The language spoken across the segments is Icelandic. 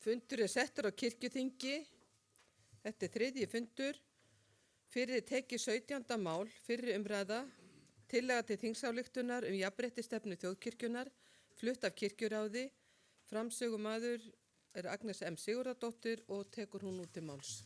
Fundur settur á kirkjuþingi. Þetta þriðji fundur. Fyrir tekið 17. mál, fyrri umræða, tillaga til þingsályktunar jafnréttisstefnu þjóðkirkjunnar, flutt af kirkjuráði. Framsögumaður Agnes M. Sigurðardóttir og tekur hún út til máls.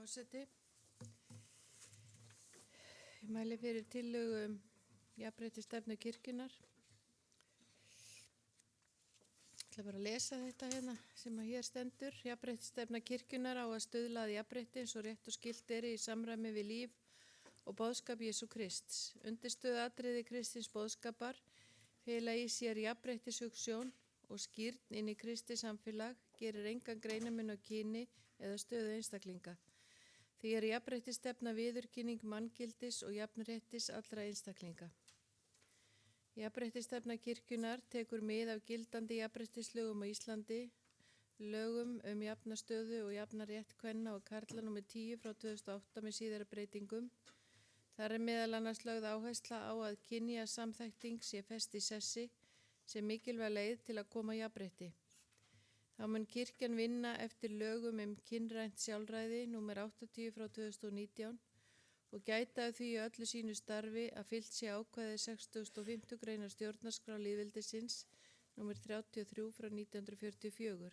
Forseti, ég mæli fyrir tillögu jafnréttisstefnu kirkjunnar. Ég ætla bara að lesa þetta hérna sem að hér stendur. Jafnréttisstefna kirkjunnar á að stuðla að jafnrétti eins og rétt og skylt í samræmi við líf og boðskap Jesú Krists. Undirstöðuatriði Kristins boðskapar fela í sér jafnréttishugsjón og skírn inn í Kristi samfélag, gerir engan greinamun á kyni eða stöðu einstaklinga. Því jafnréttisstefna viðurkenning manngildis og jafnréttis allra einstaklinga. Jafnréttisstefna kirkjunnar tekur mið af gildandi jafnréttislögum á Íslandi, lögum jafna stöðu og jafna rétt kvenna og karla nr. 10 frá 2008 með síðari breytingum. Þar meðal annars lögð áhersla á að kynjasamþætting sé fest í sessi sem mikilvæg leið til að koma jafnrétti. Þá mun kirkjan vinna eftir lögum kynrænt sjálfræði nr. 80 frá 2019 og gæta því í öllu sínu starfi að fylgt sé ákvæði 65. greinar stjórnarskrá lýðveldisins nr. 33 frá 1944.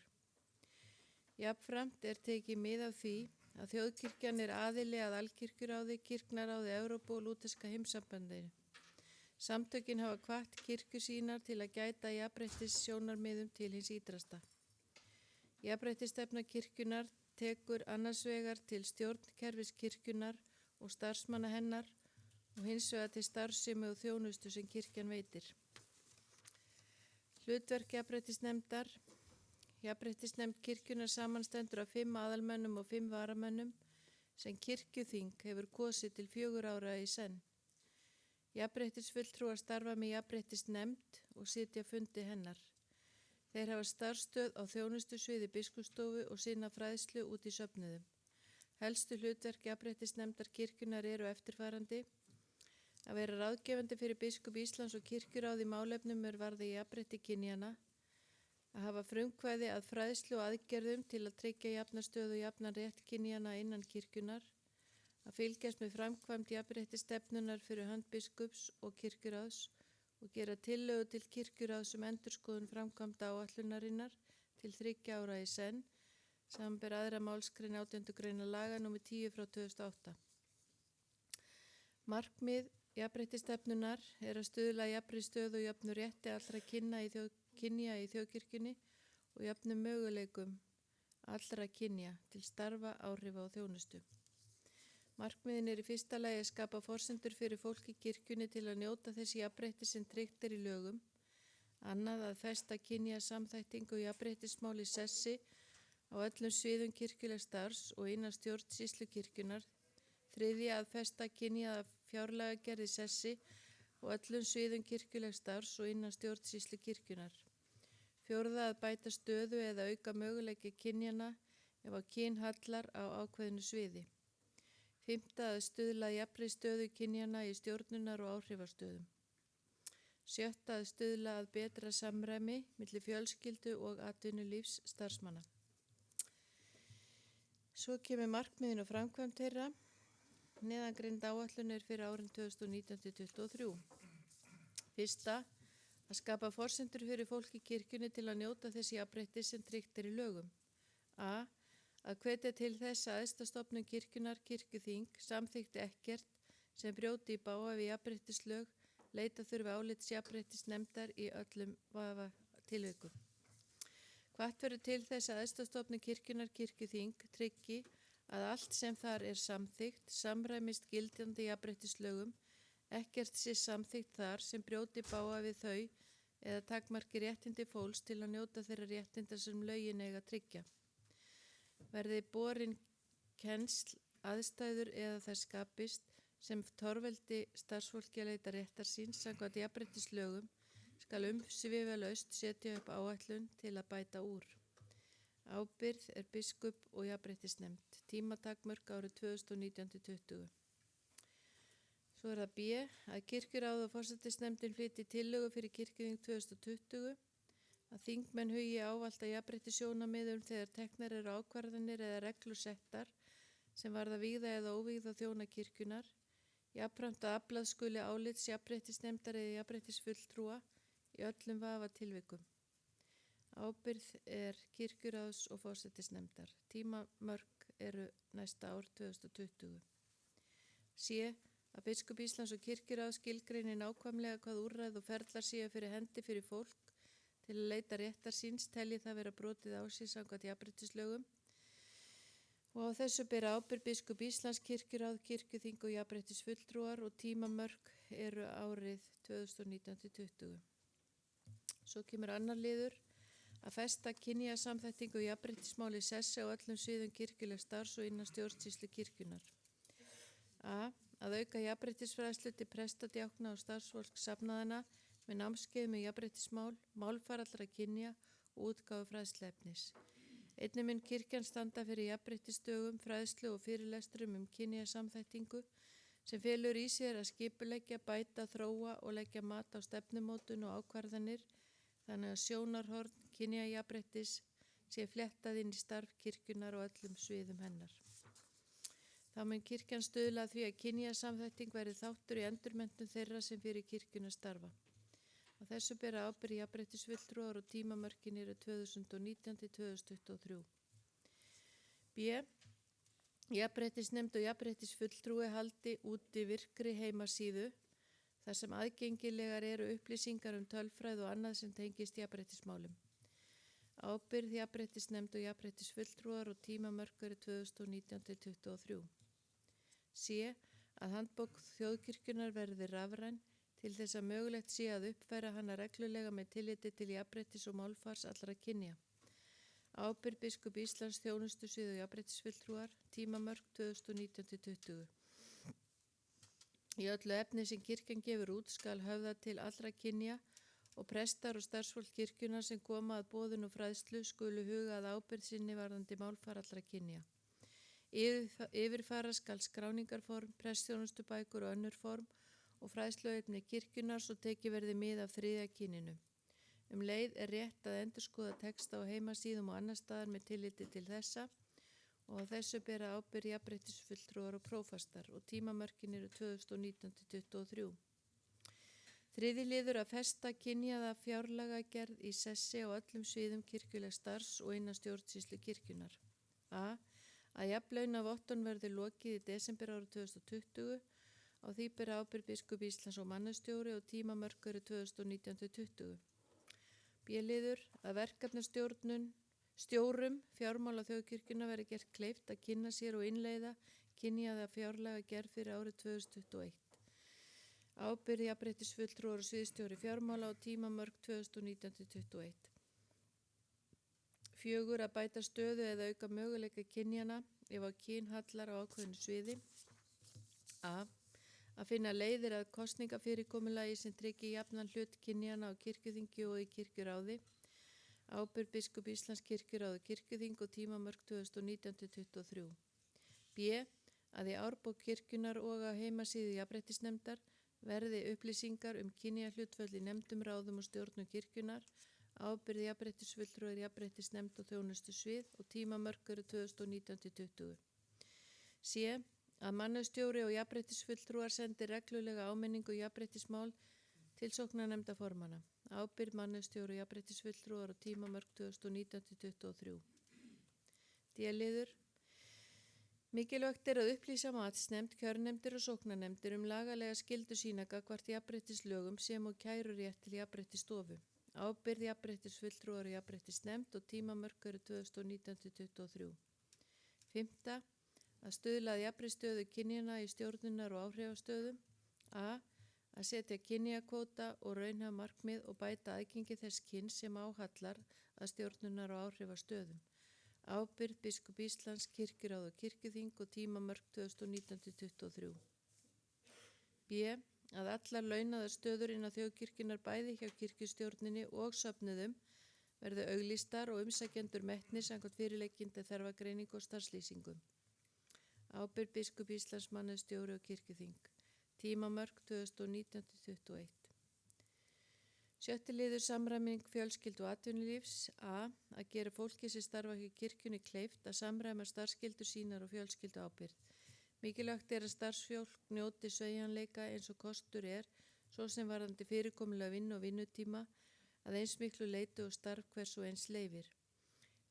Jafnframt tekið mið af því að þjóðkirkjan aðili að Alkirkjuráði, Kirknaráði Evrópu og lúterska heimssambandinu. Samtökin hafa hvatt kirkju sínar til að gæta jafnréttissjónarmiðum til hins ýtrasta. Jafnréttisstefna kirkjunnar tekur annars vegar til stjórnkerfis kirkjunnar og starfsmanna hennar og hins vegar til starfsemi og þjónustu sem kirkjan veitir. Hlutverk jafnréttisnefndar. Jafnréttisnefnd kirkjunnar samanstendur af 5 aðalmönnum og 5 varamönnum sem kirkjuþing hefur kosið til 4 ára í senn. Jafnréttisfulltrúar starfa með jafnréttisnefnd og sitja fundi hennar. Þeir hafa starfsstöð á þjónustusviði biskupsstofu og sinna fræðslu út í söfnuðum. Helstu hlutverk jafnréttisnefndar kirkjunnar eru eftirfarandi: að vera ráðgefandi fyrir biskup Íslands og kirkjuráð í málefnum varða jafnrétti kynjanna, að hafa frumkvæði að fræðslu og aðgerðum til að tryggja jafnastöðu og jafnan rétt kynjanna innan kirkjunnar, að fylgjast með framkvæmd jafnréttisstefnunnar fyrir hönd biskups og kirkjuráðs og gera tillögu til kirkjuráðs endurskoðun framkvæmda áætlunarinnar til 3 ára í senn, samanber 2. málsgrein 18. grein laga nr. 10 frá 2008. Markmið jafnréttisstefnunnar að stuðla að jafnri stöðu og jöfnu rétti allra kynja í þjóðkirkjunni og jöfnum möguleikum allra kynja til starfa, áhrifa og þjónustu. Markmiðin í fyrsta lagi að skapa forsendur fyrir fólk í kirkjunni til að njóta þessi jafnrétti sem tryggt í lögum. Annað að festa kynjasamþættingu og jafnréttismál í sessi á öllum sviðum kirkjulegs starfs og innan stjórnsýslu kirkjunnar. Þriðja að festa kynjaða fjárlagagerð í sessi á öllum sviðum kirkjulegs starfs og innan stjórnsýslu kirkjunnar. Fjórða að bæta stöðu eða auka möguleiki kynjana ef á kyn hallar á ákveðnu sviði. Fimmta að stuðla að jafnri stöðu kynjanna í stjórnunar og áhrifastöðum. Sjötta að stuðla að betra samræmi milli fjölskyldu og atvinnulífs starfsmanna. Svo kemur markmiðin og framkvæmd þeirra. Neðangreind áætlun fyrir árin 2019-2023. Fyrsta, að skapa forsendur fyrir fólk í kirkjunni til að njóta þessi jafnrétti sem tryggt í lögum. A. Að hvetja til þess að æðsta stofnun kirkjunnar, kirkjuþing, samþykkti ekkert sem brjóti í bága við jafnréttislög, leita þurfi álits jafnréttisnefndar í öllum vafa tilvikum. Hvatt verður til þess að æðsta stofnun kirkjunnar, kirkjuþing, tryggi að allt sem þar samþykkt samræmist gildandi jafnréttislögum, ekkert sé samþykkt þar sem brjóti í bága við þau eða takmarki réttindi fólks til að njóta þeirra réttinda sem lögin eiga að tryggja. Verði borin kennsl, aðstæður eða þær skapist sem torveldi starfsfólki að leita réttar síns samkvæmt jafnréttislögum skal umsvifalaust setja upp áætlun til að bæta úr. Ábyrgð er biskup og jafnréttisnefnd. Tímatakmörk árið 2019-20. Svo er það B. Að kirkjuráð og forsætisnefndin flytji tillögu fyrir kirkjuþing 2020 að þingmenn hugi ávallt að jafnréttissjónarmiðum þegar teknar eru ákvarðanir eða reglur settar sem varða vígða eða óvígða þjóna kirkjunar, jafnframt að aflað skuli álits jafnréttisnefndar eða jafnréttisfulltrúa í öllum vafa tilvikum. Ábyrgð er kirkjuráðs og forsætisnefndar. Tímamörk eru næsta ár 2020. C. Að biskup Íslands og kirkjuráð skilgreini nákvæmlega hvað úrræð og ferlar séu fyrir hendi fyrir fólk til að leita réttar síns telji það vera brotið á sig samkvæmt jafnréttislögum og á þessu bera ábyrgð biskup Íslands, kirkjuráð, kirkjuþing og jafnréttisfulltrúar og tímamörk eru árið 2019-20. Svo kemur annar liður að festa kynjasamþættingu og jafnréttismáli sessi á öllum sviðum kirkjulegs starfs og innan stjórnsýslu kirkjunar. A. Að auka jafnréttisfræðslu til presta, djákna og starfsfólks safnaðana með námskeiðum um jafnréttismál, málfarallra kynja og útgáfu fræðsluefnis. Einnig mun kirkjan standa fyrir jafnréttisdögum, fræðslu og fyrirlestrum kynjasamþættingu sem felur í sér að skipuleggja, bæta, þróa og leggja mat á stefnumótun og ákvarðanir þannig að sjónarhorn kynjajafnréttis sé fléttað inn í starf kirkjunar og öllum sviðum hennar. Þá mun kirkjan stuðla að því að kynjasamþætting verði þáttur í endurmenntun þeirra sem fyrir kirkjuna starfa. Á þessu bera ábyrgð jafnréttisfulltrúar og tímamörkin eru 2019-2023. B. Jafnréttisnefnd og jafnréttisfulltrúi haldi úti virkri heimasíðu þar sem aðgengilegar eru upplýsingar tölfræði og annað sem tengist jafnréttismálum. Ábyrgð jafnréttisnefnd og jafnréttisfulltrúar og tímamörk eru 2019-2023. C. Að handbók þjóðkirkjunar verði rafræn til þess að mögulegt sé að uppfæra hana reglulega með tilliti til jafnréttis og málfars allra kynja. Ábyrgð biskup Íslands, þjónustusvið og jafnréttisfulltrúar, tímamörk 2019-20. Í öllu efni sem kirkjan gefur út skal höfða til allra kynja og prestar og starfsfólk kirkjunar sem koma að boðun og fræðslu skulu huga að ábyrgð sinni varðandi málfar allra kynja. Yfirfara skal skráningarform, prestþjónustubækur og önnur form og fræðsluefni kirkjunar svo tekið verði mið af þriðja kyninu. Leið er rétt að endurskoða texta á heimasíðum og annar staðar með tilliti til þessa og á þessu bera ábyrgð jafnréttisfulltrúar og prófastar og tímamörkin eru 2019-2023. Þriðji liður að festa kynjaða fjárlagagerð í sessi á öllum sviðum kirkjulegs starfs og innan stjórnsýslu kirkjunar. A. Að jafnlaunavottun verði lokið í desember árið 2020. Á því bera ábyrgð biskup Íslands og mannastjóri og tímamörk eru 2019-20. B-liður að verkefnastjórum fjármála þjóðkirkjuna verði gert kleift að kynna sér og innleiða kynjaða fjárlagagerð fyrir árið 2021. Ábyrgð jafnréttisfulltrúar og sviðsstjóri fjármála og tímamörk 2019-2021. 4. Að bæta stöðu eða auka möguleika kynjana ef á kyn hallar á ákveðnu sviði. A. Að finna leiðir að kosningafyrirkomulagi sem tryggi jafnan hlut kynjana á kirkjuþingi og í kirkjuráði. Ábyrgð biskup Íslands, kirkjuráð og kirkjuþing og tímamörk 2019-2023. B. Að í árbók kirkjunar og á heimasíðu jafnréttisnefndar verði upplýsingar kynjahlutföll í nefndum, ráðum og stjórnum kirkjunar. Ábyrgð jafnréttisfulltrúar, jafnréttisnefnd og þjónustusvið og tímamörk eru 2019-20. C. Að mannastjóri og jafnréttisfulltrúar sendi reglulega áminningu jafnréttismál til sóknarnefndarformanna. Ábyrgð mannastjóri og jafnréttisfulltrúar og tímamörk 2019-2023. D-liður. Mikilvægt er að upplýsa matsnefnd, kjörnefndir og sóknarnefndir lagalega skyldu sína gagnvart jafnréttislögum sem og kærurétt til jafnréttisstofu. Ábyrgð jafnréttisfulltrúar og jafnréttisnefnd og tímamörk eru 2019-2023. 5. Að stuðla að jafnri stöðu kynjana í stjórnunar og áhrifastöðum. A. að setja kynjakvóta og raunhæf markmið og bæta aðgengi þess kyns sem áhallar að stjórnunar og áhrifastöðum. Ábyrgð biskup Íslands, kirkjuráð og kirkjuþing og tímamörk 2019-23. B. Að allar launaðar stöður innan þjóðkirkjunnar bæði hjá kirkjustjórninni og söfnuðum verði auglýstar og umsækjendur metnir samkvæmt fyrirliggjandi þarfagreiningu og starfslýsingum. Ábyrgð biskup Íslands, mannauðsstjóri og kirkjuþing. Tímamörk 2019-21. 7. liður samræming fjölskyldu og atvinnulífs. A. Að gera fólki sem starfa hjá kirkjunni kleift að samræma starfskyldur sínar og fjölskyldu ábyrgð. Mikilvægt að starfsfólk njóti sveigjanleika eins og kostur svo sem varðandi fyrirkomulega vinnu og vinnutíma, að eins miklu leyti og starf hvers og eins leyfir.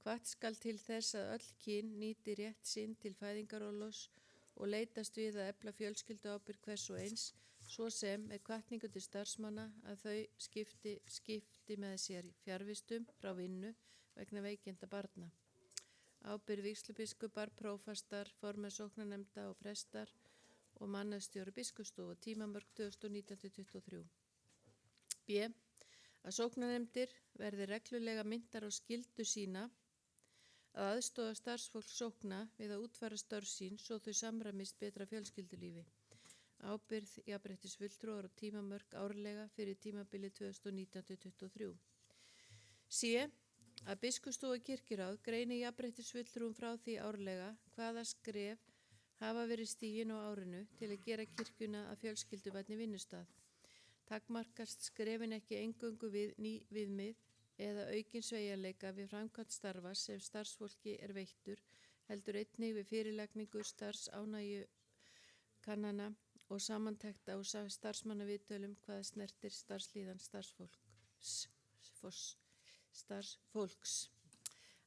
Hvatt skal til þess að öll kyn nýti rétt sinn til fæðingarorlofs og leitast við að efla fjölskylduábyrgð hvers og eins, svo sem með hvatningu til starfsmanna að þau skipti með sér fjarvistum frá vinnu vegna veikinda barna. Ábyrgð vígslubiskupar, prófastar, formenn sóknarnefnda og prestar og mannauðsstjóri biskupsstofu, tímamörk 2019-23. B. Að sóknarnefndir verði reglulega mintar á skyldu sína að aðstoða starfsfólk sókna við að útfæra störf sín svo þau samræmist betra fjölskyldulífi. Ábyrgð jafnréttisfulltrúar og tímamörk árlega fyrir tímabili 2019-23. C. Að biskupsstofa og kirkjuráð greini jafnréttisfulltrúum frá því árlega hvaða skref hafa verið stigin á árinu til að gera kirkjuna að fjölskylduvænni vinnustað. Takmarkast skrefin ekki eingöngu við ný viðmið eða aukinn sveigjanleika við framkvæmd starfa sem starfsfólki veittur, heldur einnig við fyrirlagningu starfsánægju kannana og samantekta á starfsmannaviðtölum hvað snertir starfslíðan starfsfólks.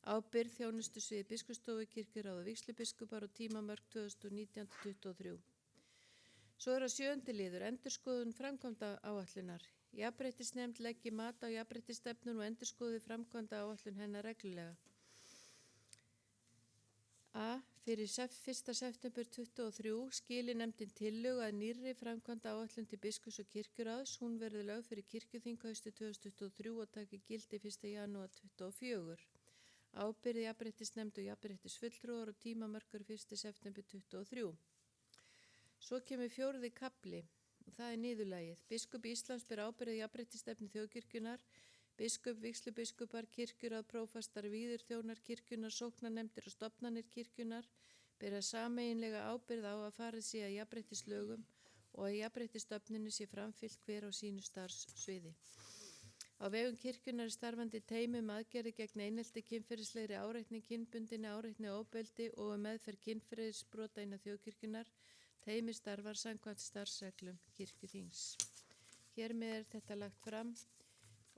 Ábyrgð þjónustusviði biskupsstofu, kirkjuráð og vígslubiskupar og tímamörk 2019-23. Svo að 7. liður, endurskoðun framkvæmda áætlunar. Jafnréttisnefnd leggi mat á jafnréttisstefnun og endurskoði framkvæmda áætlun hennar reglulega. A. Fyrir 1. september 2023 skili nefndin tillögu að nýrri framkvæmda áætlun til biskups og kirkjuráðs. Hún verði lögð fyrir kirkjuþing haustið 2023 og taki gildi 1. janúar 2024. Ábyrgð jafnréttisnefnd og jafnréttisfulltrúar og tímamörkur 1. september 2023. Svo kemur 4. kafli og það niðurlagið. Biskup Íslands ber ábyrgð jafnréttisstefnu þjóðkirkjunnar, biskup, vígslubiskupar, kirkjuráð, prófastar, víðirþjónar kirkjunnar, sóknarnefndir og stofnanir kirkjunnar bera sameiginlega ábyrgð á að farið sé að jafnréttislögum og að jafnréttisstofnunni sé framfylgt hver á sínu starfssviði. Á vegum kirkjunnar starfandi teymi aðgerðir gegn einelti, kynferðislegri áreitni, kynbundinni áreitni og ofbeldi og meðferð kynferðisbrota innan þjóðkirkjunnar. Teymi starfar samkvæmt starfsreglum kirkjuþings. Hér með þetta lagt fram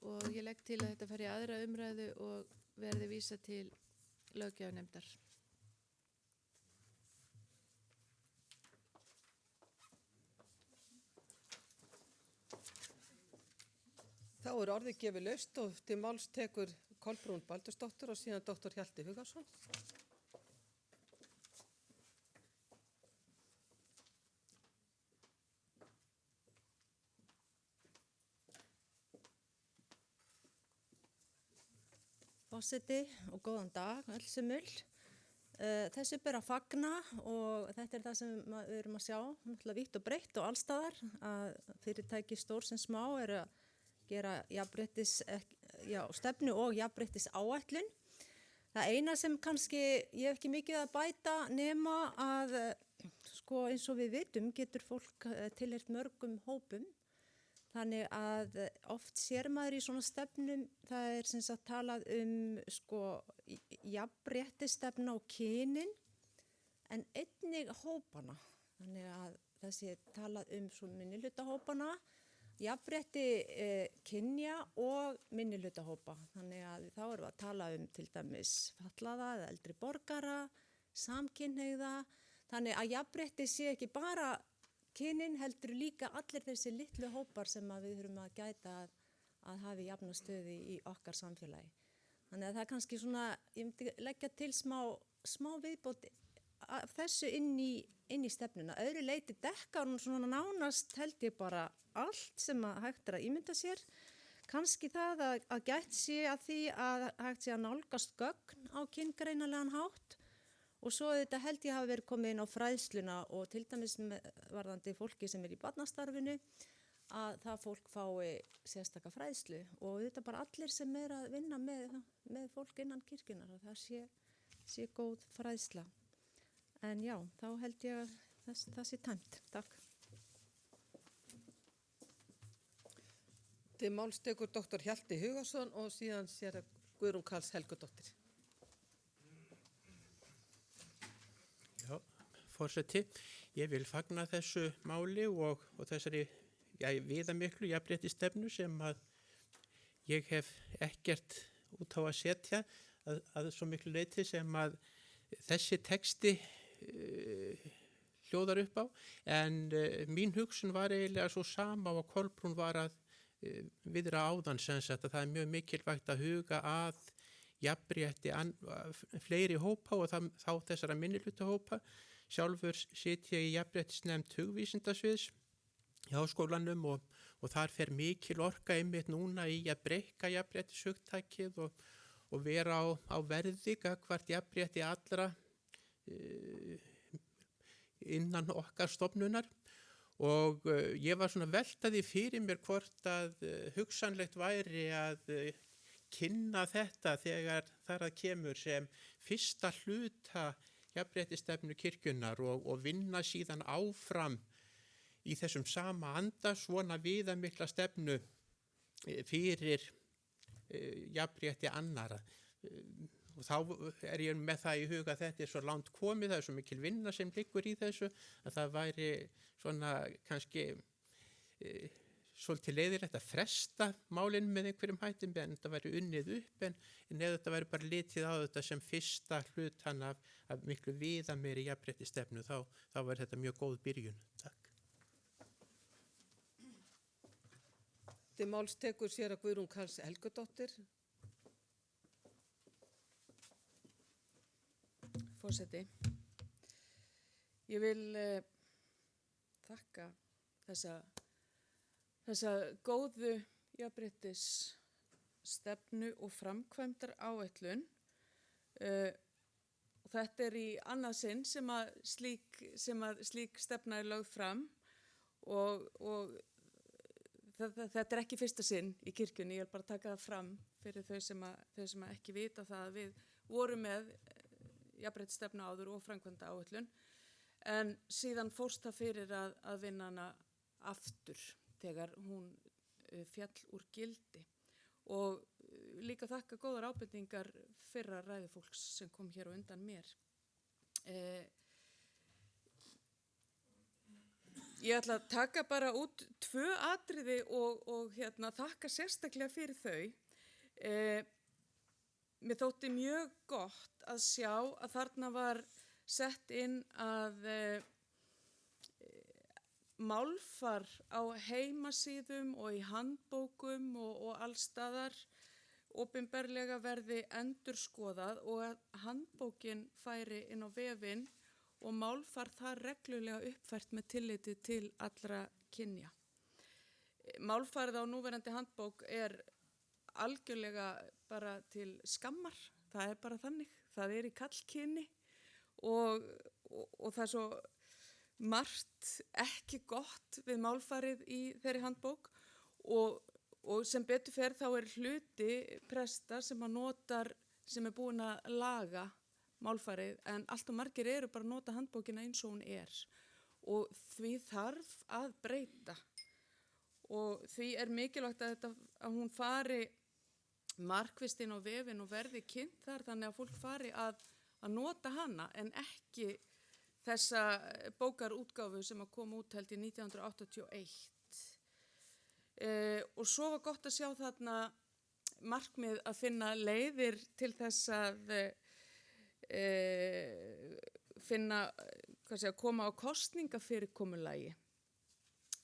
og ég legg til að þetta fari í aðra umræðu og verði vísa til löggjafarnefndar. Þá orðið gefið laust og til máls tekur Kolbrún Baldursdóttir og síðan doktor Hjalti Hugason. Forseti og góðan dag, öll sem öll. Þessu ber að fagna og þetta það sem við erum að sjá, náttúrulega vítt og breitt og allstaðar, að fyrirtæki stór sem smá eru að gera stefnu og jafnréttis áætlun. Það eina sem kannski ég hef ekki mikið að bæta nema að eins og við vitum getur fólk tilheyrt mörgum hópum. Þannig að oft sér maður í svona stefnum, það sem sagt talað jafnréttisstefna og kynin, en einnig hópana. Þannig að það sé talað svo minnihlutahópana, jafnrétti kynja og minnihlutahópa. Þannig að þá erum við að tala til dæmis fatlaða eða eldri borgara, samkynhneigða. Þannig að jafnrétti sé ekki bara kynin heldur líka allir þessi litlu hópar sem við þurfum að gæta að hafi jafna stöðu í okkar samfélagi. Þannig að það er kannski ég myndi leggja til smá viðbót af þessu inn í stefnuna. Öðru leiti dekkar hún svona nánast held ég bara allt sem að hægt að ímynda sér. Kannski það að gætt sé að því að hægt sé að nálgast gögn á kyngreinalegan hátt og svo þetta held ég hafi verið komið inn á fræðsluna og til dæmis varðandi fólki sem í barnastarfinu að það fólk fái sérstaka fræðslu og þetta bara allir sem að vinna með fólk innan kirkjunar að það sé góð fræðsla. En já, þá held ég að það sé tæmt. Takk. Til máls tekur doktor Hjalti Hugason og síðan séra Guðrún Karls Helgadóttir. Já, forseti, ég vil fagna þessu máli og þessari viðamiklu jafnréttisstefnu sem að ég hef ekkert út á að setja að svo miklu leyti sem að þessi texti hljóðar upp á, en mín hugsun var eiginlega svo sama og Kolbrún var að viðra áðan sem sagt að það er mjög mikilvægt að huga að jafnrétti fleiri hópa og þá þessara minnihlutahópa. Sjálfur sit ég í jafnréttisnefnd hugvísindasviðs í háskólanum og þar fer mikil orka einmitt núna í að breikka jafnréttishugtakið og vera á verði gagnvart jafnrétti allra innan okkar stofnunar og ég var svona veltaði fyrir mér hvort að hugsanlegt væri að kynna þetta þegar þar að kemur sem fyrsta hluta jafnréttisstefnu kirkjunnar og vinna síðan áfram í þessum sama anda svona viðamikla stefnu fyrir jafnrétti annara. Og þá er ég með það í huga að þetta er svo langt komið, það er svo mikil vinna sem liggur í þessu að það væri svona kannski svolítið leiðilegt að fresta málinu með einhverjum hættum en þetta væri unnið upp en ef þetta væri bara litið á þetta sem fyrsta hlutan af miklu viðameiri jafnréttisstefnu þá væri þetta mjög góð byrjun. Takk. Til máls tekur séra Guðrún Karls Helgadóttir. Forseti, ég vil þakka þessa góðu jafnréttisstefnu og framkvæmdar áætlun. Þetta er í annað sinn sem að slík stefna er lögð fram og þetta er ekki fyrsta sinn í kirkjunni, ég vil bara taka það fram fyrir þau sem ekki vita það að við vorum með jafnréttisstefnu áður og framkvæmda áætlun en síðan fórst það fyrir að vinna hana aftur þegar hún féll úr gildi og líka þakka góðar ábendingar fyrra ræðufólks sem kom hér á undan mér. Ég ætla að taka bara út 2 atriði og þakka sérstaklega fyrir þau. Mér þótti mjög gott að sjá að þarna var sett inn að málfar á heimasíðum og í handbókum og allstaðar opinberlega verði endurskoðað og að handbókin færi inn á vefinn og málfar þar reglulega uppfært með tilliti til allra kynja. Málfarið á núverandi handbók er algjörlega bara til skammar, það er bara þannig, það er í karlkyni og það er svo margt ekki gott við málfarið í þeirri handbók og sem betur fer þá er hluti presta sem er búin að laga málfarið en allt og margir eru bara að nota handbókina eins og hún er og því þarf að breyta og því er mikilvægt að hún fari markvisst inn á vefinn og verði kynnt þar þannig að fólk fari að nota hana en ekki þessa bókarútgáfu sem að koma út held í 1981. Og svo var gott að sjá þarna markmið að finna leiðir til þess að koma á kosningafyrirkomulagi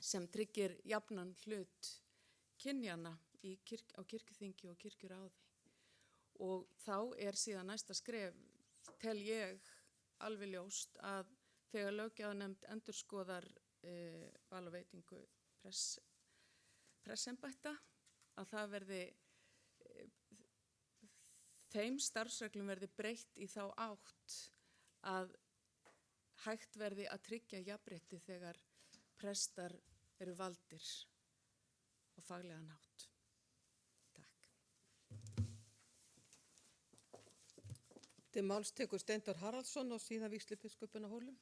sem tryggir jafnan hlut kynjana á kirkjuþingi og kirkjuráði. Og þá er síðan næsta skref, tel ég, alveg ljóst að þegar löggjafarnefnd endurskoðar val og veitingu pressembætta að það verði þeim starfsreglum verði breytt í þá átt að hægt verði að tryggja jafnrétti þegar prestar eru valdir á faglegan hátt. Takk. Til máls tekur Steindór Haraldsson og síðan vígslubiskupinn á Hólum.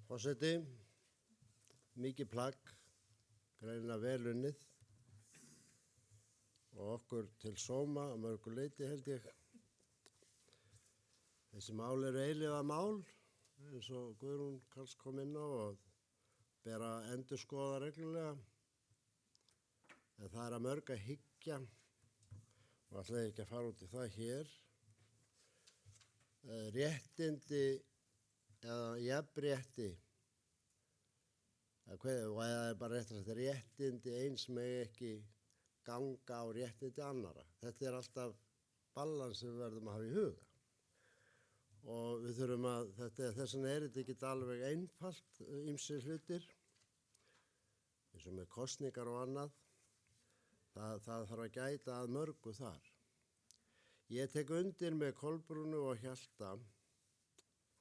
Forseti, mikið plagg, greinilega vel unnið og okkur til sóma að mörgu leyti held ég. Þessi mál eru eilífa mál eins og Guðrún Karls kom inn á og ber að endurskoða reglulega. En það að mörg að hyggja og ætla ég ekki að fara út í það hér. Réttindi eða jafnrétti og eða bara rétt að þetta réttindi eins með ekki ganga á réttindi annara. Þetta er alltaf balans sem við verðum að hafa í huga. Og við þurfum að, þess vegna er þetta ekki alveg einfalt ýmsir hlutir, eins og með kosningar og annað. Það þarf að gæta að mörgu þar. Ég tek undir með Kolbrúnu og Hjalta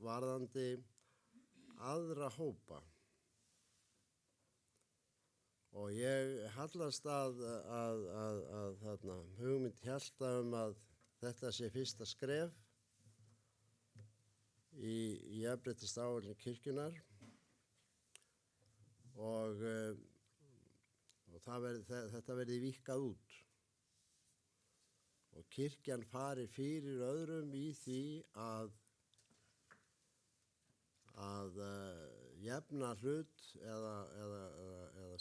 varðandi aðra hópa. Og ég hallast að þarna hugmynd Hjalta að þetta sé fyrsta skref í jafnréttisáætlun kirkjunnar og þetta verði víkkað út. Og kirkjan fari fyrir öðrum í því að jafna hlut eða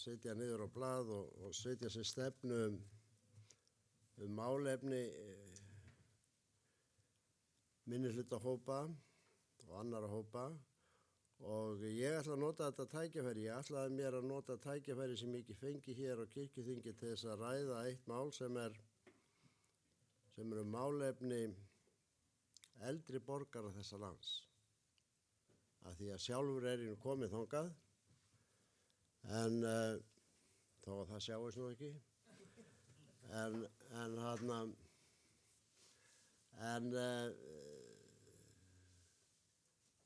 setja niður á blað og setja sér stefnu málefni minnihlutahópa og annarra hópa. Og ég ætla að nota þetta tækifæri. Ég ætlaði mér að nota tækifæri sem ég ekki fengi hér á kirkjuþingi til þess að ræða eitt mál sem eru málefni eldri borgara þessa lands. Af því að sjálfur er ég komið þangað, en þó að það sjáist nú ekki.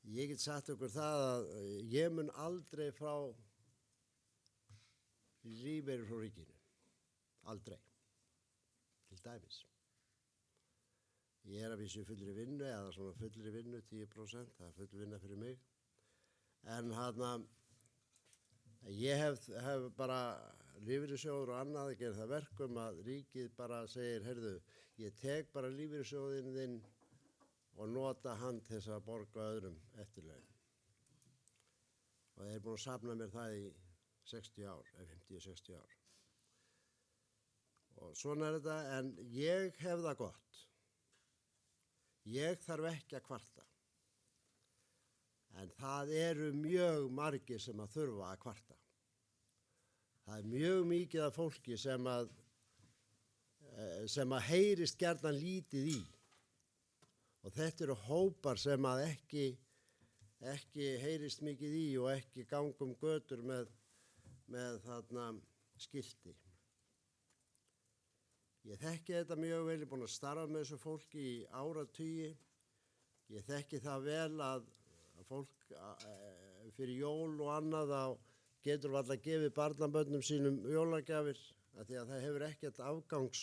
Ég get sagt okkur það að ég mun aldrei frá lífeyri frá ríkinu. Aldrei. Til dæmis. Ég er að vísu fullri vinnu, eða svona fullri vinnu, 10%, það er full vinna fyrir mig. En ég hef bara lífeyrissjóður og annað að gera það verkum að ríkið bara segir, heyrðu, ég tek bara lífeyrissjóðinn þinn og nota hann til þess að borga öðrum eftirlaun. Og þeir eru búin að safna mér það í 60 ár, 50-60 ár. Og svona er þetta, en ég hef það gott. Ég þarf ekki að kvarta. En það eru mjög margir sem að þurfa að kvarta. Það er mjög mikið af fólki sem að heyrist gjarnan lítið í. Og þetta eru hópar sem að ekki heyrist mikið í og ekki gangum götur með þarna skilti. Ég þekki þetta mjög vel, ég er búinn að starfa með þessu fólki í áratugi. Ég þekki það vel að fólk fyrir jól og annað getur varla gefið barnabörnum sínum jólagjafir af því að það hefur ekkert afgangs.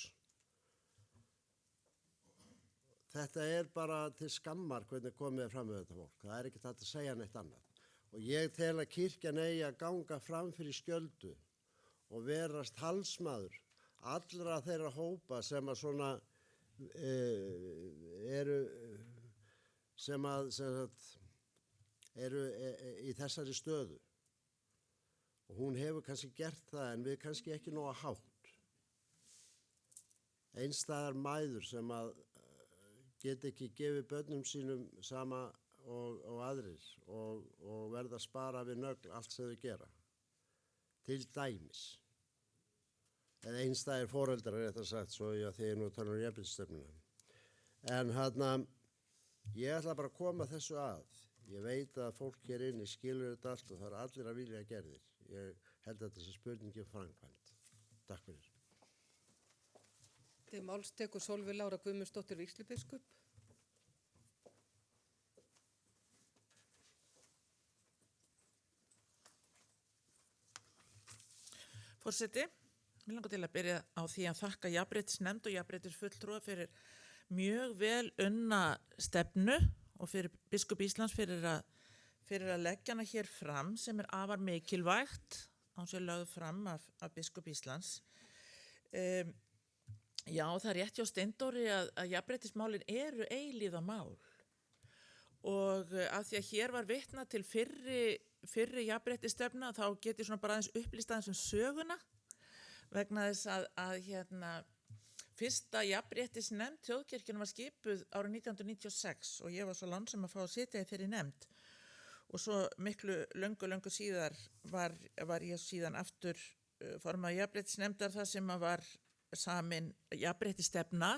Þetta er bara til skammar hvernig komið fram með þetta fólk. Það er ekkert hægt að segja neitt annað. Og ég tel að kirkjan eigi að ganga fram fyrir skjöldu og verast talsmaður allra þeirra hópa sem að svona eru í þessari stöðu. Og hún hefur kannski gert það en við kannski ekki nóga hátt. Einstæðar mæður sem að geta ekki gefið börnum sínum sama og aðrir og verða að spara við nögl allt sem þau gera. Til dæmis. eða einstæðir foreldrar réttar sagt, svo ég þegar nú tala jafnréttisstefnuna. En ég ætla bara að koma þessu að. Ég veit að fólk hér inni skilur þetta allt og það allir að vilja gerðir. Ég held að þessi spurningi framkvæmt. Takk fyrir. Til máls tekur Sólveig Lára Guðmundsdóttir vígslubiskup. Forseti, mér langar til að byrja á því að þakka jafnréttisnefnd og jafnréttisfulltrúa fyrir mjög vel unna stefnu og fyrir biskup Íslands fyrir að leggja hana hér fram sem afar mikilvægt án sem lögð fram af biskup Íslands. Já, það rétt hjá Steindóri að jafnréttismálin eru eilífðamál og af því að hér var vitnað til fyrri jafnréttisstefna þá get ég svona bara aðeins upplýst aðeins söguna vegna þess að fyrsta jafnréttisnefnd þjóðkirkjunnar var skipuð árið 1996 og ég var svo lánsam að fá að sitja í þeirri nefnd og svo miklu löngu síðar var ég síðan aftur formaður jafnréttisnefndar þar sem var samin jafnréttisstefna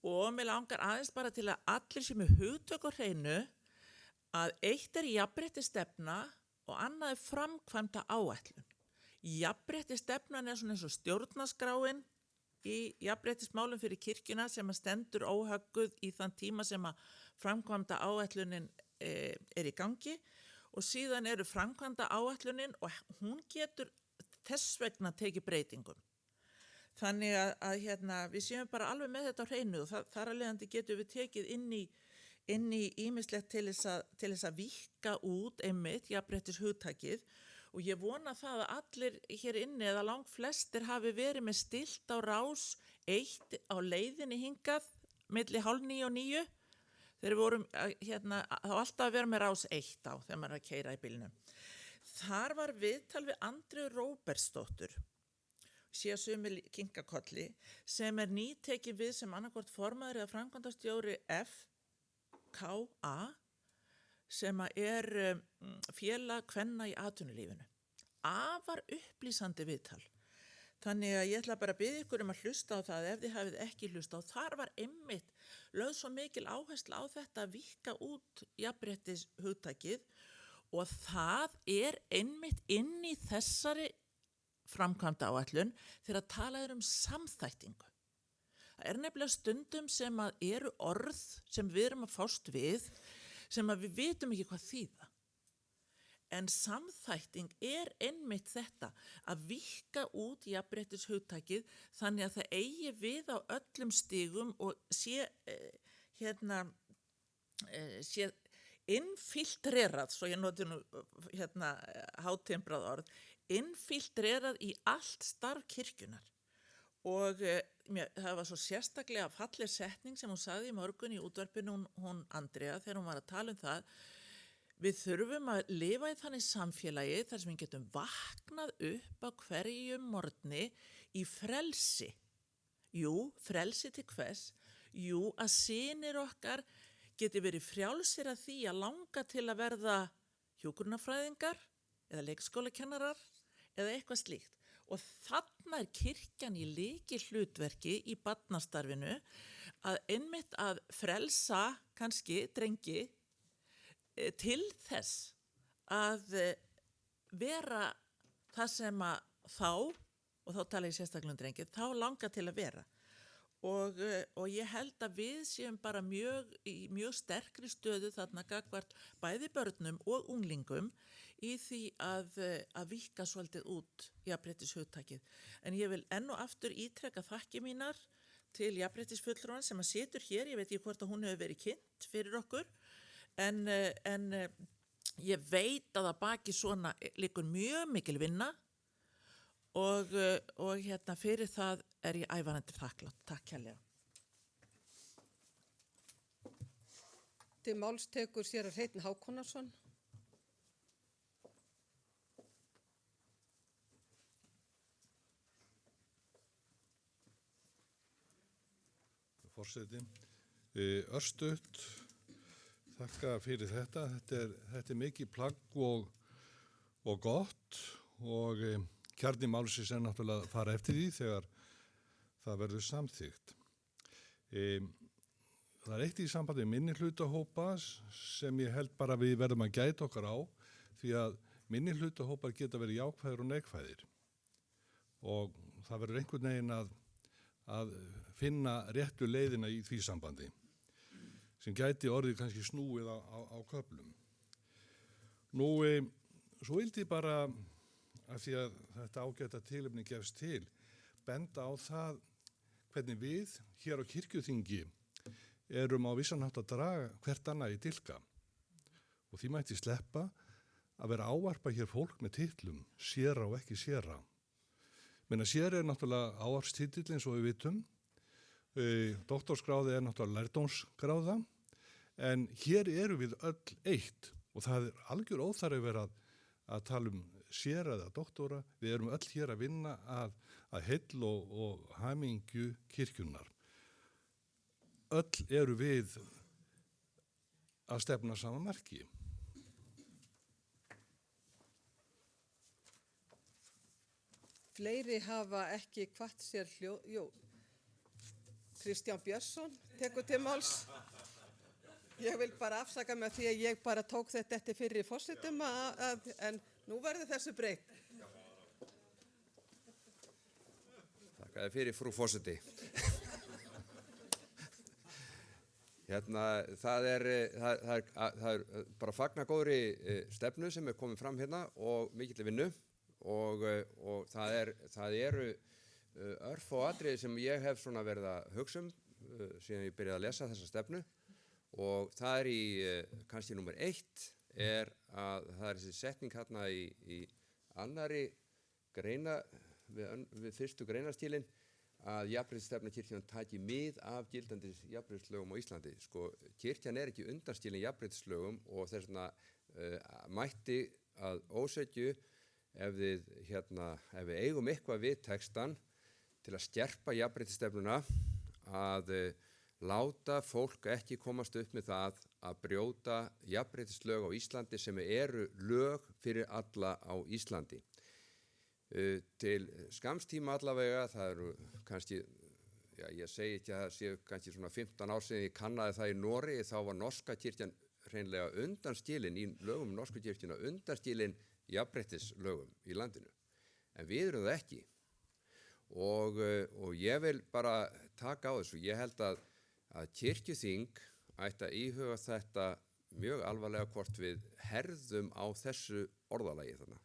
og mér langar aðeins bara til að allir sem hugtök á hreinu að eitt jafnréttisstefna og annað framkvæmda áætlun. Jafnréttisstefnan svona eins og stjórnarskráin í jafnréttismálum fyrir kirkjuna sem stendur óhögguð í þann tíma sem að framkvæmda áætlunin í gangi og síðan eru framkvæmda áætlunin og hún getur þess vegna tekið breytingum. Þannig að við séum bara alveg með þetta á hreinu og þar að leiðandi getum við tekið inn í ýmislegt til þess að víkka út einmitt jafnréttishugtakið og ég vona það að allir hér inni eða langt flestir hafi verið með stilt á rás 1 á leiðinni hingað milli 8:30 og 9 þegar við vorum þá alltaf að vera með rás 1 á þegar maður er að keyra í bílnum. Þar var viðtal við Andreu Róbertsdóttur sé að sumir kinkakolli sem nýtekin við sem annarkvort formaður eða framkvæmdastjóri FKA sem félag kvenna í atvinnulífinu. Afar upplýsandi viðtal. Þannig að ég ætla bara að biðja ykkur að hlusta á það ef þið hafið ekki hlusta á. Þar var einmitt lögð svo mikil áhersla á þetta að víkka út jafnréttishugtakið og það einmitt inn í þessari framkvæmda áætlun þegar talað samþættingu. Það nefnilega stundum sem að eru orð sem við erum að fást við sem að við vitum ekki hvað þýða. En samþætting einmitt þetta að víkka út jafnréttishugtakið þannig að það eigi við á öllum stigum og sé infiltrerað, svo ég noti nú hátemprað orð, infiltrerað í allt starf kirkjunar. Og það var svo sérstaklega falleg setning sem hún sagði í morgun í útvarpinu hún Andrea þegar hún var að tala það. Við þurfum að lifa í þannig samfélagi þar sem við getum vaknað upp á hverjum morgni í frelsi. Jú, frelsi til hvers? Jú, að synir okkar geti verið frjálsir að því að langa til að verða hjúkrunarfræðingar eða leikskólakennarar eða eitthvað slíkt. Og þarna kirkjan í lykilhlutverki í barnastarfinu að einmitt að frelsa kannski drengi til þess að vera það sem að þá, og þá tala ég sérstaklega drengi, þá langar til að vera. Og ég held að við séum bara í mjög sterkri stöðu þarna gagnvart bæði börnum og unglingum í því að víkka svolítið út jafnréttishugtakið. En ég vil enn og aftur ítreka þakkir mínar til jafnréttisfulltrúan sem að situr hér, ég veit ekki hvort að hún hefur verið kynnt fyrir okkur, en ég veit að að baki svona liggur mjög mikil vinna og fyrir það ég ævarandi þakklátt. Takk kærlega. Til máls tekur séra Hreinn Hákonarson. Forseti, örstutt, þakka fyrir þetta. Þetta er mikið plagg og gott og kjarni málsins er náttúrulega að fara eftir því þegar það verður samþykkt. Það er eitt í sambandi minni hlutahópa sem ég held bara við verðum að gæta okkar á, því að minni hlutahópar geta verið jákvæðir og neikvæðir og það verður einhvern veginn að finna réttu leiðina í því sambandi sem gæti orðið kannski snúið á köflum. Nú, svo vildi ég bara, af því að þetta ágæta tilefni gefst til, benda á það hvernig við hér á kirkjuþingi erum á vissan hátt að draga hvert annað í dilka. Og því mætti sleppa að vera ávarpa hér fólk með titlum séra og ekki séra. Menna séra er náttúrulega ávarpstitill eins og við vitum. Doktorsgráði er náttúrulega lærdómsgráða. En hér eru við öll eitt og það er algjör óþarfi verið að tala um séra eða doktora. Við erum öll hér að vinna að heill og hamingju kirkjunnar. Öll eru við að stefna sama marki. Fleiri hafa ekki hvatt sér Kristján Björnsson tekur til máls. Ég vil bara afsaka með því að ég bara tók þetta eftir fyrri forsetum en nú verður þessu breytt. Þakka þér fyrir, frú forseti. Það er bara fagna góðri stefnu sem er komin fram hérna og mikilli vinnu og það eru örfá atriði sem ég hef svona verið að hugsa síðan ég byrjaði að lesa þessa stefnu og það er í kannski númer 1 er að það er þessi setning hérna í annarri greina við fyrstu greinastílinn að jafnréttisstefna kirkjan taki mið af gildandi jafnréttislögum á Íslandi. Sko, kirkjan er ekki undanskilin jafnréttislögum og þess vegna mætti að ósekju ef við eigum eitthvað við textan til að skerpa jafnréttisstefnuna að láta fólk ekki komast upp með það að brjóta jafnréttislög á Íslandi sem eru lög fyrir alla á Íslandi. Til skamstíma allavega, það eru kannski, ég segi ekki að það séu kannski svona 15 ár síðan ég kannaði það í Noregi, þá var norska kirkjan hreinlega undanskilin í lögum norsku kirkjuna, undanskilin jafnréttislögum í landinu. En við erum það ekki. Og ég vil bara taka á þessu. Ég held að kirkjuþing ætti að íhuga þetta mjög alvarlega hvort við herðum á þessu orðalagi þarna.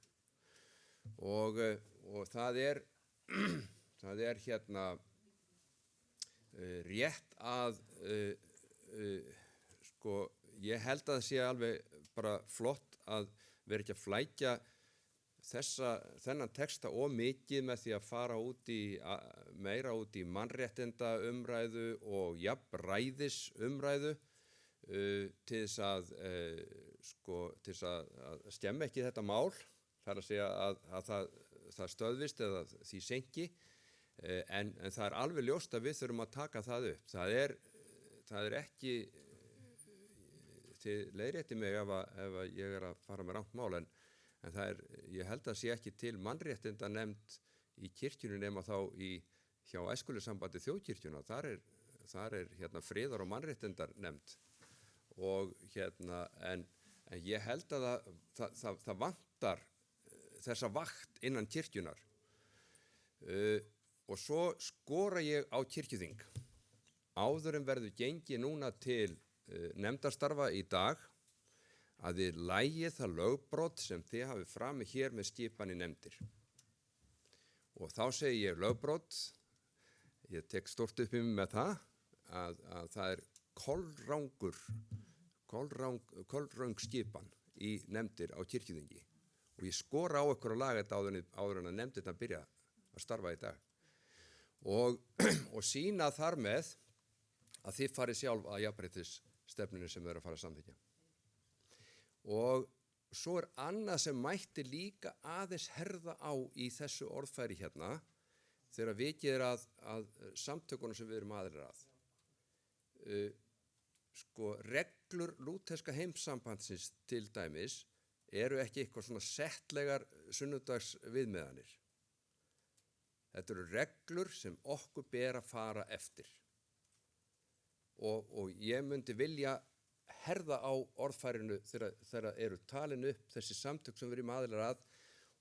Og það er rétt að ég held að það sé alveg bara flott að vera ekki að flækja þennan texta of mikið með því að fara meira út í mannréttinda umræðu og jafnræðis umræðu til þess að skemma ekki þetta mál. Það er að segja að það stöðvist eða því senki, en það er alveg ljóst að við þurfum að taka það upp. Það er ekki, þið leiðrétti mig ef ég er að fara með rangt mál, en ég held að sé ekki til mannréttinda nefnd í kirkjunni nema þá hjá æskulissambandi þjóðkirkjuna. Þar er friðar- og mannréttindar nefnd og en ég held að það vantar þessa vakt innan kirkjunar og svo skora ég á kirkjuþing áður en verður gengið núna til nefndarstarfa í dag að þið lægið það lögbrot sem þið hafið framið hér með skipan í nefndir og þá segi ég lögbrot, ég tek stórt upp með það að það er kolröng skipan í nefndir á kirkjuþingi og ég skora á ykkur að laga þetta áður en að nefndirna byrja að starfa í dag og sýna þar með að þið farið sjálf að jafnréttisstefnunni sem þau eru að fara að samþykkja. Og svo er annað sem mætti líka aðeins herða á í þessu orðfæri hérna þegar vikið er að samtökunum sem við erum aðrir að. Reglur lúterska heimssambandsins til dæmis eru ekki eitthvað svona settlegar sunnudags viðmiðanir. Þetta eru reglur sem okkur ber að fara eftir. Og ég myndi vilja herða á orðfærinu þegar eru talin upp þessi samtök sem við erum aðilar að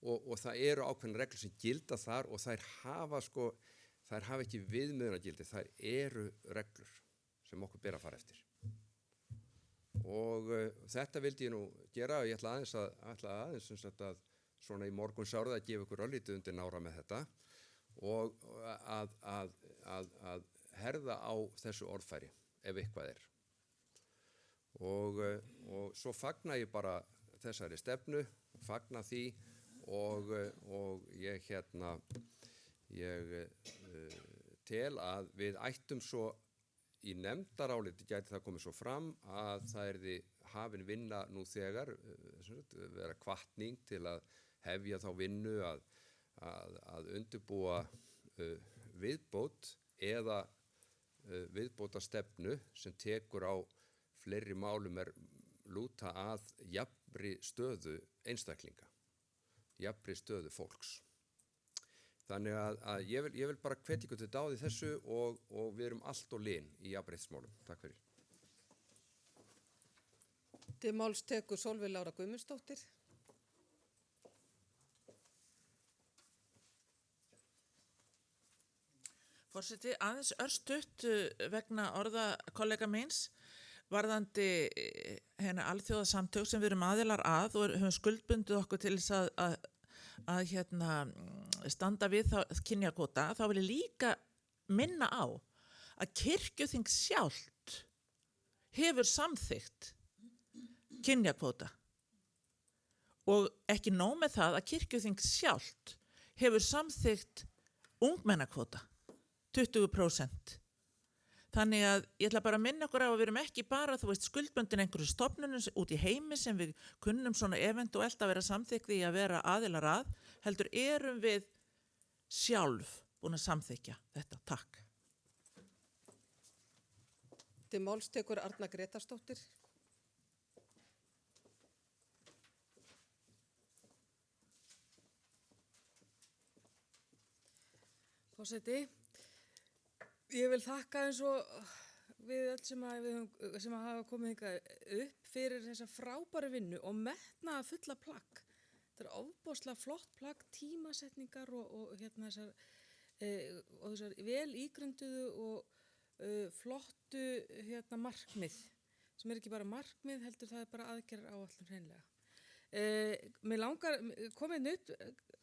og það eru ákveðin reglur sem gilda þar og þær hafa ekki viðmiðunargildi, þær eru reglur sem okkur ber að fara eftir. Og þetta vildi ég nú gera og ég ætla aðeins sem sagt að svona í morgunsárið að gefa ykkur örlítið undir nára með þetta og að herða á þessu orðfæri ef eitthvað er. Og svo fagna ég bara þessari stefnu, fagna því og ég tel að við ættum svo í nefndaráliti gæti það komið svo fram að það yrði hafin vinna nú þegar, vera hvatning til að hefja þá vinnu að undirbúa viðbót eða viðbóta stefnu sem tekur á fleiri málum lúta að jafnri stöðu einstaklinga, jafnri stöðu fólks. Þannig að ég vil bara hvetja ykkur til dáð í þessu og við erum allt og lin í jafnréttismálum. Takk fyrir. Til máls tekur Sólveig Lára Guðmundsdóttir. Forseti, aðeins örstutt vegna orða kollega míns varðandi hérna alþjóðasamtök sem við erum aðilar að og höfum skuldbundið okkur til þess að standa við kynjakvóta, þá vil ég líka minna á að kirkjuþing sjálft hefur samþykkt kynjakvóta og ekki nóg með það að kirkjuþing sjálft hefur samþykkt ungmennakvóta 20%. Þannig að ég ætla bara að minna okkur á að við erum ekki bara, skuldbundin einhverju stofnunum út í heimi sem við kunnum svona eventuelt að vera samþykkt í að vera aðilar að, heldur erum við sjálf búin að samþykja þetta. Takk. Til máls tekur Arna Gretarsdóttir. Forseti, ég vil þakka eins og við öll sem hafa komið hingað upp fyrir þessa frábæru vinnu og metnaða fulla plagg. Þetta er ofboðslega flott plagg, tímasetningar og þessar vel ígrunduðu og flottu markmið, sem er ekki bara markmið, heldur það er bara aðgerðar áætlun hreinlega. Mér langar komið upp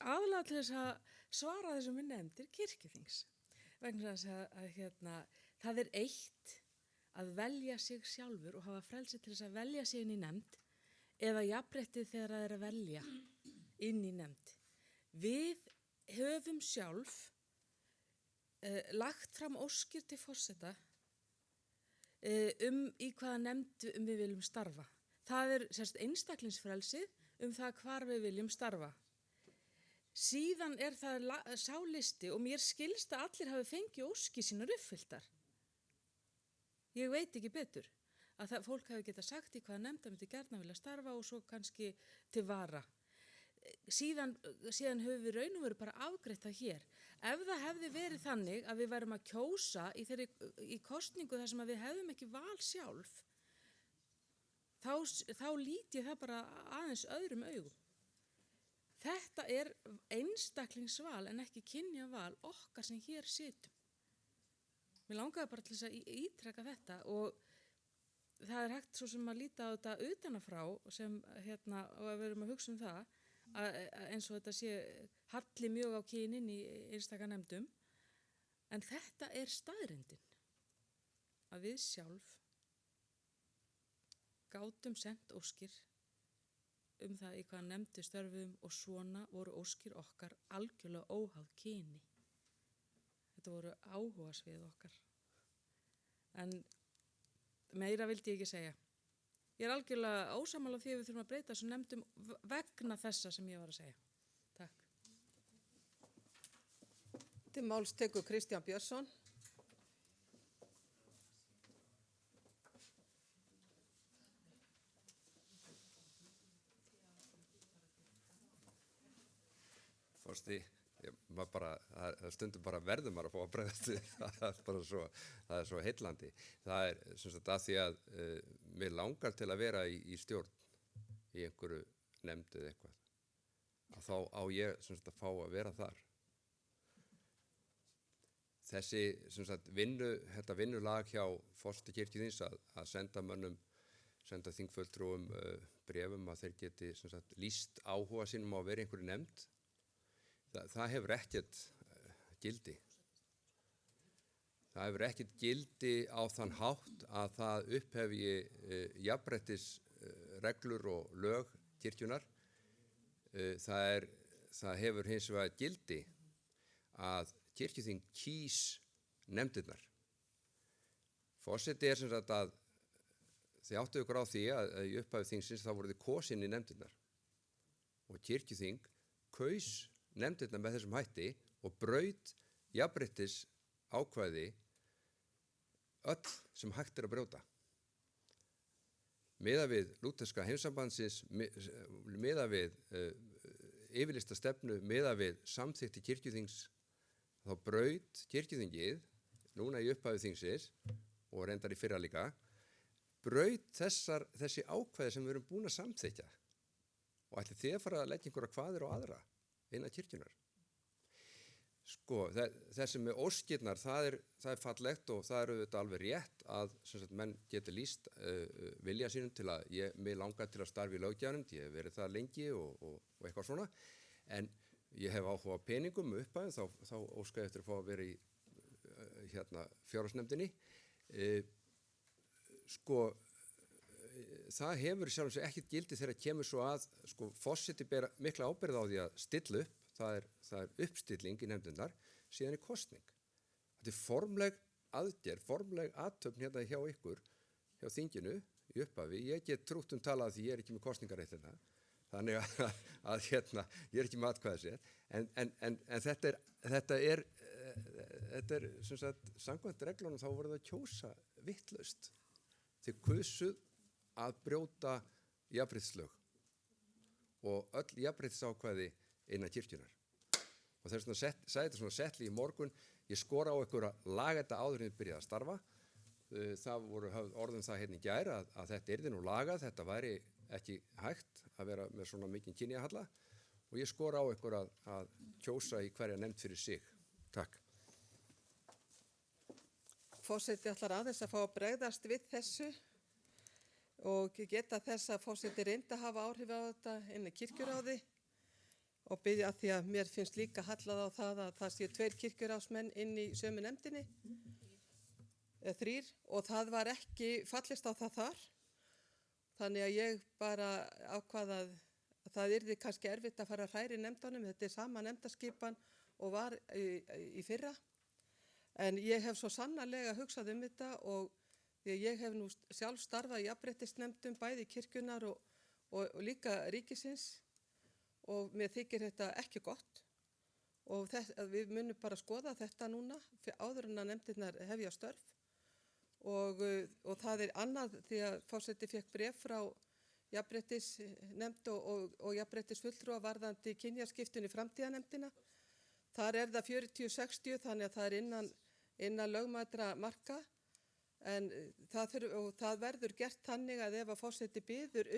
aðalega til þess að svara þessum við nefndir kirkjuþings. Vegna þess að það er eitt að velja sig sjálfur og hafa frelsi til þess að velja sig inn í nefnd eða jafnréttið þegar það er að velja inn í nefnd. Við höfum sjálf lagt fram óskir til forseta í hvaða nefnd við viljum starfa. Það er einstaklingsfrelsið það hvar við viljum starfa. Síðan er það sá listi og mér skilst að allir hafi fengið óskir sínar uppfylltar. Ég veit ekki betur að fólk hafi getað sagt í hvaða nefnd það myndi gjarnan vilja starfa og svo kannski til vara. Síðan höfum við raun og veru bara afgreitt það hér. Ef það hefði verið þannig að við værum að kjósa í kosningu þar sem að við hefðum ekki val sjálf, þá lít ég það bara aðeins öðrum augum. Þetta er einstaklingsval en ekki kynjaval okkar sem hér situm. Mér langaði bara til þess að ítreka þetta og það er hægt svo sem að líta á þetta utanafrá sem og að við erum að hugsa það eins og þetta sé halli mjög á kynin í einstaka nefndum. En þetta er staðreyndin að við sjálf gátum sent óskir það í hvaða nefndu störfum og svona voru óskir okkar algjörlega óháð kyni. Þetta voru áhugasvið okkar. En meira vildi ég ekki segja. Ég er algjörlega ósammála því að við þurfum að breyta þessum nefndum vegna þessa sem ég var að segja. Takk. Til máls tekur Kristján Björnsson. Forseti, það er stundum bara verður maður að fá að bregðast við, það er svo heillandi. Það er sem sagt að því að mér langar til að vera í stjórn í einhverju nefnd eða eitthvað, að þá á ég sem sagt að fá að vera þar. Þessi sem sagt þetta vinnulag hjá forseta kirkjuþings að senda þingfulltrúum bréfum að þeir geti sem sagt lýst áhuga sínum á að vera einhverju nefnd, það hefur ekkert gildi. Það hefur ekkert gildi á þann hátt að það upphefji jafnréttisreglur og lög kirkjunar. Það hefur hins vegar gildi að kirkjuþing kýs nefndirnar. Forseti sem sagt að þið áttu ykkur á því að í upphafi þingsins þá voru þið kosin í nefndirnar og kirkjuþing kaus nefndirnar með þessum hætti og braut jafnréttis ákvæði öll sem hægt er að brjóta. Miðað við lúterska heimssambandsins, miðað við yfirlýsta stefnu, miðað við samþykkti kirkjuþings, þá braut kirkjuþingið, núna í upphafi þingsins og reyndar í fyrra líka, braut þessi ákvæði sem við erum búin að samþykja. Og ætli þið að fara að leggja einhverja kvaðir á aðra innan kirkjunar. Sko, þessi með óskirnar, það er fallegt og það er auðvitað alveg rétt að sem sagt, menn getur lýst vilja sínum til að mig langar til að starfa í löggjafanum, ég hef verið það lengi og eitthvað svona, en ég hef áhuga á peningum uppæðu, þá óska ég eftir að fá að vera í fjárhagsnefndinni. Sko, það hefur sjálfum sér ekkert gildi þegar kemur svo að sko, forseti ber mikla ábyrgð á því að stilla upp, það er uppstilling í nefndirnar, síðan er kosning. Þetta er formleg aðgerð, formleg athöfn hérna hjá ykkur, hjá þinginu í upphafi. Ég get trútt talað því ég er ekki með kosningarétt hérna. Þannig að ég er ekki með atkvæðisrétt, en þetta er sem sagt, samkvæmt reglunum þá voru það að kjósa vitlaust. Þið kusuð að brjóta jafnréttislög og öll jafnréttisákvæði innan kirkjunar. Og þess vegna sagði þetta svona settli í morgun, ég skora á ykkur að laga þetta áður en þið byrjaði að starfa. Það voru orðum það hérna í gær að þetta yrði nú lagað, þetta væri ekki hægt að vera með svona mikinn kynjahalla og ég skora á ykkur að kjósa í hverja nefnd fyrir sig. Takk. Forseti ætlar aðeins að fá að bregðast við þessu og geta þess að forseti reyndi að hafa áhrif á þetta inn í kirkjuráði og byrja að því að mér finnst líka hallað á það að það séu 2 kirkjuráðsmenn inn í sömu nefndinni, 3, og það var ekki fallist á það þar. Þannig að ég bara ákvað að það yrði kannski erfitt að fara að hræri nefndunum, þetta er sama nefndaskipan og var í fyrra. En ég hef svo sannarlega hugsað þetta og því að ég hef nú sjálf starfað í jafnréttisnefndum bæði kirkjunar og líka ríkisins og mér þykir þetta ekki gott og við munum bara skoða þetta núna áður en að nefndirnar hefja störf og það er annað því að forseti fékk bréf frá jafnréttisnefnd og jafnréttisfulltrúa varðandi kynjaskiptun í framtíðarnefndina. Þar er það 40-60 þannig að það er innan lögmætra marka en það verður gert þannig að ef að forseti biður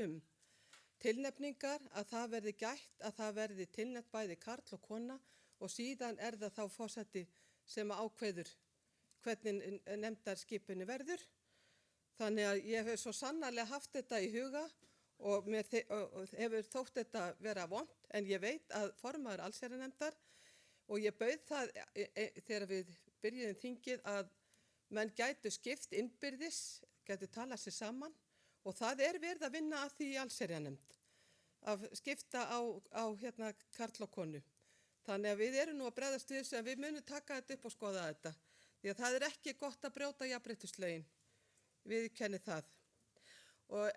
tilnefningar að það verði gætt að það verði tilnefnt bæði karl og kona og síðan er það þá forseti sem ákveður hvernig nefndarskipunni verður. Þannig að ég hef svo sannarlega haft þetta í huga og mér hefur þótt þetta vera vont en ég veit að formaður allsherjarnefndar og ég bauð það þegar við byrjuðum þingið að menn gætu skipt innbyrðis, gætu talað sér saman og það er verið að vinna að því í allsherjarnefnd að skipta á karl og konu. Þannig að við erum nú að bregðast við þessu en við munum taka þetta upp og skoða þetta. Því að það er ekki gott að brjóta jafnréttislögin, við kenni það.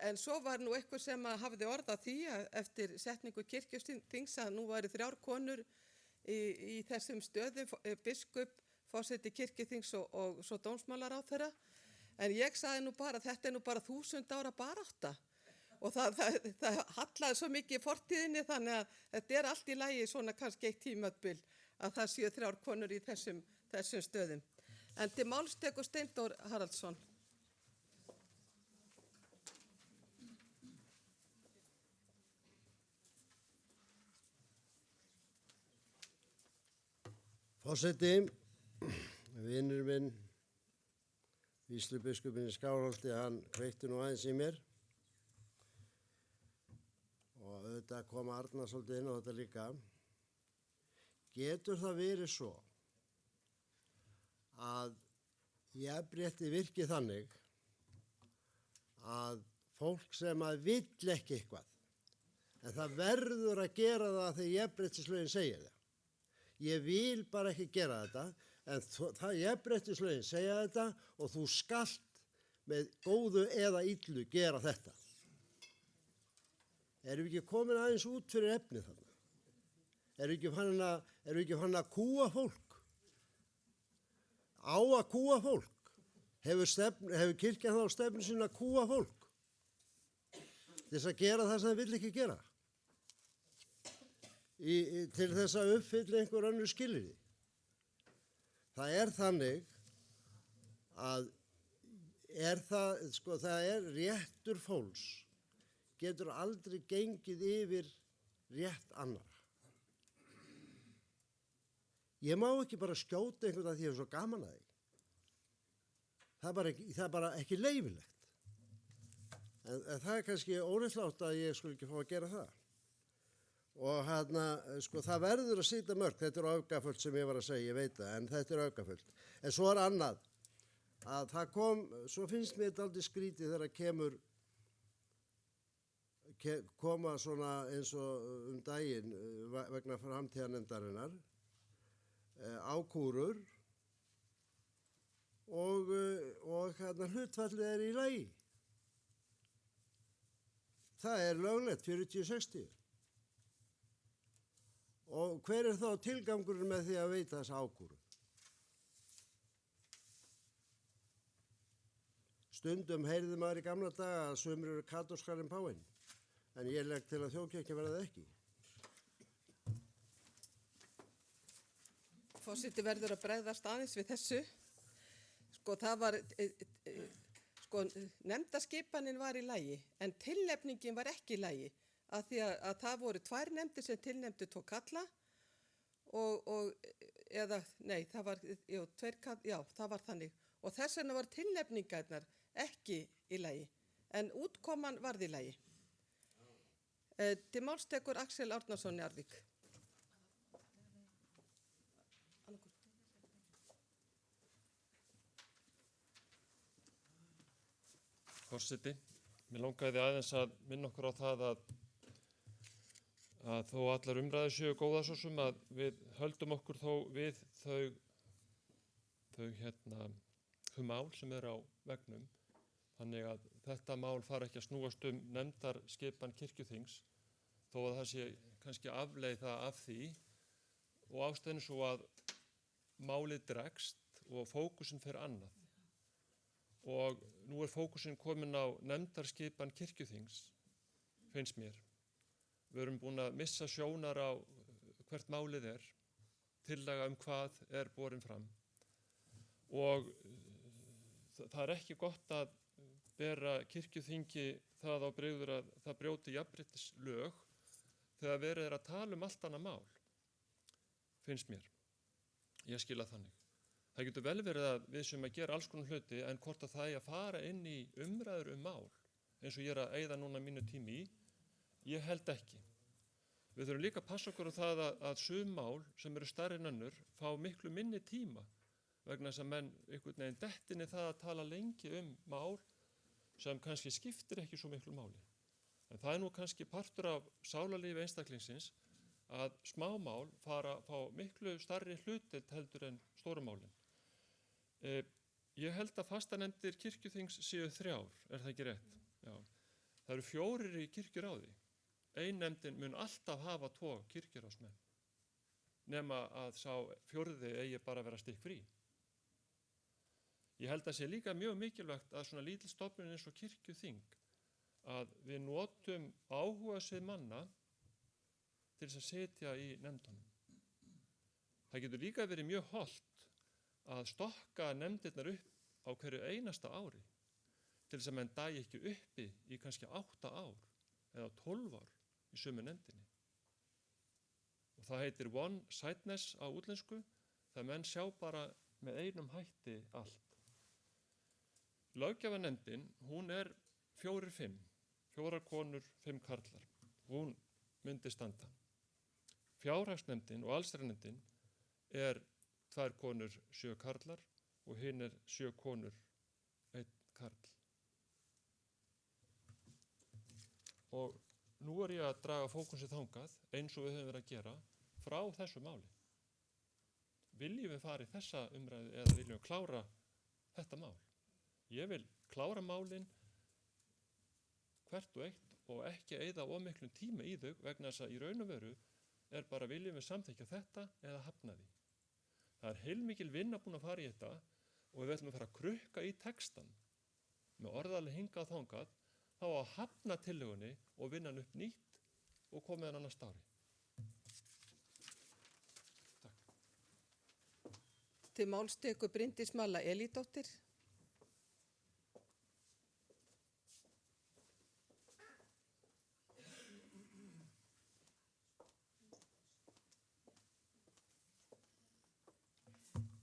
En svo var nú eitthvað sem hafði orð á því að eftir setningu kirkjuþings að nú væri 3 konur í þessum stöðum, biskup, forseti kirkjuþings og svo dómsmálaráðherra. En ég sagði nú bara, þetta er nú bara 1000 ára barátta. Og það hallaði svo mikið í fortíðinni þannig að þetta er allt í lagi svona kannski eitt tímabil að það séu 3 konur í þessum stöðum. En til máls tekur Steindór Haraldsson. Forseti, vinur minn, vígslubiskupinn í Skálholti, hann kveikti nú aðeins í mér og auðvitað kom Arnar svolítið inn á þetta líka. Getur það verið svo að jafnrétti virki þannig að fólk sem að vill ekki eitthvað, en það verður að gera það þegar jafnréttislögin segir það. Ég vil bara ekki gera þetta, en það jafnréttislögin segja þetta og þú skalt með góðu eða illu gera þetta. Erum við ekki komin aðeins út fyrir efnið þarna? Erum við ekki fann að kúa fólk? Á að kúa fólk? Hefur kirkjan þá stefnu sinna að kúa fólk? Til þess að gera það sem það vill ekki gera? Til þess að uppfylla einhver önnur skilyrði. Það er þannig að það er réttur fólks getur aldrei gengið yfir rétt annara. Ég má ekki bara skjóta einhvern að því að ég er svo gaman að því. Það er bara ekki leyfilegt. En það er kannski óréttlátt að ég skulle ekki fá að gera það. Og það verður að sitja mörg, þetta er öfgafullt sem ég var að segja, ég veit það, en þetta er öfgafullt. En svo er annað, að það svo finnst mér þetta aldrei skrítið þegar koma svona eins og daginn vegna framtíðarnefndarinnar, ákúrur og hlutfallið er í lagi. Það er löglegt 40-60. Og hver er þá tilgangurinn með því að veita þessa ákúru? Stundum heyrði maður í gamla daga að sumir eru katólskar en páfinn, en ég legg til að þjóðkirkja verða það ekki. Forseti verður að bregðast aðeins við þessu. Nefndaskipanin var í lagi, en tilnefningin var ekki í lagi. Að því að það voru 2 nefndir sem tilnefndu 2 kalla það var þannig. Og þess vegna var tilnefningarnar ekki í lagi, en útkoman varð í lagi. Til máls tekur Axel Árnason Njarðvík. Forseti, mér langaði aðeins að minna okkur á það að þó allar umræður séu góðar svo sem að við höldum okkur þó við þau mál sem er á vegnum. Þannig að þetta mál fara ekki að snúast nefndarskipan kirkjuþings þó að það sé kannski afleiða af því og ástæðan svo að málið dregst og fókusinn fer annað. Og nú er fókusinn komin á nefndarskipan kirkjuþings, finnst mér. Við erum búin að missa sjónar á hvert málið er, tillaga hvað er borin fram. Og það er ekki gott að bera kirkjuþingi það á brigður að það brjóti jafnréttislög þegar verið er að tala allt annað mál, finnst mér. Ég skil þannig. Það getur vel verið að við sem að gera alls konar hluti, en hvort að það er að fara inn í umræður mál, eins og ég er að eyða núna mínu tími í, ég held ekki. Við þurfum líka að passa okkur á það að sum mál sem eru stærri en önnur fá miklu minni tíma vegna þess að menn einhvern veginn dettinni það að tala lengi mál sem kannski skiptir ekki svo miklu máli. En það er nú kannski partur af sálarlífi einstaklingsins að smá mál fá miklu stærri hlutdeild heldur en stóru málin. Ég held að fastanefndir kirkjuþings séu 3, er það ekki rétt? Já. Það eru 4 í kirkjuráði. Ein nefndin mun alltaf hafa 2 kirkjuráðsmenn, nema að sá 4. eigi bara að vera stikkfrí. Ég held að sé líka mjög mikilvægt að svona lítil stofnun eins og kirkjuþing, að við notum áhugasvið manna til þess að setja í nefndunum. Það getur líka verið mjög hollt að stokka nefndirnar upp á hverju einasta ári til þess að menn dagi ekki uppi í kannski 8 ár eða 12 ár í sömu nefndinni. Og það heitir one-sidedness á útlensku, það menn sjá bara með einum hætti allt. Löggjafarnefndin, hún er 4-5, 4 konur, 5 karlar. Hún myndi standa. Fjárhagsnefndin og allsherjarnefndin er 2 konur, 7 karlar og hinn er 7 konur, 1 karl. Og nú er ég að draga fókusið þangað eins og við höfum verið að gera frá þessu máli. Viljum við fara í þessa umræðu eða viljum við klára þetta mál? Ég vil klára málin hvert og eitt og ekki eyða of miklum tíma í þau vegna þess að í raun og veru er bara viljum við samþykkja þetta eða hafna því. Það er heilmikil vinna búin að fara í þetta og við ætlum að fara að krukka í textan með orðalega hingað þangað þá að hafna tillögunni og vinna hann upp nýtt og koma hann annars ári. Takk. Til máls tekur Bryndís Malla Elídóttir.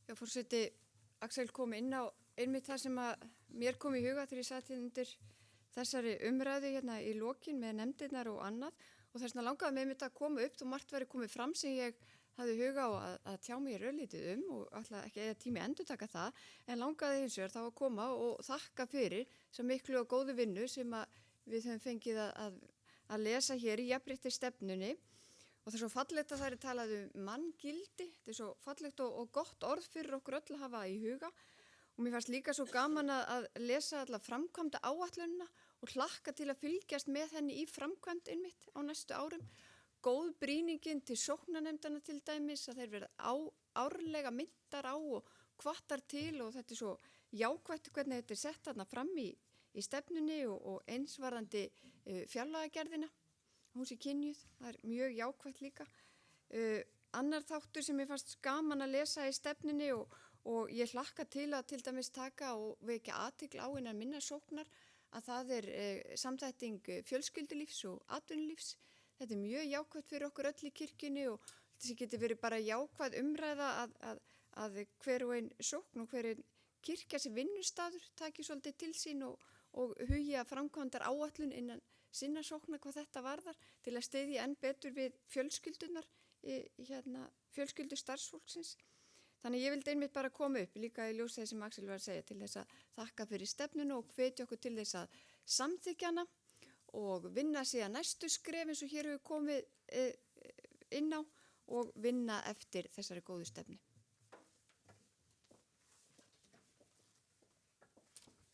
Já, forseti, Axel kom inn á einmitt það sem að mér kom í huga þegar ég sat undir þessari umræðu hérna í lokin með nefndirnar og annað og þess vegna langaði mig einmitt að koma upp og margt væri komið fram sem ég hafði huga á að tjá mér örlítið og ætla ekki eða tími endurtaka það en langaði hins vegar þá að koma og þakka fyrir svo miklu og góðu vinnu sem að við höfum fengið að lesa hér í jafnréttisstefnunni. Og það er svo fallegt að það er talað manngildi, þetta er svo fallegt og gott orð fyrir okkur öll að hafa í huga og mér fannst líka svo gaman að lesa alla framkvæmda áætlunina og hlakka til að fylgjast með henni í framkvæmd einmitt á næstu árum. Góð brýningin til sóknarnefndana til dæmis að þeir verða árlega myndar á og hvattar til og þetta er svo jákvætt hvernig þetta er sett þarna fram í stefnunni og einsvarðandi fjárlagagerðina. Hún sé kynjuð, það er mjög jákvætt líka. Annar þáttur sem ég fannst gaman að lesa í stefnunni og ég hlakka til að til dæmis taka og vekja athygli á innan minna sóknar að það er samþætting fjölskyldulífs og atvinnulífs. Þetta er mjög jákvætt fyrir okkur öll í kirkjunni og þessi getur verið bara jákvæð umræða að hver og einn sókn og hver einn kirkja sem vinnustadur taki svolítið til sín og hugi að framkvæmdar áætlun innan sinna sóknar hvað þetta varðar til að styðja enn betur við fjölskyldunar, fjölskyldu starfsfólksins. Þannig ég vildi einmitt bara koma upp líka í ljósi þess sem Axel var að segja til þess að þakka fyrir stefnunu og hvetja okkur til þess að samþykkja hana og vinna síðan næstu skref eins og hér hefur komið inn á og vinna eftir þessari góðu stefnu.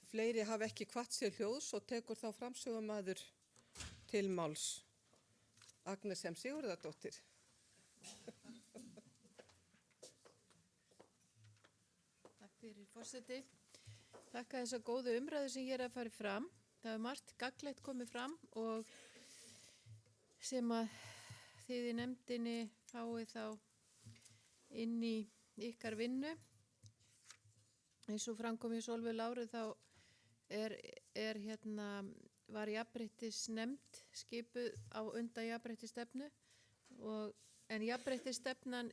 Fleiri hafa ekki hvatt sér hljóðs og tekur þá framsögumaður til máls. Agnes M. Sigurðardóttir. Takk fyrir forseti. Takk að þessa góðu umræðu sem ég er að fara fram. Það er margt gagnlegt komið fram og sem að þið í nefndinni fáið þá inn í ykkar vinnu. Eins og framkom í Sólveig Láru þá var jafnréttisnefnd skipuð á undan jafnréttisstefnu en jafnréttisstefnan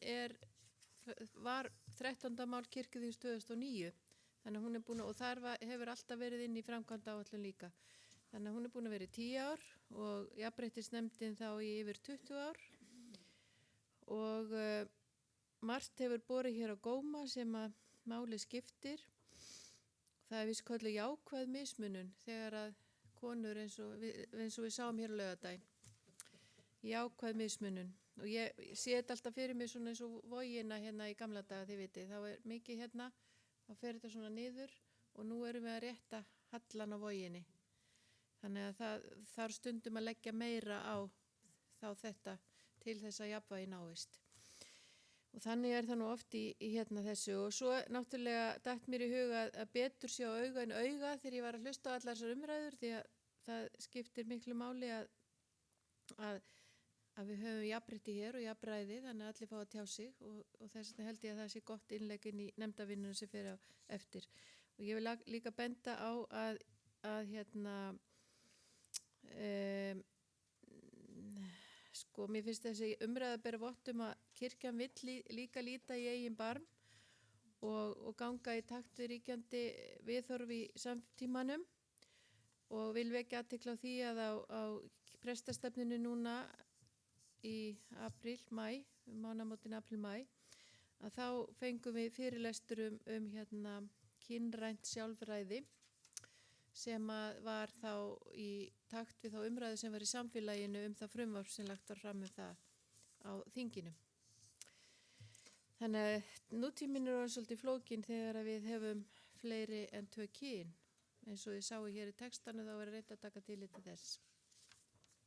var 13. mál kirkjuþings 2009 þannig að hún er búin og þar hefur alltaf verið inn í framkvæmdaáætlun líka þannig að hún er búin að vera í 10 ár og jafnréttisnefndin þá í yfir 20 ár og margt hefur borið hér á góma sem að máli skiptir. Það er víst kölluð jákvæð mismunun þegar að konur eins og við sáum hér á laugardaginn. Jákvæð mismunun og ég sé þetta alltaf fyrir mig svona eins og vogina hérna í gamla daga þið vitið. Þá er mikið hérna, þá fer þetta svona niður og nú erum við að rétta hallan á voginni. Þannig að það þarf stundum að leggja meira á þá þetta til þess að jafnvægi náist. Og þannig er það nú oft í hérna þessu og svo náttúrulega datt mér í huga að betur sjá auga en auga þegar ég var að hlusta á allar þessar umræður því að það skiptir miklu máli að að við höfum jafnrétti hér og jafnræði þannig að allir fá að tjá sig og þess vegna held ég að það sé gott innlegg inn í nefndavinnunum sem fer á eftir. Og ég vil líka benda á að sko, mér finnst þessi umræða bera vott að kirkjan vill líka líta í eigin barm og ganga í takt við ríkjandi viðhorf í samtímanum og vil vekja athygli á því að á prestastefninu núna í apríl-maí, mánaðamótin apríl-maí, að þá fengum við fyrirlestur kynrænt sjálfræði sem var þá í takt við þá umræðu sem var í samfélaginu það frumvarp sem lagt var fram það á þinginu. Þannig að nútíminn svolítið flókin þegar við hefum fleiri en 2 kyn. Eins og þið sáu hér í textanu þá er reynt að taka tillit til þess.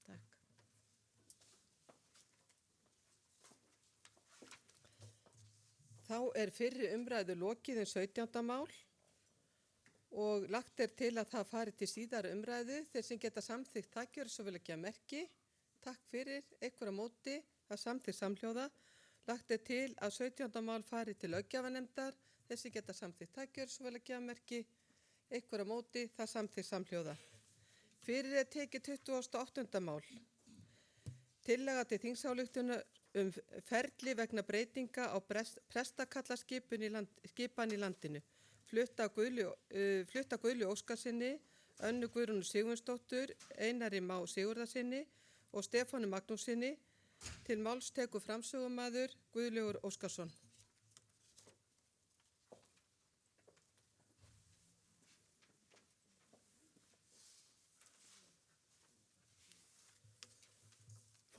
Takk. Þá er fyrri umræðu lokið 17. mál og lagt er til að það fari til síðari umræðu. Þeir sem geta samþykkt það gjöra svo vel ekki að merki. Takk fyrir, einhverja móti, það samþykkt samhljóða. Lagt er til að 17. mál fari til löggjafarnefndar. Þeir sem geta samþykkt það gjöra svo vel ekki að merki. Einhverja móti, það samþykkt samhljóða. Fyrir er tekið 28. mál. Tillaga til þingsályktunar ferli vegna breytinga á prestakallaskipan í landinu. Flutta Guðlu Óskarsinni, Önnu Guðrúnu Sigmundsdóttur, Einari Má Sigurðarsinni og Stefáni Magnússinni. Til máls tekur framsögumaður Guðlaugur Óskarsson.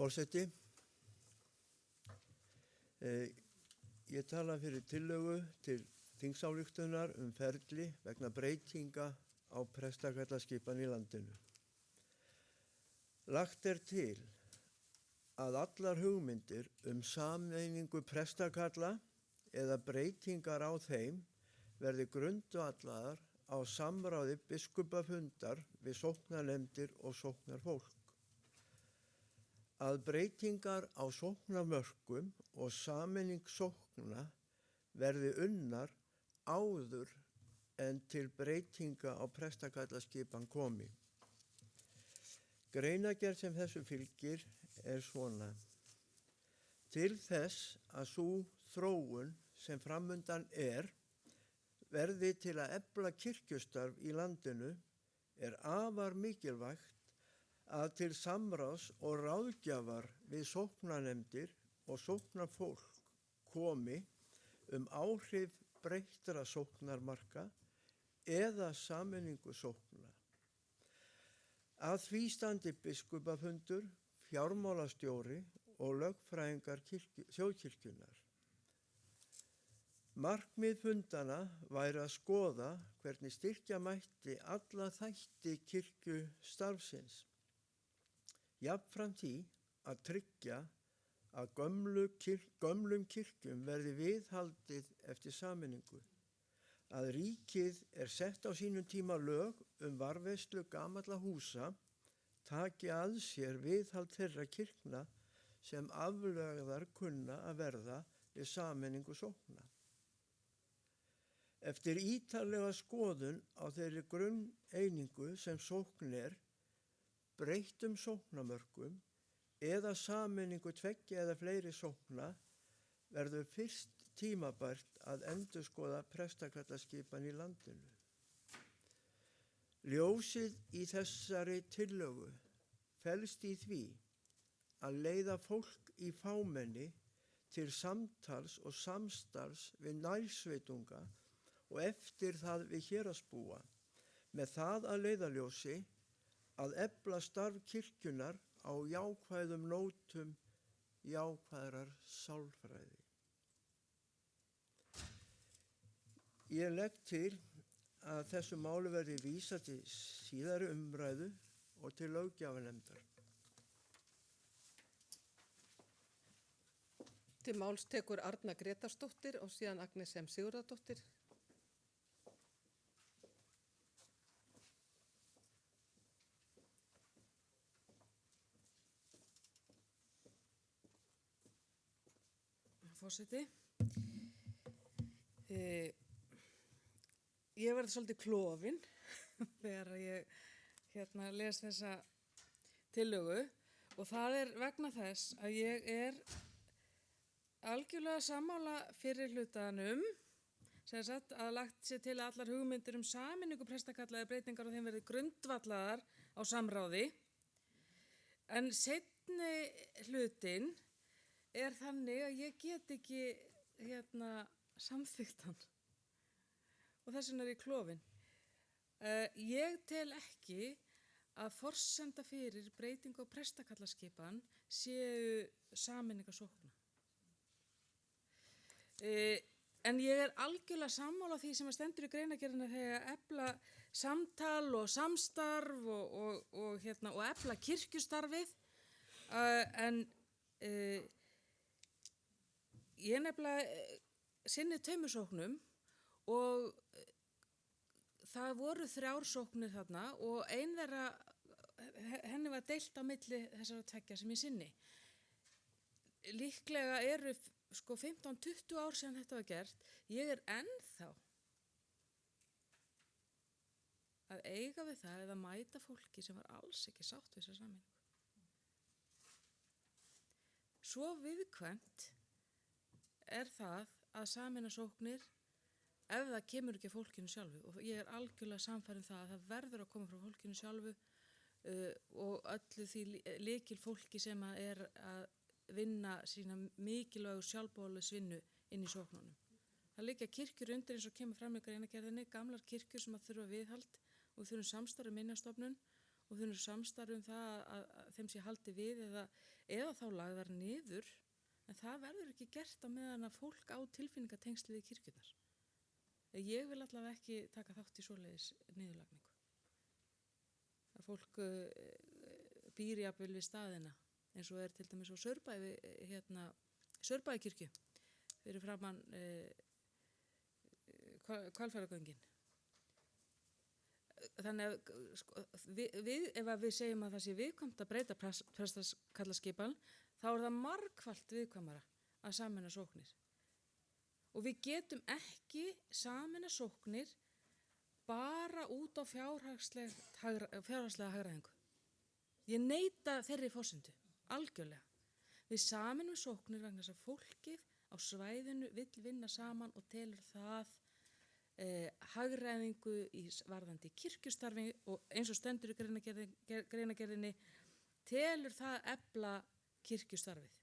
Forseti, ég tala fyrir tillögu til þingsályktunar ferli vegna breytinga á prestakallaskipan í landinu. Lagt er til að allar hugmyndir sameiningu prestakalla eða breytingar á þeim verði grundvallaðar á samráði biskupafundar við sóknarnefndir og sóknarfólk. Að breytingar á sóknarmörkum og sameining sókna verði unnar áður en til breytinga á prestakallaskipan komi. Greinargerð sem þessu fylgir er svona. Til þess að sú þróun sem framundan verði til að efla kirkjustarf í landinu afar mikilvægt að til samráðs og ráðgjafar við sóknarnefndir og sóknarfólk komi áhrif breyttra sóknarmarka eða sameiningu sókna. Að því standi biskupafundur, fjármálastjóri og lögfræðingar þjóðkirkjunnar. Markmið fundana væri að skoða hvernig styrkja mætti alla þætti kirkjustarfsins. Jafnframt því að tryggja að gömlum kirkjum verði viðhaldið eftir sameiningu, að ríkið sett á sínum tíma lög varðveislu gamalla húsa, taki að sér viðhald þeirra kirkna sem aflögðar kunna að verða við sameiningu sókna. Eftir ítarlega skoðun á þeirri grunneiningu sem sókn breyttum sóknarmörkum eða sameiningu 2 eða fleiri sókna verður fyrst tímabært að endurskoða prestakallaskipan í landinu. Ljósið í þessari tillögu felst í því að leiða fólk í fámenni til samtals og samstarfs við nærsveitunga og eftir það við héraðsbúa, með það að leiðarljósi að efla starf kirkjunnar á jákvæðum nótum jákvæðrar sálfræði. Ég legg til að þessu máli verði vísað til síðari umræðu og til löggjafarnefndar. Til máls tekur Arna Gretarsdóttir og síðan Agnes M. Sigurðardóttir. forseti. Ég verði svolítið klofin þegar ég les þessa tillögu og það er vegna þess að ég er algjörlega sammála fyrir hlutanum sem sagt að lagt sér til að allar hugmyndir sameiningu prestakalla eða breytingar á þeim verði grundvallaðar á samráði. En seinni hlutin er þannig að ég get ekki samþykkt hann og þess vegna er ég klofin. Ég tel ekki að forsenda fyrir breytingu á prestakallaskipan séu sameiningarsókna. En ég er algjörlega sammála því sem stendur í greinargerðinni þegar að efla samtal og samstarf og efla kirkjustarfið. En ég nefnilega sinni 2 sóknum og það voru 3 sóknir þarna og ein þeirra, henni var deilt á milli þessara 2 sem ég sinni. Líklega eru 15-20 ár síðan þetta var gert. Ég er ennþá að eiga við það eða mæta fólki sem var alls ekki sátt við þessa sameiningu. Svo viðkvæmt er það að sameina sóknir ef það kemur ekki fólkinu sjálfu og ég er algjörlega sannfærð það að það verður að koma frá fólkinu sjálfu og öllu því lykil fólki sem er að vinna sína mikilvægu sjálfbóðalisvinnu inn í sóknunum. Það liggja kirkjur undir eins og kemur fram í greinargerðinni, gamlar kirkjur sem að þurfa viðhald og þurfum samstarf minjastofnun og þurfum samstarf það að þeim sé haldi við eða þá lagðar niður, en það verður ekki gert á meðan að fólk á tilfinningatengsli við kirkjurnar. Ég vil allavega ekki taka þátt í svoleiðis niðurlagningu. Að fólk býr jafnvel við staðina eins og er til dæmis á Saurbæjarkirkju fyrir framan Hvalfjarðargöngin. Þannig að ef við segjum að það sé viðkvæmt að breyta prestakallaskipan, þá er það margfalt viðkvæmara að sameina sóknir. Og við getum ekki sameina sóknir bara út á fjárhagslega hagræðingu. Ég neita þeirri forsendu. Algjörlega. Við sameinum sóknir vegna þess að fólkið á svæðinu vill vinna saman og telur það hagræðingu í varðandi kirkjustarfi og eins og stendur í greinargerðinni telur það efla kirkjustarfið.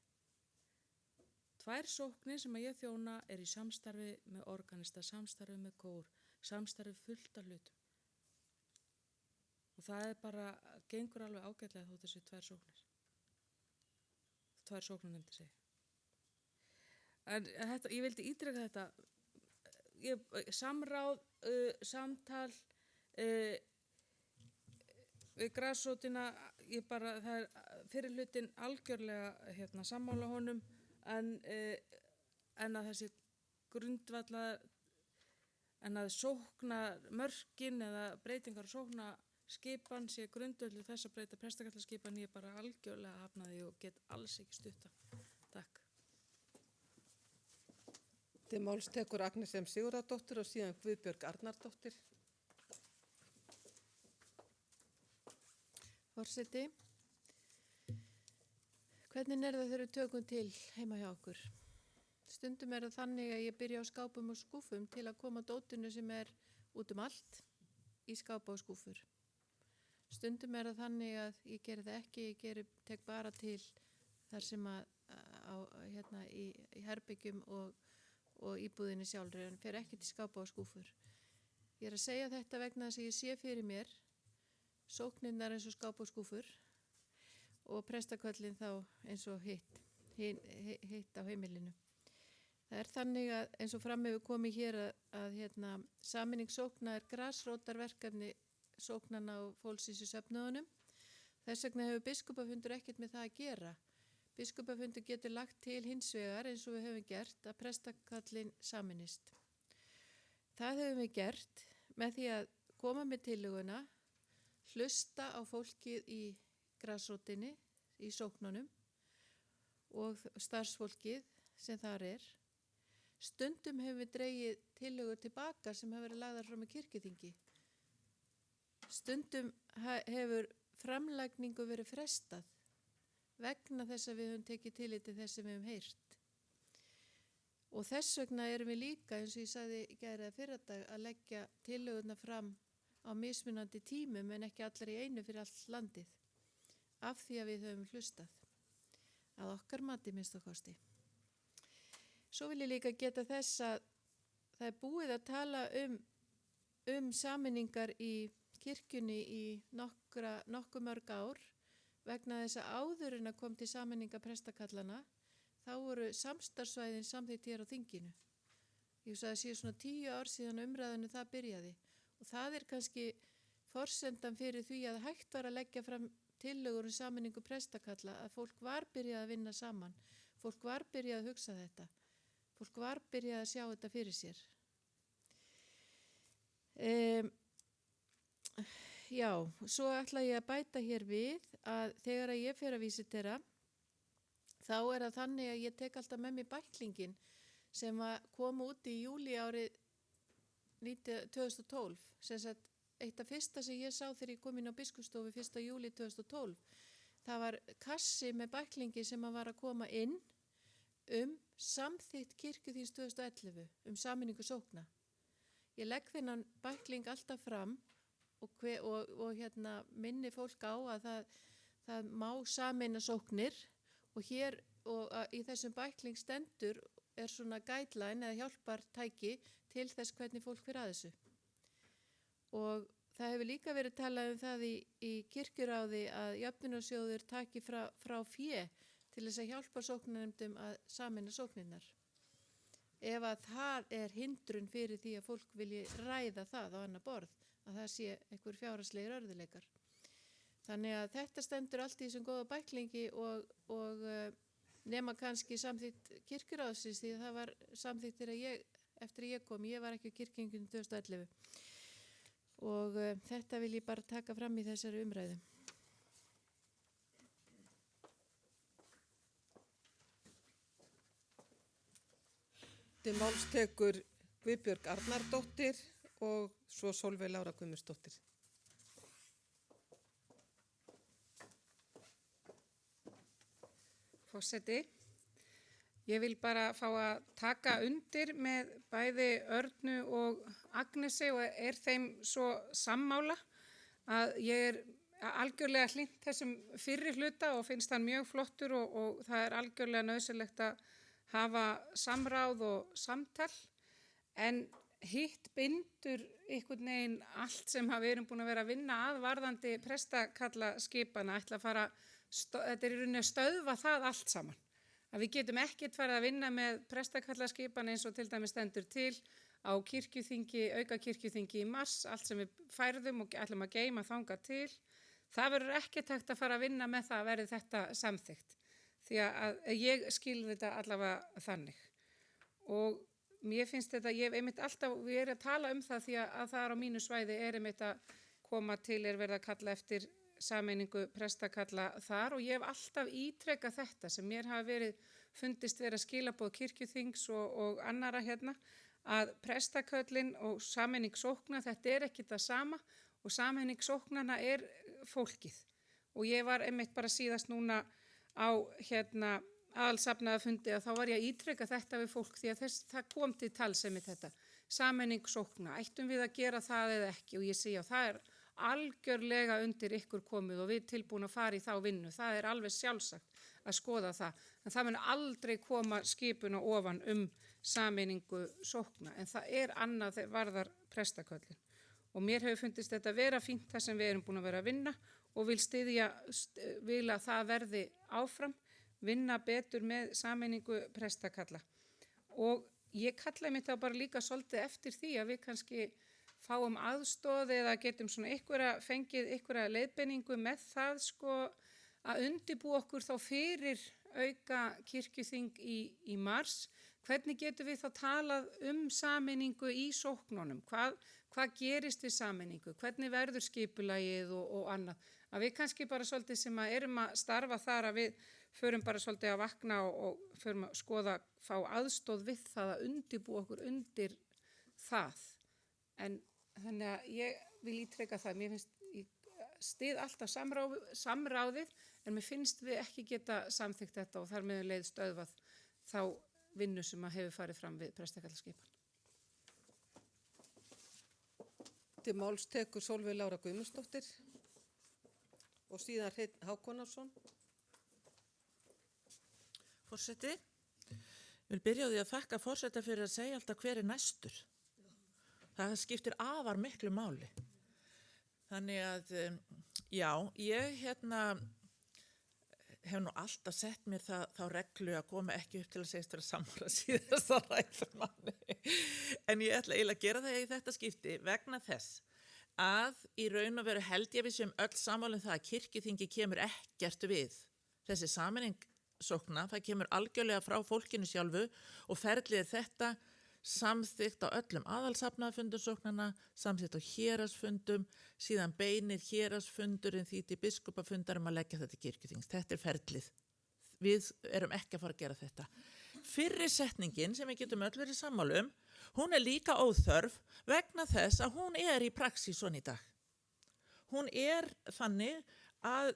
2 sóknir sem að ég þjóna er í samstarfi með organista, samstarfi með kór, samstarfi fullt af hlutum. Og það er bara, gengur alveg ágætlega þó þessi 2 sóknir. 2 sóknir nefndi sig. En ég vildi ítreka þetta, samráð, samtal, við grasrótina, það er fyrir hlutin algjörlega sammála honum, en að þessi grundvallar, en að sókna mörkin eða breytingar sókna skipan sé grundvöllur þess að breyta prestakallaskipan, ég bara algjörlega hafnaði og get alls ekki stutta. Takk. Til máls tekur Agnes M. Sigurðardóttir og síðan Guðbjörg Arnardóttir. Forseti, hvernig er það þegar við tökum til heima hjá okkur? Stundum er það þannig að ég byrja á skápum og skúfum til að koma dótinu sem er út allt í skápa og skúfur. Stundum er það þannig að ég geri það ekki, tek bara til þar sem í herbyggjum og íbúðinni sjálfri, en fer ekki til skápa og skúfur. Ég er að segja þetta vegna þess að ég sé fyrir mér sóknirnar eins og skápa og skúfur og prestaköllin þá eins og hitt á heimilinu. Það er þannig að eins og fram hefur komið hér að sameining sókna er grasrótarverkefni sóknana og fólksins í söfnuðunum. Þess vegna hefur biskupafundur ekkert með það að gera. Biskupafundur getur lagt til hins vegar eins og við höfum gert að prestakallin sameinist. Það höfum við gert með því að koma með tillöguna, hlusta á fólkið í grasrótinni, í sóknunum og starfsfólkið sem þar er. Stundum hefur við dregið tillögur tilbaka sem hefur verið lagðar fram í kirkjuþingi. Stundum hefur framlagningu verið frestað vegna þess að við höfum tekið tillit til þess sem við höfum heyrt. Og þess vegna erum við líka, eins og ég sagði í gær eða fyrradag, að leggja tillögurnar fram á mismunandi tímum en ekki allar í einu fyrir allt landið, af því að við höfum hlustað, að okkar mati minnst og kosti. Svo vil ég líka geta þess að það er búið að tala um sameiningar í kirkjunni í nokkuð mörg ár vegna þess að áður en að kom til sameininga prestakallana þá voru samstarfsvæðin samþykkt hér á þinginu. Ég sagði að sé svona 10 ár síðan umræðinu það byrjaði og það er kannski forsendan fyrir því að hægt var að leggja fram tillögur sameiningu prestakalla að fólk var byrjað að vinna saman, fólk var byrjað að hugsa þetta, fólk var byrjað að sjá þetta fyrir sér. Já, svo ætla ég að bæta hér við að þegar að ég fer að vísitera þá er það þannig að ég tek alltaf með mér bæklingin sem kom út í júlí árið 2012. Sem sagt, eitt af fyrsta sem ég sá þegar ég kom inn á biskupsstofu 1. júlí 2012, það var kassi með bæklingi sem var að koma inn samþykkt kirkjuþings 2011 sameiningu sókna. Ég legg þennan bækling alltaf fram og minni fólk á að það má sameina sóknir. Og hér í þessum bækling stendur er svona guideline eða hjálpartæki til þess hvernig fólk fyrir að þessu. Og það hefur líka verið talað um það í kirkjuráði að jöfnunarsjóður taki frá fé til þess að hjálpa sóknarnefndum að sameina sóknirnar. Ef að það er hindrun fyrir því að fólk vilji ræða það á annað borð, að það sé einhver fjárhagslegir örðuleikar. Þannig að þetta stendur allt í þessum góða bæklingi og nema kannski samþykkt kirkjuráðsins því að það var samþykkt eftir að ég kom. Ég var ekki á kirkjunginni 2011 og þetta vil ég bara taka fram í þessari umræðu. Til máls tekur Guðbjörg Arnardóttir og svo Sólveig Lára Guðmundsdóttir. Forseti, ég vil bara fá að taka undir með bæði Örnu og Agnesi og er þeim svo sammála að ég er algjörlega hlynnt þessum fyrri hluta og finnst hann mjög flottur og það er algjörlega nauðsynlegt að hafa samráð og samtal en hitt bindur einhvern veginn allt sem við erum búin að vera að vinna að varðandi prestakallaskipana ætla að fara þetta er í rauninni að stöðva það allt saman. Að við getum ekkert farið að vinna með prestakallaskipan eins og til dæmis stendur til á kirkjuþingi, auka kirkjuþingi í mars, allt sem við færðum og ætlum að geyma þangað til. Það verður ekkert hægt að fara að vinna með það að verði þetta samþykkt. Því að ég skil þetta allavega þannig. Og mér finnst þetta, ég hef einmitt alltaf verið að tala um það því að það er á mínu svæði er einmitt að koma til verið að kalla eftir sameiningu prestakalla þar og ég hef alltaf ítrekað þetta sem mér hafa fundist vera skilaboð kirkjuþings og annara að prestaköllin og sameining sókna þetta er ekki það sama og sameining sóknana er fólkið og ég var einmitt bara síðast núna á aðalsafnaðarfundi að þá var ég að ítreka þetta við fólk því að það kom til talsemi þetta sameining sókna, ættum við að gera það eða ekki og ég segi að það er algjörlega undir ykkur komið og við tilbúin að fara í þá vinnu. Það er alveg sjálfsagt að skoða það. En það mun aldrei koma skipuna ofan sameiningu sókna. En það er annað þegar varðar prestaköllin. Og mér hefur fundist þetta vera fínt það sem við erum búin að vera að vinna og vil að það verði áfram, vinna betur með sameiningu prestakalla. Og ég kalla mig þá bara líka svolítið eftir því að við kannski fáum aðstoð eða getum svona fengið einhverja leiðbeiningu með það að undirbúa okkur þá fyrir auka kirkjuþing í mars. Hvernig getum við þá talað sameiningu í sóknunum? hvað gerist við sameiningu, hvernig verður skipulagið og annað. Að við kannski bara svolítið sem að erum að starfa þar að við förum bara svolítið að vakna og förum að skoða, fá aðstóð við það að undirbúa okkur undir það. En þannig að ég vil ítreka það, mér finnst stið alltaf samráðið, en mér finnst við ekki geta samþykkt þetta og þar með leið stöðvað þá vinnu sem að hefur farið fram við prestakallaskipan. Til máls tekur Sólveig Lára Guðmundsdóttir og síðan Hreinn Hákonarson. Forseti, ég vil byrja á því að þakka forseta fyrir að segja alltaf hver er næstur. Það skiptir afar miklu máli. Þannig að, já, ég hef nú alltaf sett mér þá reglu að koma ekki upp til að segja sammála síðasta ræðumanni. En ég ætla eiginlega að gera það í þetta skipti vegna þess að í raun og veru held ég við sem öll sammála það að kirkjuþingi kemur ekkert við. Þessi sameining sókna, það kemur algjörlega frá fólkinu sjálfu og ferlið er þetta samþykkt á öllum aðalsafnaðarfundum sóknana, samþykkt á hérasfundum, síðan beinir hérasfundurinn því til biskupafundar að leggja þetta kirkjuþings. Þetta er ferlið. Við erum ekki að fara að gera þetta. Fyrri setningin sem við getum öll verið sammála hún er líka óþörf vegna þess að hún er í praxís svona í dag. Hún er þannig að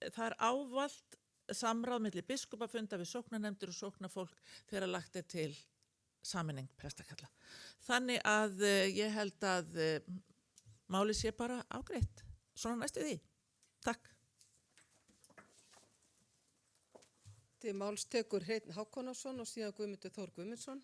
það er ávallt samráð milli biskupafunda við sóknarnefndir og sóknarfólk þegar lagt er til sameining prestakalla. Þannig að ég held að málið sé bara ágreitt. Svona næstu því. Takk. Til máls tekur Hreinn Hákonarson og síðan Guðmundur Þór Guðmundsson.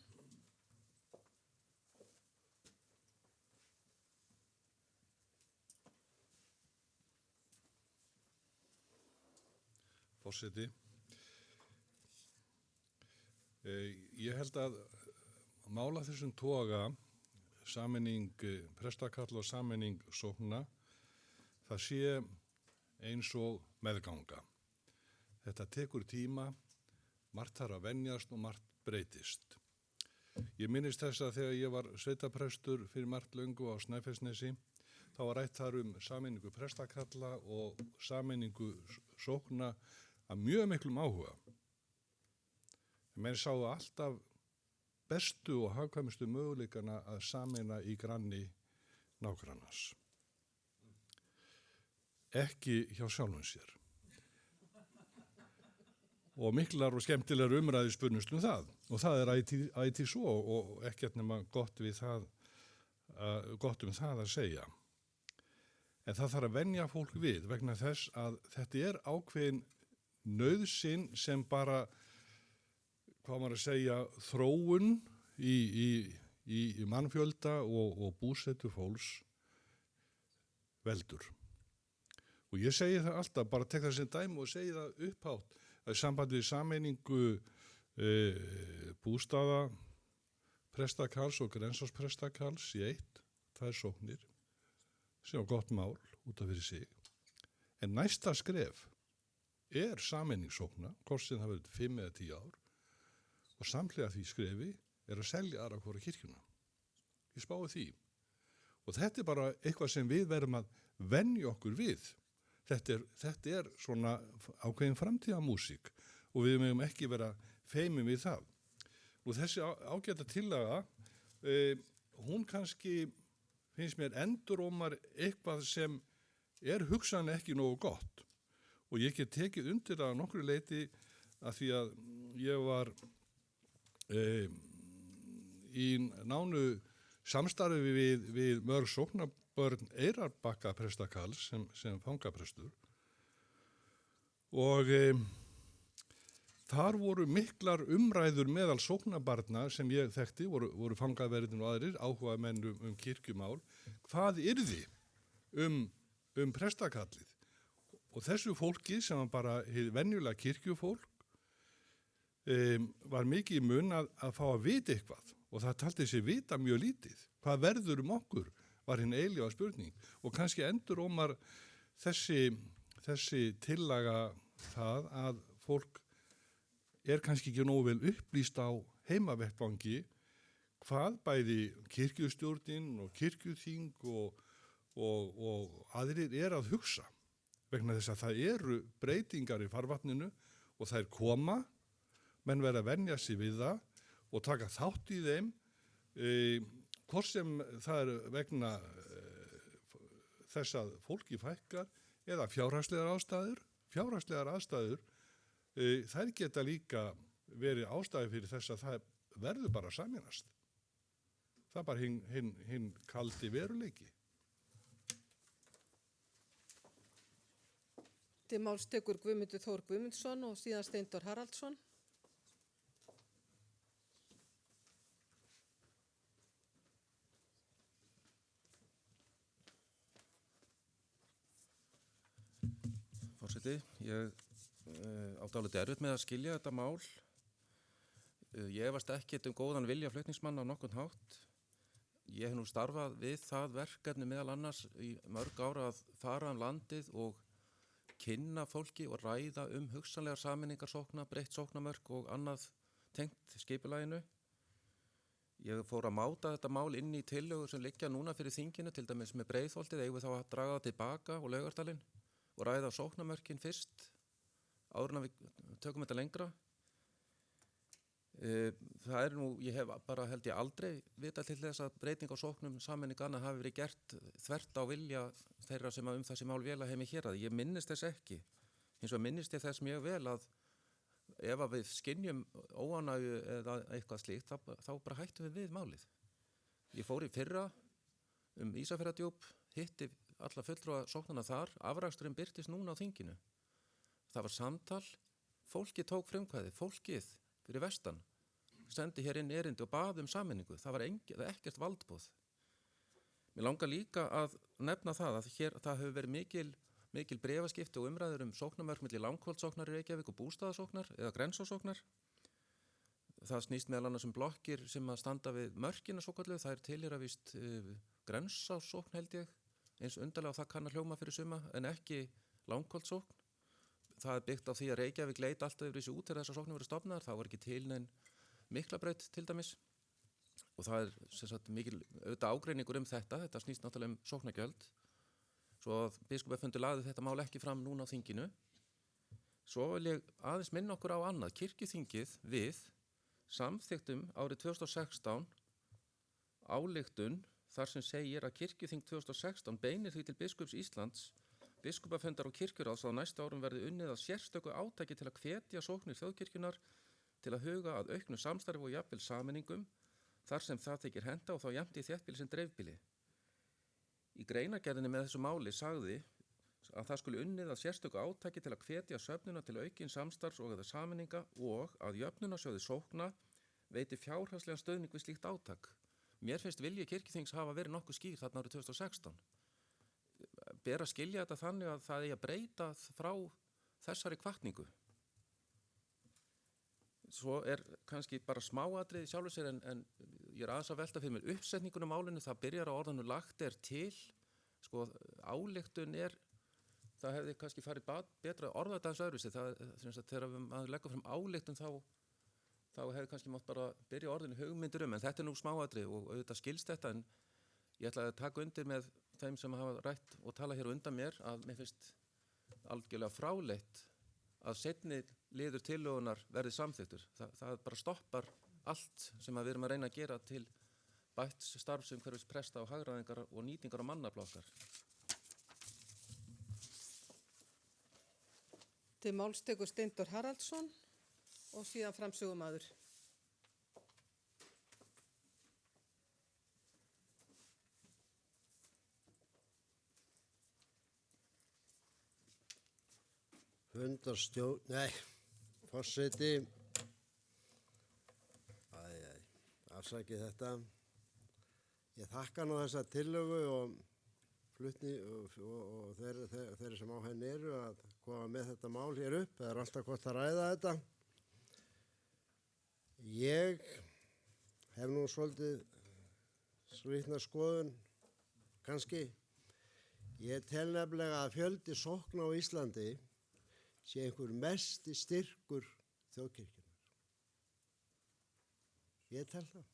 Forseti. Ég held að mála þessum toga, sameining prestakalla og sameining sókna, það sé eins og meðganga. Þetta tekur tíma, margt þarf að venjast og margt breytist. Ég minnist þess að þegar ég var sveitaprestur fyrir margt löngu á Snæfellsnesi, þá var rætt þar sameiningu prestakalla og sameiningu sókna að mjög miklum áhuga. Menn sáu alltaf bestu og hagkvæmustu möguleikana að sameina í granni nágrannans. Ekki hjá sjálfum sér. Og miklar og skemmtilegar umræði spunnust það. Og það er ætíð svo og ekkert nema gott um það að segja. En það þarf að venja fólk við vegna þess að þetta er ákveðin nauðsyn sem bara, hvað maður að segja, þróun í mannfjölda og búsetu fólks veldur. Og ég segi það alltaf, bara tek það sem dæmi og segi það upphátt að sambandi við sameiningu bústaða prestakalls og grensásprestakalls í eitt, tvær sóknir, sem var gott mál út af fyrir sig. En næsta skref er sameiningssókna, hvort sem það verið 5 eða 10 ár, og samhliða því skrefi er að selja aðra hvora kirkjuna. Ég spái því. Og þetta er bara eitthvað sem við verðum að venja okkur við. Þetta er svona ákveðin framtíðamúsík og við megum ekki vera feimin við það. Og þessi ágæta tillaga, hún kannski finnst mér endurómar eitthvað sem er hugsanlega ekki nógu gott. Og ég get tekið undir það að nokkru leyti að því að ég var í nánu samstarfi við mörg sóknarbörn Eyrarbakka prestakalls sem fangaprestur og þar voru miklar umræður meðal sóknarbarna sem ég þekkti, voru fangaverðin og aðrir, áhuga menn kirkjumál, hvað yrði prestakallið. Og þessu fólki sem var bara hið venjulega kirkjufólk var mikið í mun að fá að vita eitthvað og það taldi sig vita mjög lítið. Hvað verður okkur var hinn eilífa spurning og kannski endurómar þessi tillaga það að fólk er kannski ekki nógu vel upplýst á heimavettvangi hvað bæði kirkjustjórnin og kirkjuþing og aðrir er að hugsa vegna þess að það eru breytingar í farvatninu og þær koma, menn verða að venja sig við það og taka þátt í þeim, hvort sem það er vegna þess að fólki fækkar eða fjárhagslegar aðstæður, þær geta líka verið ástæði fyrir þess að það verður bara að sameinast. Það er bara hinn kaldi veruleiki. Til máls tekur Guðmundur Þór Guðmundsson og síðan Steindór Haraldsson. Forseti, ég átti alveg erfitt með að skilja þetta mál. Ég efast ekkert góðan vilja flutningsmann á nokkurn hátt. Ég hef nú starfað við það verkefni meðal annars í mörg ára að fara landið og kynna fólki og ræða hugsanlegar sameiningar sókna, breytt sóknamörk og annað tengt skipulaginu. Ég fór að máta þetta mál inn í tillögur sem liggja núna fyrir þinginu, til dæmis með Breiðholtið, eigum við þá að draga það tilbaka og Laugardalinn og ræða sóknamörkin fyrst, áður en við tökum þetta lengra. Það er nú, ég hef bara held ég aldrei vitað til þess að breyting á sóknum sameiningana hafi verið gert þvert á vilja þeirra sem þessi mál vel að heimi hér að. Ég minnist þess ekki. Hins vegar minnist ég þess mjög vel að ef að við skynjum óánægju eða eitthvað slíkt, þá bara hættum við málið. Ég fór í fyrra Ísafjarðardjúp, hitti alla fulltrúa sóknana þar, afraksturinn birtist núna á þinginu. Það var samtal, fólkið tók frumkvæði, fólkið fyrir vestan, sendi hér inn erindi og baði sameiningu. Það var ekkert valdboð. Mér langar líka að nefna það að hér það hefur verið mikil bréfaskipti og umræður sóknarmörk milli Langholtssóknar í Reykjavík og Bústaðasóknar eða Grensásóknar. Það snýst meðal annars blokkir sem að standa við mörkina svokölluðu. Það er tilheyra víst Grensásókn held ég, eins undarlega það kann að hljóma fyrir suma, en ekki Langholtssókn. Það er byggt á því að Reykjavík leit alltaf yfir þessu út þegar þessar sóknir voru stofnaðar. Það var ekki til nein Miklabraut til dæmis. Og það er sem sagt mikil auðvitað ágreiningur þetta snýst náttúrulega sóknargjöld. Svo að biskupsfundur lagði þetta mál ekki fram núna á þinginu. Svo vil ég aðeins minna okkur á annað. Kirkjuþingið við samþykktum árið 2016 ályktun þar sem segir að kirkjuþing 2016 beinir því til biskups Íslands, biskupafundar og kirkjuráðs á næstu árum verði unnið að sérstöku átaki til að hvetja sóknir þjóðkirkjunnar til að huga að auknu samstarfi og jafnvel sameiningum þar sem það þykir henta og þá jafnt í þéttbýli sem dreifbýli. Í greinargerðinni með þessu máli sagði að það skuli unnið að sérstöku átaki til að hvetja söfnuna til aukins samstarfs og eða sameininga og að jöfnunarsjóði sókna veiti fjárhagslegan stöðning við slíkt átak. Mér finnst vilji kirkjuþings hafa verið nokkuð skýr þarna árið 2016. Ber að skilja þetta þannig að það eigi að breyta frá þessari hvatningu. Svo er kannski bara smáatriði sjálfur sér en ég er aðeins að velta fyrir mér uppsetningunum málinu, það byrjar á orðinu lagt er til, sko ályktun það hefði kannski farið betra orða þetta eins öðruvísi, þegar maður leggur fram ályktun þá hefði kannski mátt bara byrja orðinu hugmyndir en þetta er nú smáatriði og auðvitað skilst þetta en ég ætla að taka undir með þeim sem hafa rætt og tala hér undan mér að mér finnst algjörlega fráleitt að seinni liður tillögunar verði samþykktur. Það bara stoppar allt sem við erum að reyna að gera til bætts starfsumhverfis presta og hagræðingar og nýtingar á mannaflokkar. Til máls tekur Steindór Haraldsson og síðan framsögumaður. Forseti, afsakið þetta. Ég þakka nú þessa tillögu og þeir sem á henni eru að koma með þetta mál hér upp. Það er alltaf gott að ræða þetta. Ég hef nú svolítið skrýtna skoðun, kannski. Ég tel nefnilega að fjöldi sókna á Íslandi sé einhver mesti styrkur þjóðkirkjunnar. Ég tel það.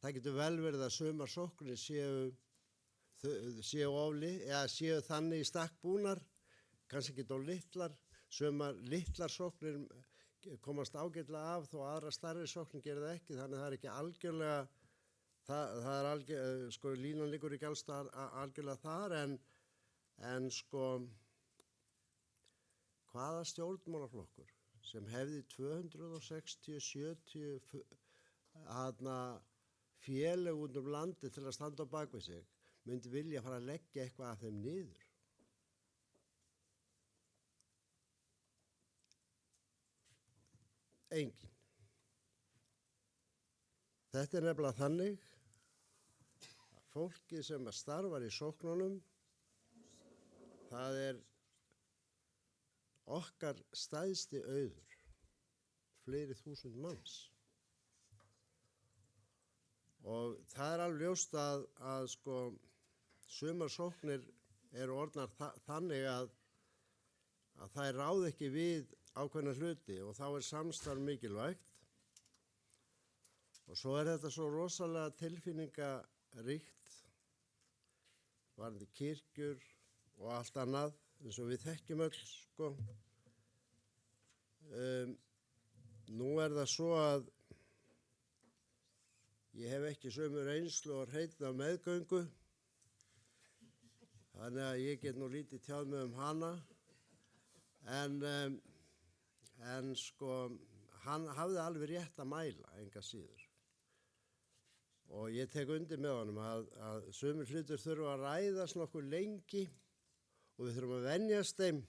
það getur vel verið að sumar sóknir séu þannig í stakk búnar, kannski ekki þá litlar, sumar litlar sóknir komast ágætlega af þó aðra stærri sóknir gerir það ekki, þannig það er ekki algjörlega, það er algjörlega, sko línan liggur ekki algjörlega þar en sko hvaða stjórnmálaflokkur sem hefði 260-70 félög út landi til að standa á bak við sig myndi vilja fara að leggja eitthvað af þeim niður. Engin. Þetta er nefnilega þannig að fólkið sem starfar í sóknunum, það er okkar stæðsti auður, fleiri þúsund manns. Og það er alveg ljóst að sko sumar sóknir eru orðnar þannig að það ráð ekki við ákveðna hluti og þá er samstarf mikilvægt. Og svo er þetta svo rosalega tilfinningaríkt, varðandi kirkjur og allt annað, eins og við þekkjum öll, sko. Nú er það svo að ég hef ekki sömu reynslu og hreitn af meðgöngu, þannig að ég get nú lítið tjáð mig hana, en sko, hann hafði alveg rétt að mæla, enga síður. Og ég tek undir með honum að sumir hlutur þurfa að ræðast nokkuð lengi og við þurfum að venjast þeim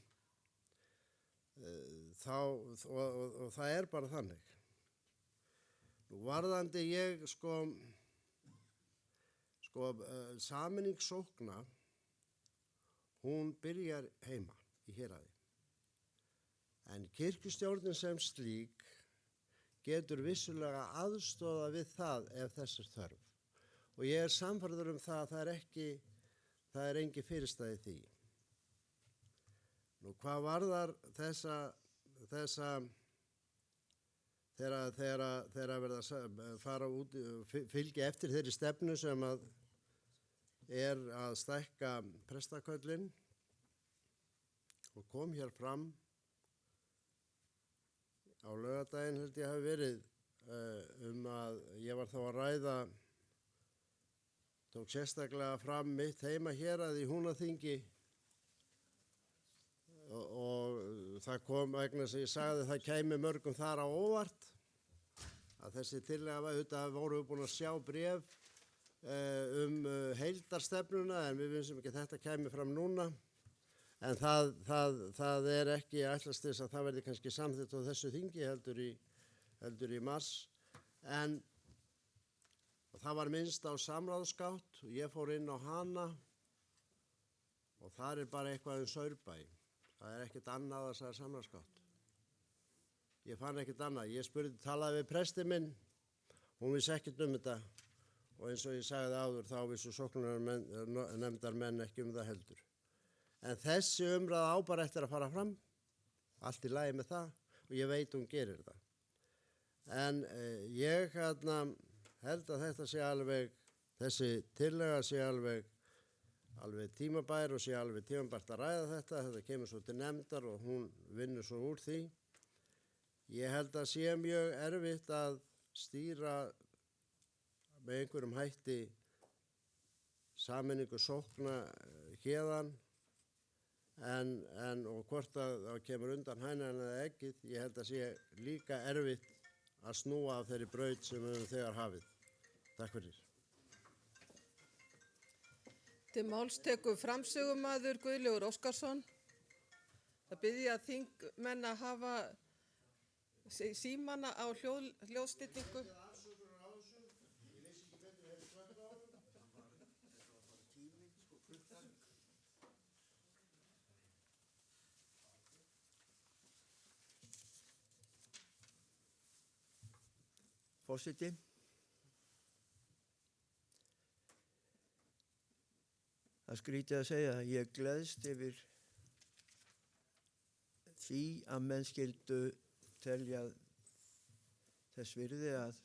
og það er bara þannig. Nú varðandi ég sameining sókna, hún byrjar heima í héraði. En kirkjustjórnin sem slík getur vissulega aðstoða við það ef þess er þörf. Og ég er sannfærður það að það er engin fyrirstæði því. Nú hvað varðar þegar verða að fara út, fylgja eftir þeirri stefnu sem er að stækka prestaköllin og kom hér fram á laugardaginn held ég hafi verið að ég var þá að ræða, tók sérstaklega fram mitt heima héraði í Húnaþingi og það kom vegna sem ég sagði að það kæmi mörgum þar á óvart að þessi tillaga auðvitað voru búin að sjá bréf heildarstefnuna en við vinsum ekki að þetta kæmi fram núna. En það er ekki ætlast þess að það verði kannski samþykkt á þessu þingi heldur í mars. En það var minnst á samráðsgátt og ég fór inn á hana og það er bara eitthvað Saurbæ. Það er ekkert annað að segja samráðsgátt. Ég fann ekkert annað. Ég talaði við presti minn, hún vissi ekkert þetta og eins og ég sagði áður þá vissu sóknarnefndar menn ekki það heldur. En þessi umræða á bara eftir að fara fram, allt í lagi með það og ég veit hún gerir það. En ég held að þetta sé alveg, þessi tillaga sé alveg tímabær og sé alveg tímabært að ræða þetta kemur svo til nefndar og hún vinnur svo úr því. Ég held að sé mjög erfitt að stýra með einhverjum hætti sameiningu sókna héðan og hvort það kemur undan hænan eða ekkið, ég held að sé líka erfitt að snúa af þeirri braut sem við höfum þegar hafið. Takk fyrir. Til máls tekur framsögumaður Guðlaugur Óskarsson. Það byrði að þingmenn að hafa símana á hljóðstillingu. Forseti. Það skrítið að segja að ég gleðst yfir því að menn skyldu telja þess virði að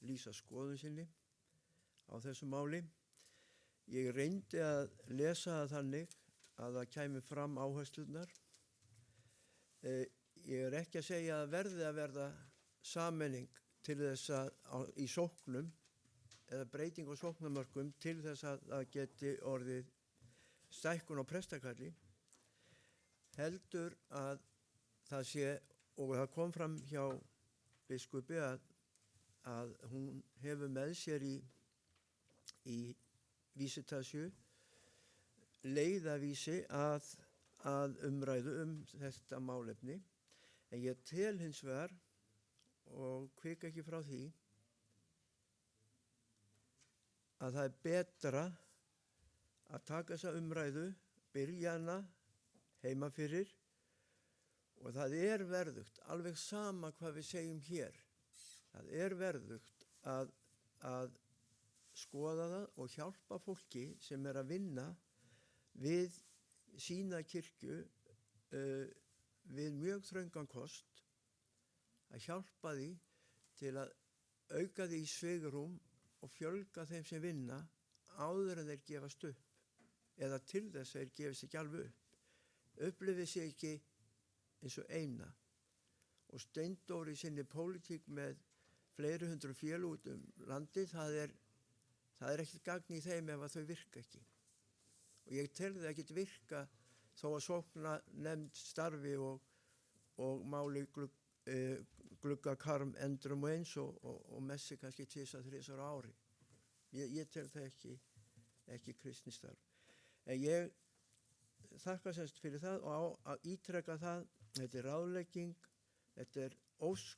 lýsa skoðun sinni á þessu máli. Ég reyndi að lesa það þannig að það kæmi fram áherslunar. Ég er ekki að segja að verða sammenning til þess að í sóknum eða breyting á sóknarmörkum til þess að það geti orðið stækkun á prestakalli, heldur að það sé, og það kom fram hjá biskupi að hún hefur með sér í vísitasju leiðavísi að umræðu þetta málefni, en ég tel hins vegar og hvika ekki frá því að það er betra að taka þessa umræðu, byrja hana heima fyrir, og það er verðugt, alveg sama hvað við segjum hér, það er verðugt að skoða það og hjálpa fólki sem er að vinna við sína kirkju við mjög þröngan kost, að hjálpa því til að auka því svigrúm og fjölga þeim sem vinna áður en þeir gefast upp eða til þess að þeir gefast ekki alveg upp. Upplifið sig ekki eins og eina, og Steindór í sinni pólitík með fleiri hundru félög út landið, það er ekkert gagn í þeim ef að þau virka ekki. Og ég tel það ekkert virka þó að sókna nefnd starfi og máli gluggakarm endrum og eins og messi kannski 2-3 ára ári. Ég tel það ekki kristni starf. En ég þakka semst fyrir það og á að ítreka það, þetta er ráðlegging, þetta er ósk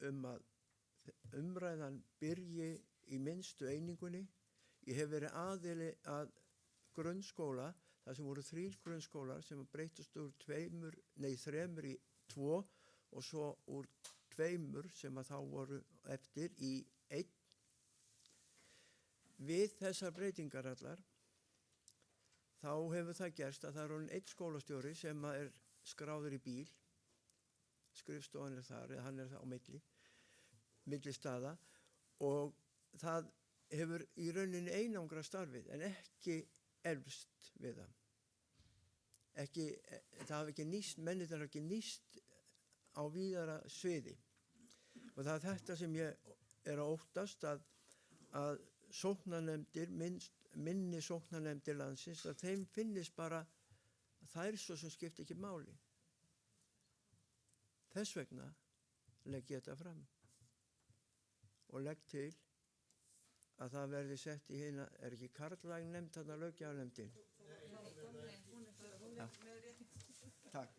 að umræðan byrji í minnstu einingunni. Ég hef verið aðili að grunnskóla, þar sem voru 3 grunnskólar sem breytust úr 3 í 2 og svo úr 2 sem að þá voru eftir í 1. Við þessar breytingar allar, þá hefur það gerst að það er orðinn 1 skólastjóri sem er skráður í bíl, skrifstofan er þar, eða hann er það á milli staða, og það hefur í rauninni einangra starfið en ekki elfst við það. Það hafi ekki nýst, mennirnir hafi ekki nýst á víðara sviði. Og það er þetta sem ég er að óttast, að sóknarnefndir, minni sóknarnefndir landsins, að þeim finnist bara að það er svo sem skiptir ekki máli. Þess vegna legg ég þetta fram og legg til að það verði sett í hina, er ekki karllæg nefnd þarna löggjafarnefndin? Ja. Takk.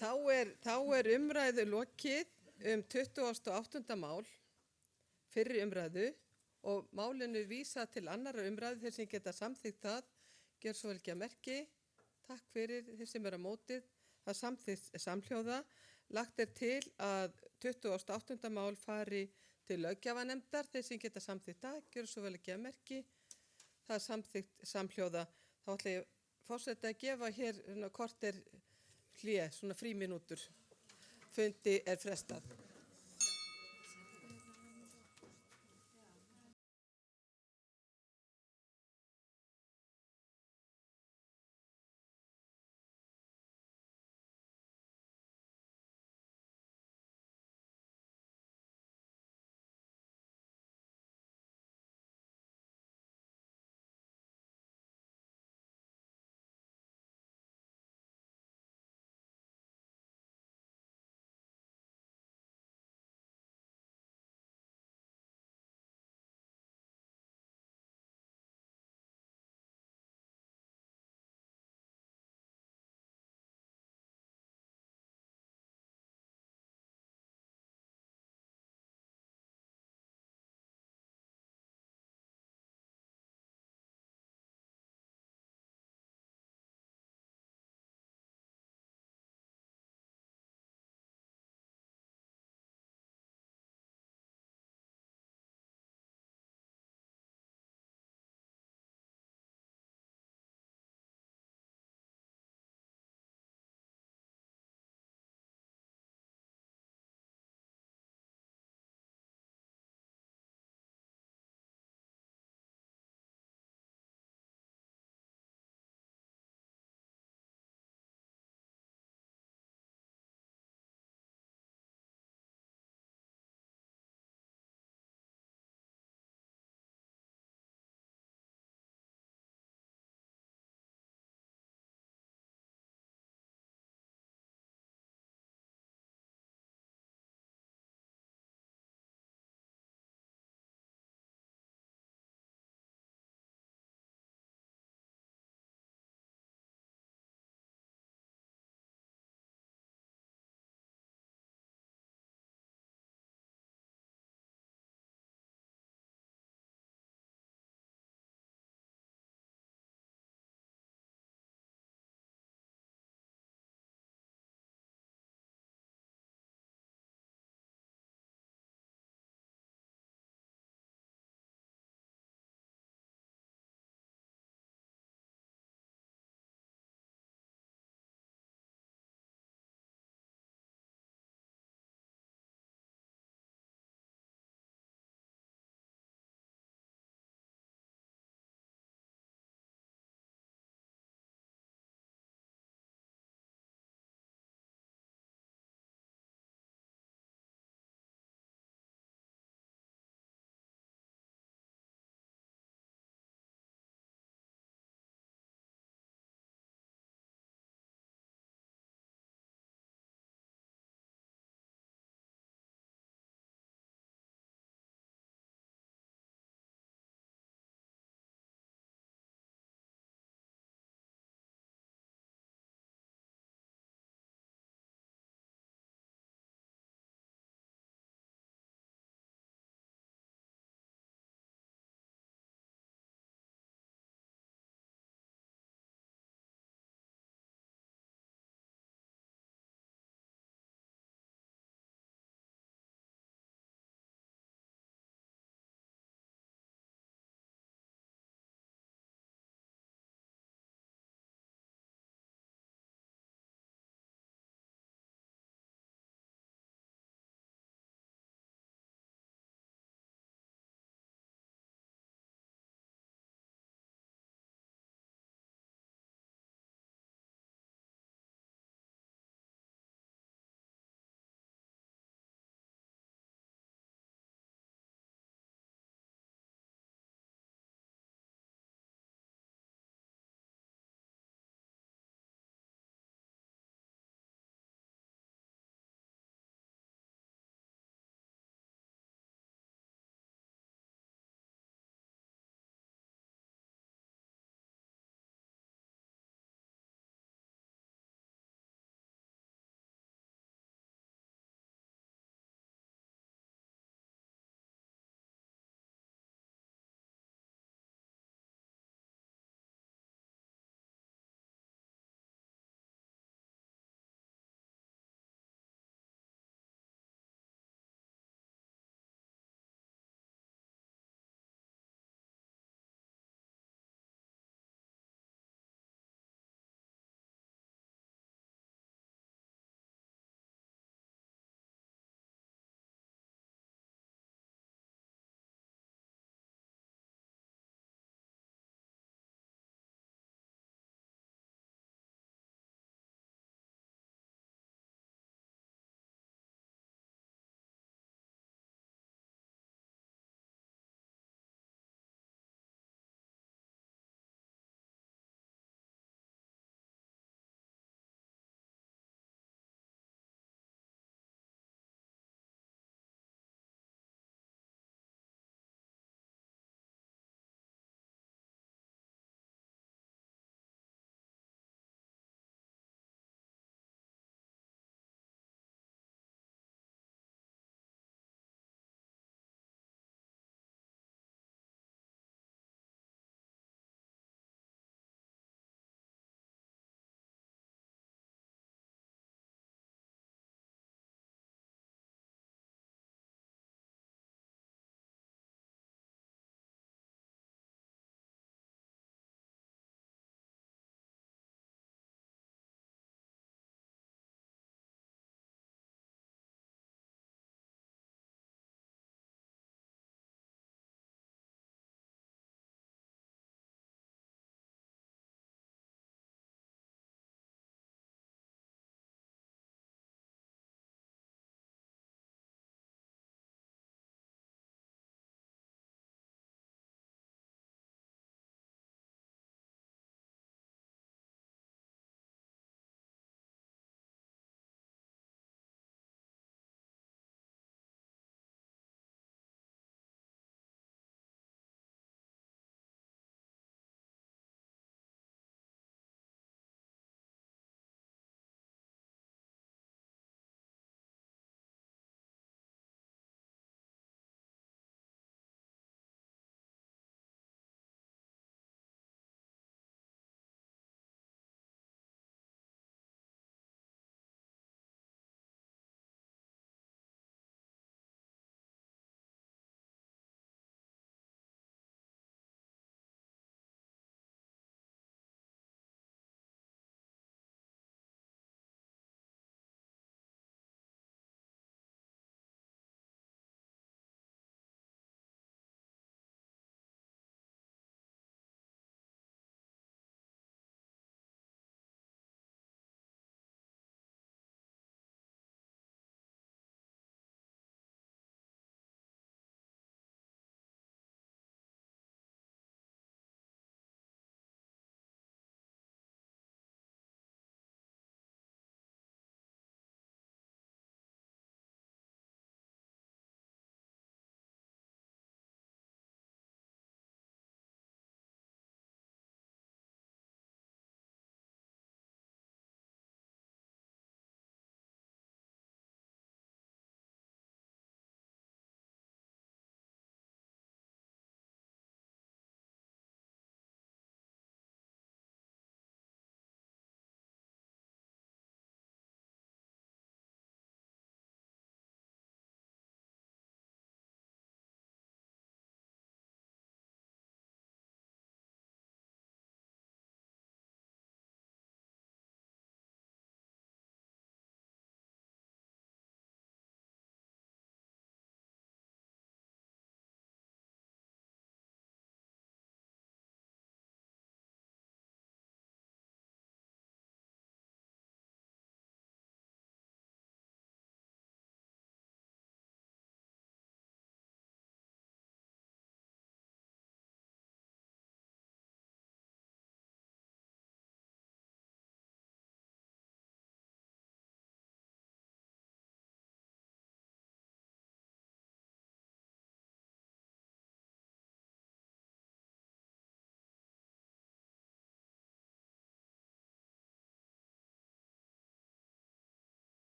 Þá er umræðu lokið 28. mál, fyrri umræðu, og málinu vísa til annarra umræðu þeir sem geta samþykkt það, gjör svo vel ekki að merki. Takk fyrir þeir sem eru á mótið, það samþykkt samhljóða. Lagt er til að 28. mál fari til löggjafarnefndar, þeir sem geta samþykkt það, gjör svo vel ekki að merki. Það er samþykkt samhljóða. Þá ætla ég forseta að gefa hér korter hlé, svona frímínútur. Fundi er frestað.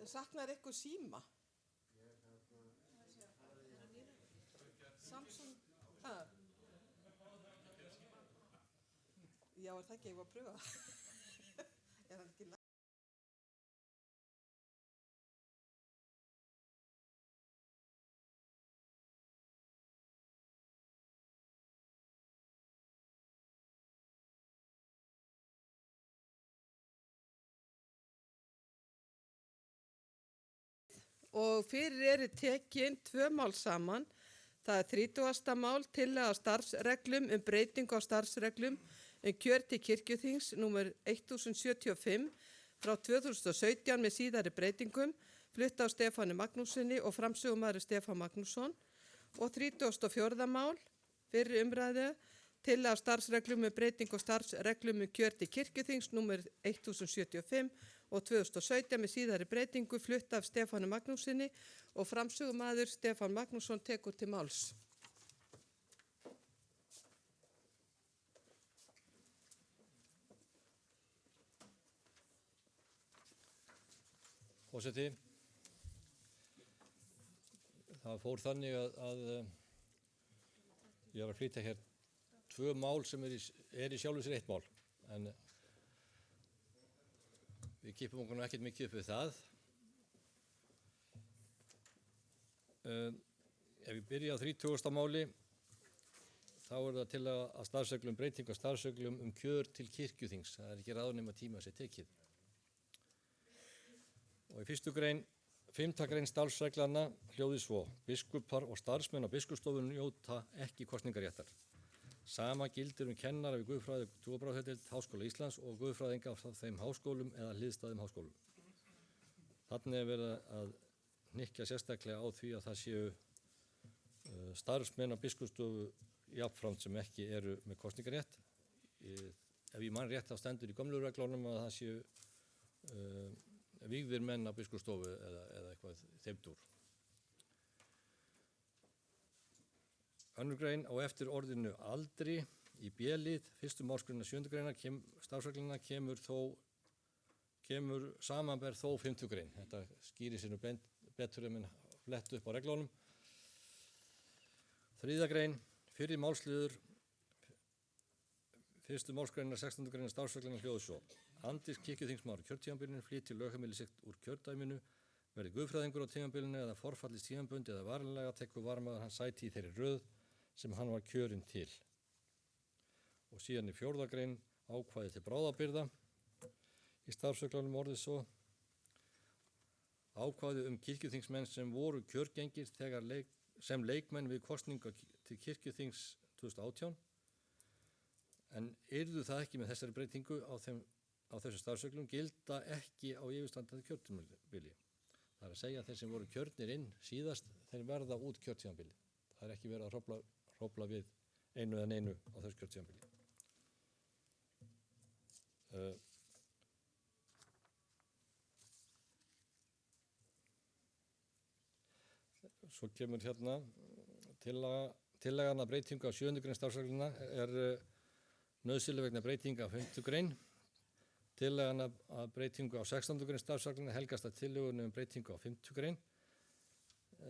Saknar ykkur síma? Samsung? Ha? Já, það ekki, ég var að pröfa. Hann ekki lægt? Og fyrir eru tekin 2 mál saman. Það er 30. mál tillaga starfsreglum breytingu á starfsreglum kjör til kirkjuþings númer 1075 frá 2017 með síðari breytingum, flutt á Stefáni Magnúsinni og framsögumaður Stefán Magnússon. Og 34. mál fyrir umræðu tillaga starfsreglum breytingu á starfsreglum kjör til kirkjuþings númer 1075 og 2017 með síðari breytingu, flutt af Stefáni Magnúsinni og framsögumaður Stefán Magnússon tekur til máls. Forseti, það fór þannig að ég var að flytja hér 2 mál sem er í sjálfu sér 1 mál, en við kipum okkur ekkert mikið upp við það. Ef við byrja á 30. máli, þá er það til að starfsreglum breyting á starfsreglum kjör til kirkjuþings. Það er ekki ráðnema tíma sér tekið. Og í 1. grein, 5. grein starfsreglana hljóði svo: biskupar og starfsmenn á biskupsstofunum njóta ekki kosningaréttar. Sama gildir kennara við guðfræði og trúarbragðadeild Háskóla Íslands og guðfræðinga frá þeim háskólum eða hliðstæðum háskólum. Þannig er verið að hnykkja sérstaklega á því að það séu starfsmenn á biskupsstofu jafnframt sem ekki eru með kosningarétt. Ef ég man rétt þá stendur í gömlu reglunum að það séu vígðir menn á biskupsstofu eða eitthvað þeim dúr. 2. grein, á eftir orðinu aldri í B-lið 1. málsgreinar 7. greinar starfsregluna kemur samanber þó 5. grein. Þetta skýrir sér betur en flett upp á reglunum. 3. grein, fyrri málsliður 1. málsgreinar 16. greinar starfsregluna hljóði svo: andis kirkjuþingsmaður á kjörtímabilinu flytur lögheimili sitt úr kjördæminu, verði guðfræðingur á tímabilinu eða forfallist tímabundi eða varanlega tekur varamaður hans sæti í þeirri röð sem hann var kjörinn til. Og síðan í 4. grein ákvæði til bráðabirgða í starfsreglunum orðið svo: ákvæði kirkjuþingsmenn sem voru kjörgengir sem leikmenn við kosninga til kirkjuþings 2018, en yrðu það ekki með þessari breytingu á þessu starfsreglum gilda ekki á yfirstandandi kjörtímabili. Það er að segja að þeir sem voru kjörnir inn síðast, þeir verða út kjörtímabili. Það er ekki verið að hrófla við einu eða neinu á þessu kjörtímabili. Svo kemur hérna tillagan að breytingu á 7. grein starfsregluna nauðsynleg vegna breytinga á 5. grein. Tillagan að breytingu á 16. grein starfsregluna helgast að tillögunum breytingu á 5. grein.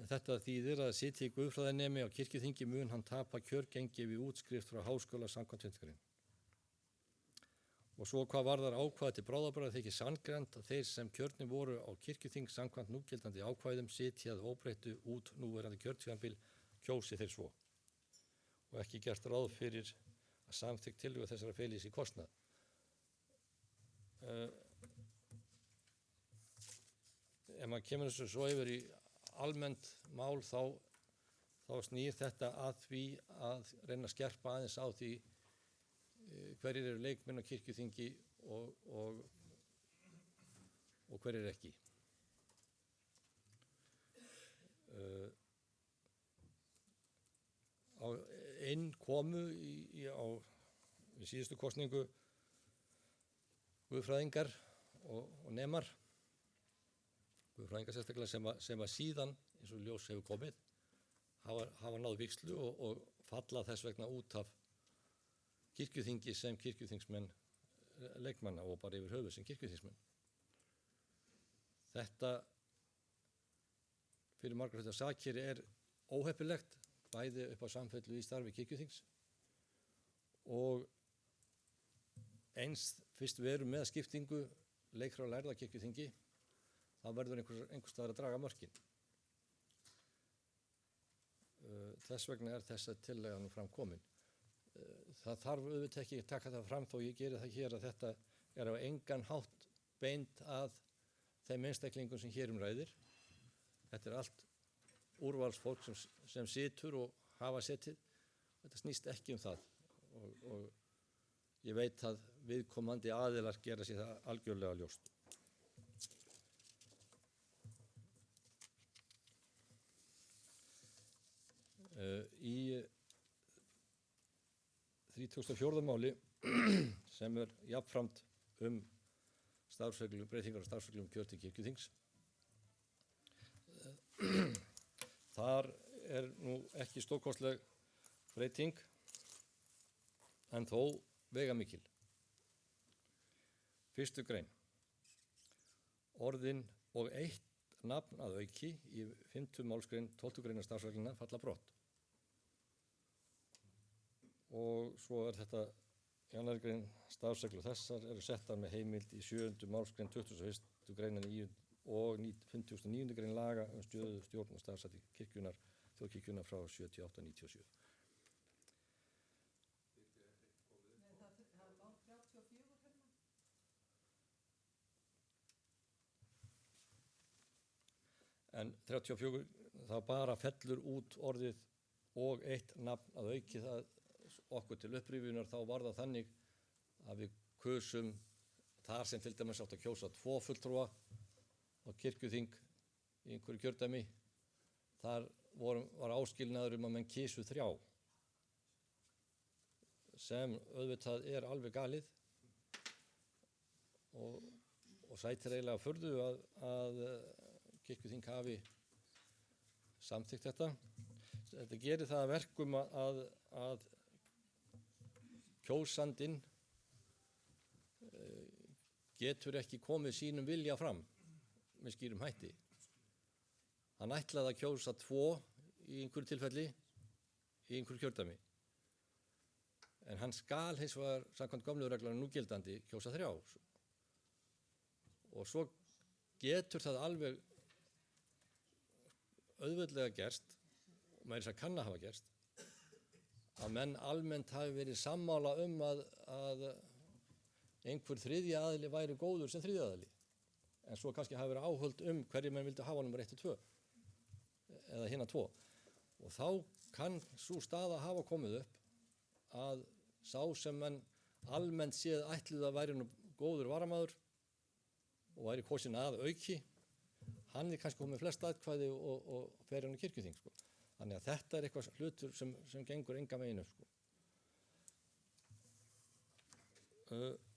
Þetta þýðir að sitji guðfræðinemi á kirkjuþingi mun hann tapa kjörgengi við útskrift frá háskóla samkvæmt 5. grein. Og svo hvað varðar ákvæði til bráðabirgða þykir sanngjarnt að þeir sem kjörnir voru á kirkjuþing samkvæmt núgildandi ákvæðum sitji að óbreyttu út núverandi kjörtímabil kjósi þeir svo. Og ekki gert ráð fyrir að samþykkt tillögu þessara felís í kostnað. Ef maður kemur þessu svo yfir í almennt mál þá snýr þetta að því að reyna að skerpa aðeins á því hverjir eru leikmenn á kirkjuþingi og hverjir ekki. Á einn komu í síðustu kosningu guðfræðingar og nemar, guðfræðingar sérstaklega sem að síðan, eins og ljós hefur komið, hafa náð vígslu og falla þess vegna út af kirkjuþingi sem kirkjuþingsmenn leikmanna og bara yfir höfuð sem kirkjuþingsmenn. Þetta fyrir margar þetta sakir óheppilegt, bæði upp á samfellu í starfi kirkjuþings og eins fyrst við erum með skiptingu leikra og lærða kirkjuþingi, þá verður einhvers staðar að draga mörkin. Þess vegna þessa tillaga nú fram komin. Það þarf auðvitað ekki að taka það fram þó ég geri það hér að þetta á engan hátt beint að þeim einstaklingum sem hér ræðir. Þetta allt úrvalsfólk sem situr og hafa setið. Þetta snýst ekki það og ég veit að viðkomandi aðilar gera sér það algjörlega ljóst. Í 34. máli sem jafnframt breytingar á starfsreglum kjör til kirkjuþings. Þar nú ekki stórkostleg breyting en þó veigamikil. 1. grein. Orðin og eitt nafn að auki í 5. málsgrein 12. greinar starfsregluna falla brott. Og svo þetta í 2. grein starfsreglu þessar eru settar með heimild í 7. málsgrein 21. greinar og 59. grein laga stöðu stjórn og starfsætti kirkjunar, þjóðkirkjunar frá 78-97. En 34 þá bara fellur út orðið og eitt nafn að auki það okkur til upprýfunar þá var það þannig að við kusum þar sem til dæmis átt að kjósa 2 fulltrúa á kirkjuþing í einhverju kjördæmi. Þar var áskilnaður að menn kysu 3 sem auðvitað alveg galið og sætir eiginlega furðu að kirkjuþing hafi samþykkt þetta. Þetta gerir það að verkum að kjósandinn getur ekki komið sínum vilja fram með skýrum hætti. Hann ætlaði að kjósa 2 í einhverju tilfelli í einhverju kjördæmi. En hann skal hins vegar samkvæmt gömlu reglunum núgildandi kjósa 3. Og svo getur það alveg auðveldlega gerst, og maður að kann að hafa gerst, að menn almennt hafi verið sammála að einhver 3. aðili væri góður sem 3. aðili. En svo kannski hafi verið áhöld hverju menn vildi hafa nummer 1 og 2 eða hina 2. Og þá kann sú staða hafa komið upp að sá sem menn almennt séð ætluð að væri nú góður varamaður og væri kosin að auki, hann kannski komið flest atkvæði og fer hann í kirkjuþing. Þannig að þetta eitthvað hlutur sem gengur enga megin upp.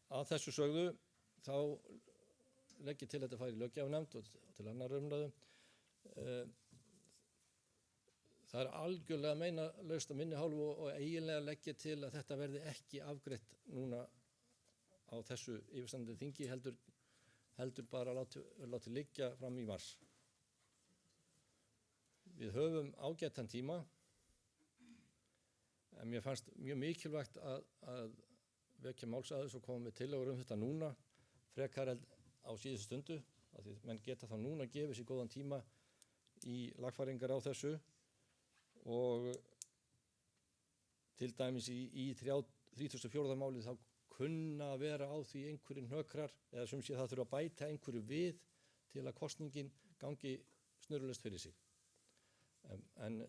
Að þessu sögðu þá legg ég til þetta færi í löggjafarnefnd og til annar umræðu. Það algjörlega meinalaust að minni hálfu og eiginlega legg ég til að þetta verði ekki afgreitt núna á þessu yfirstandandi þingi heldur bara látið liggja fram í mars. Við höfum ágætan tíma, en mér fannst mjög mikilvægt að vekja máls að þessu og koma með tillögur þetta núna, frekar á síðustu stundu, af því menn geta þá núna gefið sér góðan tíma í lagfæringar á þessu og til dæmis í 34. málið þá kunna að vera á því einhverjir hnökrar eða sem sé það þurfa að bæta einhverju við til að kosningin gangi snurrulaust fyrir sig. En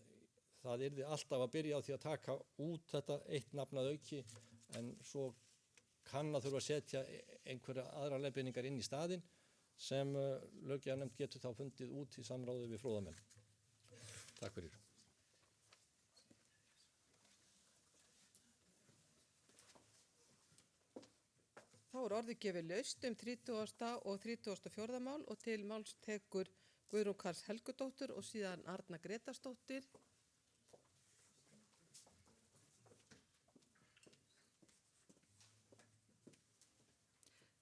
það yrði alltaf að byrja á því að taka út þetta eitt nafn að auki en svo kann að þurfa að setja einhverja aðra leiðbeiningar inn í staðinn sem löggjafarnefnd getur þá fundið út í samráði við fróðamenn. Takk fyrir. Þá orðið gefið laust 30. og 34. mál og til máls tekur Guðrún Karls Helgudóttur og síðan Arna Gretarsdóttir.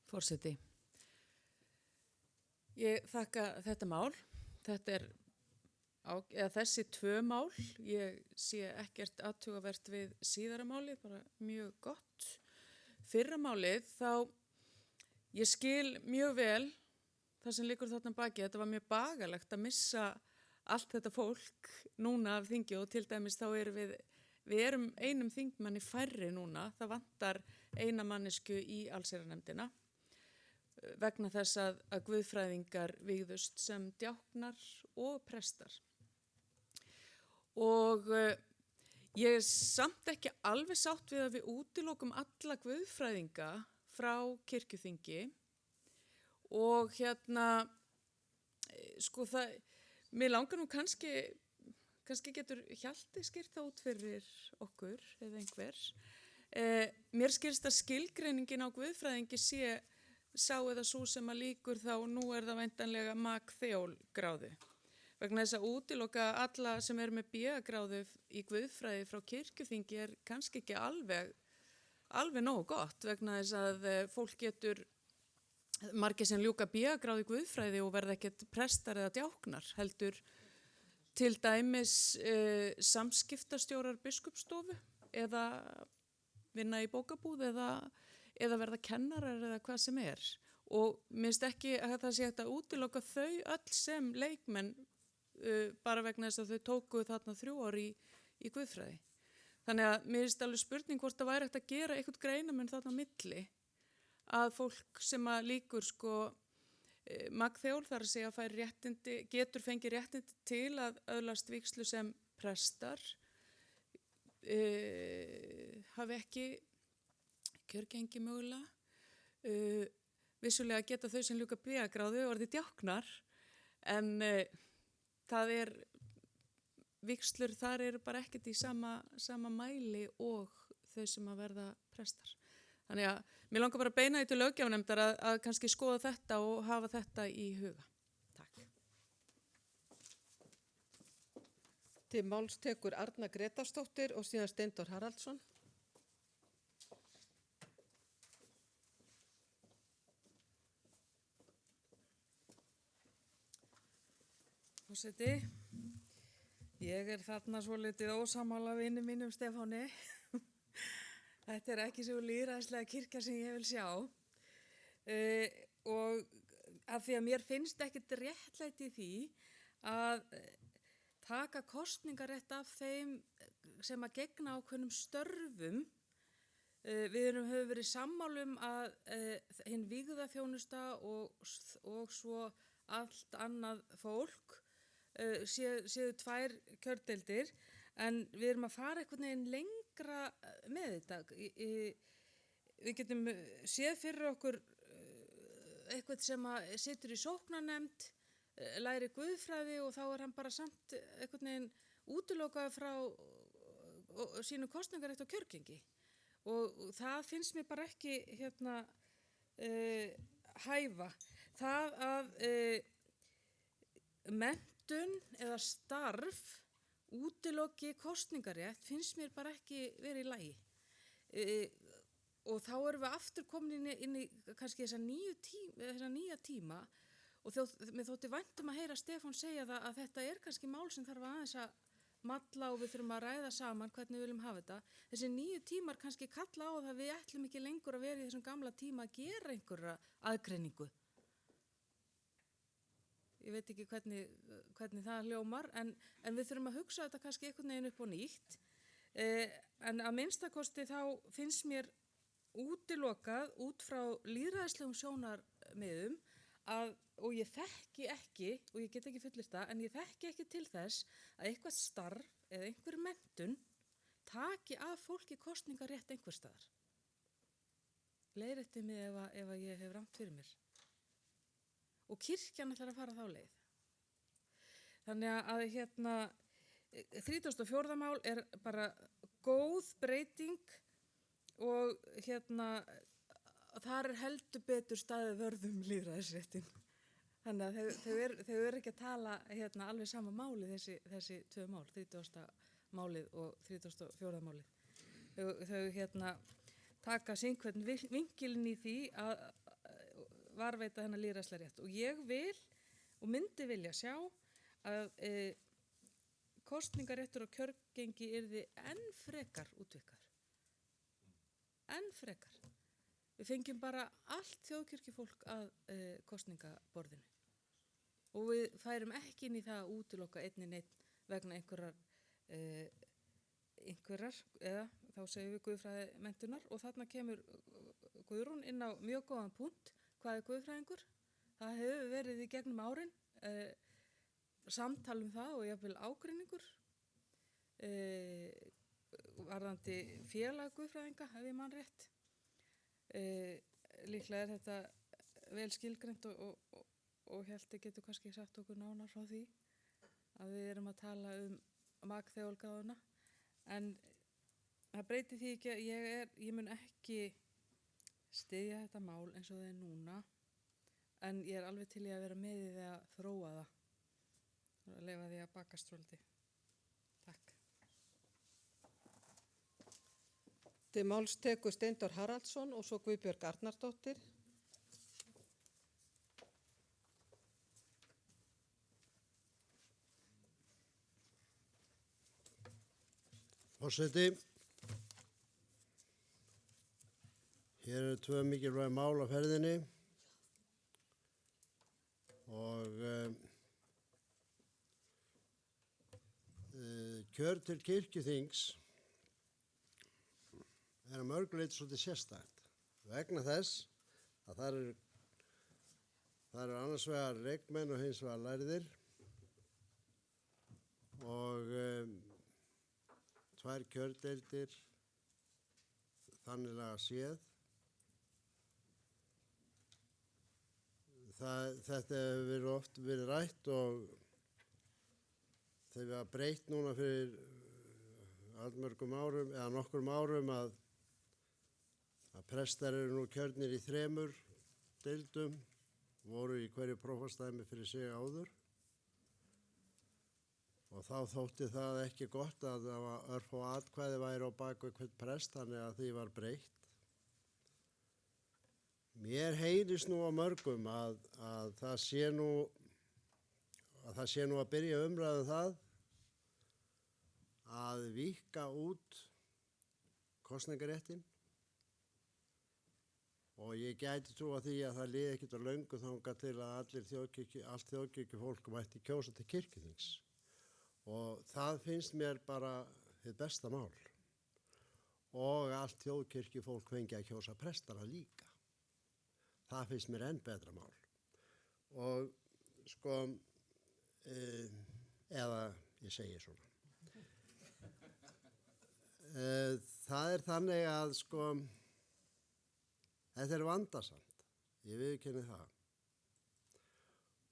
Forseti. Ég þakka þetta mál. Þetta eða þessi 2 mál, ég sé ekkert athugavert við síðara málið, bara mjög gott. Fyrra málið, þá ég skil mjög vel það sem liggur þarna baki. Þetta var mjög bagalegt að missa allt þetta fólk núna af þingi og til dæmis þá erum við erum einum þingmanni færri núna. Það vantar eina mannesku í allsherjarnefndina vegna þess að guðfræðingar vígðust sem djáknar og prestar. Og ég er samt ekki alveg sátt við að við útilokum alla guðfræðinga frá kirkjuþingi og sko það, mér langar nú kannski getur Hjalti skýrt það út fyrir okkur eða einhver. Mér skilst að skilgreiningin á guðfræðingi sé sá eða svo sem að líkur þá nú er það væntanlega magþeólgráðu. Vegna þess að útiloka alla sem er með B.gráðu í guðfræði frá kirkjuþingi er kannski ekki alveg nógu gott vegna þess að fólk getur margir sem ljúka B.gráðu í guðfræði og verða ekkert prestar eða djáknar heldur til dæmis samskiptastjórar biskupsstofu eða vinna í bókabúð eða verða kennarar eða hvað sem er. Og minnst ekki að það sé hægt að útiloka þau öll sem leikmenn bara vegna þess að þau tóku þarna 3 ár í guðfræði. Þannig að mér finnst alveg spurning hvort það væri hægt að gera eitthvað greinamenn þarna á milli að fólk sem að líkur sko magþeól þar að segja að fær réttindi, getur fengið réttindi til að öðlast vígslu sem prestar hafi ekki kjörgengi mögulega. Vissulega geta þau sem ljúka B.gráðu orðið djáknar en það er vígslur þar eru bara ekkert í sama mæli og þau sem að verða prestar. Þannig að mér langar bara að beina því til löggjafarnefndar að kannski skoða þetta og hafa þetta í huga. Takk. Til máls tekur Arna Gretarsdóttir og síðan Steindór Haraldsson. Forseti, ég er þarna svolítið ósammála vinum mínum Stefáni. Þetta er ekki svo lýðræðislega kirkja sem ég vil sjá. Og af því að mér finnst ekkert réttlæti í því að taka kosningarétt af þeim sem að gegna ákveðnum störfum. Við höfum verið sammálum að hinn vígðaþjónusta og svo allt annað fólk séu 2 kjördeildir en við erum að fara einhvern veginn lengra með þetta. Við getum séð fyrir okkur eitthvað sem að situr í sóknarnefnd, læri guðfræði og þá er hann bara samt einhvern veginn útilokað frá sínu kosningarétt á kjörgengi. Og það finnst mér bara ekki hæfa. Það að menntun eða starf útiloki kosningarétt finnst mér bara ekki verið í lagi. Og þá erum við aftur komin inn í kannski þessa nýja tíma og mér þótti vænt að heyra Stefán segja það að þetta er kannski mál sem þarf aðeins að malla og við þurfum að ræða saman hvernig við viljum hafa þetta. Þessi nýju tímar kannski kalla á það að við ætlum ekki lengur að vera í þessum gamla tíma að gera einhverja aðgreiningu. Ég veit ekki hvernig það hljómar, en við þurfum að hugsa þetta kannski einhvern veginn upp á nýtt. En að minnstakosti þá finnst mér útilokað út frá lýðræðislegum sjónarmiðum og ég þekki ekki, og ég get ekki fullyrt það, en ég þekki ekki til þess að eitthvað starf eða einhver menntun taki af fólki kosningarétt einhver staðar. Leiðréttið mig ef ég hef rangt fyrir mér. Og kirkjan ætlar að fara þá leið. Þannig að 34. mál er bara góð breyting og þar er heldur betur staðið vörðum lýðræðisréttin. Þannig að þau eru ekki að tala alveg sama máli þessi 2 mál, 30. málið og 34. málið. Þau taka sínhvern vinkilinn í því að varveita þennan lýðræðislega rétt. Og ég vil og myndi vilja sjá að kostningaréttur og kjörgengi yrði enn frekar útvikar. Enn frekar. Við fengjum bara allt þjóðkirkjufólk að kostningaborðinu. Og við færum ekki inn í það að útiloka einni neitt vegna einhverjar, eða þá segjum við guðfræði menntunar, og þarna kemur Guðrún inn á mjög góðan punkt. Hvað er guðfræðingur? Það hefur verið í gegnum árin samtal um það og jafnvel ágreiningur varðandi félag guðfræðinga, ef ég man rétt. Líklega er þetta vel skilgreint og Hjalti getur kannski sagt okkur nánar frá því að við erum að tala um magþeólgáðuna, en það breytir því ekki að ég mun ekki styðja þetta mál eins og það er núna, en ég er alveg til í að vera með í því að þróa það og að leyfa því að bakast svolítið. Takk. Til máls tekur Steindór Haraldsson og svo Guðbjörg Arnardóttir. Forseti, hér eru 2 mikilvæg mál á ferðinni og kjör til kirkjuþings er að mörgu leyti svolítið sérstakt vegna þess að það eru annars vegar regnmenn og hins vegar lærðir og 2 kjördeildir þanniglega séð. Þetta hefur oft verið rætt og þegar við hafa breytt núna fyrir allmörgum árum eða nokkrum árum að prestar eru nú kjörnir í 3 deildum, voru í hverju prófastsdæmi fyrir sig áður. Og þá þótti það ekki gott að það var örfá atkvæði væri á baku hvern prest, þannig að því var breytt. Mér heyrist nú á mörgum að það sé nú að byrja umræðu það að víkka út kosningaréttinn og ég gæti trúa því að það liði ekkert á löngu þangað til að allt þjóðkirkjufólk mætti kjósa til kirkjuþings. Og það finnst mér bara hið besta mál. Og allt þjóðkirkjufólk fengi að kjósa prestana líka. Það finnst mér enn betra mál. Og sko, eða ég segi svona. Það er þannig að sko, þetta er vandasamt. Ég viðurkenni það.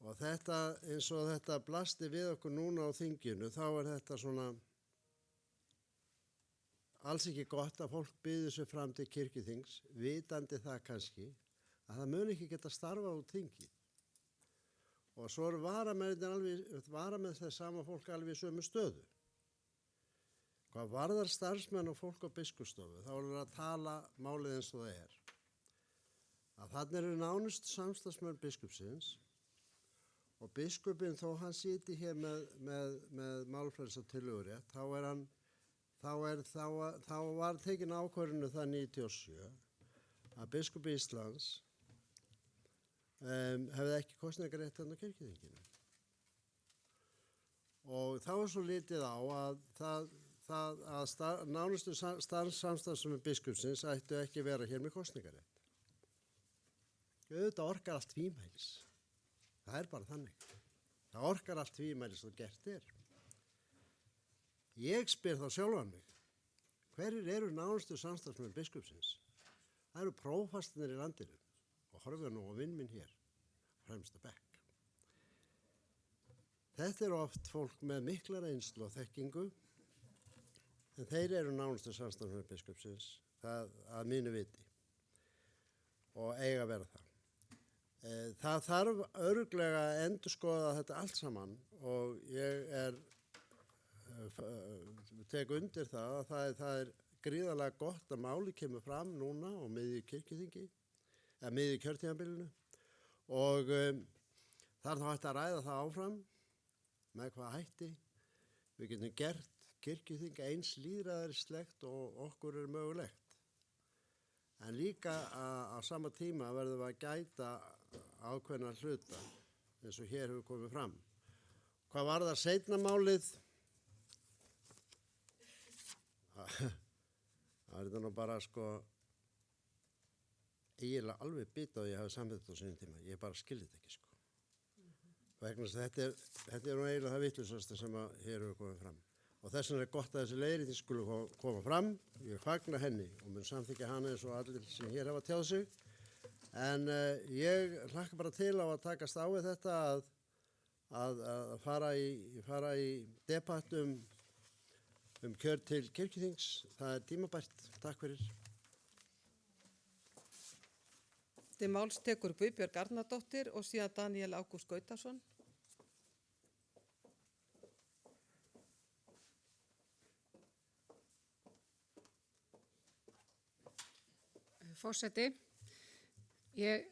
Og þetta, eins og þetta blasti við okkur núna á þinginu, þá er þetta svona alls ekki gott að fólk býður sig fram til kirkjuþings, vitandi það kannski, að það mun ekki geta starfað út þingi. Og svo eru varamenn þess sama fólk alveg í sömu stöðu. Hvað varðar starfsmenn og fólk á biskupsstofu, þá er að tala málið eins og það er. Að þarna eru nánustu samstarfsmenn biskupsins, og biskupinn þó hann siti hér með málfrelsi og tillögurétt, þá var tekin ákvörðun það 97 að biskupi Íslands hefði ekki kosningarétt á kirkjuþinginu. Og þá er svo litið á að nánustu samstarfsmenn biskupsins ættu ekki vera hér með kosningarétt. Auðvitað orkar allt tvímælis. Það er bara þannig. Það orkar allt tvímælis og gert er. Ég spyr þá sjálfan mig, hverjir eru nánustu samstarfsmenn biskupsins? Það eru prófastarnir í landinu og horfum nú á vinn minn hér, fremsta bekk. Þetta eru oft fólk með mikla reynslu og þekkingu, en þeir eru nánustu samstarfsmenn biskupsins, það að mínu viti og eiga að vera það. Það þarf örugglega að endurskoða þetta allt saman og ég tek undir það að það er gríðarlega gott að máli kemur fram núna á miðju kirkjuþingi, eða miðju kjörtímabilinu og það er þá hægt að ræða það áfram með hvað hætti. við getum gert kirkjuþing eins lýðræðislegt og okkur er mögulegt. En líka á sama tíma verðum við að gæta ákveðna hluta eins og hér hefur komið fram. Hvað var það seinna málið? Það er þetta nú bara eiginlega alveg bita og ég hafi samþykkt á sínum tíma. Ég bara skildi þetta ekki Vegna þess að þetta er nú eiginlega það vitlausasta sem að hér hefur komið fram. Og þess vegna er gott að þessi leiðrétting skuli koma fram. Ég fagna henni og mun samþykkja hana eins og allir sem hér hafa tjáð sig. En ég hlakka bara til á að takast á við þetta að fara í debatt um kjör til kirkjuþings. Það er tímabært. Takk fyrir. Til máls tekur Guðbjörg Arnardóttir og síðan Daniel Ágúst Gautason. Forseti, ég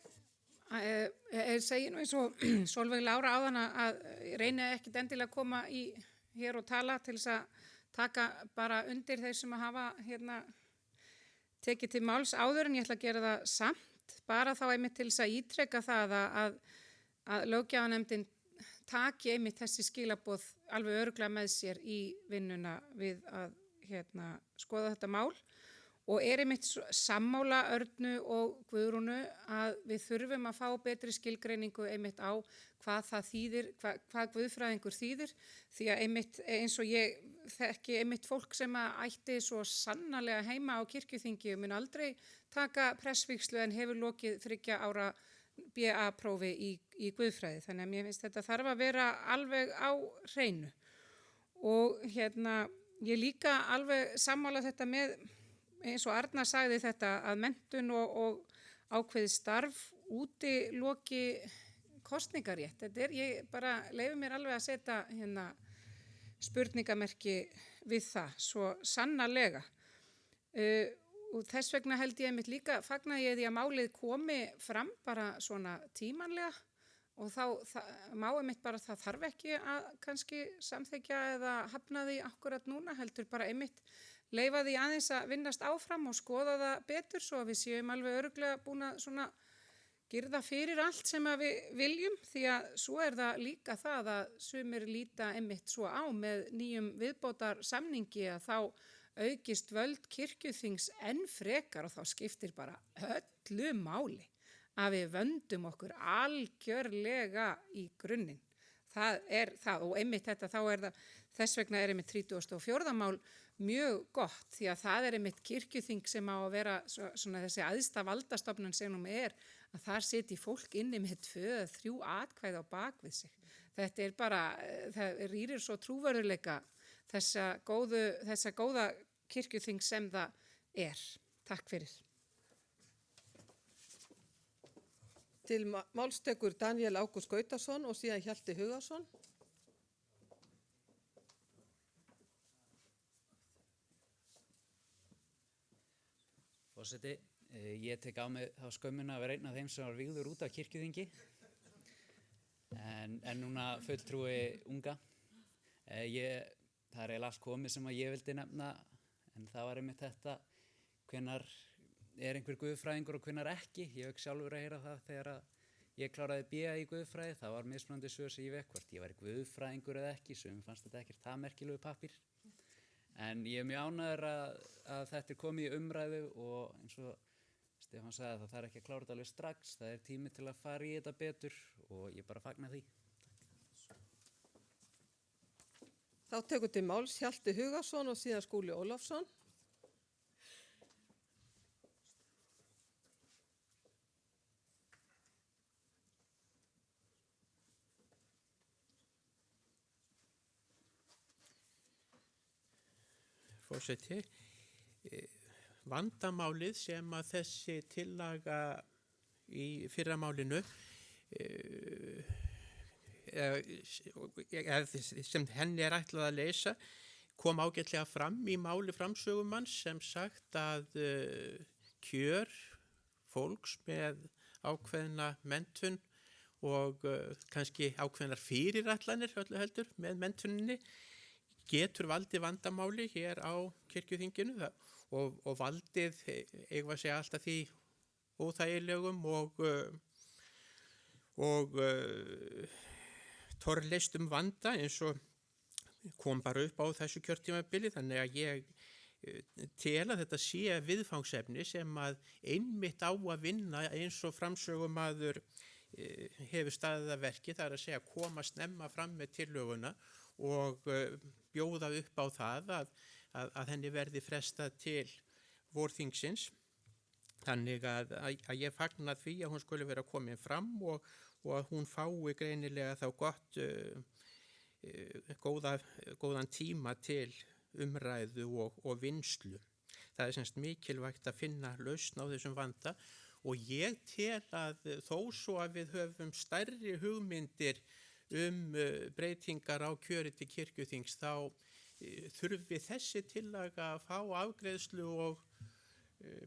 segi nú eins og Sólveig Lára áðan að ég reyni ekkit endilega að koma hér og tala til þess að taka bara undir þeir sem að hafa tekið til máls áður en ég ætla að gera það samt, bara þá einmitt til þess að ítreka það að löggjafarnefndin taki einmitt þessi skilaboð alveg örugglega með sér í vinnuna við að skoða þetta mál. Og einmitt sammála Örnu og Guðrúnu að við þurfum að fá betri skilgreiningu einmitt á hvað það þýðir, hvað guðfræðingur þýðir, því að einmitt eins og ég þekki einmitt fólk sem að ætti svo sannarlega heima á kirkjuþingi og mun aldrei taka pressvígslu en hefur lokið 3 ára BA-prófi í guðfræði. Þannig að mér finnst þetta þarf að vera alveg á hreinu. Og ég líka alveg sammála þetta með eins og Arna sagði þetta að menntun og ákveðið starf útiloki kosningarétt. Ég bara leyfi mér alveg að setja spurningamerki við það, svo sannarlega. Og þess vegna held ég einmitt líka fagnaði ég því að málið komi fram bara svona tímanlega og þá má einmitt bara það þarf ekki að kannski samþykja eða hafna því akkurat núna, heldur bara einmitt leyfa því aðeins að vinnast áfram og skoða það betur svo að við séum alveg örugglega búin að svona girða fyrir allt sem að við viljum, því að svo er það líka það að sumir líta einmitt svo á með nýjum viðbótar samningi að þá aukist völd kirkjuþings enn frekar og þá skiptir bara öllu máli að við vöndum okkur algjörlega í grunninn. Það er það og einmitt þetta þá er það, þess vegna er einmitt 34. mál mjög gott því að það er einmitt kirkjuþing sem á að vera svona þessi æðsta valdastofnun sem hún er að þar siti fólk inni með 2-3 atkvæði á bak við sig. Þetta er bara, það rýrir svo trúverðuleika þessa góða kirkjuþing sem það er. Takk fyrir. Til máls tekur Daniel Ágúst Gautason og síðan Hjalti Hugason. Forseti, ég tek á mig þá skömmina að vera einn af þeim sem var vígður út af kirkjuþingi en núna fulltrúi unga. Það er eiginlega allt komið sem að ég vildi nefna en það var einmitt þetta hvenær er einhver guðfræðingur og hvenær ekki. Ég hef sjálfur að heyra það þegar ég kláraði BA í guðfræði, það var mismunandi svör sem ég vekk hvort ég væri guðfræðingur eða ekki, sem fannst þetta ekkert það merkilegu pappír. En ég er mjög ánægður að þetta er komið í umræðu og eins og Stefán sagði að það þarf ekki að klára þetta alveg strax, það er tími til að fara í þetta betur og ég bara fagna því. Þá tekur til máls Hjalti Hugason og síðan Skúli Ólafsson. Forseti, vandamálið sem að þessi tillaga í fyrramálinu sem henni er ætlað að leysa kom ágætlega fram í máli framsögumanns sem sagt að kjör fólks með ákveðna menntun og kannski ákveðnar fyrirætlanir öllu heldur með menntuninni getur valdið vandamáli hér á kirkjuþinginu og valdið, eigum að segja alltaf því óþægilegum og torleistum vanda eins og kom bara upp á þessu kjörtímabili, þannig að ég tel að þetta sé viðfangsefni sem að einmitt á að vinna eins og framsögumaður hefur staðið að verki, það er að segja koma snemma fram með tillöguna og bjóða upp á það að henni verði frestað til vorþingsins. Þannig að ég fagna því að hún skuli vera komin fram og að hún fái greinilega þá góðan tíma til umræðu og vinslu. Það er semst mikilvægt að finna lausn á þessum vanda og ég tel að þó svo að við höfum stærri hugmyndir breytingar á kjöri til kirkjuþings þá þurfi þessi tillaga að fá afgreiðslu og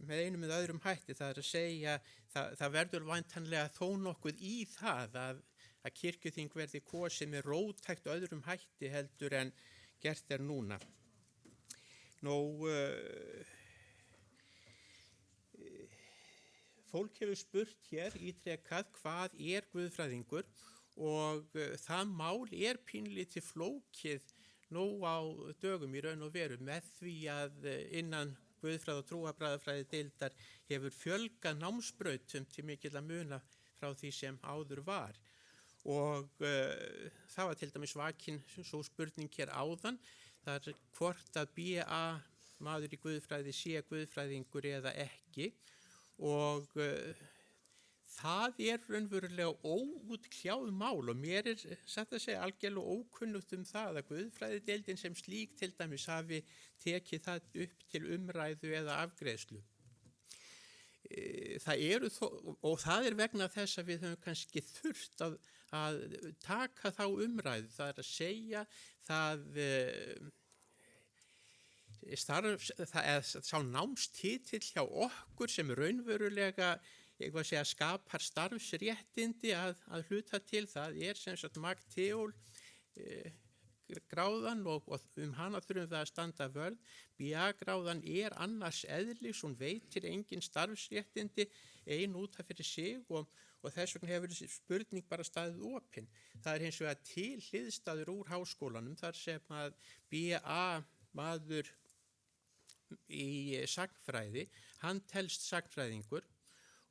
með einum eða öðrum hætti, það er að segja það verður væntanlega þó nokkuð í það að kirkjuþing verði kosið með róttækt öðrum hætti heldur en gert er núna. Fólk hefur spurt hér ítrekað hvað er guðfræðingur og það mál er pínlítið flókið nú á dögum í raun og veru með því að innan guðfræði og trúarbragðafræði deildar hefur fjölgað námsbrautum til mikilla muna frá því sem áður var og það var til dæmis vakin svo spurning hér áðan, það er hvort að BA maður í guðfræði sé guðfræðingur eða ekki og það er raunverulega óútkljáð mál og mér er satt að segja algjörlega ókunnugt það að guðfræðideildin sem slík til dæmis hafi tekið það upp til umræðu eða afgreiðslu. Það er vegna þess að við höfum kannski þurft að taka þá umræðu, það er að segja sá námstitill hjá okkur sem raunverulega skapar starfsréttindi að hluta til, það er sem sagt Magteól gráðan og hana þurfum við að standa vörð. BA-gráðan er annars eðlis, hún veitir engin starfsréttindi ein út af fyrir sig og þess vegna hefur þessi spurning bara staðið opin. Það er hins vegar til hliðstæður úr háskólanum þar sem að BA-maður í sagnfræði, hann telst sagnfræðingur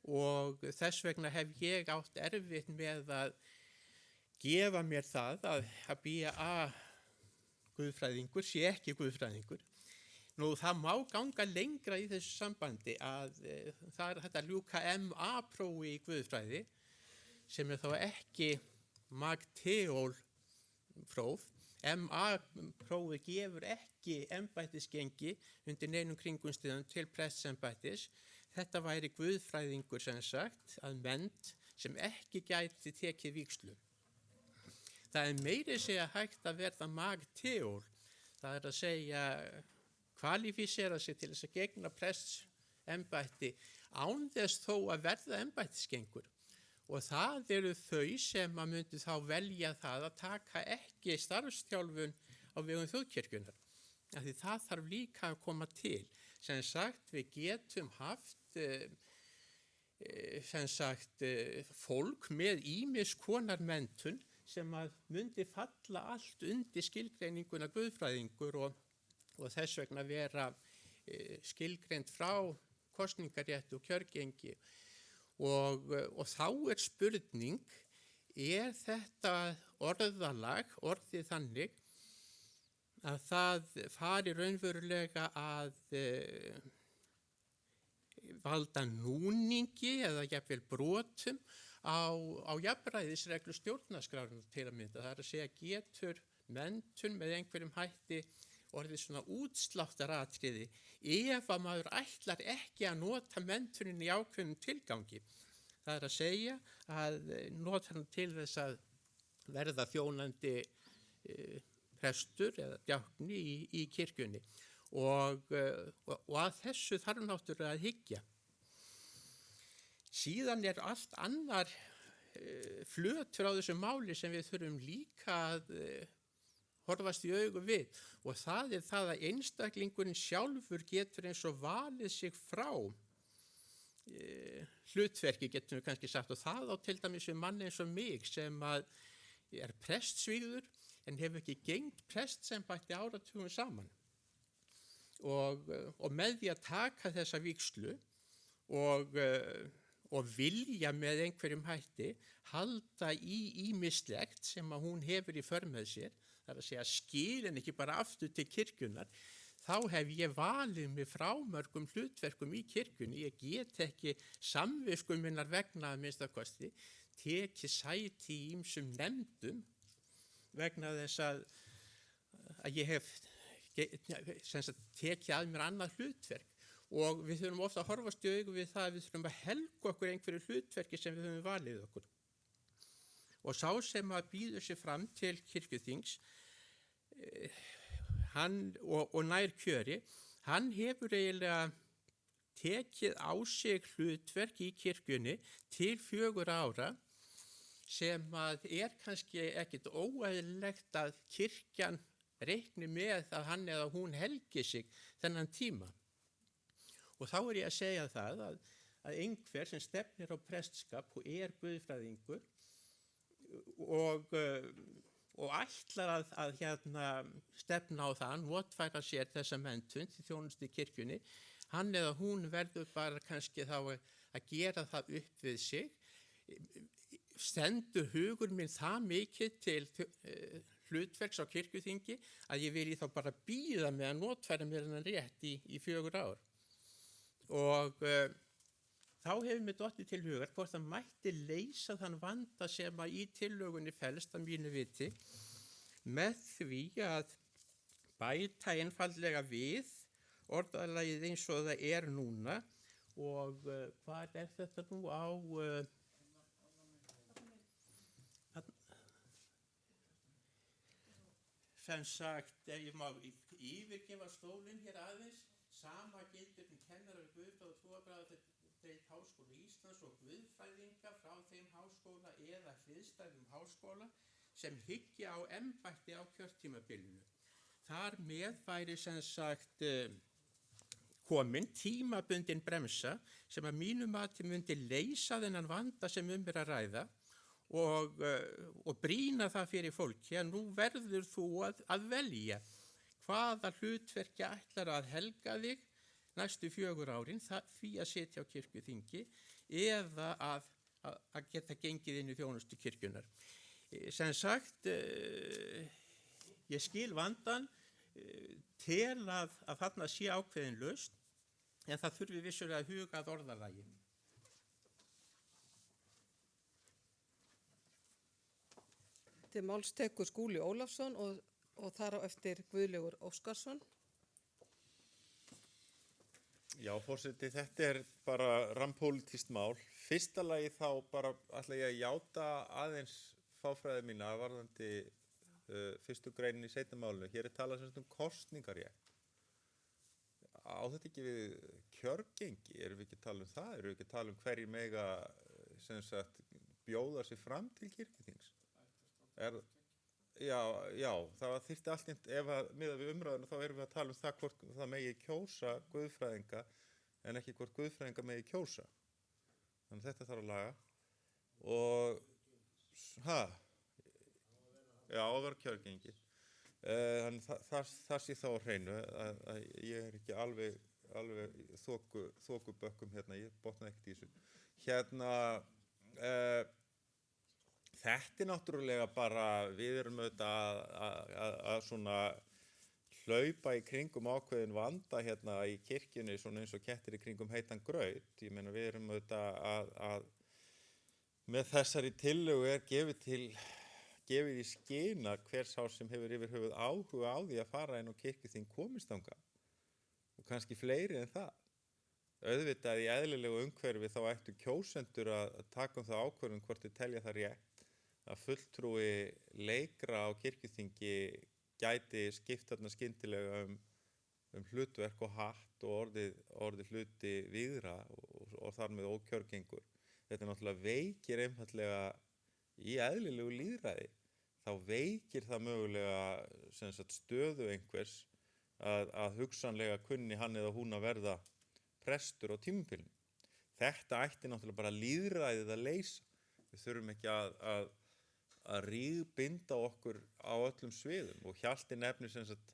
og þess vegna hef ég átt erfitt með að gefa mér það að BA guðfræðingur sé ekki guðfræðingur. Nú það má ganga lengra í þessu sambandi að það er þetta ljúka MA-prófi í guðfræði sem er þá ekki Magteól próf. MA-prófi gefur ekki embættisgengi undir neinum kringumstæðum til prestsembættis. Þetta væri guðfræðingur sem sagt að mennt sem ekki gæti tekið vígslu. Það er meiri segja hægt að verða Magteól. Það er að segja kvalifísera sig til þess að gegna prestsembætti án þess þó að verða embættisgengur. Og það eru þau sem að myndi þá velja það að taka ekki starfstjálfun á vegum þjóðkirkjunnar. Því það þarf líka að koma til. Sem sagt, við getum haft fólk með ýmis konar menntun sem að myndi falla allt undir skilgreininguna guðfræðingur og þess vegna vera skilgreind frá kosningarétti og kjörgengi. Og þá er spurning, er þetta orðið þannig að það fari raunverulega að valda núningi eða jafnvel brotum á jafnræðisreglu stjórnarskrárinnar til að mynda. Það er að segja getur menntun með einhverjum hætti orðið svona útslattaratriði ef að maður ætlar ekki að nota menntunin í ákveðnum tilgangi. Það er að segja að nota hann til þess að verða þjónandi prestur eða djákni í kirkjunni og að þessu þarf náttúrulega að hyggja. Síðan er allt annar flötur á þessu máli sem við þurfum líka að horfast í augu við og það er það að einstaklingurinn sjálfur getur eins og valið sig frá hlutverki getum við kannski sagt og það á til dæmis við manni eins og mig sem að er prestsvígður en hefur ekki gengt prestsembætti áratugum saman og með því að taka þessa vígslu og vilja með einhverjum hætti halda í ýmislegt sem að hún hefur í för með sér, það er að segja skilin ekki bara aftur til kirkjunnar, þá hef ég valið mig frá mörgum hlutverkum í kirkjunni, ég get ekki samvisku minnar vegna að minnstakosti, tekið sæti í ýmsum nefndum vegna þess að ég hef tekið að mér annað hlutverk og við þurfum ofta að horfast í augu við það að við þurfum að helga okkur einhverju hlutverki sem við höfum valið okkur. Og sá sem að býður sér fram til kirkjuþings, hann og nær kjöri, hann hefur eiginlega tekið á sig hlutverk í kirkjunni til 4 ára sem að kannski ekkit óeðlilegt að kirkjan reikni með að hann eða hún helgi sig þennan tíma. Og þá er ég að segja það að einhver sem stefnir á prestskap og guðfræðingur og ætlar að stefna á það, notfæra sér þessa menntun til þjónustu í kirkjunni, hann eða hún verður bara kannski þá að gera það upp við sig, stendur hugur minn það mikið til hlutverks á kirkjuþingi að ég vilji þá bara bíða með að notfæra mér hennan rétt í 4 ár. Og þá hefur mér dottið til hugar hvort það mætti leysa þann vanda sem að í tillögunni felst að mínu viti með því að bæta einfaldlega við orðalagið eins og það er núna og hvað er þetta nú á sem sagt, ef ég má yfirgefa stólinn hér aðeins, sama gildir kennarar guðfræði og trúarbragðadeild Háskóla Íslands og guðfræðinga frá þeim háskóla eða hliðstæðum háskóla sem hyggja á embætti á kjörtímabilinu. Þar með væri sem sagt komin tímabundin bremsa sem að mínu mati myndi leysa þennan vanda sem er að ræða og brýna það fyrir fólki að nú verður þú að velja hvaða hlutverki ætlar að helga þig næstu 4 árin því að sitja á kirkjuþingi eða að geta gengið inn í þjónustu kirkjunnar. Sem sagt, ég skil vandan til að þarna sé ákveðin lausn en það þurfi vissulega að huga að orðalagi. Til máls tekur Skúli Ólafsson og þar á eftir Guðlaugur Óskarsson. Já, forseti, þetta er bara rammpólitískt mál. Fyrsta lagi þá bara ætla ég að játa aðeins fáfræði mína varðandi fyrstu greinin í seinna málinu. Hér er talað sem kosningarétt. Á þetta ekki við kjörgengi? Erum við ekki að tala um það? Erum við ekki að tala um hverjir mega sem sagt bjóða sig fram til kirkjuþings? Já, það þyrfti allt ef að miðað við umræðuna þá erum við að tala um það hvort það megi kjósa guðfræðinga en ekki hvort guðfræðinga megi kjósa. Þannig þetta þarf að laga og já, að vera kjörgengi. Þannig það sé þá á hreinu að ég er ekki alveg þokubökkum hérna, ég botna ekkert í þessu. Þetta er náttúrulega bara, við erum auðvitað að svona hlaupa í kringum ákveðin vanda hérna í kirkjunni svona eins og kettir í kringum heitan graut. Ég meina við erum auðvitað að með þessari tillögu er gefið í skyn að hver sá sem hefur yfir höfuð áhuga á því að fara inn á kirkjuþing komist þangað og kannski fleiri en það. Auðvitað í eðlilegu umhverfi þá ættu kjósendur að taka það ákvörðun hvort þið telja það rétt að fulltrúi leikra á kirkjuþingi gæti skipt þarna skyndilega um hlutverk og hatt og orðið hluti vígra og þar með ókjörgengur. Þetta náttúrulega veikir einfaldlega í eðlilegu lýðræði þá veikir það mögulega sem sagt, stöðu einhvers að hugsanlega kunni hann eða hún að verða prestur á tímabilinu. Þetta ætti náttúrulega bara lýðræðið að leysa. Við þurfum ekki að rígbinda okkur á öllum sviðum og Hjalti nefnir sem sagt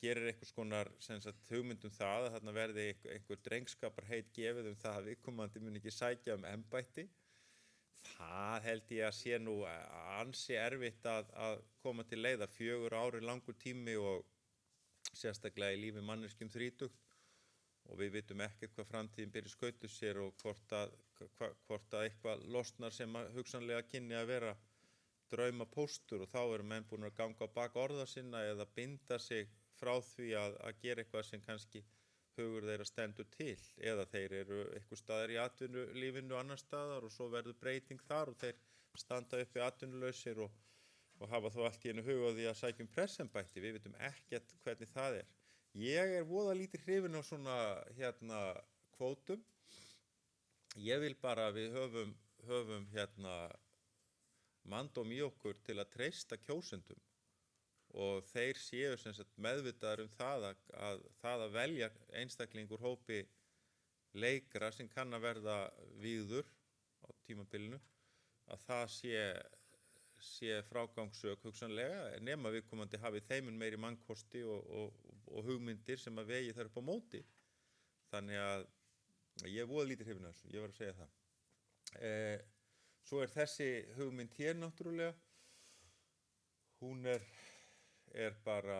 gerir einhvers konar sem sagt hugmynd það að þarna verði einhver drengskaparheit gefið það að viðkomandi mun ekki sækja embætti. Það held ég að sé nú ansi erfitt að koma til leiða. 4 ár langur tími og sérstaklega í lífi manneskjum 30 og við vitum ekkert hvað framtíðin byrja skautu sér og hvort að eitthvað losnar sem hugsanlega kynni að vera draumapóstur og þá eru menn búin að ganga á bak orða sinna eða binda sig frá því að gera eitthvað sem kannski hugur þeirra stendur til eða þeir eru eitthvað staðar í atvinnulífinu annar staðar og svo verður breyting þar og þeir standa uppi atvinnulausir og hafa þó allt í einu hug á því að sækja prestsembætti. Við vitum ekkert hvernig það er. Ég er voða lítið hrifinn á svona kvótum. Ég vil bara að við höfum manndóm í okkur til að treysta kjósendum og þeir séu sem sagt meðvitaðir það að velja einstaklingur hópi leikra sem kann að verða vígður á tímabilinu að það sé frágangssök hugsanlega nema viðkomandi hafi þeimun meiri mannkosti og hugmyndir sem að vegi þar upp á móti. Þannig að ég er voða lítið hrifinn af þessu, ég var að segja það. Svo er þessi hugmynd hér náttúrulega, hún er bara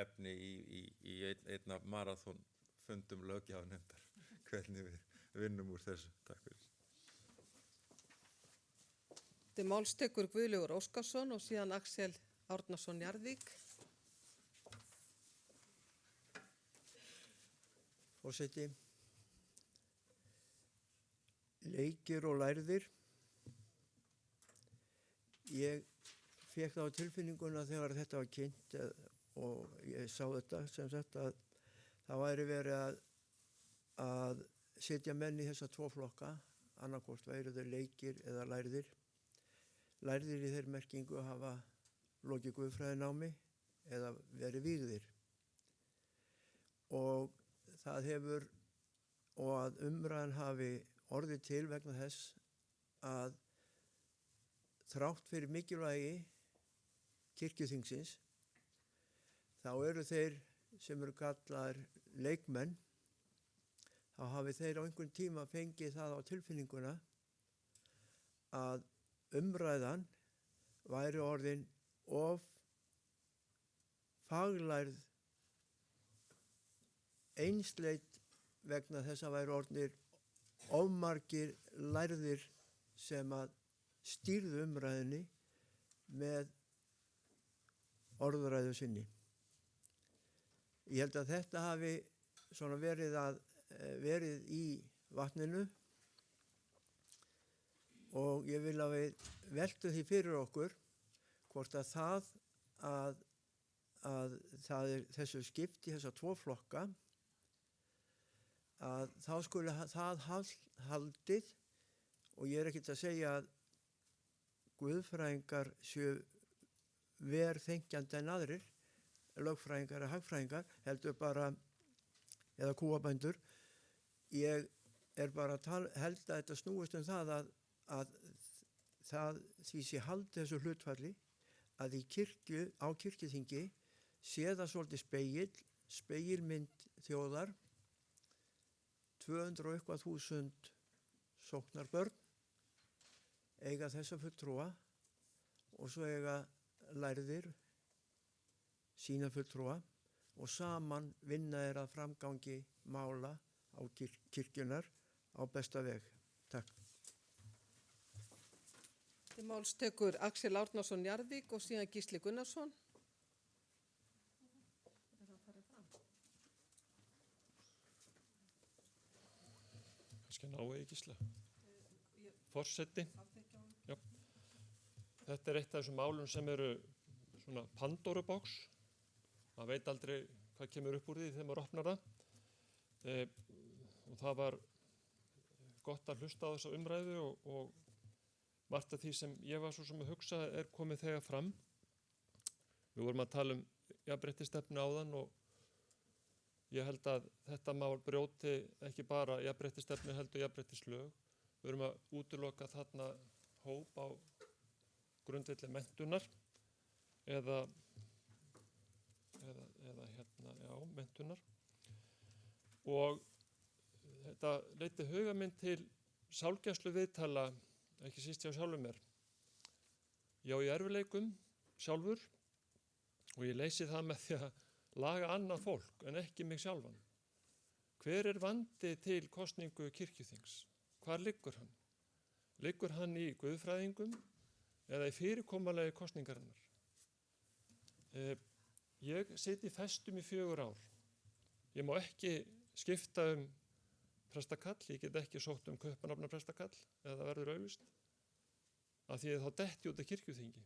efni í einna maraþonfundum löggjafarnefndar, hvernig við vinnum úr þessu. Takk fyrir. Til máls tekur Guðlaugur Óskarsson og síðan Axel Árnason Njarðvík. Forseti, leikir og lærðir. Ég fékk það á tilfinninguna þegar þetta var kynnt og ég sá þetta sem sagt að það væri verið að setja menn í þessa 2 flokka, annarkvort væru þeir leikir eða lærðir. Lærðir í þeir merkingu að hafa lokið guðfræðinámi eða verið vígðir. Og það hefur, og að umræðan hafi orðið til vegna þess að þrátt fyrir mikilvægi kirkjuþingsins, þá eru þeir sem eru kallaðir leikmenn, þá hafi þeir á einhvern tíma fengið það á tilfinninguna að umræðan væri orðin of faglærð einsleit vegna þess að væri orðnir of margir lærðir sem að stýrðu umræðinni með orðræðu sinni. Ég held að þetta hafi svona verið í vatninu og ég vil að við veltum því fyrir okkur hvort að það er þessu skipt í þessa 2 flokka að þá skuli það haldið og ég er ekkert að segja að guðfræðingar séu verð þengjandi en aðrir, lögfræðingar eða hagfræðingar, heldur bara, eða kúabændur. Ég er bara held að þetta snúist það að því sé haldið þessu hlutfalli að á kirkjuþingi sé það svolítið spegilmynd þjóðar, 200 og eitthvað þúsund sóknarbörn eiga þessa fulltrúa og svo eiga lærðir sína fulltrúa og saman vinna þeir að framgangi mála á kirkjunar á besta veg. Takk. Til máls tekur Axel Árnason Njarðvík og síðan Gísli Gunnarsson. Kannski ná ég Gísla. Forseti. Já. Þetta er eitt af þessum málum sem eru svona Pandorubox. Maður veit aldrei hvað kemur upp úr því þegar maður opnar það. Og það var gott að hlusta á þessa umræðu og margt af því sem ég var svo sem að hugsa er komið þegar fram. Við vorum að tala jafnréttisstefnu áðan og ég held að þetta mál brjóti ekki bara jafnréttisstefnu heldur jafnréttislög. Við vorum að útiloka þarna hóp á grundvelli menntunar eða menntunar og þetta leiddi huga minn til sálgæslu viðtala, ekki síst hjá sjálfum mér. Ég á í erfiðleikum sjálfur og ég leysi það með því að laga annað fólk en ekki mig sjálfan. Hver er vandi til kosningu kirkjuþings? Hvar liggur hann? Liggur hann í guðfræðingum eða í fyrirkomulagi kosningarinnar? Ég siti í festum í 4 ár. Ég má ekki skipta prestakall, ég get ekki sótt kaupanafna prestakall eða það verður auglýst, af því að þá detti út af kirkjuþingi.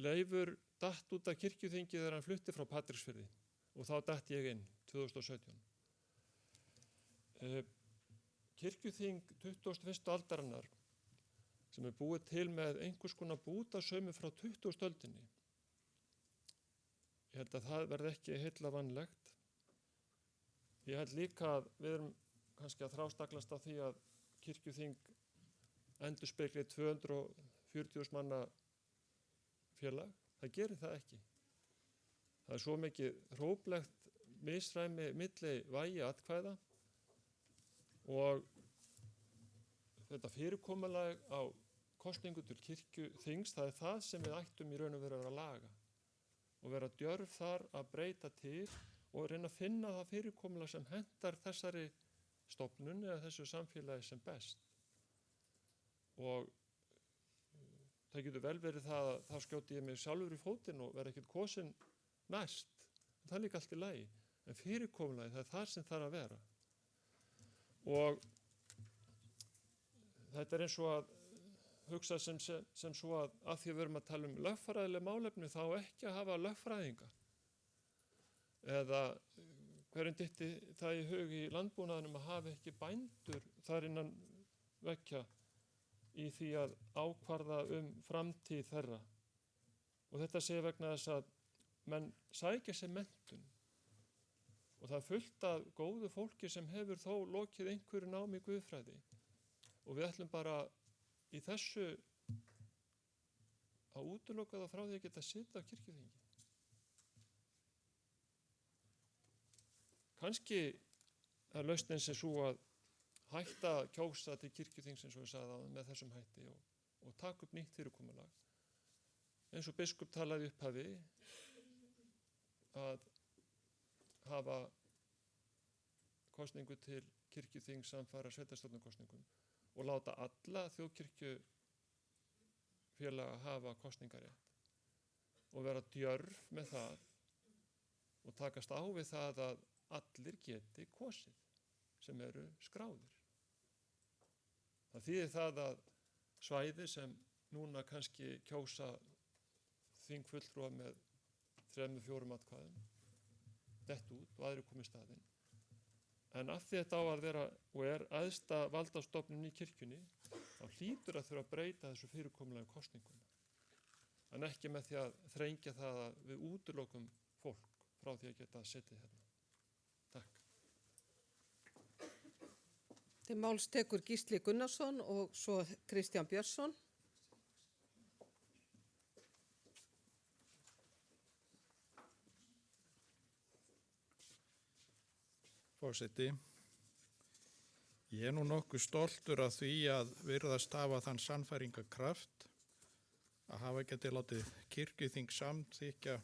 Leifur datt út af kirkjuþingi þegar hann flutti frá Patreksfirði og þá datt ég inn 2017. Kirkjuþing 21. aldarinnar sem er búið til með einhvers konar bútasaumi frá 20. öldinni. Ég held að það verði ekki heillavanlegt. Ég held líka að við erum kannski að þrástaklast á því að kirkjuþing endurspegli 240.000 manna félag. Það gerir það ekki. Það er svo mikið hróplegt misræmi milli vægi atkvæða og þetta fyrirkomulag á kosningu til kirkjuþings, það er það sem við ættum í raun og veru að vera að laga og vera djörf þar að breyta til og reyna að finna það fyrirkomulag sem hentar þessari stofnun eða þessu samfélagi sem best. Og það getur vel verið það að þá skjóti ég mig sjálfur í fótinn og verð ekkert kosin næst. Það er líka allt í lagi. En fyrirkomulagi, það er það sem þarf að vera. Og þetta er eins og að hugsa sem svo að því að við erum að tala lögfræðileg málefni þá ekki að hafa lögfræðinga. Eða hverjum dytti það í hug í landbúnaðinum að hafa ekki bændur þar innan veggja í því að ákvarða framtíð þeirra. Og þetta segir vegna þess að menn sækja sér menntun. Og það er fullt af góðu fólki sem hefur þó lokið einhverju námi í guðfræði. Og við ætlum bara í þessu að útiloka það frá því að geta sitja á kirkjuþingi. Kannski er lausnin sem svo að hætta að kjósa til kirkjuþings eins og ég sagði áðan með þessum hætti og taka upp nýtt fyrirkomulag. Eins og biskup talaði upphafi að hafa kosningu til kirkjuþings samfara sveitarstjórnarkosningum og láta alla þjóðkirkjufélaga hafa kosningarétt og vera djörf með það og takast á við það að allir geti kosið sem eru skráðir. Það þýðir það að svæði sem núna kannski kjósa þingfulltrúa með 3-4 atkvæðum dett út og aðrir komið staðinn. En af því þetta á að vera og er æðsta valdastofnun í kirkjunni, þá hlýtur að þurfa að breyta þessu fyrirkomulagi kosningum. En ekki með því að þrengja það að við útilokum fólk frá því að geta setið hérna. Takk. Til máls tekur Gísli Gunnarsson og svo Kristján Björnsson. Forseti, ég er nú nokkuð stoltur af því að virðast hafa þann sannfæringarkraft að hafa getið látið kirkjuþing samþykkja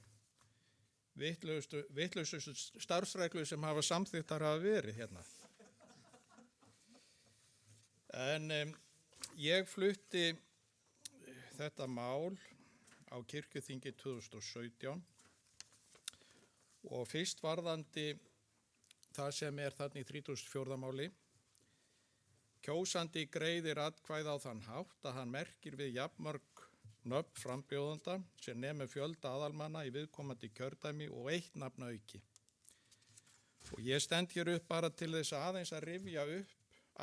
vitlausustu starfsreglu sem hafa samþykktar hafa verið hérna. En ég flutti þetta mál á kirkjuþingi 2017 og fyrst varðandi það sem er þarna í 34. máli. Kjósandi greiðir atkvæði á þann hátt að hann merkir við jafnmörg nöfn frambjóðanda sem nemur fjölda aðalmanna í viðkomandi kjördæmi og 1 nafnaauki. Og ég stend hér upp bara til þess aðeins að rifja upp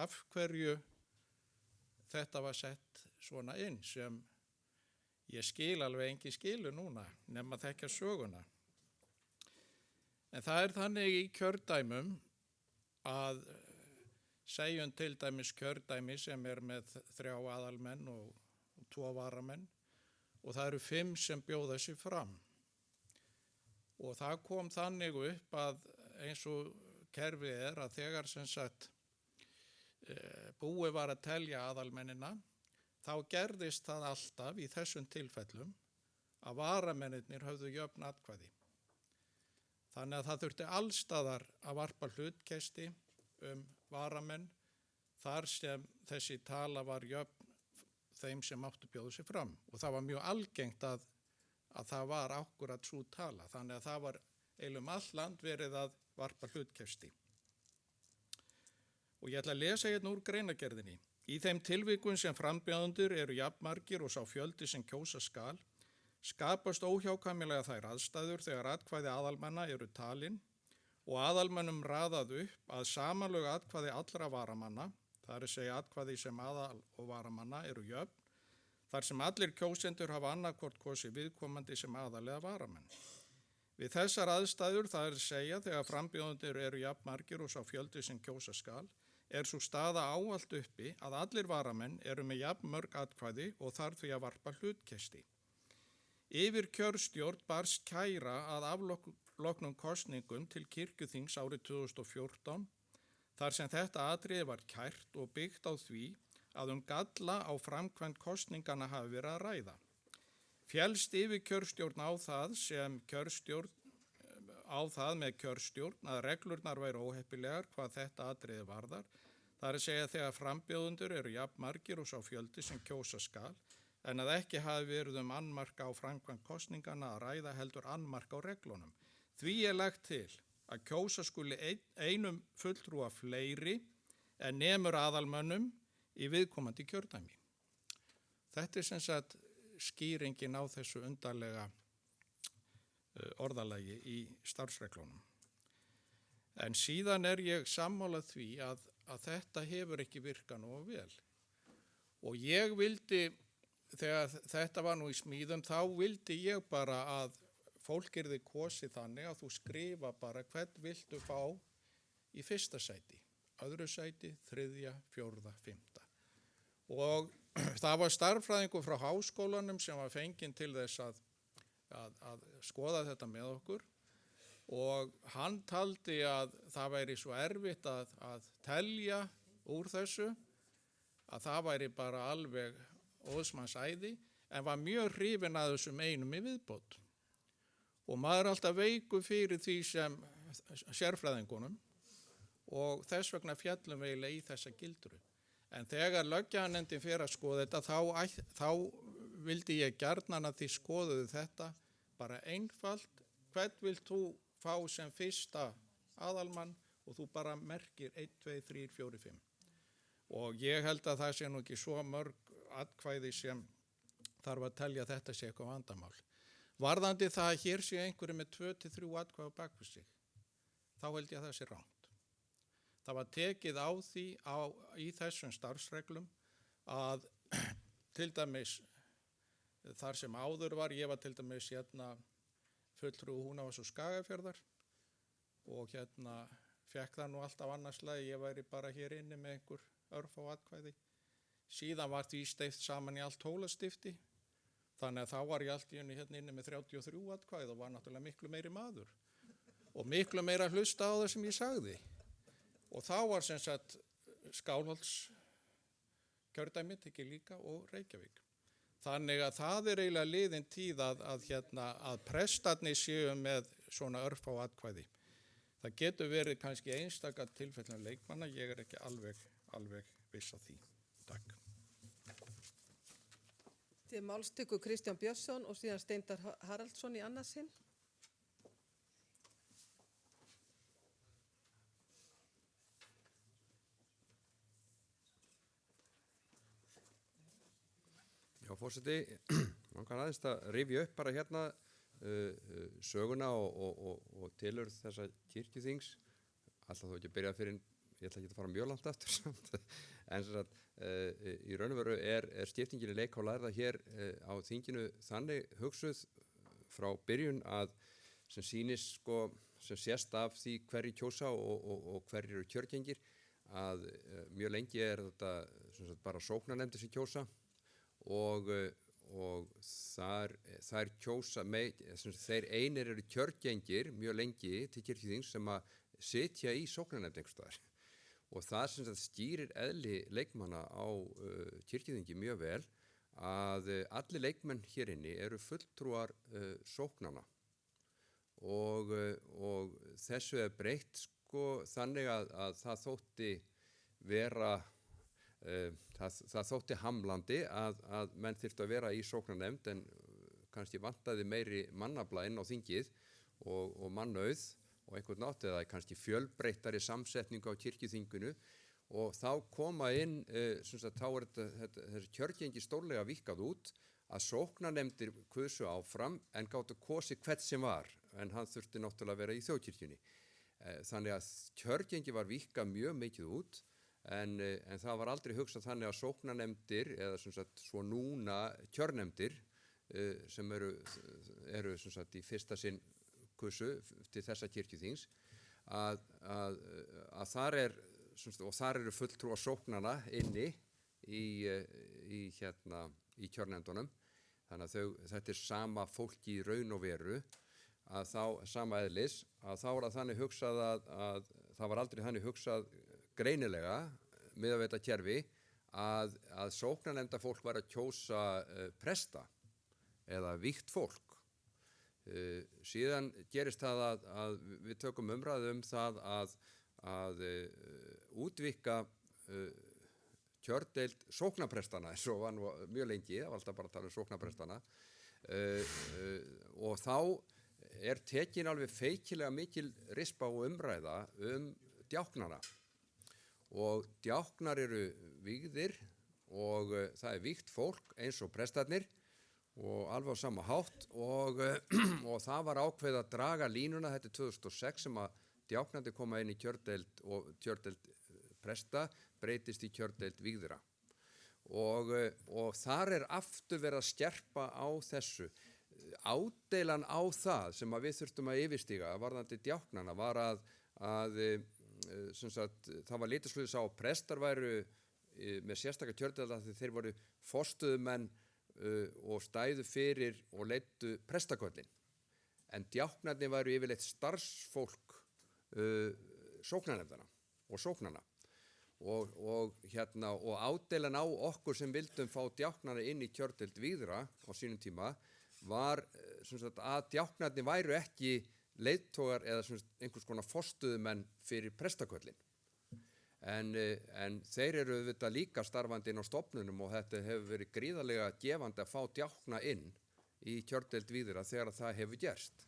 af hverju þetta var sett svona inn sem ég skil alveg engin skilu núna nema að þekkja söguna. En það er þannig í kjördæmum að segjum til dæmis kjördæmi sem er með 3 aðalmenn og 2 varamenn og það eru 5 sem bjóða sig fram. Og það kom þannig upp að eins og kerfið er að þegar sem sagt búið var að telja aðalmennina, þá gerðist það alltaf í þessum tilfellum að varamennirnir höfðu jöfn atkvæði. Þannig að það þurfti allstaðar að varpa hlutkesti varamenn þar sem þessi tala var jöfn þeim sem áttu bjóðu sig fram. Og það var mjög algengt að það var akkurat svo tala. Þannig að það var eiginlega all land verið að varpa hlutkesti. Og ég ætla að lesa hérna úr greinargerðinni. Í þeim tilvikum sem frambjóðendur eru jafnmargir og sá fjöldi sem kjósa skal, skapast óhjákvæmilega þær aðstæður þegar atkvæði aðalmanna eru talin og aðalmönnum raðað upp að samanlög atkvæði allra varamanna, það er að segja atkvæði sem aðal og varamanna eru jöfn, þar sem allir kjósendur hafa annarkvort kosið viðkomandi sem aðalega varamenn. Við þessar aðstæður, það er að segja þegar frambjóðendur eru jafnmargir og sá fjöldi sem kjósa skal, er svo staða ávallt uppi að allir varamenn eru með jafnmörg atkvæði og þarf því að varpa hlutkesti. Yfir kjörstjórn barst kæra að afloknum kosningum til kirkjuþings árið 2014, þar sem þetta atriði var kært og byggt á því að galla á framkvæmd kosningana hafi verið að ræða. Fjælst yfir kjörstjórn á það með kjörstjórn að reglurnar væru óheppilegar hvað þetta atriði varðar, það er að segja þegar frambjóðendur eru jafnmargir og sá fjöldi sem kjósa skal, en að ekki hafi verið annmarka á framkvæmd kosningana að ræða heldur annmarka á reglunum. Því er lagt til að kjósa skuli einum fulltrúa fleiri en nemur aðalmönnum í viðkomandi kjördæmi. Þetta er sem sagt skýringin á þessu undarlega orðalagi í starfsreglunum. En síðan er ég sammála því að þetta hefur ekki virkað nógu vel. Og ég vildi, þegar þetta var nú í smíðum, þá vildi ég bara að fólk yrði kosið þannig að þú skrifa bara hvern viltu fá í fyrsta sæti, öðru sæti, þriðja, fjórða, fimmta. Og það var starffræðingur frá háskólanum sem var fenginn til þess að skoða þetta með okkur og hann taldi að það væri svo erfitt að telja úr þessu að það væri bara alveg óðsmannsæði en var mjög hrifinn að þessum einum í viðbót. Og maður er alltaf veikur fyrir því sem sérfræðingunum og þess vegna fjallum við eiginlega í þessa gildru. En þegar löggjafarnefndin fer að skoða þetta þá vildi ég gjarnan að þið skoðuðu þetta bara einfalt. Hvern vilt þú fá sem fyrsta aðalmann og þú bara merkir 1, 2, 3, 4, 5. Og ég held að það sé nú ekki svo mörg atkvæði sem þarf að telja þetta sé eitthvað vandamál. Varðandi það að hér sé einhverju með 2 til 3 atkvæði á bakvið sig, þá held ég að það sé rangt. Það var tekið á því í þessum starfsreglum að til dæmis þar sem áður var, ég var til dæmis fulltrúi Húnavatns og Skagafjarðar og fekk það nú alltaf annarslega, ég væri bara hér inni með einhver örfá atkvæði. Síðan var því steypt saman í allt Hólastifti, þannig að þá var ég allt inni með 33 atkvæði og var náttúrulega miklu meiri maður og miklu meira hlusta á það sem ég sagði. Og þá var sem sagt Skálholts kjördæmi tekið líka og Reykjavík. Þannig að það er eiginlega liðin tíð að prestarnir séu með svona örfá atkvæði. Það getur verið kannski einstaka tilfellum leikmanna, ég er ekki alveg viss á því. Takk. Til máls tekur Kristján Björnsson og síðan Steindar Haraldsson í annað sinn. Já, forseti, man kann aðeins að rifja upp bara söguna og tilurð þessa kirkjuþings. Alltaf þó ekki að byrja fyrir, ég ætla ekki að fara mjög langt aftur samt, En sem sagt, í raun og veru er skiptingin í leik og lærða hér á þinginu þannig hugsuð frá byrjun að sem sýnist sko, sem sést af því hverju kjósa og hverju eru kjörgengir, að mjög lengi er þetta sem sagt, bara sóknarnefndir sem kjósa og þær kjósa, þeir einir eru kjörgengir mjög lengi til kirkjuþings sem að sitja í sóknarnefnd einhvers staðar. Og það sem sagt stýrir eðli leikmanna á kirkjuþingi mjög vel að allir leikmenn hér inni eru fulltrúar sóknanna og þessu er breytt sko þannig að það þótti vera það þótti hamlandi að menn þyrftu að vera í sóknarnefnd en kannski vantaði meiri mannafla inn á þingið og mannauð og einhvern nátt eða kannski fjölbreyttari samsetningu á kirkjuþinginu og þá koma inn þá er þessi kjörgengi stórlega víkkað út að sóknarnefndir kusu áfram en gátu kosið hvert sem var en hann þurfti náttúrulega að vera í þjóðkirkjunni. Þannig að kjörgengi var víkkað mjög mikið út en það var aldrei hugsað þannig að sóknarnefndir eða svo núna kjörnefndir sem eru í fyrsta sinn kusu til þessa kirkjuþings að þar eru fulltrúar sóknarna inni í kjörnefndunum þannig að þetta er sama fólki í raun og veru að þá sama eðlis að þá var það þannig hugsað að það var aldrei þannig hugsað greinilega miðað við þetta kerfi að sóknarnefnda fólk var að kjósa presta eða vígt fólk. Síðan gerist það að við tökum umræðu það að útvíkka kjördeild sóknarprestana eins og var nú mjög lengi, það var alltaf bara að tala sóknarprestana og þá er tekin alveg feikilega mikil rispa og umræða djáknana og djáknar eru vígðir og það er vígt fólk eins og prestarnir og alveg á sama hátt og það var ákveðið að draga línuna þetta 2006 sem að djáknandi koma inn í kjördeild og kjördeild presta breytist í kjördeild vígðra og þar er aftur verið að skerpa á þessu ádeilan á það sem að við þurftum að yfirstíga varðandi djáknana var að það var litasluðis á að prestar væru með sérstaka kjördeilda því þeir voru forstöðumenn og stæðu fyrir og leiddu prestaköllin en djáknarnir væru yfirleitt starfsfólk sóknarnefndana og sóknana og ádeilan á okkur sem vildum fá djáknarna inn í kjördeild vígðra á sínum tíma var að djáknarnir væru ekki leiðtogar eða einhvers konar forstöðumenn fyrir prestaköllin en þeir eru auðvitað líka starfandi inn á stofnunum og þetta hefur verið gríðarlega gefandi að fá djákna inn í kjördeild víðra þegar það hefur gerst.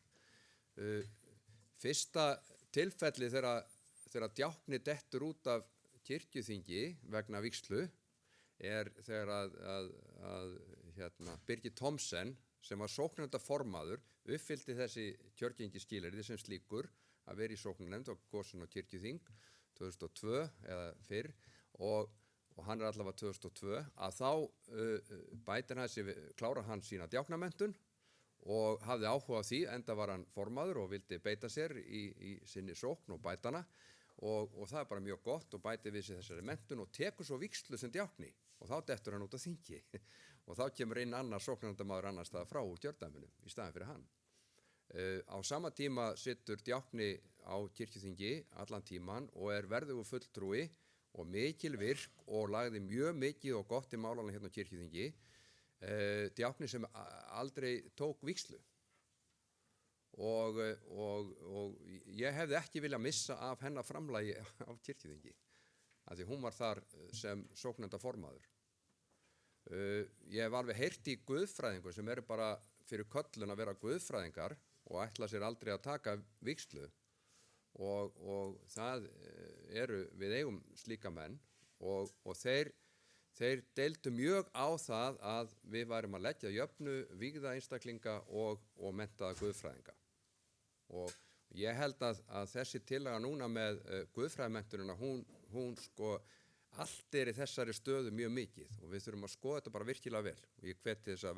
Fyrsta tilfelli þegar djákni dettur út af kirkjuþingi vegna vígslu er þegar að Birgir Thomsen sem var sóknarnefndarformaður uppfyllti þessi kjörgengisskilyrði sem slíkur að vera í sóknarnefnd og gosin á kirkjuþing 2002 eða fyrr og hann er allavega 2002 að þá klárar hann sína djáknamenntun og hafði áhuga á því enda var hann formaður og vildi beita sér í sinni sókn og bætana og það er bara mjög gott og bæti við sér þessari menntun og tekur svo vígslu sem djákni og þá dettur hann út af þingi og þá kemur inn annar sóknarnefndarmaður annars staðar frá úr kjördæminu í staðinn fyrir hann. Á sama tíma situr djákni á kirkjuþingi allan tíman og er verðugur fulltrúi og mikil virk og lagði mjög mikið og gott í málana hérna á kirkjuþingi djákni sem aldrei tók vígslu og ég hefði ekki viljað missa af hennar framlagi á kirkjuþingi af því hún var þar sem sóknarnefndarformaður. Ég hef alveg heyrt í guðfræðingur sem eru bara fyrir köllun að vera guðfræðingar og ætla sér aldrei að taka vígslu og það við eigum slíka menn og þeir deildu mjög á það að við værum að leggja jöfnu vígða einstaklinga og menntaða guðfræðinga og ég held að þessi tillaga núna með guðfræðimenntunina hún allt í þessari stöðu mjög mikið og við þurfum að skoða þetta bara virkilega vel og ég hveti þess að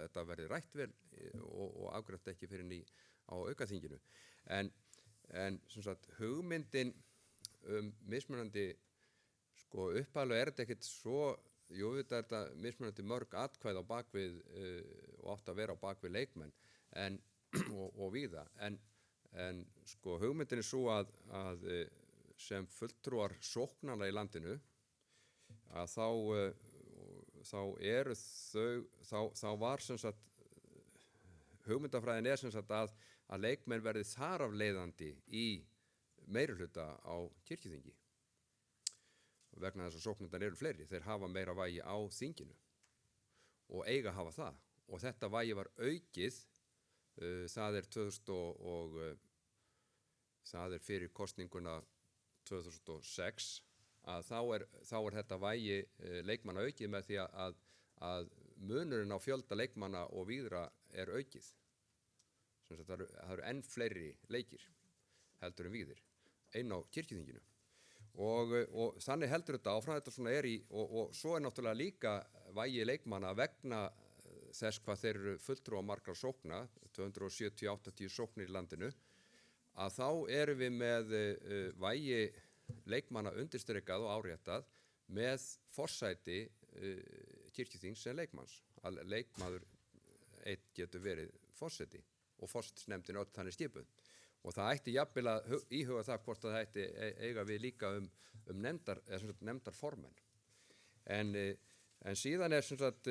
þetta verði rætt vel og afgreitt ekki fyrir ný á aukaþinginu. En sem sagt hugmyndin mismunandi upphæðlega þetta ekkert svo, þetta er þetta mismunandi mörg atkvæð á bakvið og átt að vera á bakvið leikmenn og víða en hugmyndin er svo að sem fulltrúar sóknanna í landinu að þá var sem sagt hugmyndafræðin sem sagt að leikmenn verði þar af leiðandi í meirihluta á kirkjuþingi vegna þess að sóknarnir eru fleiri, þeir hafa meira vægi á þinginu og eiga að hafa það og þetta vægi var aukið það er fyrir kosninguna 2006 að þá er þetta vægi leikmanna aukið með því að munurinn á fjölda leikmanna og víðra er aukið. Það eru enn fleiri leikir heldur en víðir inn á kirkjuþinginu og þannig heldur þetta áfram þetta svona er í og svo er náttúrulega líka vægi leikmanna vegna þess hvað þeir eru fulltrúa margra sókna 270-80 sóknir í landinu að þá erum við með vægi leikmanna undirstrykað og áréttað með forsæti kirkjuþings sem leikmanns að leikmaður einn getur verið forseti og forsætisnefndin öll þannig skipuð og það ætti jafnvel að íhuga það hvort það ætti eiga við líka nefndarformenn en síðan er sem sagt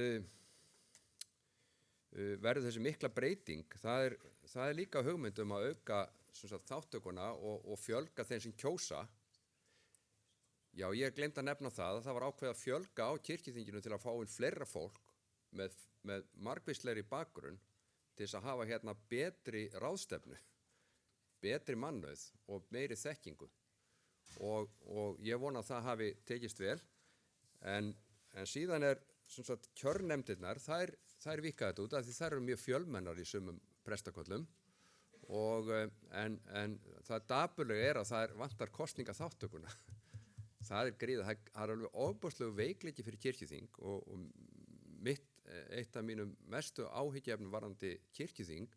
verður þessi mikla breyting það er líka hugmynd að auka sem sagt þáttökuna og fjölga þeim sem kjósa já ég gleymd að nefna það var ákveðið að fjölga á kirkjuþinginu til að fá inn fleira fólk með margvíslegri bakgrunn til þess að hafa hérna betri ráðstefnu betri mannauð og meiri þekkingu og ég vona að það hafi tekist vel en síðan er sem sagt kjörnefndirnar þær vika þetta út af því þær eru mjög fjölmennar í sumum prestaköllum en það dapurlega er að það vantar kosningaþáttökuna það er gríða, það er alveg ofboðslegu veikleiki fyrir kirkjuþing og eitt af mínum mestu áhyggjuefnum varðandi kirkjuþing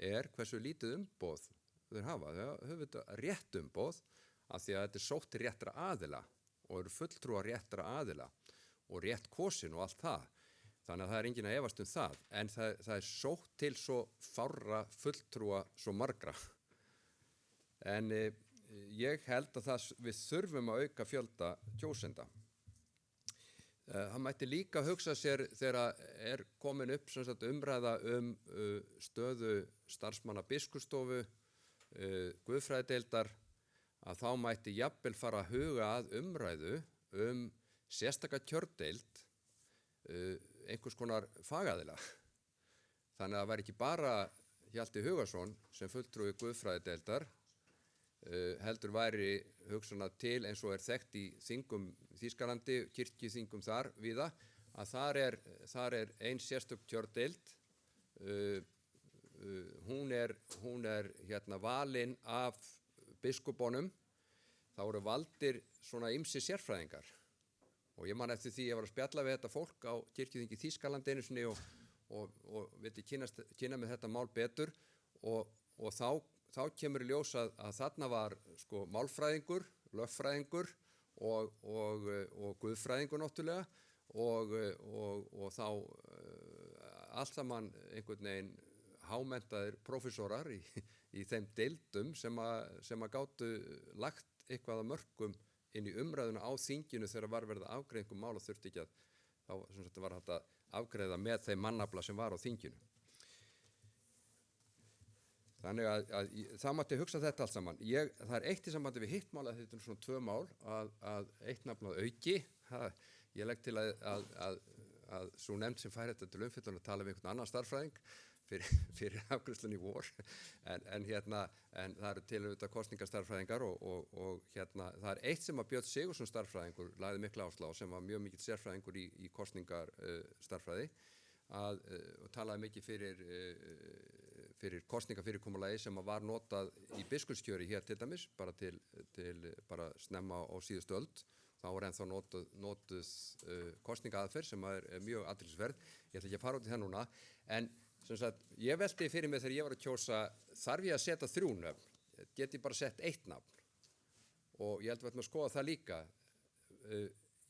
er hversu lítið umboð þeir hafa þetta rétt umboð af því að þetta er sótt til réttra aðila og eru fulltrúa réttra aðila og rétt kosin og allt það þannig að það er enginn að efast það en það er sótt til svo fárra fulltrúa svo margra en ég held að við þurfum að auka fjölda kjósenda hann mætti líka hugsa sér þegar er komin upp sem sagt, umræða stöðu starfsmanna biskupsstofu guðfræðideildar að þá mætti jafnvel fara að huga að umræðu sérstaka kjördeild einhvers konar fagaðila þannig að það væri ekki bara Hjalti Hugason sem fulltrúi guðfræðideildar heldur væri hugsana til eins og er þekkt í þingum Þýskalandi, kirkjuþingum þar víða að þar er ein sérstök kjördeild hún er hérna valin af biskupónum þá eru valdir svona ýmsir sérfræðingar og ég man eftir því ég var að spjalla við þetta fólk á kirkjuþingi Þýskalandi einu sinni og vildi kynna með þetta mál betur og þá kemur í ljós að þarna var sko málfræðingur, lögfræðingur og guðfræðingur náttúrulega og þá allt saman einhvern veginn hámenntaðir prófessorar í þeim deildum sem að gátu lagt eitthvað að mörkum inn í umræðuna á þinginu þegar var verið að afgreiða einhver mál og þurfti ekki að þá sem sagt var hægt að afgreiða með þeim mannafla sem var á þinginu. Þannig að það mátti hugsa þetta allt saman. Það er eitt í sambandi við hitt mál að þetta er svona tvö mál að eitt nafnað auki. Ég legg til að svo nefnd sem fær þetta til umfjöllun að tala um einhvern annan starffræðing fyrir afgreiðslun í vor en það eru til auðvitað kosningastarffræðingar og það er eitt sem að Björn Sigurðsson starffræðingur lagði mikla áherslu á sem var mjög mikill sérfræðingur í kosningastarffræði og talaði mikið fyrir kosningafyrirkomulagi sem var notað í biskupskjöri hér til dæmis bara snemma á síðustu öld þá er ennþá notuð kosningaaðferð sem er mjög athyglisverð. Ég ætla ekki að fara út í það núna, en sem sagt, ég velti fyrir mig þegar ég var að kjósa, þarf ég að setja 3 nöfn? Get ég bara sett 1 nafn? Og ég held að við ætlum að skoða það líka.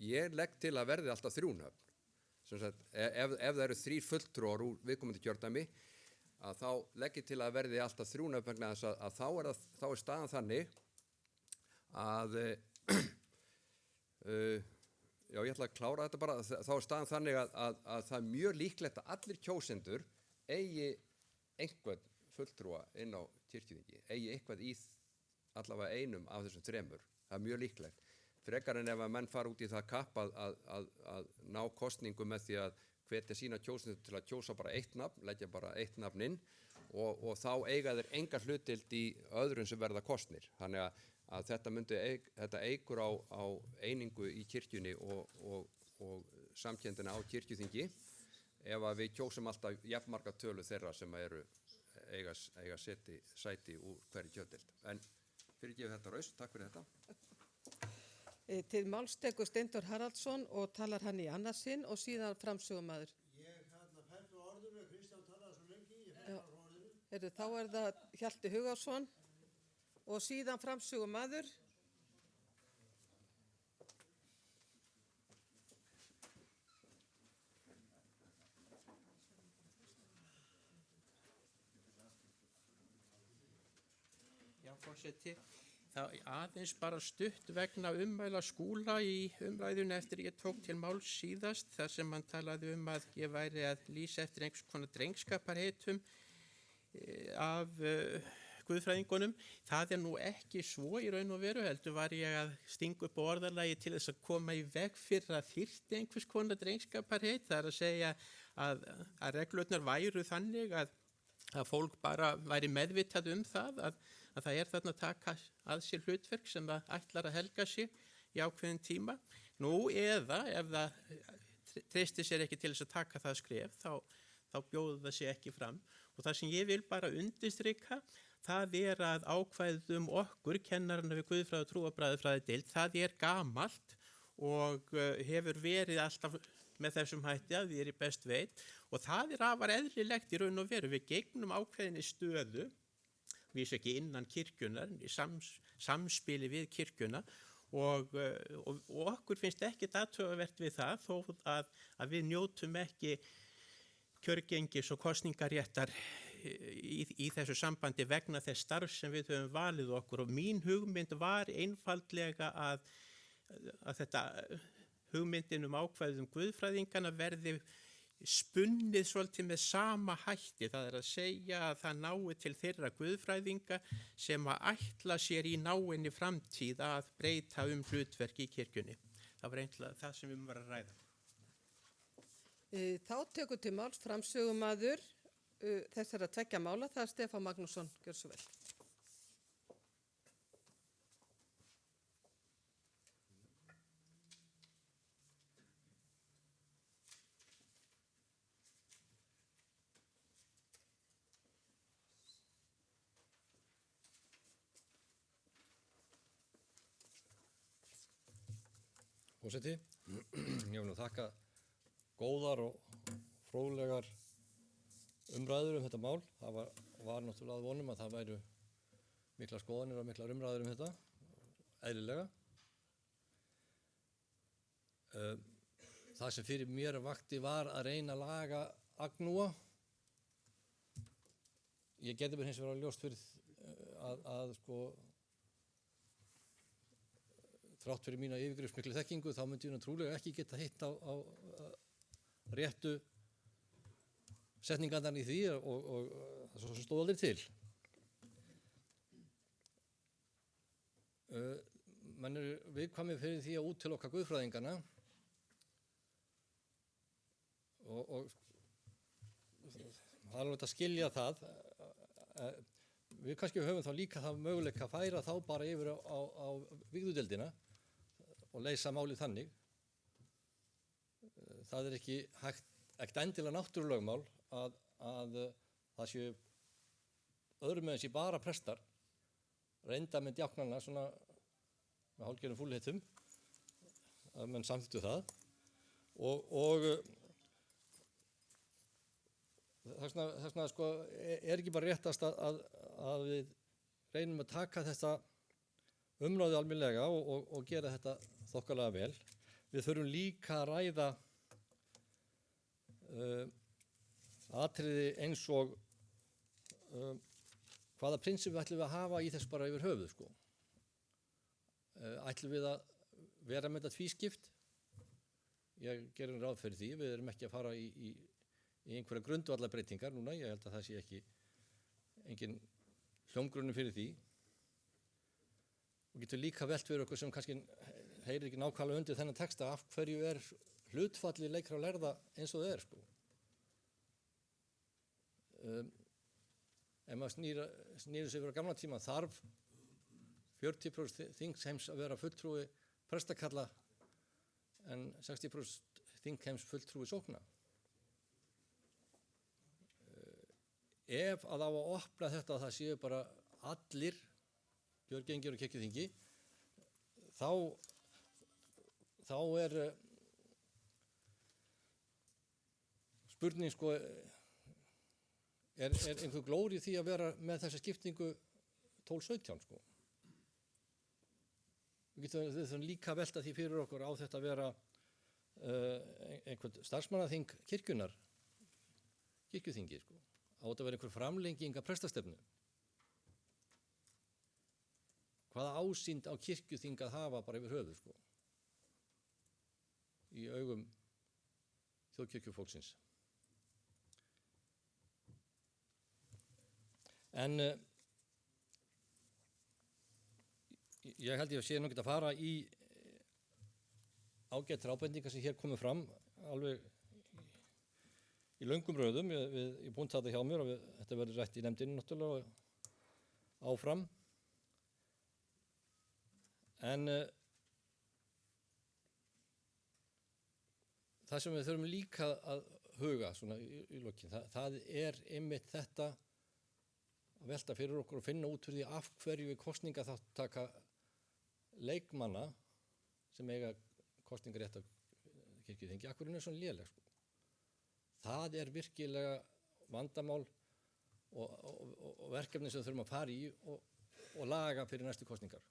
Ég legg til að verði alltaf 3 nöfn. Sem sagt, ef það eru 3 fulltrúar úr viðkomandi kjördæmi, að þá legg ég til að verði alltaf 3 nöfn vegna þess að þá er staðan þannig að já, ég ætla að klára þetta bara, þá er staðan þannig að það er mjög líklegt að allir kjósendur eigi einhvern fulltrúa inn á kirkjuþingi, eigi eitthvað í allavega einum af þessum 3. Það er mjög líklegt. Frekar en ef að menn fara út í það kapp að ná kosningu með því að hvetja sína kjósendur til að kjósa bara 1 nafn, leggja bara 1 nafn inn og þá eiga þeir enga hlutdeild í öðrum sem verða kosnir. Þannig að þetta eigur á einingu í kirkjunni og samkendina á kirkjuþingi ef að við kjósum alltaf jafnmarga tölu þeirra sem eiga sæti úr hverju kjördeild. En fyrirgefið þetta raust, takk fyrir þetta. Til máls tekur Steindór Haraldsson og talar hann í annað sinn og síðan framsögumaður. Ég fætti orðinu, Kristján talaði svo lengi, ég fætti orðinu. Þá er það Hjalti Hugarsson og síðan framsögumaður. Já, forseti. Það aðeins bara stutt vegna ummæla Skúla í umræðunni eftir ég tók til máls síðast þar sem hann talaði að ég væri að lýsa eftir einhvers konar drengskaparheitum af guðfræðingunum. Það nú ekki svo í raun og veru, heldur var ég að stinga upp orðalagi til þess að koma í veg fyrir að þyrfti einhvers konar drengskaparheit. Það að segja að reglurnar væru þannig að fólk bara væri meðvitað það að það þarna að taka að sér hlutverk sem það ætlar að helga sig í ákveðin tíma. Nú eða ef það treystir sér ekki til þess að taka það skref, þá bjóður það sér ekki fram. Og það sem ég vil bara undirstrika, það að ákvæðum okkur, kennarana við guðfræði og trúarbragðafræðideild, það gamalt og hefur verið alltaf með þessum hætti að við best veit. Og það afar eðlilegt í raun og veru. Við gegnum ákveðinni stöðu, við séum ekki innan kirkjunar, í samspili við kirkjuna og okkur finnst ekkert athugavert við það þó að við njótum ekki kjörgengis og kosningaréttar í þessu sambandi vegna þess starf sem við höfum valið okkur og mín hugmynd var einfaldlega að þetta hugmyndin ákvæðum guðfræðingana verði spunnið svolítið með sama hætti, það að segja að það nái til þeirra guðfræðinga sem að ætla sér í náinni framtíð að breyta hlutverk í kirkjunni. Það var einhverja það sem við var að ræða. Þá tekur til máls framsögumaður þessara 2 mála, það Stefán Magnússon, gjör svo vel. Forseti, ég vil nú þakka góðar og fróðlegar umræður þetta mál. Það var náttúrulega að vonum að það væru miklar skoðanir og miklar umræður þetta, eðlilega. Það sem fyrir mér vakti var að reyna að laga agnúa. Ég geti mér hins vegar ljóst fyrir að þrátt fyrir mína yfirgripsmiklu þekkingu, þá myndi ég trúlega ekki geta hitt á réttu setningarnar í því og það svo stóð aldrei til. Menn viðkvæmir fyrir því að útiloka guðfræðingana og það alveg að skilja það. Við kannski höfum þá líka það möguleika að færa þá bara yfir á vígðudeildina og leysa málið þannig. Það ekki ekkert endilega náttúrulögmál að það séu öðrum með þessi bara prestar reynda með djáknarna svona með hálfgerðum fúlheitum að menn samþýttu það og þess vegna sko er ekki bara réttast að við reynum að taka þessa umræðu almennilega og gera þetta þokkalega vel. Við þurfum líka að ræða atriði eins og hvaða prinsip ætlum við að hafa í þess bara yfir höfuð sko. Ætlum við að vera með þetta tvískipt? Ég gerum ráð fyrir því, við erum ekki að fara í einhverja grundvallarbreytingar núna, ég held að það sé ekki engin hljómgrunni fyrir því. Og getur líka velt fyrir okkur sem kannski heyrir ekki nákvæmlega undir þennan texta, af hverju er hlutfalli leikra og lærða eins og það er sko. Ef maður snýður sig fyrir gamla tíma þarf 40% þingheims að vera fulltrúi prestakalla en 60% þingheims fulltrúi sókna. Ef að á að opna þetta að það séu bara allir kjörgengir og kirkjuþingi, þá er spurning sko, er einhver glóri því að vera með þessa skiptingu 12-17 sko. Við þurfum líka að velta því fyrir okkur á þetta að vera einhvern starfsmannaþing kirkjunar, kirkjuþingi sko. Á þetta að vera einhver framlenging af prestastefnu. Hvaða ásýnd á kirkjuþing að hafa bara yfir höfuð sko. Í augum þjóðkirkjufólksins. En ég held ég að sé nú ekki að fara í ágættar ábendingar sem hér komið fram alveg í löngum röðum. Ég búin þetta hjá mér og þetta verður rætt í nefndinni náttúrulega áfram. En það sem við þurfum líka að huga svona í lokin, það er einmitt þetta að velta fyrir okkur og finna út fyrir því af hverju við kosningaþáttaka leikmanna sem eiga kosningarétt á kirkjuþingi, af hverju er svona léleg sko. Það er virkilega vandamál og verkefni sem við þurfum að fara í og laga fyrir næstu kosningar.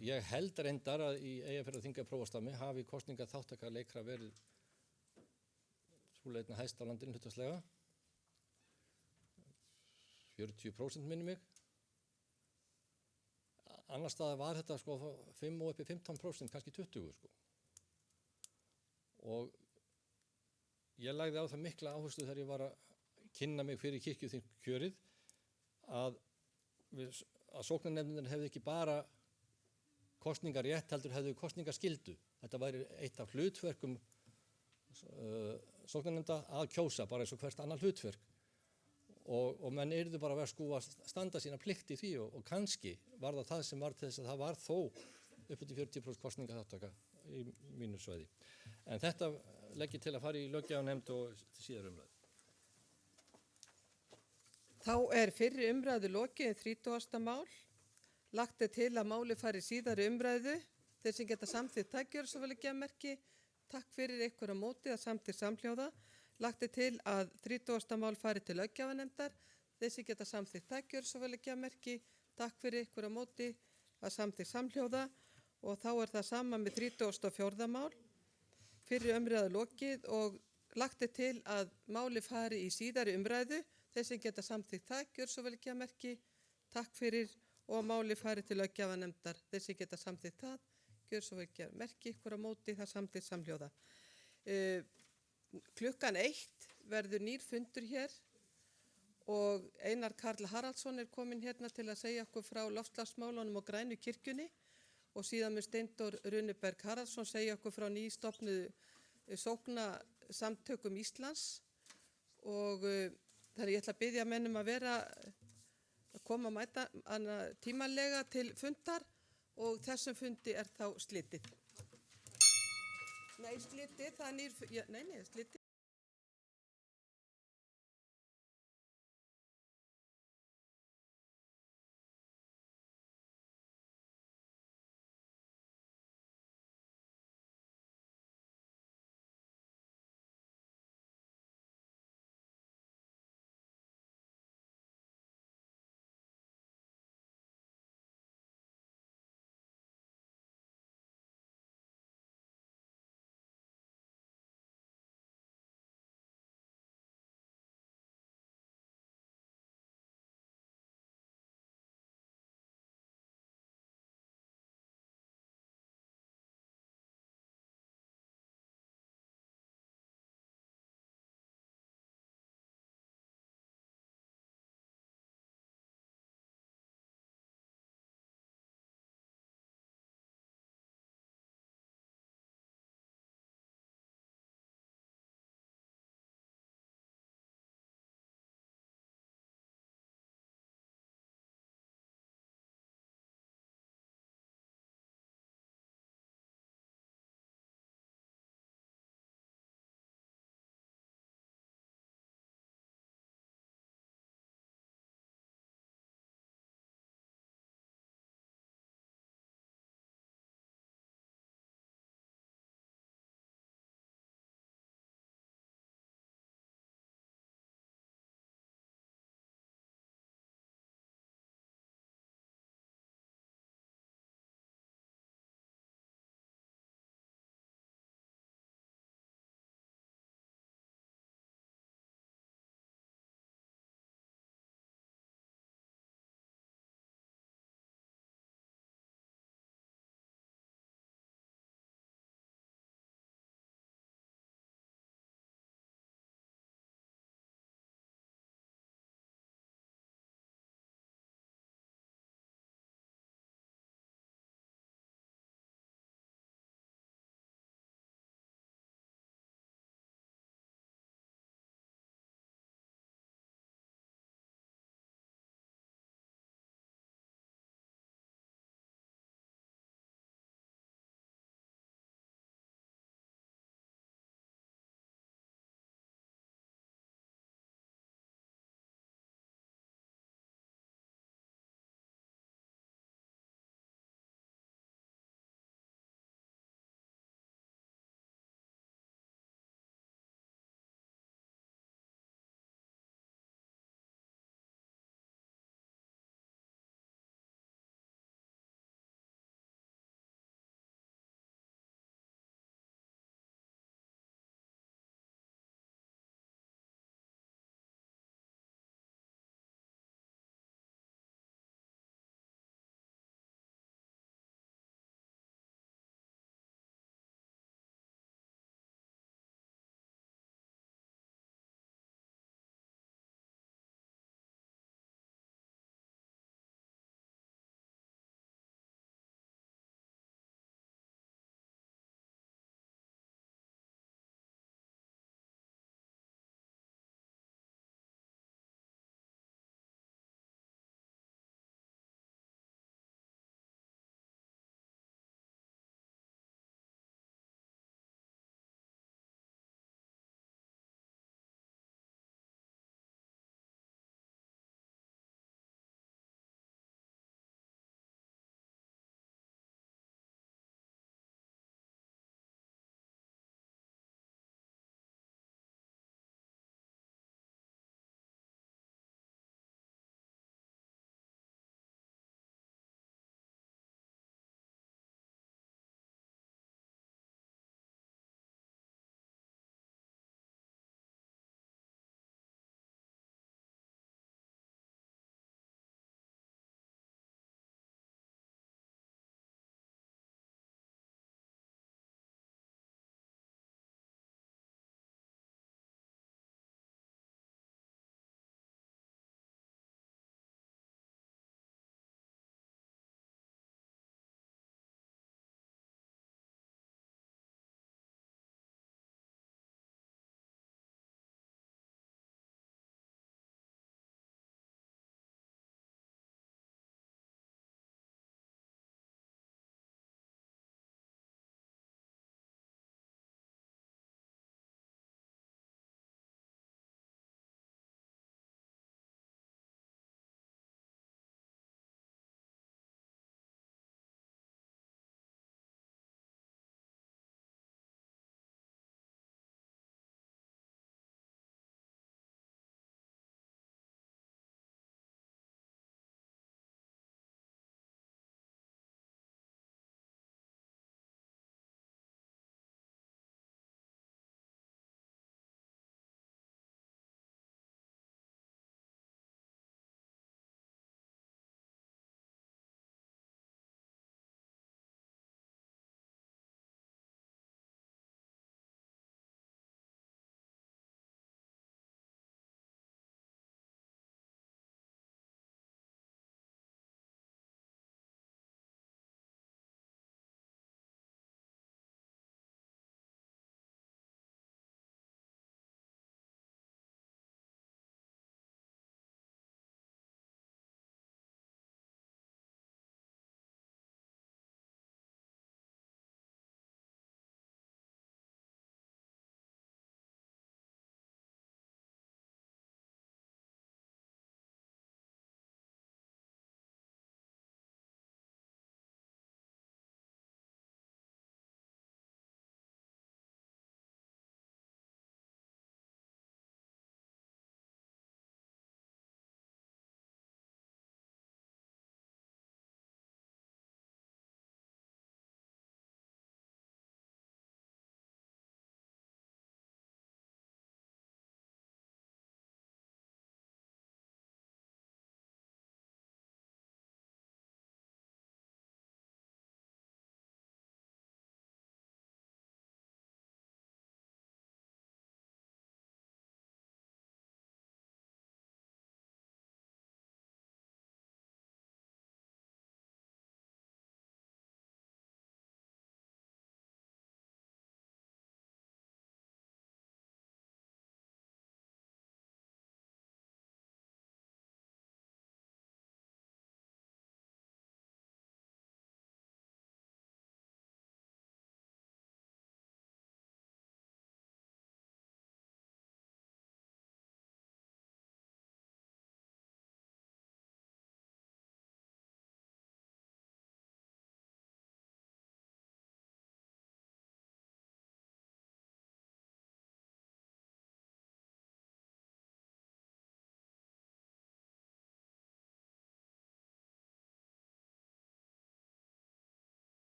Ég held reyndar að í Eyjafjarðarþingi prófastammi hafi kosningaþáttaka leikra verið trúlega einna hæst á landinu hlutfallslega. 40% minni mig. Annars staðar var þetta sko 5 og upp í 15%, kannski 20% sko. Og ég lagði á það mikla áherslu þegar ég var að kynna mig fyrir kirkjuþingkjörið að sóknarnefndin hefði ekki bara kosningarétt heldur hefðu kosningaskyldu. Þetta væri eitt af hlutverkum sóknarnefnda að kjósa bara eins og hvert annar hlutverk. Og menn yrðu bara að vera sko að standa sína plikt í því og kannski var það sem var til þess að það var þó upp til 40% kosningaþáttaka í mínu svæði. En þetta legg ég til að fara í löggjafarnefnd og síðar umræðu. Þá er fyrri umræðu lokið 30. mál. Lagt er til að máli fari síðari umræðu. Þeir sem geta samþykkt það gjörðu svo vel að gefa merki. Takk fyrir ykkur á móti að samþykkt samhljóða. Lagt er til að 30. mál fari til löggjafarnefndar. Þeir sem geta samþykkt það gjörðu svo vel að gefa merki. Takk fyrir ykkur á móti að samþykkt samhljóða. Og þá er það sama með 34. mál. Fyrri umræðu lokið og lagt er til að máli fari í síðari umræðu. Þeir sem geta samþykkt það gjörðu svo vel að gefa merki. Takk fyrir og máli fari til löggjafarnefndar. Þeir sem geta samþykkt það gjörðu svo vel að gefa merki. Ykkur á móti það samþykkt samhljóða. Klukkan 1 verður nýr fundur hér og Einar Karl Haraldsson er kominn hérna til að segja okkur frá loftslagsmálunum og grænu kirkjunni og síðan mun Steindór Runeberg Haraldsson segja okkur frá nýstofnuðu sóknasamtökum Íslands og þannig ég ætla að biðja mennum að koma mæta tímanlega til fundar og þessum fundi er þá slitið. Nei, slitið, það er nýr, slitið.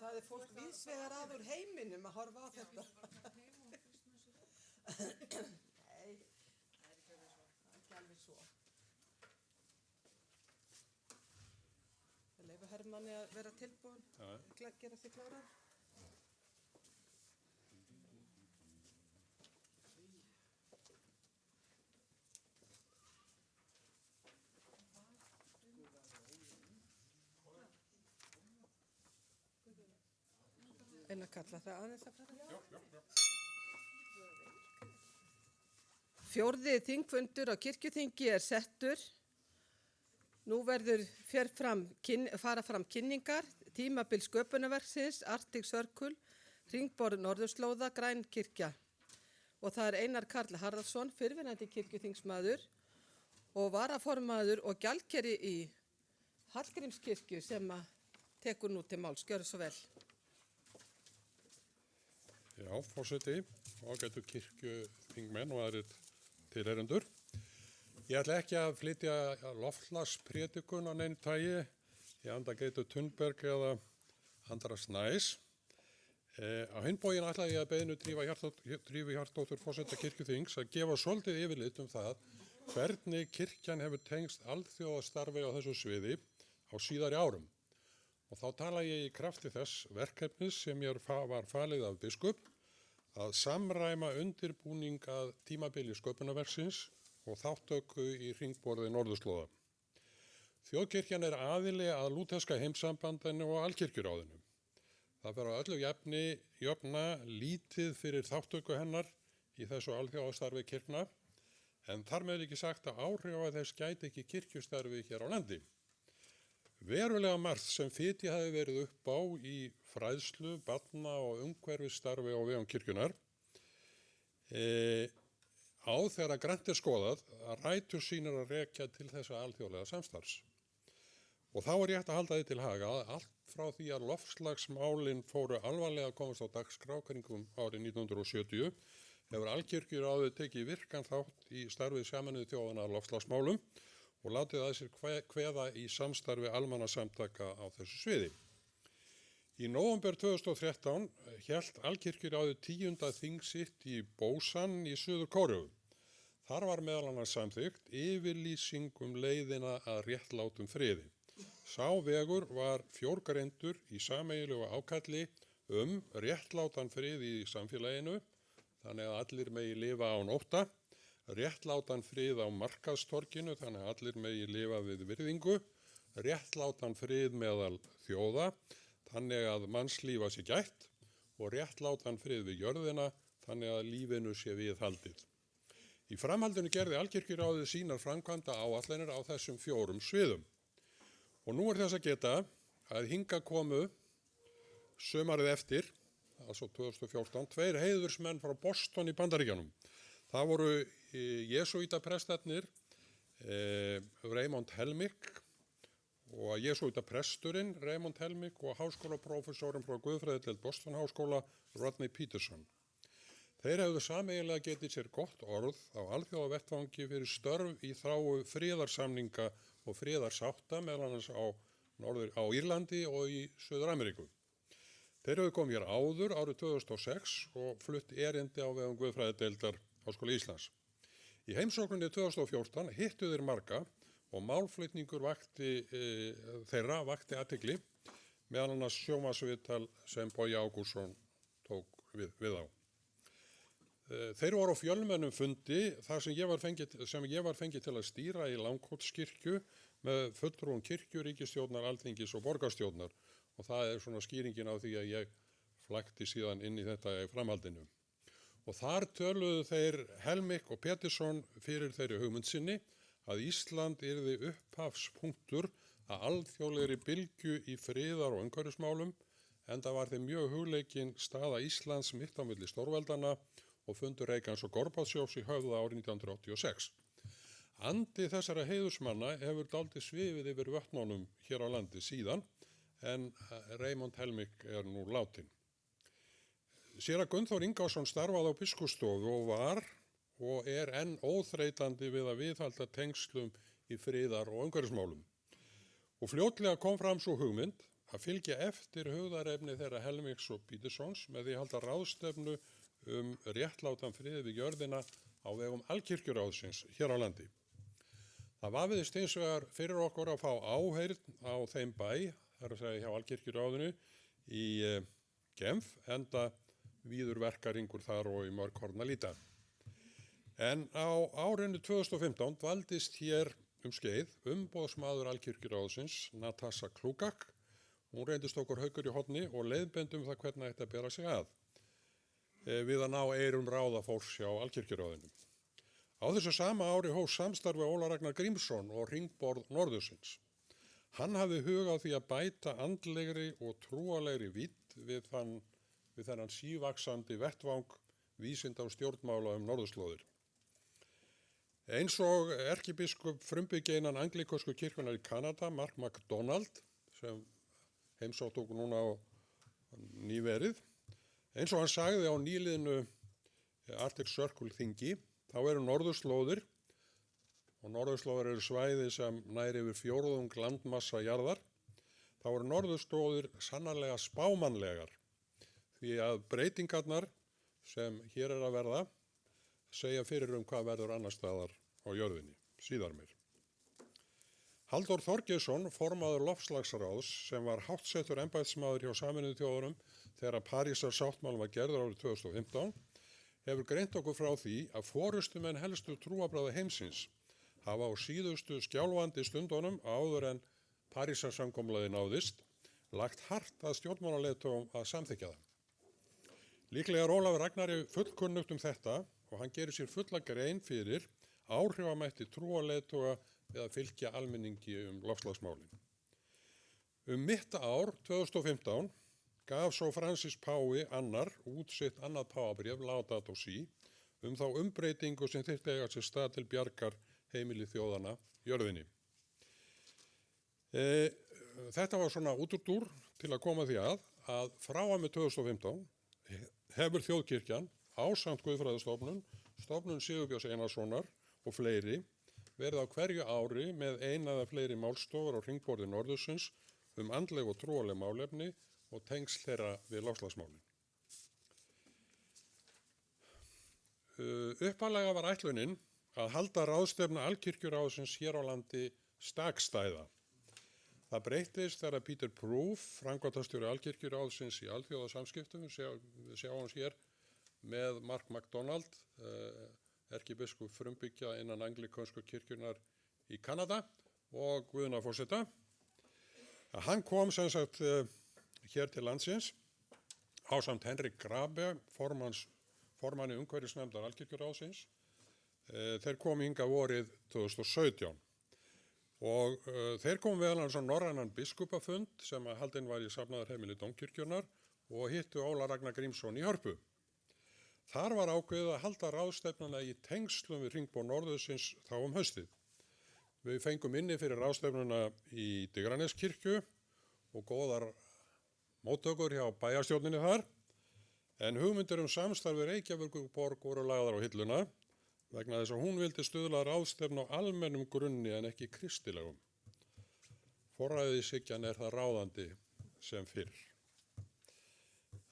Það er fólk víðsvegar að úr heiminum að horfa á þetta. Nei, það er ekki alveg svo. Það leyfa Hermanni að vera tilbúin, gera sig klára. En að kalla það aðeins að fara? Fjórði þingfundur á kirkjuþingi er settur. Nú fara fram kynningar, tímabil sköpunarverksins, Arctic Circle, Hringborð Norðurslóða, Grænkirkja. Og það er Einar Karl Harðarson, fyrrverandi kirkjuþingsmaður og varaformaður og gjaldkeri í Hallgrímskirkju sem tekur nú til máls. Gjörðu svo vel. Já, forseti, ágætu kirkjuþingmenn og aðrir tilheyrendur. Ég ætla ekki að flytja loftslagspredikun á neinu tagi, ég anda Geitu Thunberg eða Andra Snæs. Á hinn bóginn ætla ég að beðinu Drífu Hjartardóttur forseta kirkjuþings að gefa svolítið yfirlit það hvernig kirkjan hefur tengst alþjóðastarfi á þessu sviði á síðari árum. Og þá tala ég í krafti þess verkefnis sem mér var falið af biskup að samræma undirbúning að tímabili sköpunarverksins og þáttöku í hringborði Norðurslóða. Þjóðkirkjan er aðili að lúterska heimssambandinu og Alkirkjuráðinu. Það fer á öllu jöfna lítið fyrir þáttöku hennar í þessu alþjóðastarfi kirkna, en þar með ekki sagt að áhrifa þess gæti ekki kirkjustarfi hér á landi. Verulega margt sem fitja hafi verið upp á í fræðslu, barna og umhverfisstarfi á vegum kirkjunar á þegar grannt er skoðað að rætur sínar að rekja til þessa alþjóðlega samstarfs. Og þá er rétt að halda því til haga að allt frá því að loftslagsmálin fóru alvarlega að komast á dagskrá kringum árið 1970 hefur Alkirkjuráðið tekið virkan þátt í starfið Sameinuðu þjóðanna að loftslagsmálum og látið að sér kveða í samstarfi almannasamtaka á þessu sviði. Í nóvember 2013 hélt Alkirkjuráðið 10. þing sitt í Busan í Suður Kóreu. Þar var meðal annars samþykkt yfirlýsing leiðina að réttlátum friði. Sá vegur var fjórgreindur í sameiginlegu ákalli réttlátan frið í samfélaginu, þannig að allir megi lifa án ótta, réttlátan frið á markaðstorkinu, þannig að allir megi lifa við virðingu, réttlátan frið meðal þjóða, þannig að mannslífa sé gætt og réttlátan frið við jörðina, þannig að lífinu sé viðhaldið. Í framhaldinu gerði Alkirkjuráðið sínar framkvæmda áætlanir á þessum 4 sviðum. Og nú er þess að geta að hingað komu sumarið eftir, altså 2014, 2 heiðursmenn frá Boston í Bandaríkjunum. Það voru jesúítaprestarnir Raymond Helmick og jesúítapresturinn Raymond Helmick og háskólaprófessorinn frá Guðfræðideild Boston Háskóla Rodney Peterson. Þeir hefðu sameiginlega getið sér gott orð á alþjóðavettvangi fyrir störf í þágu friðarsamninga og friðarsátta meðal annars á Írlandi og í Suður-Ameríku. Þeir hefðu komið hér áður árið 2006 og flutt erindi á vegum Guðfræðideildar Háskóla Íslands. Í heimsókninni 2014 hittu þeir marga og málflutningur þeirra vakti athygli meðal annars sjónvarpsviðtal sem Bogi Ágústsson tók við á. Þeir voru á fjölmennum fundi þar sem ég var fengið til að stýra í Langholtskirkju með fulltrúum kirkjuríkisstjórnar, Alþingis og borgarstjórnar og það er svona skýringin á því að ég flækti síðan inn í þetta í framhaldinu. Og þar töluðu þeir Helmick og Peterson fyrir þeirri hugmynd sinni að Ísland yrði upphafspunktur að alþjóðlegri bylgju í friðar- og umhverfismálum enda var þeim mjög hugleikin staða Íslands mitt á milli stórveldana og fundur Reagans og Gorbatsjovs í Höfða árið 1986. Andi þessara heiðursmanna hefur dálítið svifið yfir vötnunum hér á landi síðan en Raymond Helmick er nú látinn. Séra Gunnþór Ingásson starfaði á biskupsstofu og var og er enn óþreytandi við að viðhalda tengslum í friðar- og umhverfismálum. Og fljótlega kom fram svo hugmynd að fylgja eftir hugðarefni þeirra Helmings og Petersons með því að halda ráðstefnu réttlátan frið við jörðina á vegum Alkirkjuráðsins hér á landi. Það vafiðist hins vegar fyrir okkur að fá áheyrn á þeim bæ, þar að segja hjá Alkirkjuráðinu í Genf, enda víður verkaringur þar og í mörg horn að líta. En á árinu 2015 dvaldist hér skeið umboðsmaður Alkirkjuráðsins, Natasha Klugak. Hún reyndist okkur haukur í horni og leiðbendum það hvernig ætti að bera sig að við að ná eyrum ráðafólks hjá Alkirkjuráðinu. Á þessu sama ári hóf samstarfi Óla Ragnar Grímsson og Hringborð Norðursins. Hann hafði hug á því að bæta andlegri og trúalegri vídd við þennan sívaxandi vettvang vísinda og stjórnmála norðurslóðir. Eins og erkibiskup frumbyggja innan anglíkosku kirkjunar í Kanada, Mark MacDonald, sem heimsótt okkur núna á nýverið, eins og hann sagði á nýliðnu Arctic Circle þingi, þá eru norðurslóðir, og norðurslóðir eru svæði sem nær yfir fjórðung landmassa jarðar, þá eru norðurslóðir sannarlega spámannlegar, því að breytingarnar sem hér að verða segja fyrir hvað verður annar staðar á jörðinni, síðar meir. Halldór Þorgeirsson, formaður loftslagsráðs, sem var háttsettur embættismaður hjá Sameinuðu þjóðunum þegar Parísar sáttmálinn var gerður árið 2015, hefur greint okkur frá því að forystumenn helstu trúarbragða heimsins hafa á síðustu skjálfandi stundunum áður en Parísar samkomulagið náðist, lagt hart að stjórnmálaleiðtogum að samþykkja það. Líklega er Ólafur Ragnari fullkunnugt þetta og hann gerir sér fulla grein fyrir áhrifamætti trúarleiðtoga við að fylgja almenningi loftslagsmálin. Mitt ár 2015 gaf svo Francis Pái annar út sitt annað páfabréf, Laudato Si, þá umbreytingu sem þyrfti eiga sér stað til bjargar heimili þjóðanna jörðinni. Þetta var svona útúrdúr til að koma því að frá og með 2015 hefur þjóðkirkjan ásamt Guðfræðistofnun, stofnun Sigurbjörns Einarssonar og fleiri verið á hverju ári með eina eða fleiri málstofur á hringborði Norðursins andleg og trúarleg málefni og tengsl þeirra við loftslagsmálin. Upphaflega var ætlunin að halda ráðstefnu Alkirkjuráðsins hér á landi stakstæða. Það breyttist þegar Peter Proof, framkvæmdastjóri Alkirkjuráðsins í alþjóðasamskiptum, við sjáum hans hér með Mark MacDonald, erkibiskup frumbyggja innan anglíkonsku kirkjunar í Kanada og Guðna forseta. Hann kom sem sagt hér til landsins ásamt Henrik Grabe, formanni umhverfisnefndar Alkirkjuráðsins. Þeir komu hingað vorið 2017 og þeir komu meðal annars á norrænan biskupafund sem haldinn var í safnaðarheimili Dómkirkjunnar og hittu Óla Ragnar Grímsson í Hörpu. Þar var ákveðið að halda ráðstefnuna í tengslum við hringborð Norðursins þá haustið. Við fengum inni fyrir ráðstefnuna í Digraneskirkju og góðar móttökur hjá bæjarstjórninni þar, en hugmyndir samstarfi Reykjavíkurborg voru lagðar á hilluna vegna þess að hún vildi stuðla ráðstefnu á almennum grunni en ekki kristilegum. Forræðishyggjan það ráðandi sem fyrr.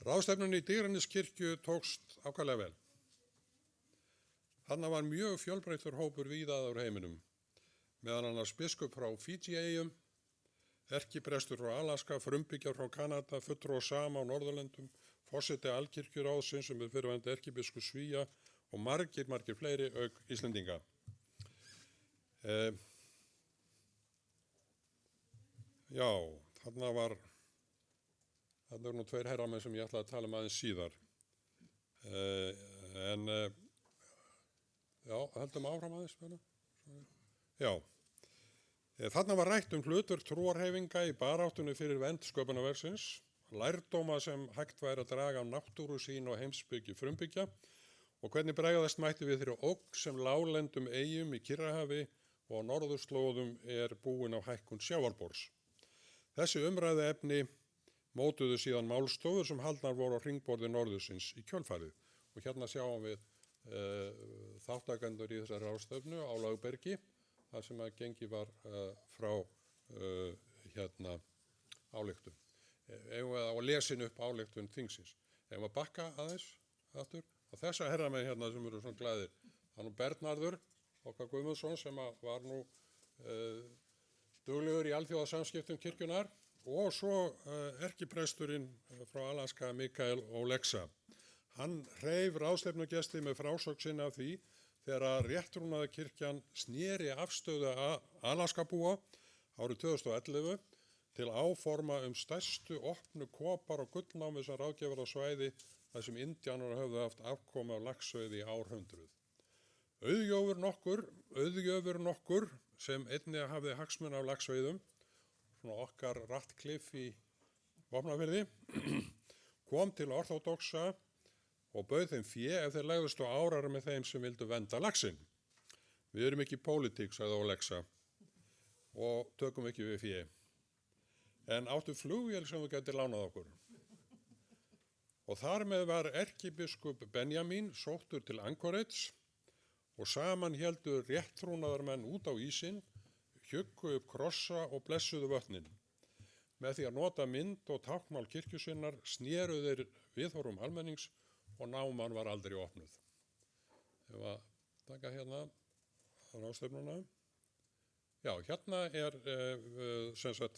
Ráðstefnunni í Digraneskirkju tókst ákaflega vel. Þarna var mjög fjölbreyttur hópur víða úr heiminum, meðal annars biskup frá Fídjieyjum, erkiprestur frá Alaska, frumbyggjar frá Kanada, fulltrúar Sama á Norðurlöndum, forseti Alkirkjuráðsins sem fyrrverandi erkibiskup Svía og margir fleiri auk Íslendinga. Já, þarna eru nú tveir herramenn sem ég ætla að tala aðeins síðar. Höldum áfram aðeins. Já, þarna var rætt hlutverk trúarhreyfinga í baráttunni fyrir vernd sköpunarverksins, lærdóma sem hægt væri að draga af náttúrusýn og heimspeki frumbyggja og hvernig bregðast mætti við þeirri ógn sem láglendum eyjum í Kyrrahafi og á norðurslóðum búin á hækkun sjávarborðs. Þessi umræðuefni mótuðu síðan málstofur sem haldnar voru á hringborði Norðursins í kjölfarið. Og hérna sjáum við þáttakendur í þessari ráðstefnu á Lögbergi, þar sem að gengið var frá ályktun. og lesin upp ályktun þingsins. Ef maður bakka aðeins aftur og þessa herramenn hérna sem eru svona glæðir. Það nú Bernharður okkar Guðmundsson sem var nú duglegur í alþjóðasamskiptum kirkjunar og svo erkipresturinn frá Alaska Mikael Olexa. Hann hreif ráðstefnugesti með frásögn sinni af því þegar réttrúnaðarkirkjan sneri afstöðu Alaskabúa árið 2011 til áforma stærstu opnu kopar og gullnámi sem ráðgefur á svæði þar sem indjánar höfðu haft afkomu af laxveiði í árhundruð. Auðjöfur nokkur sem einnig hafði hagsmuni af laxveiðum, svona okkar Ratcliffe í Vopnafirði, kom til orthodoxa og bauð þeim fé ef þeir legðust á árar með þeim sem vildu vernda laxinn. Við erum ekki í pólitík, sagði Olexa, og tökum ekki við fé. En áttu flugvél sem við gæti lánað okkur. Og þar með var erkibiskup Benjamin sóttur til Anchorage og saman héldu réttrúnaðarmenn út á ísinn, hjuggu upp krossa og blessuðu vötnin. Með því að nota mynd og táknmál kirkjusinnar snéru þeir viðhorfum almennings og náman var aldrei opnuð. Ef að taka hérna á ráðstefnuna. Já, hérna sem sagt,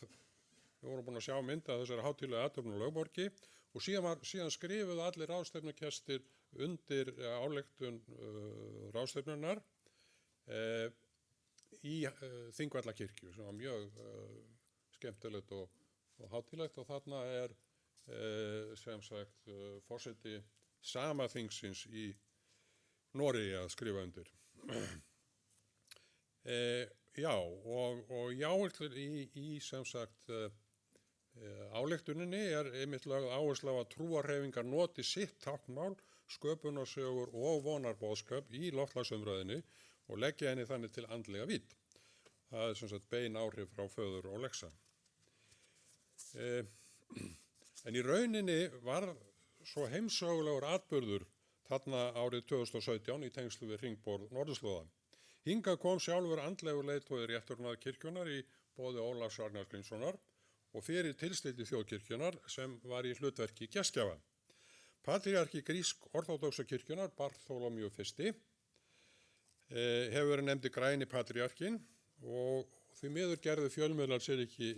við vorum búin að sjá mynd að þessari hátíðlegu athöfn á Lögborgi og síðan skrifuðu allir ráðstefnukestir undir ályktun ráðstefnunar í Þingvallakirkju sem var mjög skemmtilegt og hátíðlegt og þarna sem sagt forseti sama þingsins í Noregi að skrifa undir. Já, og jáheldur í sem sagt ályktuninni einmitt lögð áhersla á að trúarhreyfingar noti sitt táknmál, sköpunarsögur og vonarbóðskap í loftslagsumræðinni og leggja henni þannig til andlega vídd. Það sem sagt bein áhrif frá föður Olexa. En í rauninni var svo heimsögulegur atburður þarna árið 2017 í tengslu við hringborð Norðurslóða. Hingað kom sjálfur andlegur leiðtogi réttrúnaðarkirkjunnar í boði Ólafs Ragnars Grímssonar og fyrir tilstildi þjóðkirkjunnar sem var í hlutverki gestgjafa. Patriarki grísk-orthodoxa kirkjunnar, Barþólómeu I, hefur verið nefndi græni patriarkin og því miður gerðu fjölmiðlar sér ekki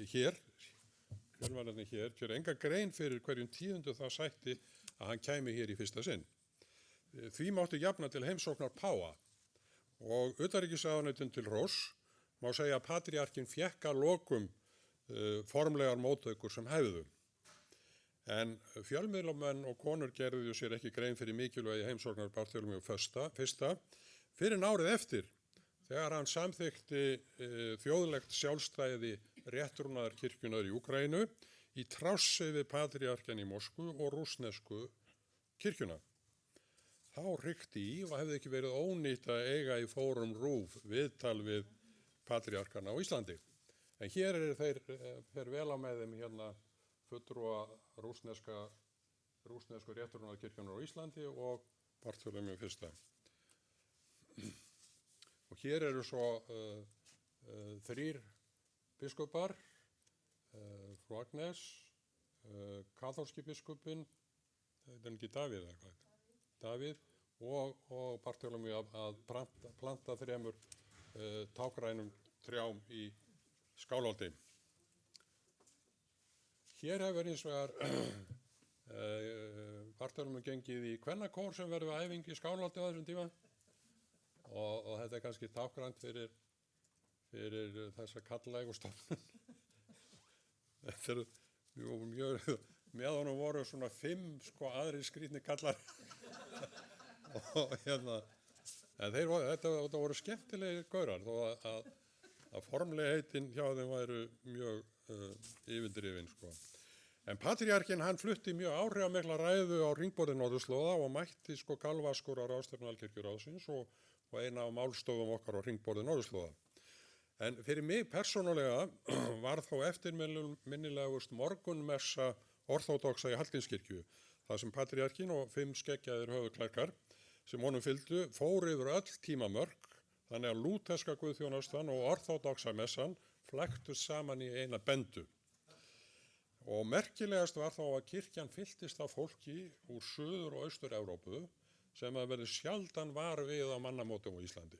fjölmiðlarnir hér enga grein fyrir hverjum tíundu það sætti að hann kæmi hér í fyrsta sinn. Því mátti jafna til heimsóknar páfa og utanríkisráðuneytinu til hróss má segja að patriarkin fékk að lokum formlegar móttökur sem hefðu. En fjölmiðlamenn og konur gerðu sér ekki grein fyrir mikilvægi heimsóknar Barþólómeu I fyrir árið eftir þegar hann samþykkti þjóðlegt sjálfstæði réttrúnaðarkirkjunnar í Úkraínu í trássi við patriarkan í Moskvu og rússnesku kirkjuna. Þá hrikti í og hefði ekki verið ónýtt að eiga í fórum RÚV viðtal við patriarkana á Íslandi. En hér þeir vel á með þeim hérna fulltrúa rússnesku réttrúnaðarkirkjunnar á Íslandi og Barþólómeu I. Og hér eru svo 3 biskupar, frú Agnes, kaþólski biskupinn, þetta er ekki Davíð eða hvað? Davíð og Barþólómeu að planta 3 tákrænum trjám í Skálholti. Hér hefur hins vegar Barþólómeu gengið í kvennakór sem verður við æfingi í Skálholti á þessum tíma og þetta er kannski tákrænt fyrir þessa karllægu stofnun. Með honum voru svona 5 aðrir skrýtni kallar og hérna en þetta voru skemmtilegir gaurar þó að formlegheitin hjá þeim væru mjög yfirdrifin En patriarkin hann flutti mjög áhrifamikla ræðu á hringborði Norðurslóða og mætti galvaskur á ráðstefnu Alkirkjuráðsins og eina af málstofum okkar á hringborði Norðurslóða. En fyrir mig persónulega var þó eftirminnilegust morgunmessa orthodoxa í Hallgrímskirkju, þar sem patriarkin og 5 skeggjaðir höfuðklærkar sem honum fylgdu fóru yfir öll tímamörk, þannig að lúterska guðþjónustan og orthodoxa messan flæktust saman í eina bendu. Og merkilegast var þá að kirkjan fylltist af fólki úr Suður- og Austur-Evrópu sem að verði sjaldan var við á mannamótum á Íslandi.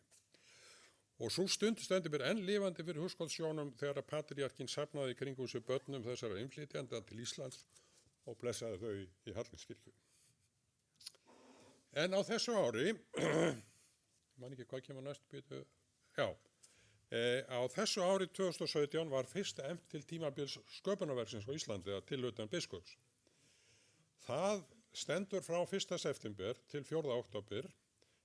Og svo stund stendur mér enn lifandi fyrir hugskotssjónum þegar að patriarkinn safnaði í kringum sig börnum þessara innflytjenda til Íslands og blessaði þau í Hallgrímskirkju. En á þessu ári, man ekki hvað kemur næst býtu, já, á þessu ári 2017 var fyrst efnt til tímabils sköpunarverksins á Íslandi að tilhlutan biskups. Það stendur frá 1. september til 4. október,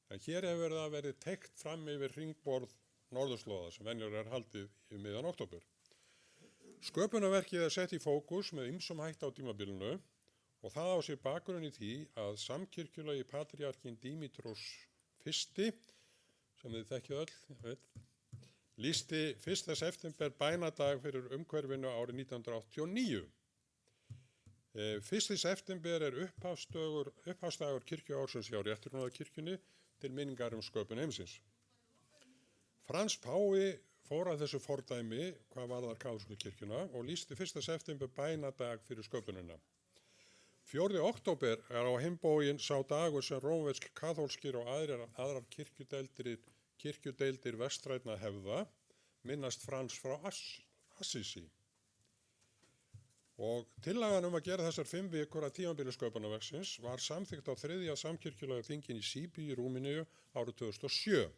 en hér hefur það verið teygt fram yfir hringborð norðurslóða sem venjur haldið í miðjan október. Sköpunarverkið er sett í fókus með ýmsum hætti á tímabilinu og það á sér bakgrunn í því að samkirkjulegi patriarkinn Dímitros I, sem þið þekkið öll, lýsti 1. september bænadag fyrir umhverfinu árið 1989. 1. september er upphafsdagur kirkjuársins hjá Réttarhúsakirkjunni til minningar sköpun heimsins. Frans Pái fór að þessu fordæmi hvað varðar kaþólsku kirkjuna og lýsti 1. september bænadag fyrir sköpunina. 4. október er á hinn sá dagur sem rómversk kaþólskir og aðrar kirkjudeildir vestrænna hefða minnast Frans frá Assisi. Og tillagan að gera þessar 5 vikur að tímabili sköpunarverksins var samþykkt á 3. samkirkjulega þingin í Síbí í Rúmeníu árið 2007.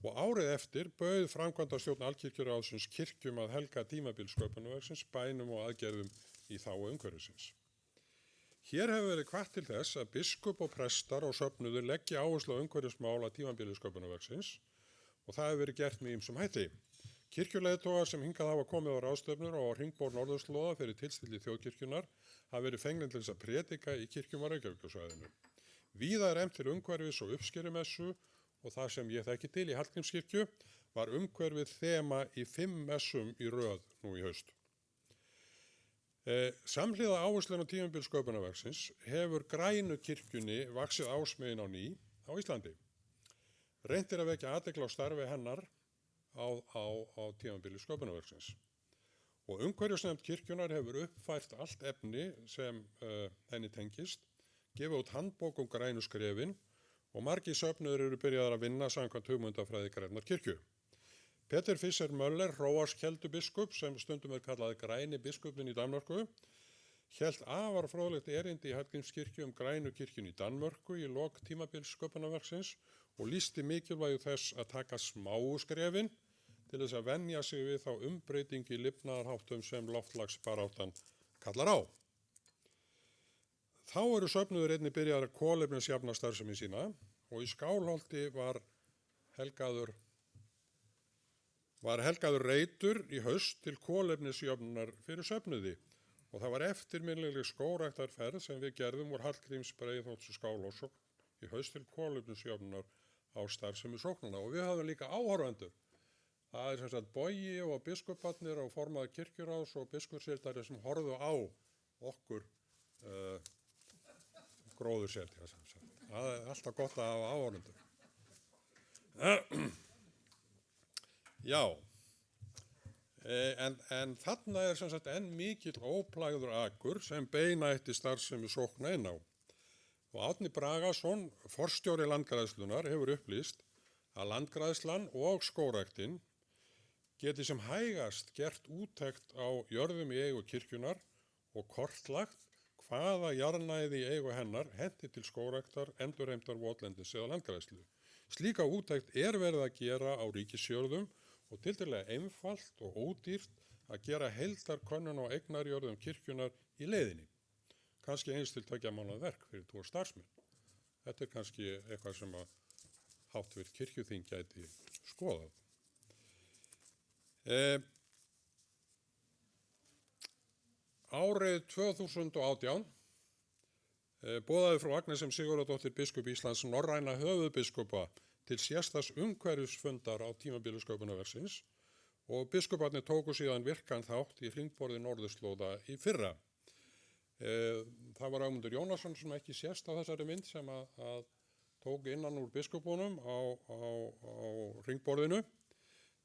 Og árið eftir bauð framkvæmdastjórn Alkirkjuráðsins kirkjum að helga tímabil sköpunarverksins bænum og aðgerðum í þágu umhverfisins. Hér hefur verið hvatt til þess að biskup og prestar og söfnuður leggja áherslu á umhverfismál að tímabili sköpunarverksins og það hefur verið gert með ýmsum hætti. Kirkjuleiðtogar sem hingað hafa komið á ráðstefnur og á hringborð norðurslóða fyrir tilstilli þjóðkirkjunar hafa verið fengnir til þess að predika í kirkjum á Reykjavíkursvæðinu. Víða er efnt til umhverfis og uppskerumessu og það sem ég þekki til í Hallgrímskirkju var umhverfið þema í 5 messum í röð nú í haust. Samhliða áherslun á tímabil sköpunarverksins hefur grænu kirkjunni vaxið ásmegin á ný á Íslandi. Reynt er að vekja athygli á starfi hennar á tímabili sköpunarverksins. Og umhverfisnefnd kirkjunar hefur uppfært allt efni sem henni tengist, gefið út handbók grænu skrefin og margir söfnuður eru byrjaðar að vinna samkvæmt hugmyndafræði grænnar kirkju. Peter Fischer Möller, Hróarskeldubiskup, sem stundum er kallað græni biskupinn í Danmörku, hélt afar fróðlegt erindi í Hallgrímskirkju grænu kirkjun í Danmörku í lok tímabils sköpunarverksins og lýsti mikilvægi þess að taka smáu skrefin til þess að venja sig við þá umbreytingu í lifnaðarháttum sem loftslagsbaráttan kallar á. Þá eru söfnuður einnig byrjaðar að kolefnisjafna starfsemi sína og í Skálholti var helgaður reitur í haust til kolefnisjöfnunar fyrir söfnuði og það var eftirminnileg skógræktarferð sem við gerðum úr Hallgríms, Breiðholts og Skálholts í haust til kolefnisjöfnunar á starfsemi sóknarna og við hafðum líka áhorfendur. Það er sem sagt Bogi og biskuparnir og formaður kirkjuráðs og biskupssritari sem horfðu á okkur gróðursetja. Það er alltaf gott að hafa áhorfendur. Já, en þarna er sem sagt enn mikill óplægður akur sem beina eftir starfsemi sókna inn á. Og Árni Bragason, forstjóri landgræðslunar, hefur upplýst að landgræðslan og skógræktin geti sem hægast gert úttekt á jörðum í eigu kirkjunar og kortlagt hvaða jarðnæði í eigu hennar henti til skógræktar, endurheimtar, votlendis eða landgræðslu. Slíka úttekt er verið að gera á ríkisjörðum og tiltölulega einfalt og ódýrt að gera heildarkönnun á eignarjörðum kirkjunar í leiðinni. Kannski eins til 2 mánaða verk fyrir 2 starfsmenn. Þetta er kannski eitthvað sem að háttvirt kirkjuþing gæti skoðað. Árið 2018 boðaði frú Agnes M. Sigurðardóttir biskup Íslands norræna höfuðbiskupa til sérstaks umhverfisfundar á tímabili sköpunarverksins og biskuparnir tóku síðan virkan þátt í hringborði norðurslóða í fyrra. Það var Ögmundur Jónasson sem ekki sést á þessari mynd sem að tók innan úr biskupunum á hringborðinu.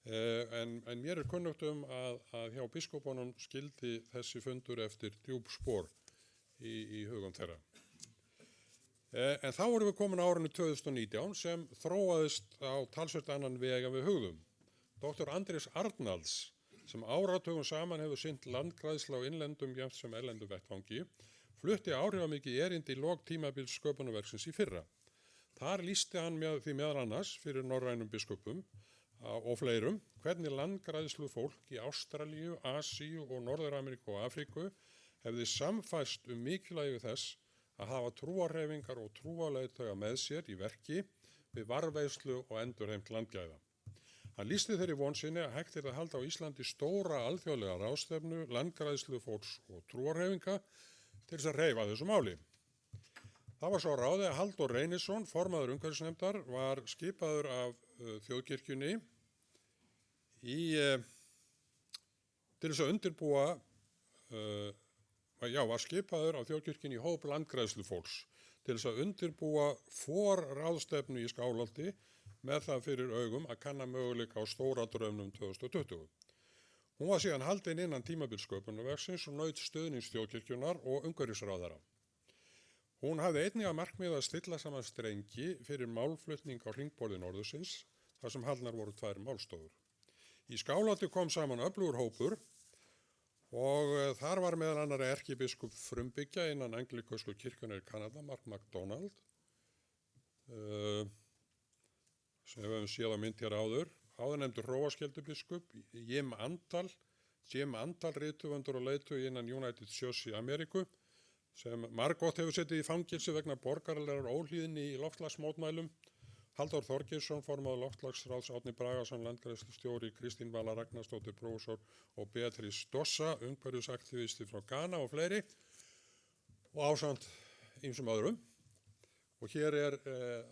En mér kunnugt að hjá biskupónum skildi þessi fundur eftir djúp spor í hugum þeirra. En þá erum við komin á árinu 2019 sem þróaðist á talsvert annan veg en við hugðum. Dr. Andrés Arnalds, sem áratugum saman hefur sinnt landgræðslu á innlendum jafnt sem erlendum vettvangi, flutti áhrifamikið erindi í lok tímabils sköpunarverksins í fyrra. Þar lýsti hann því meðal annars fyrir norrænum biskupum og fleirum hvernig landgræðslu fólk í Ástralíu, Asíu og Norður-Ameríku og Afríku hefði samfæst mikilvægi þess að hafa trúarhreyfingar og trúarleiðtoga með sér í verki við varðveislu og endurheimt landgæða. Hann lýsti þeirri von sinni að hægt að halda á Íslandi stóra alþjóðlega ráðstefnu, landgræðslu fólks og trúarhreyfinga til þess að hreyfa þessu máli. Það var svo ráðið að Halldór Reynisson, formaður umhverfisnefndar, var skipaður af þjóðkirkjunni til þess að undirbúa var skipaður á þjóðkirkjunni í hóp landgræðslu fólks til þess að undirbúa forráðstefnu í Skálholti með það fyrir augum að kanna möguleika á stóra draumnum 2020. Hún var síðan haldin innan tímabils sköpunarverksins og naut stuðnings þjóðkirkjunnar og umhverfisráðherra. Hún hafði einnig að markmiða að stilla saman strengi fyrir málflutning á hringborði norðursins þar sem haldnar voru 2 málstofur. Í Skálholti kom saman öflugur hópur og þar var meðal annarra erkibiskup frumbyggja innan anglíkösku kirkjunnar í Kanada, Mark MacDonald, sem við höfum séð á mynd hér áður, áðurnefndur hróarskeldubiskup, Jim Andal rithöfundur og leiðtogi innan United Church í Ameríku, sem margótt hefur setið í fangelsi vegna borgaralegar óhlýðni í loftslagsmótmælum, Halldór Þorgeirsson, formaður loftslagsráðs, Árni Bragason, landgræðslustjóri, Kristín Vala Ragnarsdóttir, prófessor og Beatrice Dossa, umhverfisaktivisti frá Ghana og fleiri, og ásamt ýmsum öðrum. Og hér er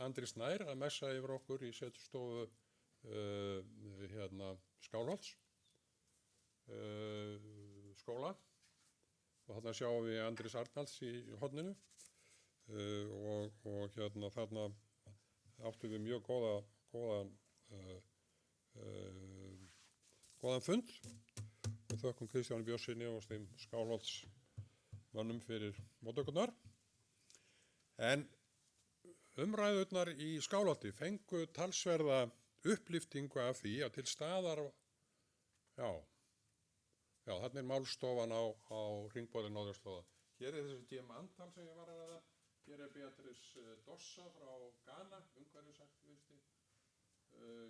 Andri Snær að messa yfir okkur í setustofu Skálholts skóla. Og þarna sjáum við Andrés Arnalds í horninu og þarna áttu við mjög góðan fund og þökkum Kristjáni Björnsyni og þeim Skálholtsmönnum fyrir móttökurnar. En umræðurnar í Skálholti fengu talsverða upplýftingu af því að til staðar, þarna er málstofan á hringborði norðurslóða. Hér er þessi Jim Andal sem ég var að ræða. Hér er Beatrice Dossa frá Ghana, umhverfisaktivisti.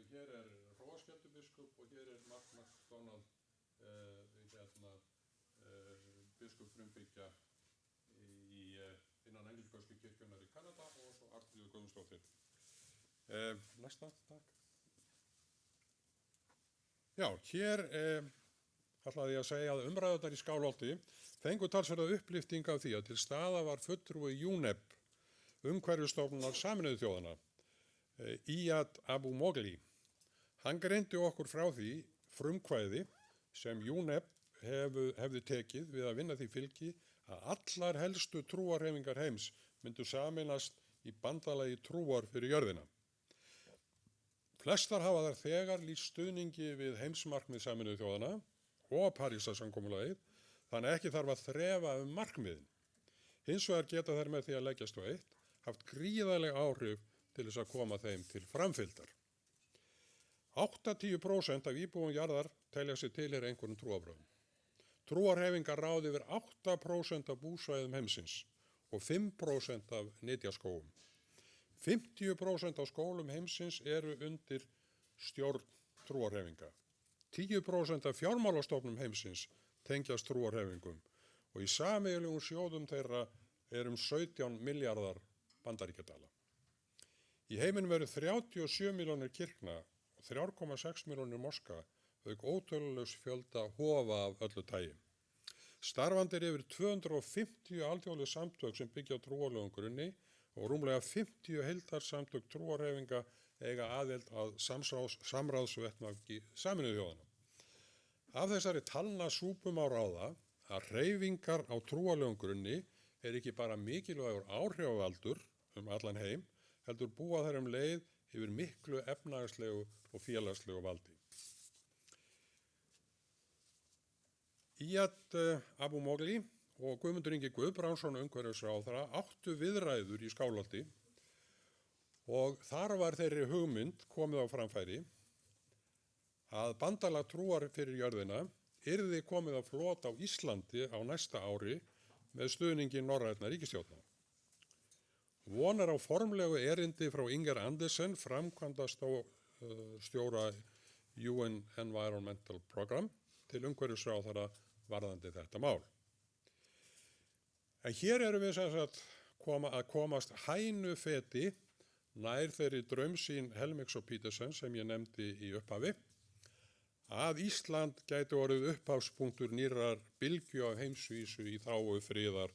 Hér er hróarskeldubiskup og hér er Mark MacDonald, biskup frumbyggja innan anglíkösku kirkjunnar í Kanada og svo Arnfríður Guðmundsdóttir. Næsta, takk. Hér ætlaði ég að segja að umræðurnar í Skálholti fengu talsverða upplýfting af því að til staða var fulltrúi UNEP, umhverfisstofnunar Sameinuðu þjóðanna, Iyad Abu Mogli. Hann greindi okkur frá því frumkvæði sem UNEP hefði tekið við að vinna því fylgi að allar helstu trúarhreyfingar heims myndu sameinast í bandalagi trúar fyrir jörðina. Flestar hafa þar þegar lýst stuðningi við heimsmarkmið Sameinuðu þjóðanna og Parísarsamkomulagið, þannig ekki þarf að þrefa markmiðin. Hins vegar geta þær með því að leggjast á eitt haft gríðarleg áhrif til þess að koma þeim til framfylgdar. 80% af íbúum jarðar telja sig tilheyra einhverjum trúarbrögðum. Trúarhreyfingar ráði yfir 8% af búsvæðum heimsins og 5% af nytjaskógum. 50% af skólum heimsins eru undir stjórn trúarhreyfinga. 10% af fjármálastofnum heimsins tengjast trúarhreyfingum og í sameiginlegum sjóðum þeirra er 17 milljarðar bandaríkjadala. Í heiminum eru 37 milljónir kirkna og 3,6 milljónir moska auk ótölulegs fjölda hofa af öllu tagi. Starfandi er yfir 250 alþjóðleg samtök sem byggja á trúarlegum grunni og rúmlega 50 heildarsamtök trúarhreyfinga eiga aðild að samráðsvettvangi Sameinuðu þjóðanna. Af þessari talna súpu má ráða að hreyfingar á trúarlegum grunni er ekki bara mikilvægur áhrifavaldur allan heim, heldur búa þær leið yfir miklu efnahagslegu og félagslegu valdi. Iyad Abu Mogli og Guðmundur Ingi Guðbrandsson umhverfisráðherra áttu viðræður í Skálholti og þar var þeirri hugmynd komið á framfæri að bandalag trúar fyrir jörðina yrði komið á flot á Íslandi á næsta ári með stuðningi norrænna ríkisstjórna. Vonar á formlegu erindi frá Inger Andersen, framkvæmdastjóra UN Environmental Program, til umhverfisráðherra varðandi þetta mál. En hér erum við sem sagt að komast hænufeti nær þeirri draumsýn Helmix og Petersen sem ég nefndi í upphafi, að Ísland gæti orðið upphafspunktur nýrrar bylgju á heimsvísu í þágu friðar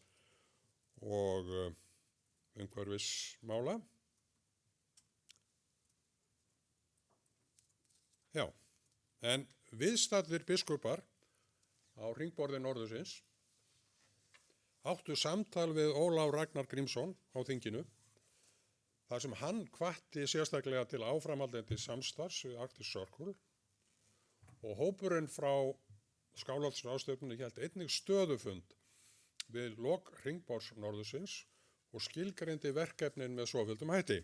og umhverfismála. Já, en viðstaddir biskupar á hringborði norðursins áttu samtal við Ólaf Ragnar Grímsson á þinginu, þar sem hann hvatti sérstaklega til áframhaldandi samstarfs við Arctic Circle og hópurinn frá Skálholtsráðstefnunni hélt einnig stöðufund við lok hringborðs norðursins og skilgreindi verkefnin með svoföldum hætti.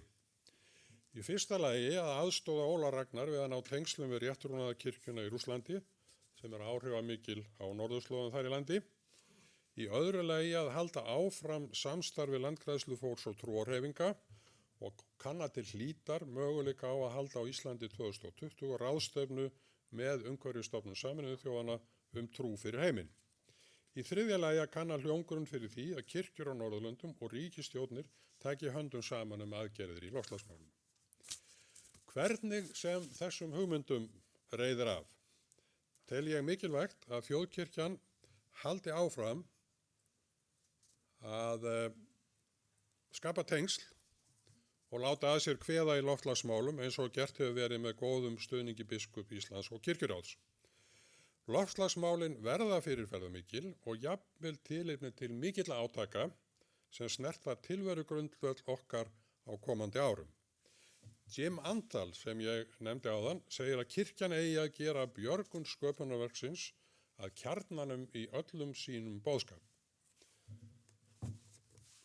Í fyrsta lagi að aðstóða Ólaf Ragnar við að ná tengslum við réttrúnaðarkirkjuna í Rússlandi, sem er áhrifamikil á norðurslóðum þar í landi. Í öðru lagi að halda áfram samstarfi landgræðslufólks og trúarhreyfinga og kanna til hlítar möguleika á að halda á Íslandi 2020 ráðstefnu með umhverfisstofnun Sameinuðu þjóðanna trú fyrir heiminn. Í þriðja lagi að kanna hljómgrunn fyrir því að kirkjur á Norðurlöndum og ríkisstjórnir taki höndum saman aðgerðir í loftslagsmálum. Hvernig sem þessum hugmyndum reiðir af, tel ég mikilvægt að þjóðkirkjan haldi áfram að skapa tengsl og láta að sér kveða í loftslagsmálum eins og gert hefur verið með góðum stuðningi biskup Íslands og kirkjuráðs. Loftslagsmálin verða fyrirferðarmikil og jafnvel tilefni til mikilla átaka sem snerta tilverugrundvöll okkar á komandi árum. Jim Antal, sem ég nefndi áðan, segir að kirkjan eigi að gera björgun sköpunarverksins að kjarnanum í öllum sínum boðskap.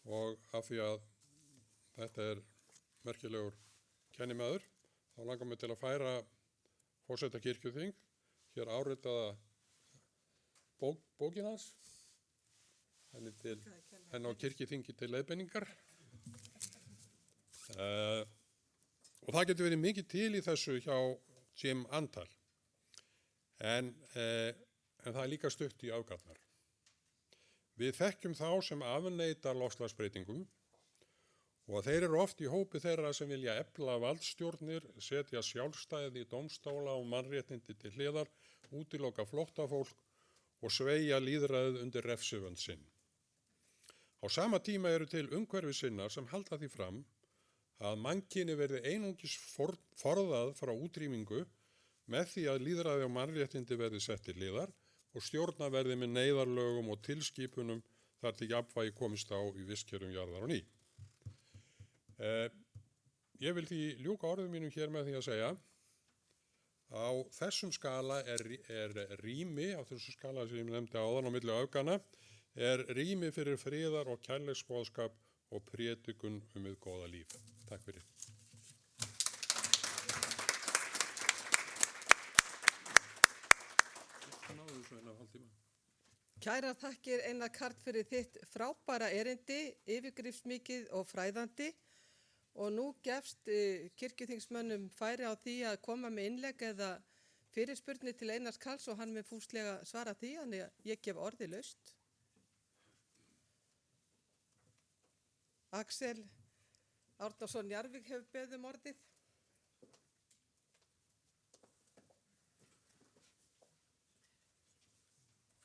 Og af því að þetta er merkilegur kennimaður, þá langar mig til að færa forseta kirkjuþing, hér áritaða bókin hans, henni á kirkjuþingi til leiðbeiningar. Og það getur verið mikið til í þessu hjá Jim Antal, en það er líka stutt í afgarnar. Við þekkjum þá sem afneita loftslagsbreytingum og þeir eru oft í hópi þeirra sem vilja efla valdstjórnir, setja sjálfstæði í dómstóla og mannréttindi til hliðar, útiloka flóttafólk og sveigja lýðræðið undir refsivönd sinn. Á sama tíma eru til umhverfissinnar sem halda því fram að mannkyni verði einungis forðað frá útrýmingu með því að lýðræði og mannréttindi verði sett til hliðar og stjórna verði með neyðarlögum og tilskipunum þar til jafnvægi komist á í vistkerfum jarðar og ný. Ég vil því ljúka orðum mínum hér með því að segja á þessum skala er rými, á þessum skala sem ég nefndi áðan á milli öfgana, er rými fyrir friðar og kærleiksboðskap og prédikun hið góða líf. Takk fyrir. Kæra þakkir Einar Karl fyrir þitt frábæra erindi, yfirgripsmikið og fræðandi. Og nú gefst kirkjuþingsmönnum færi á því að koma með innlegg eða fyrirspurnir til Einars Karls og hann með fúslega svara því, þannig að ég gef orði laust. Axel Árnason Jarvik hefur beðið orðið.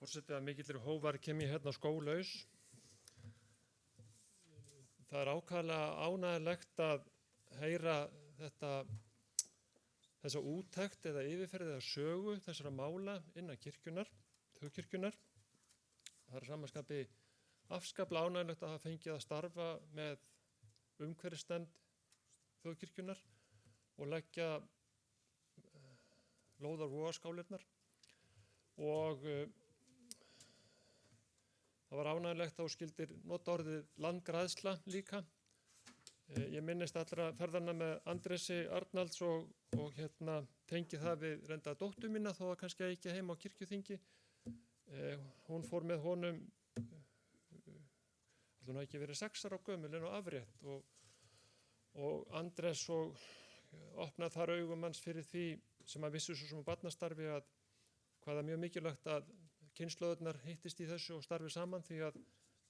Forseti, að mikillir hóvar kem ég hérna skólaus. Það er ákaflega ánægilegt að heyra þessa úttekt eða yfirferð eða sögu þessara mála innan kirkjunar, þjóðkirkjunar. Það er samanskapi afskaplega ánægilegt að hafa fengið að starfa með umhverfisnefnd þjóðkirkjunar og leggja lóðar vogarskálirinnar og Það var ánægilegt að þú skildir nota orðið landgræðsla líka. Ég minnist allra ferðarna með Andresi Arnalds og tengi það við reynda dóttur mína þó að kannski ekki heima á kirkjuþingi. Hún fór með honum, hún hafi ekki verið 6 ára gömul en á afrétt og Andres og opnað þar augum hans fyrir því sem að vissu svo sem á barnastarfi að hvaða mjög mikilvægt að kynslóðurnar hittist í þessu og starfi saman því að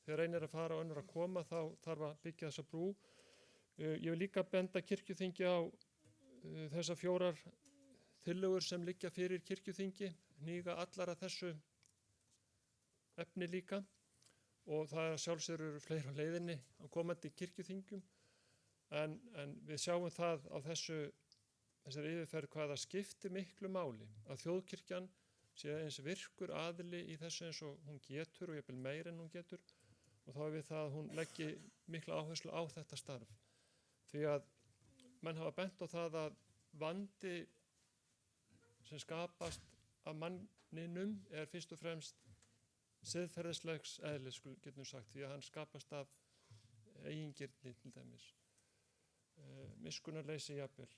þegar einn að fara og önnur að koma þá þarf að byggja þessa brú. Ég vil líka benda kirkjuþingi á þessar 4 tillögur sem liggja fyrir kirkjuþingi, hníga allar að þessu efni líka og það er sjálfsögur fleiri á leiðinni á komandi kirkjuþingum en við sjáum það á þessari yfirferð hvað það skiptir miklu máli að þjóðkirkjan sé eins virkur aðili í þessu eins og hún getur og jafnvel meir en hún getur og þá er við það að hún leggi mikla áherslu á þetta starf. Því að menn hafa bent á það að vandi sem skapast af manninum er fyrst og fremst siðferðislegs eðlis, getum við sagt, því að hann skapast af eigingirni til dæmis. Miskunnarleysi jafnvel.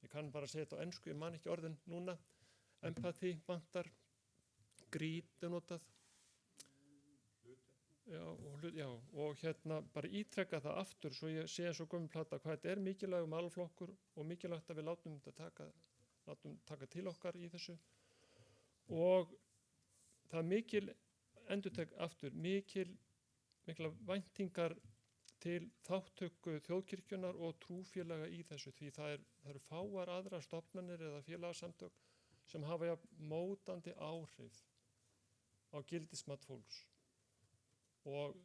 Ég kann bara segja þetta á ensku, ég man ekki orðin núna. Empathy vantar, greed er notað. Og bara ítrekka það aftur svo ég sé eins og gömul plata hvað þetta er mikilvægur málaflokkur og mikilvægt að við látum taka til okkar í þessu og það er mikil endurtek aftur, mikla væntingar til þáttöku þjóðkirkjunar og trúfélaga í þessu því það eru fáar aðrar stofnanir eða félagasamtök sem hafa mótandi áhrif á gildismat fólks. Og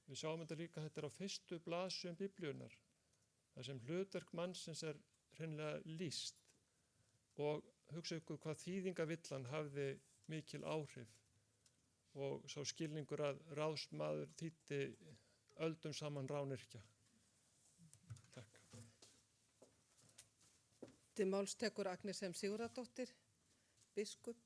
við sjáum þetta líka, þetta er á fyrstu blaðsíðum Biblíunnar, þar sem hlutverk mannsins er hreinlega lýst og hugsa ykkur hvað þýðingavillan hafði mikil áhrif og sá skilningur að ráðsmaður þýddi öldum saman rányrkja. Takk. Til máls tekur Agnes M. Sigurðardóttir, biskup.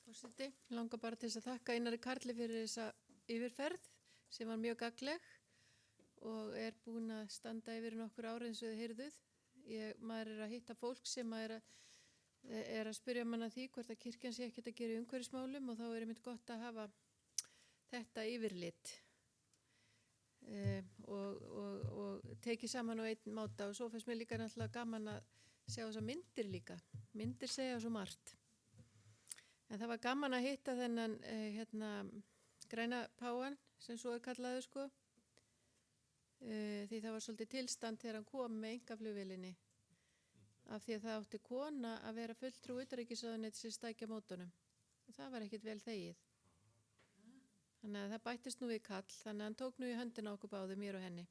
Forseti, langar bara til þess að þakka Einari Karli fyrir þessa yfirferð sem var mjög gagnleg og er búin að standa yfir nokkur ári eins og þið heyrðuð. Maður er að hitta fólk sem er að spyrja manna því hvort að kirkjan sé ekkert að gera í umhverfismálum og þá er einmitt gott að hafa þetta yfirlit og tekið saman á einn máta og svo fannst mér líka náttúrulega gaman að sjá þessa myndir líka. Myndir segja svo margt. En það var gaman að hitta þennan græna páan sem svo er kallaður sko því það var svolítið tilstand þegar hann kom með einkaflugvélinni af því að það átti kona að vera fulltrú utanríkisráðuneytisins stækja mótunum og það var ekkert vel þegið. Þannig að það bættist nú við kall þannig að hann tók nú í höndina okkur báðu mér og henni.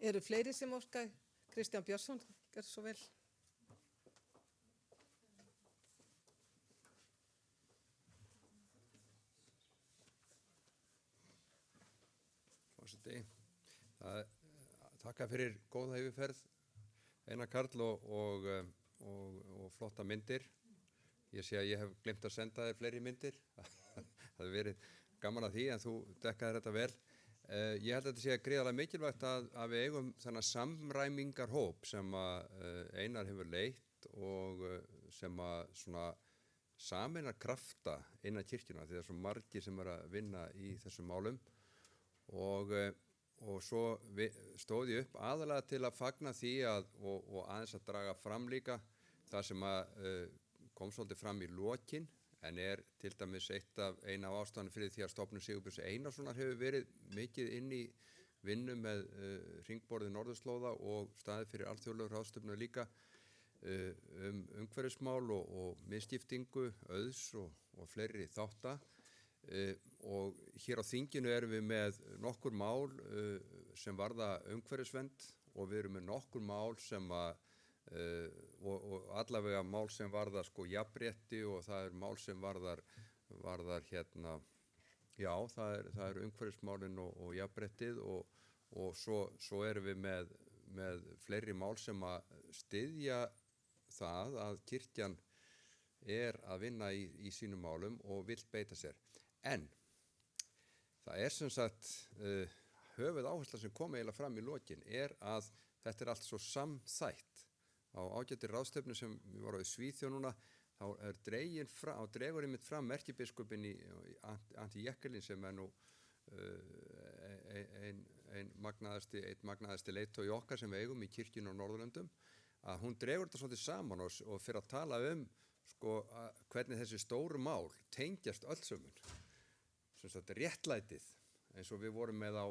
Eru fleiri sem óska? Kristján Björnsson, gerð svo vel. Forseti, takka fyrir góða yfirferð, Einar Karl og flotta myndir. Ég sé að ég hef glemt að senda þér fleiri myndir. Það hefur verið gaman að því en þú dekkaðir þetta vel. Ég held að þetta sé gríðarlega mikilvægt að við eigum þennan samræmingarhóp sem Einar hefur leitt og sem að svona sameinar krafta innan kirkjuna því það er svo margir sem að vinna í þessum málum og svo stóð ég upp aðalega til að fagna því og aðeins að draga fram líka það sem kom svolítið fram í lokin en til dæmis eina af ástæðanum fyrir því að stofnun Sigurbjörns Einarssonar hefur verið mikið inn í vinnu með hringborði norðurslóða og staðið fyrir alþjóðlegu ráðstefnu líka umhverfismál og misskiptingu, auðs og fleiri þátta og hér á þinginu erum við með nokkur mál sem varða umhverfisvernd og við erum með nokkur mál sem og allavega mál sem varðar sko jafnrétti og það mál sem varðar Já, það er umhverfismálin og jafnréttið og svo erum við með fleiri mál sem að styðja það að kirkjan er að vinna í sínum málum og vill beita sér. En það er sem sagt höfuð áhersla sem kom eiginlega fram í lokin er að þetta er allt svo samþætt. Á ágætri ráðstefnu sem við varum í Svíþjóð núna, þá dregur einmitt fram erkibiskupinn í Antti Jekkelin sem er nú einn magnaðasti leiðtogi okkar sem við eigum í kirkjunni á Norðurlöndum, að hún dregur þetta svolítið saman og fyrir að tala sko, hvernig þessi stóru mál tengjast öll sömun. Sem sagt réttlætið, eins og við vorum með á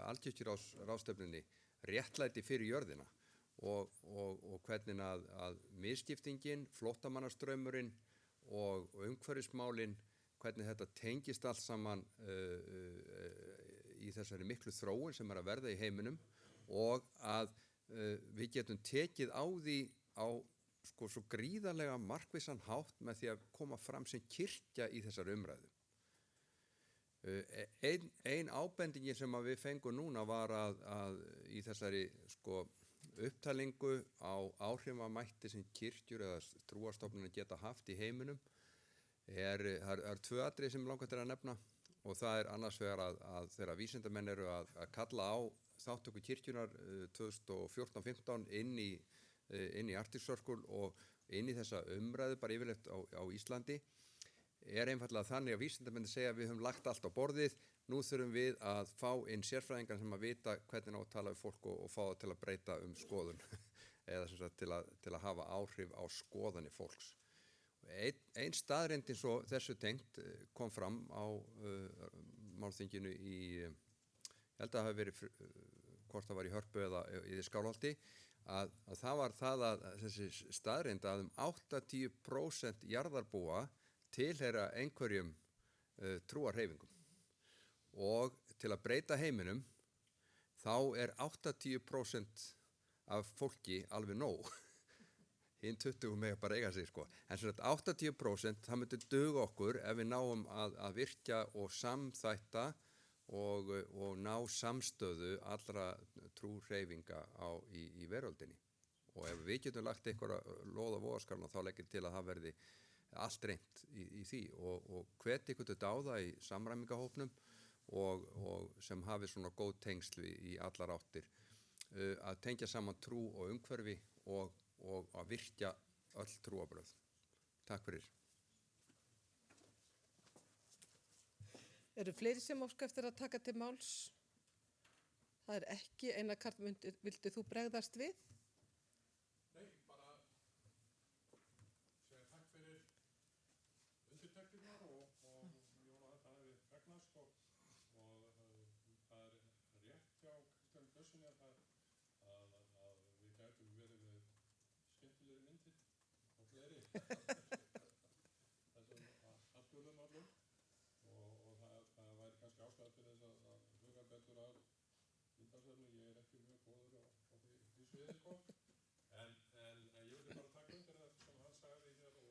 alkirkjuráðstefnunni, réttlæti fyrir jörðina og hvernig að misskiptingin, flóttamannastraumurinn og umhverfismálin, hvernig þetta tengist allt saman í þessari miklu þróun sem er að verða í heiminum og að við getum tekið á því á sko svo gríðarlega markvissan hátt með því að koma fram sem kirkja í þessari umræðu. Ein ábendingin sem að við fengum núna var að í þessari sko upptalingu á áhrifamætti sem kirkjur eða trúarstofnanir geta haft í heiminum er tvö atriði sem langar til að nefna og það er annars vegar að þegar vísindamenn eru að kalla á þáttöku kirkjunar 2014-15 inn í Arctic Circle og inn í þessa umræðu bara yfirleitt á Íslandi er einfallega þannig að vísindamenn segja að við höfum lagt allt á borðið, nú þurfum við að fá inn sérfræðingar sem að vita hvernig á að tala við fólk og fá það til að breyta skoðun eða sem sagt til að hafa áhrif á skoðanir fólks. Ein staðreynd eins og þessu tengt kom fram á málþinginu ég held að það hafi verið hvort það var í Hörpu eða í Skálholti að það var það að þessi staðreynd að 80% jarðarbúa tilheyra einhverjum trúarhreyfingum og til að breyta heiminum þá er 80% af fólki alveg nóg. Hinn 20 mega bara eiga sig sko. En svona 80% það myndi duga okkur ef við náum að virkja og samþætta og ná samstöðu allra trúhreyfinga í veröldinni. Og ef við getum lagt einhverja lóð á vogarskálarna þá leggjum til að það verði allt reynt í því og hveti ykkur til dáða í samræmingahópnum og sem hafi svona góð tengsl í allar áttir að tengja saman trú og umhverfi og að virkja öll trúarbrögð. Takk fyrir. Eru fleiri sem óska eftir að taka til máls? Það er ekki. Einar Karl, vildu þú bregðast við? Nei, bara segja takk fyrir undirtektirnar og ég vona að þetta hefði vegnast og það er rétt hjá Kristján Björnssoni að við gætum verið með skemmtilegri myndir og fleiri þessum afturðum allum og það væri kannski ástæða til þess að huga betur að myndasöfnu. Ég er ekki mjög góður á því sviði sko en ég vildi bara taka undir það sem hann sagði hér og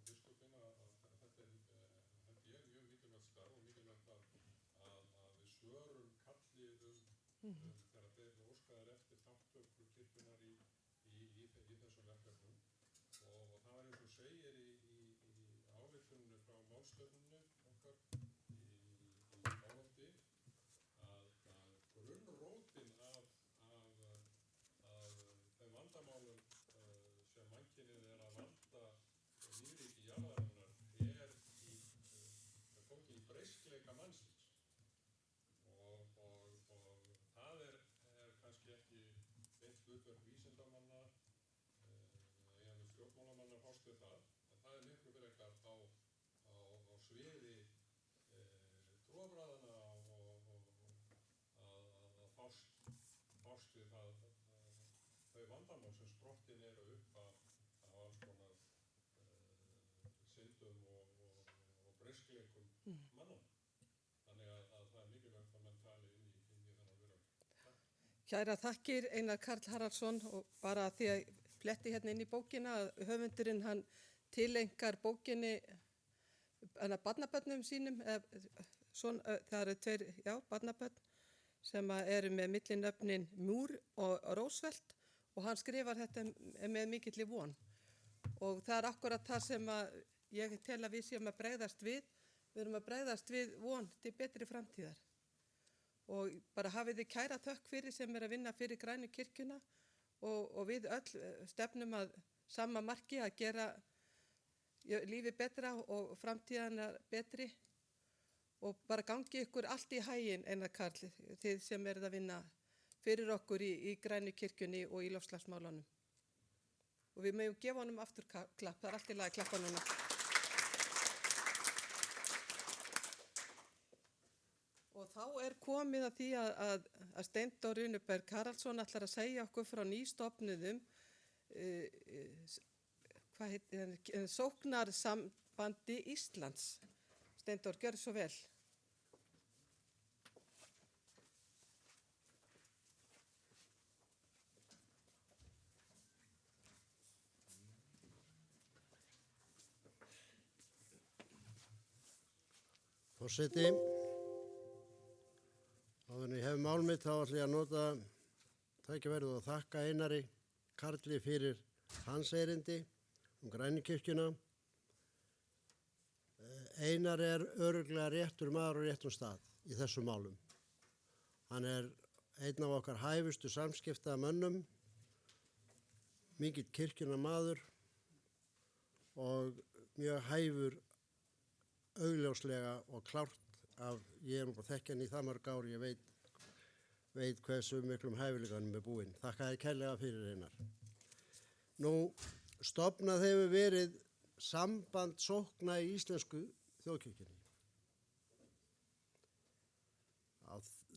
biskupinn að þetta held ég mjög mikilvægt starf og mikilvægt að við svörum kallið þegar þeir óskaðar eftir þáttöku kirkjunnar í þessum verkefnum og það var eins og segir í ályktuninni frá málstefnunni okkar í Skálholti að grunnrótin af þeim vandamálum sem mannkynið er að valda lífríki jarðarinnar er fólki í breiskleika mannsins og það er kannski ekki beint hlutverk vísindamanna eða stjórnmálamanna að fást við það, en það er miklu frekar á sviði trúarbragðanna að fást við það þau vandamál sem sprottin eru upp af alls konar syndum og breiskleikum manna. Þannig að það er mikilvægt að menn tali inn í þennan veröld. Kæra þakkir Einar Karl Haraldsson og bara því að fletti hérna inn í bókina að höfundurinn hann tilengar bókinni barnabörnum sínum, það eru 2, barnabörn sem eru með millinöfnin Moore og Roosevelt og hann skrifar þetta með mikilli von. Og það er akkurat það sem ég tel að við séum að bregðast við. Við erum að bregðast við von til betri framtíðar. Og bara hafið þið kæra þökk fyrir sem er að vinna fyrir Grænu kirkjuna og við öll stefnum að sama marki að gera lífið betra og framtíðana betri og bara gangi ykkur allt í haginn, Einar Karl, þið sem eruð að vinna fyrir okkur í Grænu kirkjunni og í loftslagsmálunum. Og við mögum gefa honum aftur klapp, það er allt í lagi að klappa núna. Og þá er komið að því að Steindór Runuberg Haraldsson ætlar að segja okkur frá nýstofnuðum Sóknarsambandi Íslands. Steindór, gjörðu svo vel. Forseti, áður en ég hef mál mitt þá ætla ég að nota tækifærið og þakka Einari Karli fyrir hans erindi Grænu kirkjuna. Einar er örugglega réttur maður á réttum stað í þessum málum. Hann er einn af okkar hæfustu samskiptamönnum, mikill kirkjunarmaður og mjög hæfur augljóslega og klárt ég er nú bara þekkja hann í það mörg ár, ég veit hversu miklum hæfileikanum er búinn. Þakka þér kærlega fyrir, Einar. Nú, stofnað hefur verið samband sókna í íslensku þjóðkirkjunni.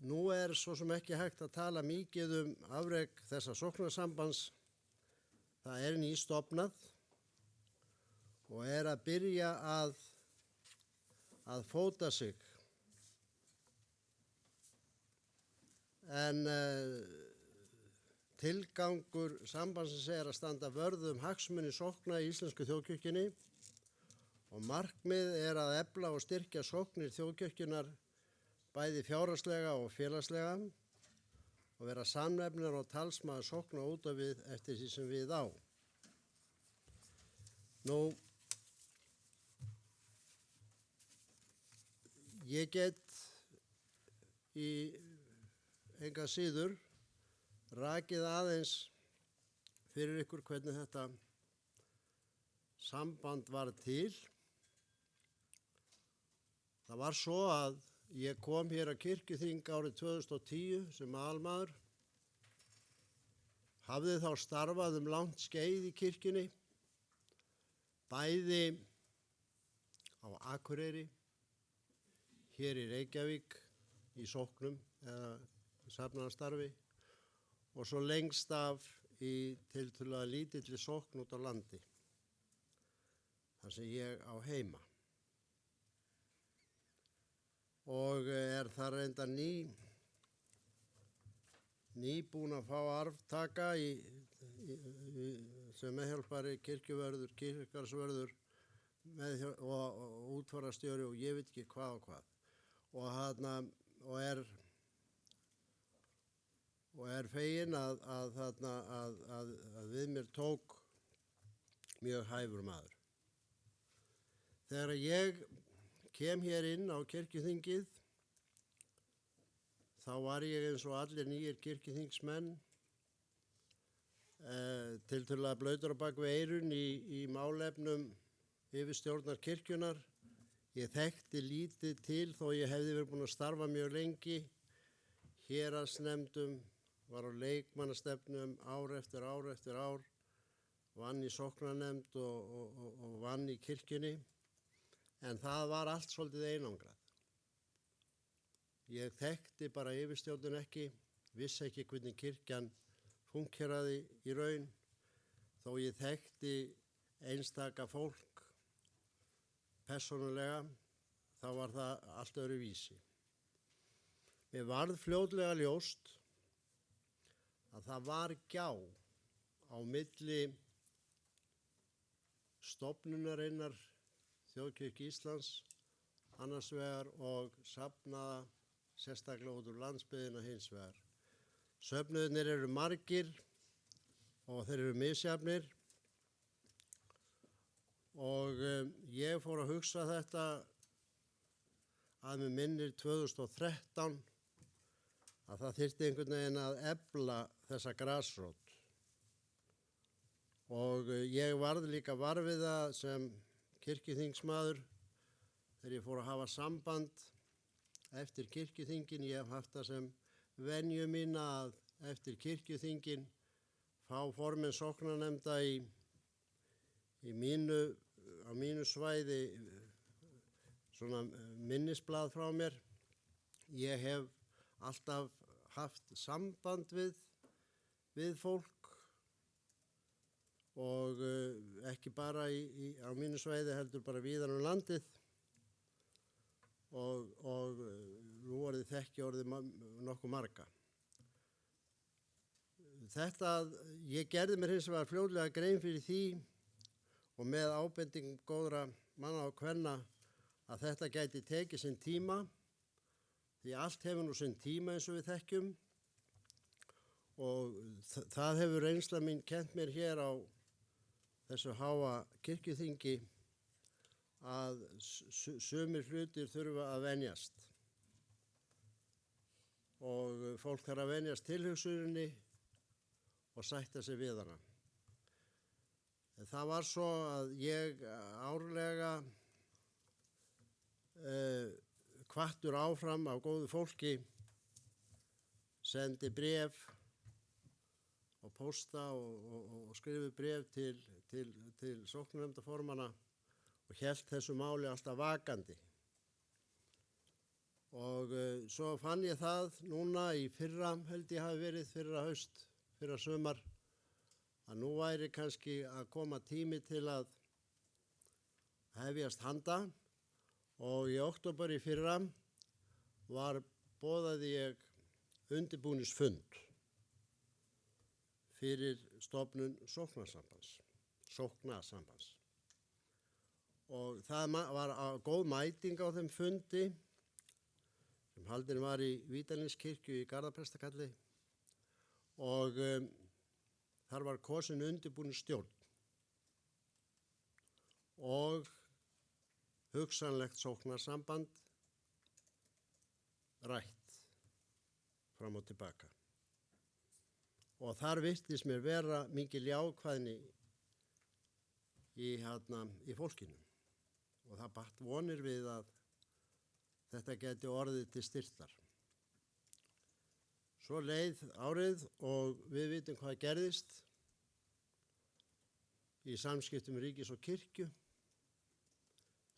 Nú er svo sem ekki hægt að tala mikið afrek þessa sóknarsambands. Það er nýstofnað og er að byrja að fóta sig. En tilgangur sambandsins er að standa vörð hagsmuni sókna í íslensku þjóðkirkjunni og markmið er að efla og styrkja sóknir þjóðkirkjunnar bæði fjárhagslega og félagslega og vera samnefnar og talsmaður sókna út af við eftir því sem við á. Nú, ég get í enga síður rakið aðeins fyrir ykkur hvernig þetta samband var til. Það var svo að ég kom hér að kirkjuþing árið 2010 sem aðalmaður. Hafði þá starfað langt skeið í kirkjunni, bæði á Akureyri, hér í Reykjavík, í sóknum eða safnaðarstarfi og svo lengst af í tiltölulega lítilli sókn út á landi, þar sem ég á heima. Og er það reyndar nýbúin að fá arftaka sem meðhjálpari, kirkjuvörður, kirkjugarðsvörður og útfararstjóri og ég veit ekki hvað og hvað. Og er fegin að við mér tók mjög hæfur maður. Þegar ég kem hér inn á kirkjuþingið, þá var ég eins og allir nýjir kirkjuþingsmenn tiltölulega blautur á bak við eyrun í málefnum yfirstjórnar kirkjunnar. Ég þekkti lítið til þó ég hefði verið búin að starfa mjög lengi, héraðsnefndum, var á leikmannastefnum ár eftir ár, vann í sóknarnefnd og vann í kirkjunni, en það var allt svolítið einangrað. Ég þekkti bara yfirstjórnun ekki, vissi ekki hvernig kirkjan fúnkeraði í raun, þó ég þekkti einstaka fólk persónulega, þá var það allt öðru vísi. Mér varð fljótlega ljóst að það var gjá á milli stofnunarinnar Þjóðkirkju Íslands annars vegar og safnaða sérstaklega út úr landsbyggðina hins vegar. Söfnuðirnir eru margir og þeir eru misjafnir og ég fór að hugsa þetta að mig minnir 2013 að það þyrfti einhvern veginn að efla þessa grasrót. Og ég varð líka var við það sem kirkjuþingsmaður þegar ég fór að hafa samband eftir kirkjuþingin. Ég hef haft það sem venju mína að eftir kirkjuþingin fá formenn sóknarnefnda á mínu svæði svona minnisblað frá mér. Ég hef alltaf haft samband við fólk og ekki bara á mínu svæði heldur bara víðar landið og nú þekki orðið nokkuð marga. Ég gerði mér hins vegar fljótlega grein fyrir því og með ábendingum góðra manna og kvenna að þetta gæti tekið sinn tíma því allt hefur nú sinn tíma eins og við þekkjum og það hefur reynsla mín kennt mér hér á þessu háa kirkjuþingi að sumir hlutir þurfa að venjast og fólk þarf að venjast tilhugsuninni og sætta sig við hana. Það var svo að ég árlega hvattur áfram af góðu fólki sendi bréf og pósta og skrifu bréf til sóknarnefndarformanna og hélt þessu máli alltaf vakandi. Og svo fann ég það núna í fyrra, held ég hafi verið fyrra haust, fyrra sumar, að nú væri kannski að koma tími til að hefjast handa og í október í fyrra boðaði ég undirbúningsfund fyrir stofnun sóknasambands. Og það var góð mæting á þeim fundi sem haldin var í Vídalínskirkju í Garðaprestakalli og þar var kosin undirbúningsstjórn og hugsanlegt sóknarsamband rætt fram og tilbaka. Og þar virtist mér vera mikil jákvæðni í fólkinu og það batt vonir við að þetta geti orðið til styrktar. Svo leið árið og við vitum hvað gerðist í samskiptum ríkis og kirkju.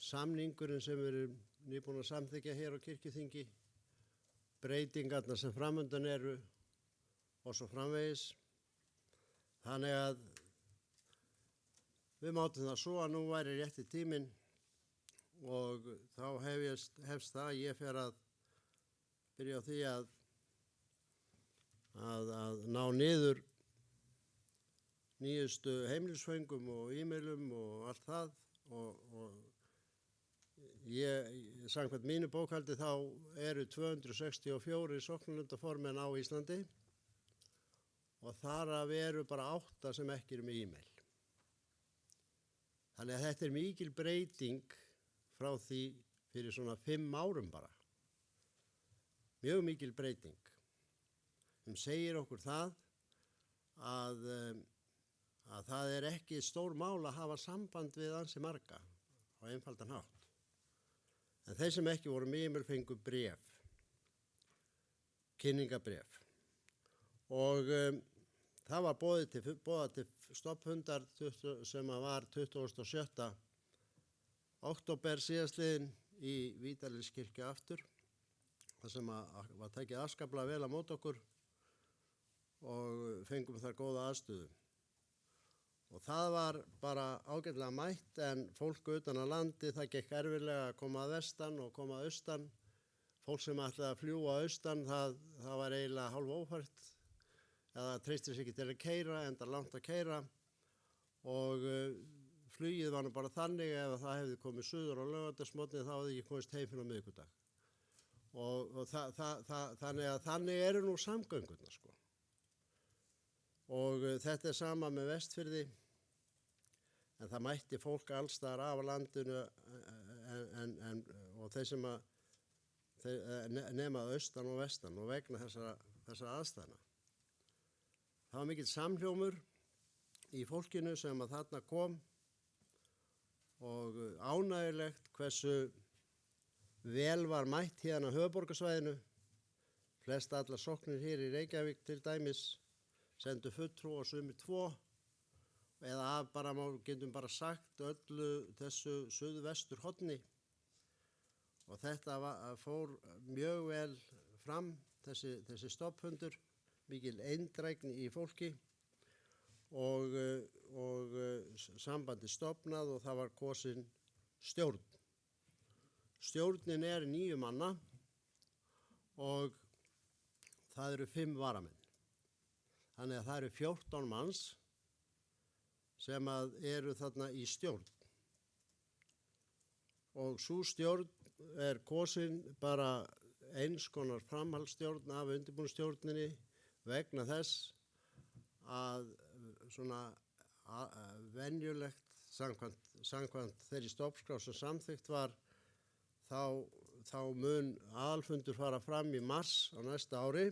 Samningurinn sem við erum nýbúin að samþykkja hér á kirkjuþingi, breytingarnar sem framundan eru og svo framvegis. Þannig að við mátum það svo að nú væri rétti tíminn og þá hefst það að ég fer að byrja á því að ná niður nýjustu heimilisföngum og e-mailum og allt það og samkvæmt mínu bókhaldi þá eru 264 sóknarnefndarformenn á Íslandi og þar af eru bara 8 sem ekki eru með e-mail. Þannig að þetta er mikil breyting frá því fyrir svona 5 árum bara. Mjög mikil breyting. Sem segir okkur það að það er ekki stór mál að hafa samband við ansi marga á einfaldan hátt. En þeir sem ekki voru með e-mail fengu bréf, kynningabréf. Og það var boðað til stofnfundar sem var 27. október síðastliðinn í Vídalínskirkju aftur, þar sem var tekið afskaplega vel á mót okkur og fengum þar góða aðstöðu. Og það var bara ágætlega mætt en fólk utan á landi, það gekk erfiðlega að koma að vestan og koma að austan. Fólk sem ætlaði að fljúga að austan, það var eiginlega hálf ófært eða treystir sig ekki til að keyra, enda langt að keyra og flugið var nú bara þannig ef það hefði komið suður á laugardagsmorgni þá hefði ekki komist heim fyrir á miðvikudag. Og þannig eru nú samgöngurnar sko. Og þetta sama með Vestfirði, en það mætti fólk allstaðar af landinu og þeir sem nema austan og vestan og vegna þessara aðstæðna. Það var mikill samhljómur í fólkinu sem að þarna kom og ánægilegt hversu vel var mætt hérna á höfuðborgarsvæðinu. Flest allar sóknir hér í Reykjavík til dæmis sendu fulltrúa og sumir 2 eða getum bara sagt öllu þessu suðvestur horni. Og þetta fór mjög vel fram, þessi stofnfundur, mikil eindrægni í fólki og sambandi stofnað og það var kosin stjórn. Stjórnin er 9 manna og það eru 5 varamenn. Þannig að það eru 14 manns sem eru þarna í stjórn. Og sú stjórn er kosin bara eins konar framhaldsstjórn af undirbúningsstjórninni vegna þess að svona venjulegt samkvæmt þeirri stofnskrá sem samþykkt var þá mun aðalfundur fara fram í mars á næsta ári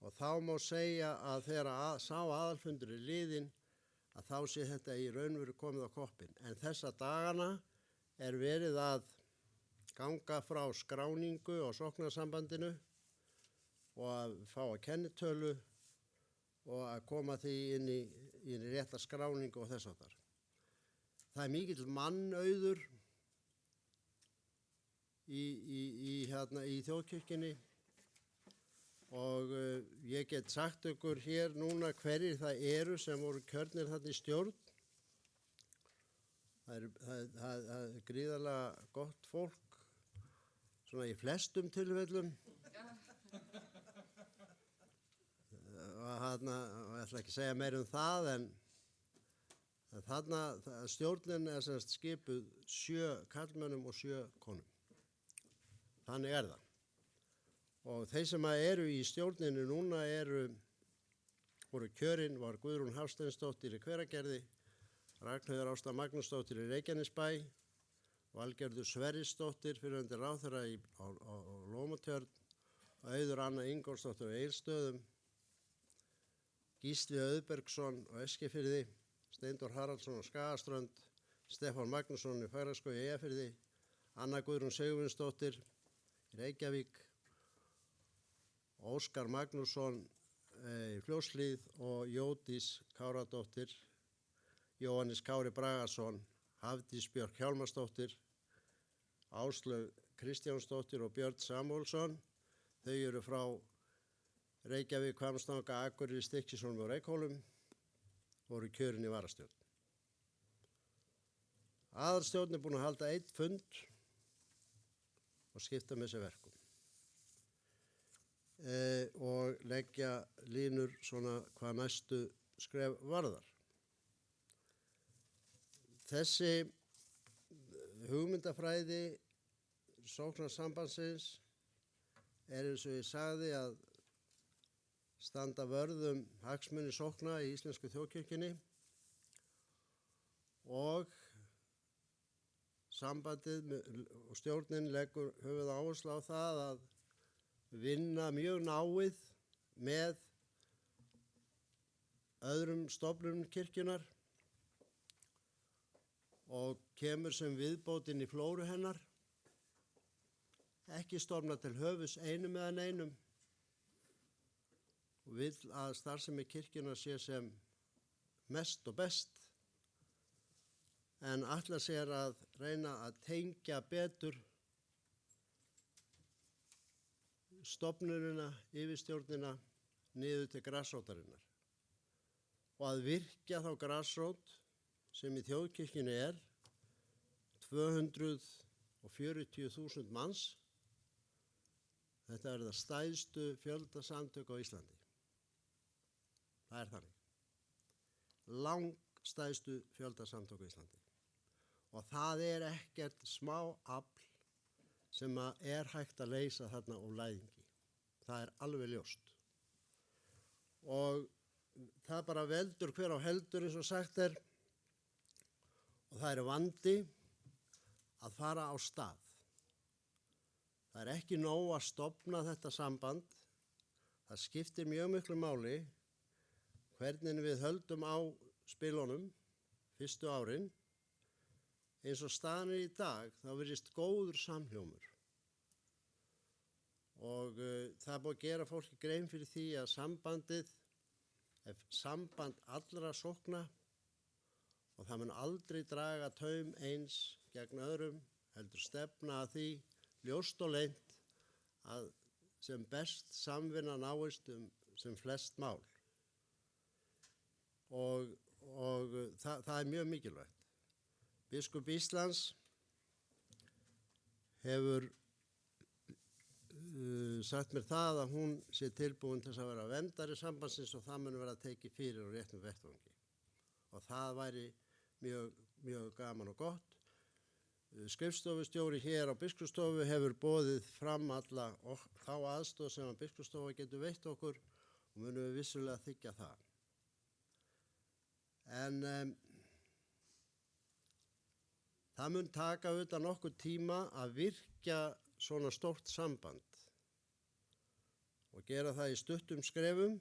og þá má segja að þegar sá aðalfundur er liðinn að þá sé þetta í raunveru komið á koppinn. En þessa dagana er verið að ganga frá skráningu á sóknarsambandinu og að fá að kennitölu og að koma því inn í rétta skráningu og þess áttar. Það er mikill mannauður í þjóðkirkjunni og ég get sagt ykkur hér núna hverjir það eru sem voru kjörnir þarna í stjórn. Það er gríðarlega gott fólk, svona í flestum tilfellum. Og ég ætla ekki að segja meir það, en þarna stjórnin er semst skipuð 7 karlmönnum og 7 konum. Þannig er það. Og þeir sem eru í stjórninu núna voru kjörin, var Guðrún Hafsteinsdóttir í Hveragerði, Ragnheiður Ásta Magnúsdóttir í Reykjanesbæ, Valgerður Sverrisdóttir fyrrverandi ráðherra á Lómatjörn, Auður Anna Ingólfsdóttir á Egilsstöðum, Gísli Auðbergsson á Eskifirði, Steindór Haraldsson á Skagaströnd, Stefán Magnússon í Fagraskógi í Eyjafirði, Anna Guðrún Sigurvinsdóttir í Reykjavík, Óskar Magnússon í Fljótshlíð og Jódís Káradóttir, Jóhannes Kári Bragason, Hafdís Björk Hjálmarsdóttir, Áslaug Kristjánsdóttir og Björn Samúelsson. Þau eru frá Reykjavík, Hvammstanga, Akureyri, Stykkishólmi og Reykhólum, voru kjörin í varastjórn. Aðalstjórn er búin að halda 1 fund og skipta með sér verkum. Og leggja línur svona hvað næstu skref varðar. Þessi hugmyndafræði sóknarsambandsins er eins og ég sagði að standa vörð hagsmuni sókna í íslensku þjóðkirkjunni og sambandið og stjórnin leggur höfuð áherslu á það að vinna mjög náið með öðrum stofnunum kirkjunar og kemur sem viðbót inn í flóru hennar, ekki stofna til höfuðs einum eða neinum og vill að starfsemi kirkjunar sé sem mest og best en ætlar sér að reyna að tengja betur stofnunina, yfirstjórnina niður til grassrótarinnar og að virkja þá grassrót sem í þjóðkirkjunni er 240.000 manns. Þetta það stærstu fjöldasamtök á Íslandi. Það þannig. stærstu fjöldasamtök á Íslandi. Og það er ekkert smá afl sem er hægt að leysa þarna úr læðingi. Það er alveg ljóst. Og það bara veldur hver á heldur eins og sagt er, og það er vandi að fara á stað. Það er ekki nóg að stofna þetta samband. Það skiptir mjög miklu máli hvernig við höldum á spilunum fyrstu árin. Eins og staðan er í dag, þá virðist góður samhljómur. Og það er búið að gera fólki grein fyrir því að sambandið er samband allra sókna og það mun aldrei draga taum eins gegn öðrum, heldur stefna að því ljóst og leynt að sem best samvinna náist sem flest mál. Og það er mjög mikilvægt. Biskup Íslands hefur sagt mér það að hún sé tilbúin til að vera verndari sambandsins og það mun vera tekið fyrir á réttum vettvangi. Og það væri mjög gaman og gott. Skrifstofustjóri hér á Biskupsstofu hefur boðið fram alla þá aðstoð sem að Biskupsstofa getur veitt okkur og munum við vissulega þiggja það. En það mun taka auðvitað nokkuð tíma að virkja svona stórt samband og gera það í stuttum skrefum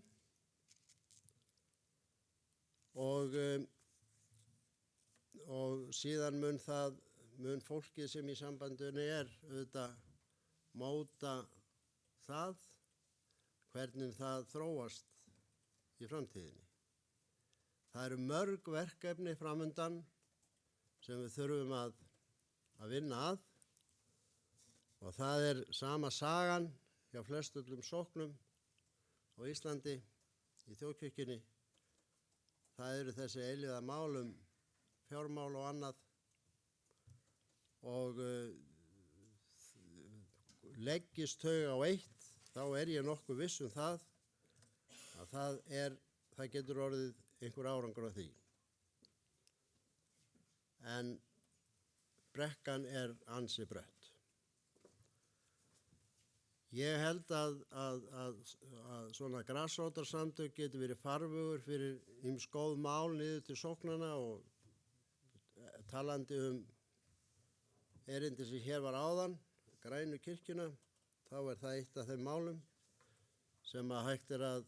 og síðan mun fólkið sem í sambandinu er auðvitað móta það hvernig það þróast í framtíðinni. Það eru mörg verkefni framundan sem við þurfum að vinna að og það er sama sagan hjá flestöllum sóknum á Íslandi í þjóðkirkjunni. Það eru þessi eilíða mál fjármál og annað og leggist þau á eitt, þá er ég nokkuð viss það að það getur orðið einhver árangur af því. En brekkan er ansi brött. Ég held að svona grasrótarsamtök getur verið farvegur fyrir ýmis góð mál niður til sóknana og talandi erindi sem hér var áðan, grænu kirkjuna, þá er það eitt af þeim málum sem að hægt er að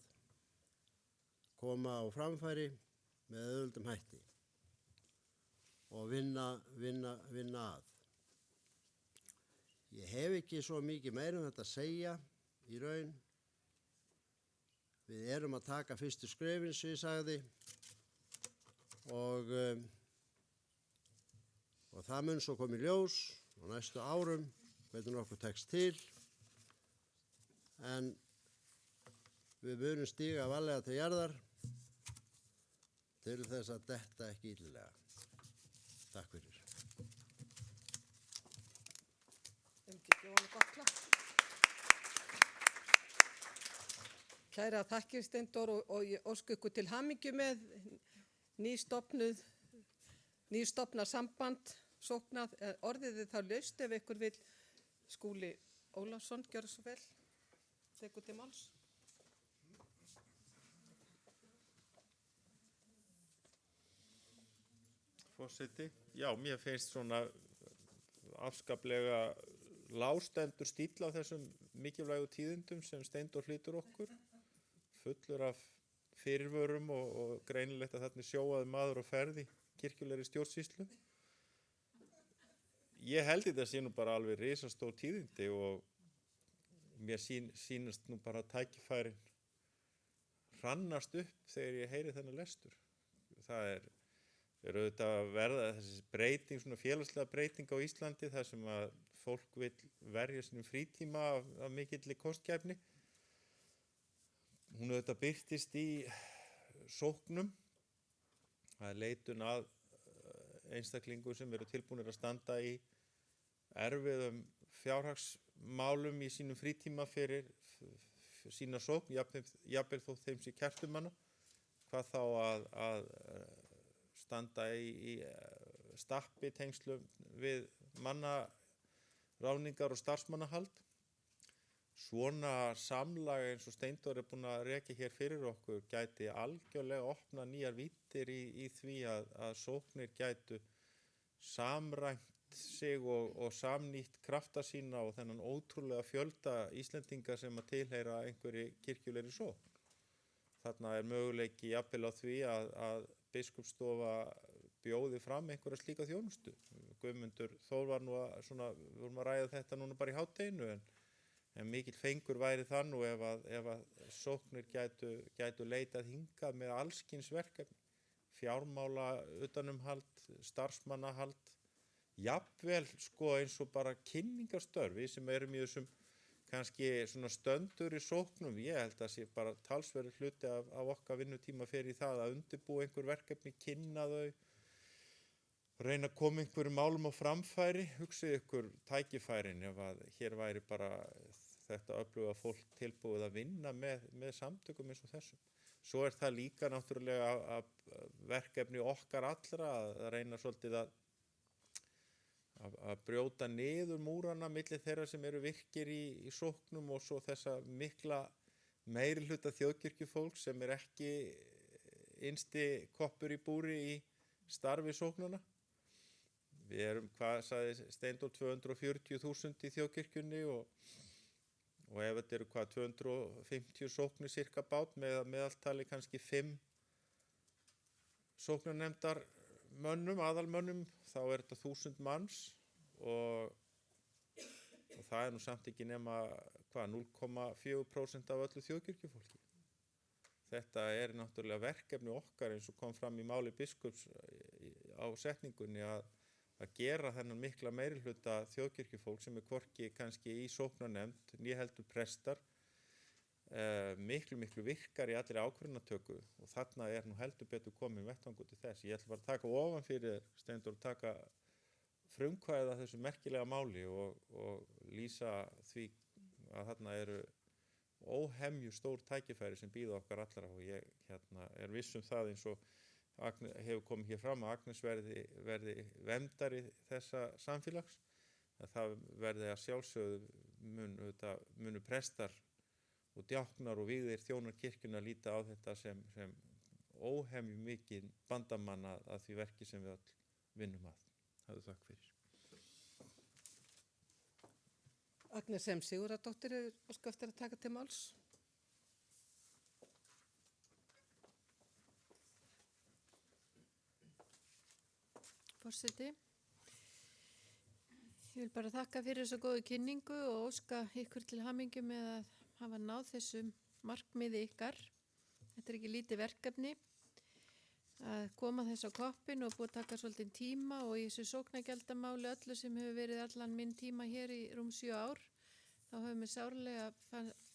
koma á framfæri með auðveldum hætti og vinna að. Ég hef ekki svo mikið meira þetta að segja í raun. Við erum að taka fyrstu skrefin sem ég sagði og það mun svo koma í ljós á næstu árum hvernig okkur tekst til en við munum stíga varlega til jarðar til þess að detta ekki illilega. Takk fyrir. Kæra þakkir Steindór og ég óska ykkur til hamingju með nýstofnað samband sóknað. Orðið þið þá laust ef ykkur vil. Skúli Ólafsson, gjörðu svo vel. Tekur til máls. Forseti, já, mér finnst svona afskaplega lágstendur stíll á þessum mikilvægu tíðindum sem Steindór flytur okkur, fullur af fyrirvörum og greinilegt að þarna sjóaði maður á ferð í kirkjulegri stjórnsýslu. Ég held þetta sé nú bara alveg risastór tíðindi og mér sýnast nú bara tækifærin hrannast upp þegar ég heyri þennan lestur. Það er auðvitað að verða þessi breyting, svona félagslega breyting á Íslandi þar sem að fólk vil verja sínum frítíma af mikilli kostgæfni. Hún auðvitað birtist í sóknum. Það er leitun að einstaklingum sem eru tilbúnir að standa í erfiðum fjárhagsmálum í sínum frítíma fyrir sína sókn, jafnvel þó þeim sé kært hana, hvað þá að standa í stappi tengslum við mannaráðningar og starfsmannahald. Svona samlag eins og Steindór er búinn að rekja hér fyrir okkur gæti algjörlega opna nýjar víddir í því að sóknir gætu samræmt sig og samnýtt krafta sína og þennan ótrúlega fjölda Íslendinga sem að tilheyra einhverju kirkjulegri sókn. Þarna er möguleiki jafnvel á því að biskupsstofa bjóði fram einhverja slíka þjónustu. Guðmundur Þór var nú að við vorum að ræða þetta núna bara í hádeginu en mikill fengur væri það nú ef að sóknir gætu leitað hingað með allskyns verkefni, fjármála utanumhald, starfsmannahald, jafnvel eins og bara kynningarstörf, við sem erum í þessum kannski svona stöndur í sóknum, ég held að sé bara talsverður hluti af okkar vinnutíma fyrir það að undirbúa einhver verkefni, kynna þau, reyna að koma einhverjum málum á framfæri, hugsið ykkur tækifærin ef að hér væri bara þetta öfluga fólk tilbúið að vinna með samtökum eins og þessum. Svo er það líka náttúrulega að verkefni okkar allra að reyna svolítið að brjóta niður múrana milli þeirra sem eru virkir í sóknum og svo þessa mikla meirihluta þjóðkirkjufólk sem er ekki innsti koppur í búri í starfi sóknuna. Við erum, hvað sagði Steindór, 240.000 í þjóðkirkjunni og ef þetta eru 250 sóknir cirka bát með meðaltali kannski 5 sóknarnefndar aðalmönnum, þá er þetta 1000 manns og það er nú samt ekki nema 0,4% af öllu þjóðkirkjufólki. Þetta er náttúrulega verkefni okkar eins og kom fram í máli biskups á setningunni að gera þennan mikla meirihluta þjóðkirkjufólk sem er hvorki kannski í sóknarnefnd, né heldur prestar, miklu virkar í allri ákvörðunartöku og þarna er nú heldur betur komin vettvangur til þess. Ég ætla bara að taka ofan fyrir Steindór, taka frumkvæðið að þessu merkilega máli og lýsa því að þarna eru óhemju stór tækifæri sem bíða okkar allra og ég er viss það eins og hefur komið hér fram að Agnes verði verndari þessa samfélags, að það verði að sjálfsögðu munu prestar og djáknar og vígðir þjónar kirkjuna líta á þetta sem óhemju mikið bandamann að því verki sem við öll vinnum að. Hafðu þakk fyrir. Agnes M. Sigurðardóttir er óska eftir að taka til máls. Forseti, ég vil bara þakka fyrir þessa góðu kynningu og óska ykkur til hamingju með að hafa náð þessum markmiði ykkar. Þetta er ekki lítið verkefni að koma þess á koppin og búið að taka svolítið tíma og í þessu sóknargjaldamáli öllu sem hefur verið allan minn tíma hér í rúm 7 ár, þá hefur mér sárlega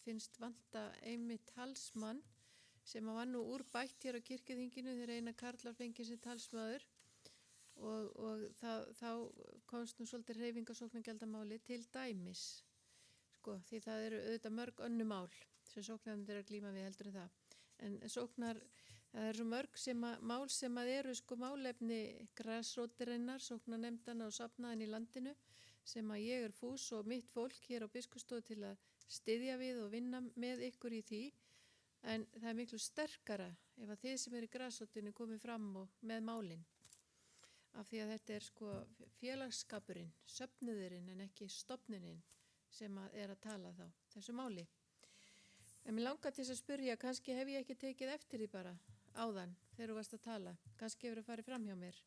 finnst vanta einmitt talsmann sem var nú úrbætt hér á kirkjuþinginu þegar Einar Karl var fengið sem talsmaður og þá komst nú svolítið hreyfing á sóknargjaldamáli til dæmis, því það eru auðvitað mörg önnu mál sem sóknarnefndir eru að glíma við heldur en það. En það eru svo mörg mál sem eru málefni grasrótarinnar, sóknarnefndana og safnaðan í landinu sem að ég er fús og mitt fólk hér á Biskupsstofu til að styðja við og vinna með ykkur í því. En það er miklu sterkara ef að þið sem eru í grasrótinu komið fram og með málin. Af því að þetta er félagsskapurinn, söfnuðurinn en ekki stofnunin sem er að tala þá þessu máli. En mér langar til að spyrja, kannski hef ég ekki tekið eftir því bara áðan þegar þú varst að tala, kannski hefur það farið fram hjá mér.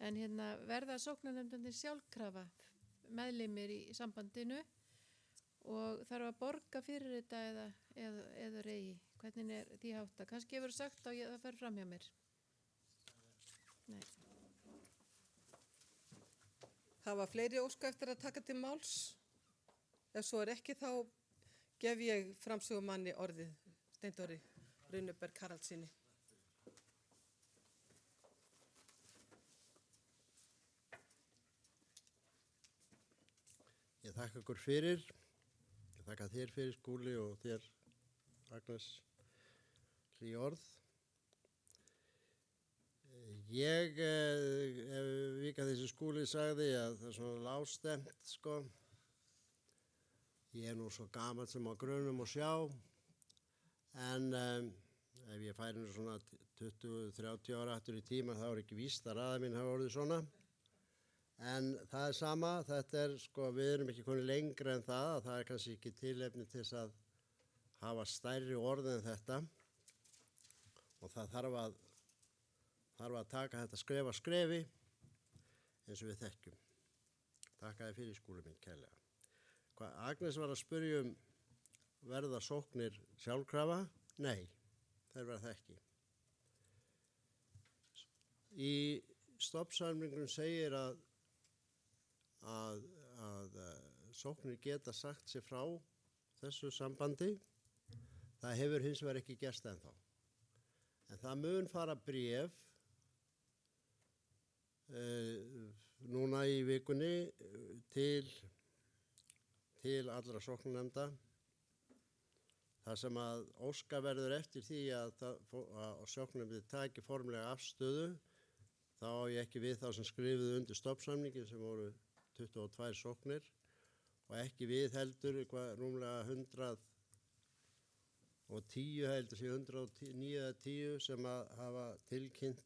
En verða sóknarnefndarnir sjálfkrafa meðlimir í sambandinu og þarf að borga fyrir þetta eða regi, hvernig er því hátta? Kannski hefur sagt að það farið fram hjá mér. Nei. Það var fleiri óska eftir að taka til máls. Ef svo er ekki þá gef ég framsögumanni orðið, Steindóri Runuberg Haraldsinni. Ég þakka ykkur fyrir, ég þakka þér fyrir Skúli og þér Agnes hlý orð. Ég, vika þessi Skúli sagði að það er svona lágstemt, sko. Ég er nú svo gamall sem á grunum og sjá, en ef ég færi nú svona 20-30 ára aftur í tíma þá er ekki víst að raða mín hafa orðið svona. En það er sama, þetta er, sko, við erum ekki konið lengra en það, að það er kannski ekki tilefni til þess að hafa stærri orð en þetta. Og það þarf að taka þetta skref að skrefi eins og við þekkjum. Takk að þið fyrir Skúli minn kærlega. Agnes var að spyrja verða sóknir sjálfkrafa? Nei, þeir verða það ekki. Í stofnsamningnum segir að sóknir geta sagt sér frá þessu sambandi. Það hefur hins vegar ekki gerst ennþá. En það mun fara bréf núna í vikunni til allra sóknarnefnda þar sem að óska verður eftir því að sóknarnefndi taki formlega afstöðu. Þá á ég ekki við þá sem skrifuðu undir stofnsamningin sem voru 22 sóknir og ekki við heldur rúmlega 110 heldur sé 109 eða 10 sem að hafa tilkynnt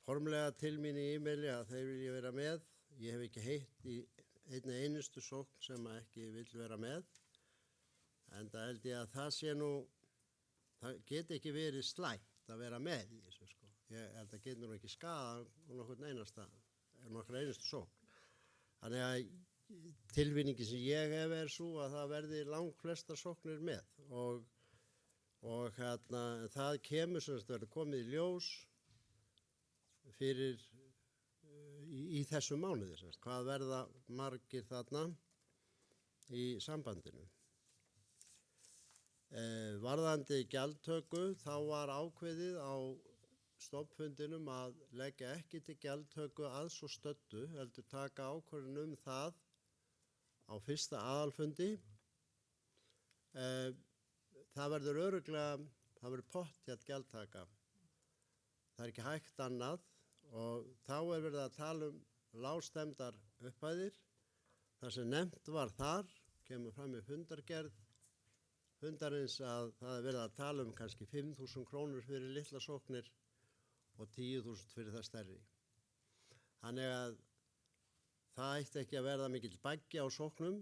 formlega til mín í e-maili að þeir vilja vera með. Ég hef ekki heyrt í einni einustu sókn sem ekki vil vera með. En það held ég að það sé nú, það geti ekki verið slæmt að vera með í þessu, sko. Ég held að það geti nú ekki skaða nokkur einustu sókn. Þannig að tilvinningi sem ég hef er svo að það verði langflestar sóknir með og það kemur sem þetta verður komið í ljós fyrir í þessu mánuði, hvað verða margir þarna í sambandinu. Varðandi gjaldtöku þá var ákveðið á stofnfundinum að leggja ekki til gjaldtöku að svo stöddu, heldur taka ákvörðun það á fyrsta aðalfundi. Það verður örugglega, það verður pottþétt gjaldtaka. Það er ekki hægt annað og þá er verið að tala lágstemmdar upphæðir. Það sem nefnt var þar, kemur fram í fundargerð fundarins að það er verið að tala kannski 5.000 krónur fyrir litla sóknir og 10.000 fyrir það stærri. Þannig að það ætti ekki að verða mikill baggi á sóknum,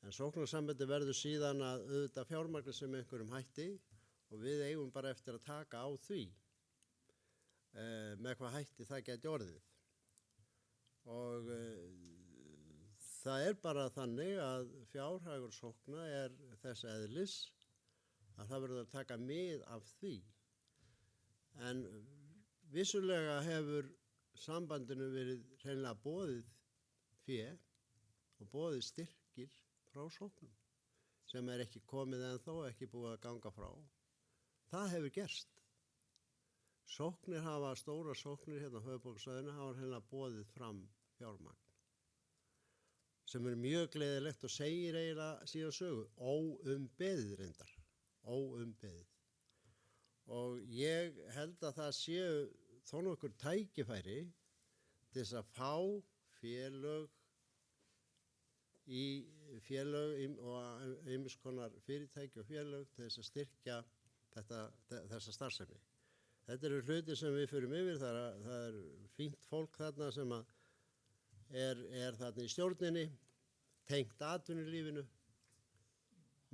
en sóknarsambandi verður síðan að auðvitað fjármagna sem einhverjum hætti og við eigum bara eftir að taka á því með hvað hætti það geti orðið. Og það er bara þannig að fjárhagur sókna er þess eðlis að það verður að taka mið af því. En vissulega hefur sambandinu verið hreinlega boðið fé og boðið styrkir frá sóknum sem er ekki komið ennþá, ekki búið að ganga frá. Það hefur gerst. Sóknir hafa, stóra sóknir hérna á höfuðborgarsvæðinu hafa hreinlega boðið fram fjármagn sem er mjög gleðilegt og segir eiginlega síðan sögu, óumbeðið reyndar, óumbeðið. Og ég held að það séu þó nokkur tækifæri til þess að fá félög og ýmiss konar fyrirtæki og félög til þess að styrkja þessa starfsemi. Þetta eru hluti sem við förum yfir, það er fínt fólk þarna sem er þarna í stjórninni, tengt atvinnulífinu,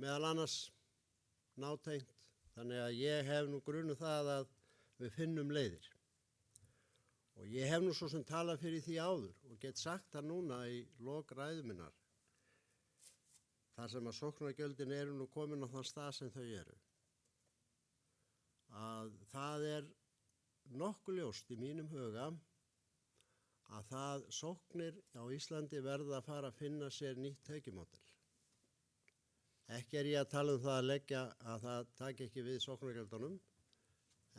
meðal annars nátengt. Þannig að ég hef nú grunu það að við finnum leiðir. Og ég hef nú svo sem talað fyrir því áður og get sagt það núna í lok ræðu minnar, þar sem að sóknargjöldin eru nú komin á þann stað sem þau eru. Að það er nokkuð ljóst í mínum huga að það sóknir á Íslandi verða að fara að finna sér nýtt tekjumódel. Ekki er ég að tala það að leggja að það taki ekki við sóknargjöldunum,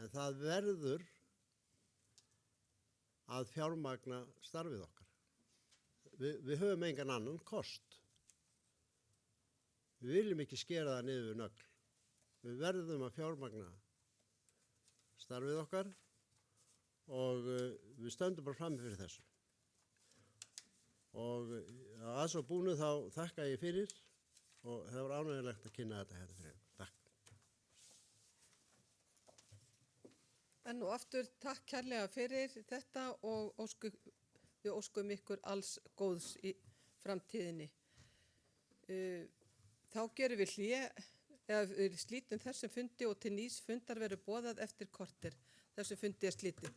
en það verður að fjármagna starfið okkar. Við höfum engan annan kost. Við viljum ekki skera það niður við nögl. Við verðum að fjármagna starfið okkar og við stöndum bara fram fyrir þessu. Og að svo búnu þá þakka ég fyrir og það var ánægilegt að kynna þetta hérna fyrir ykkur. Takk. Enn og aftur takk kærlega fyrir þetta og við óskum ykkur alls góðs í framtíðinni. Þá gerum við við slítum þessum fundi og til nýs fundar verður boðað eftir korter. Þessum fundi slítið.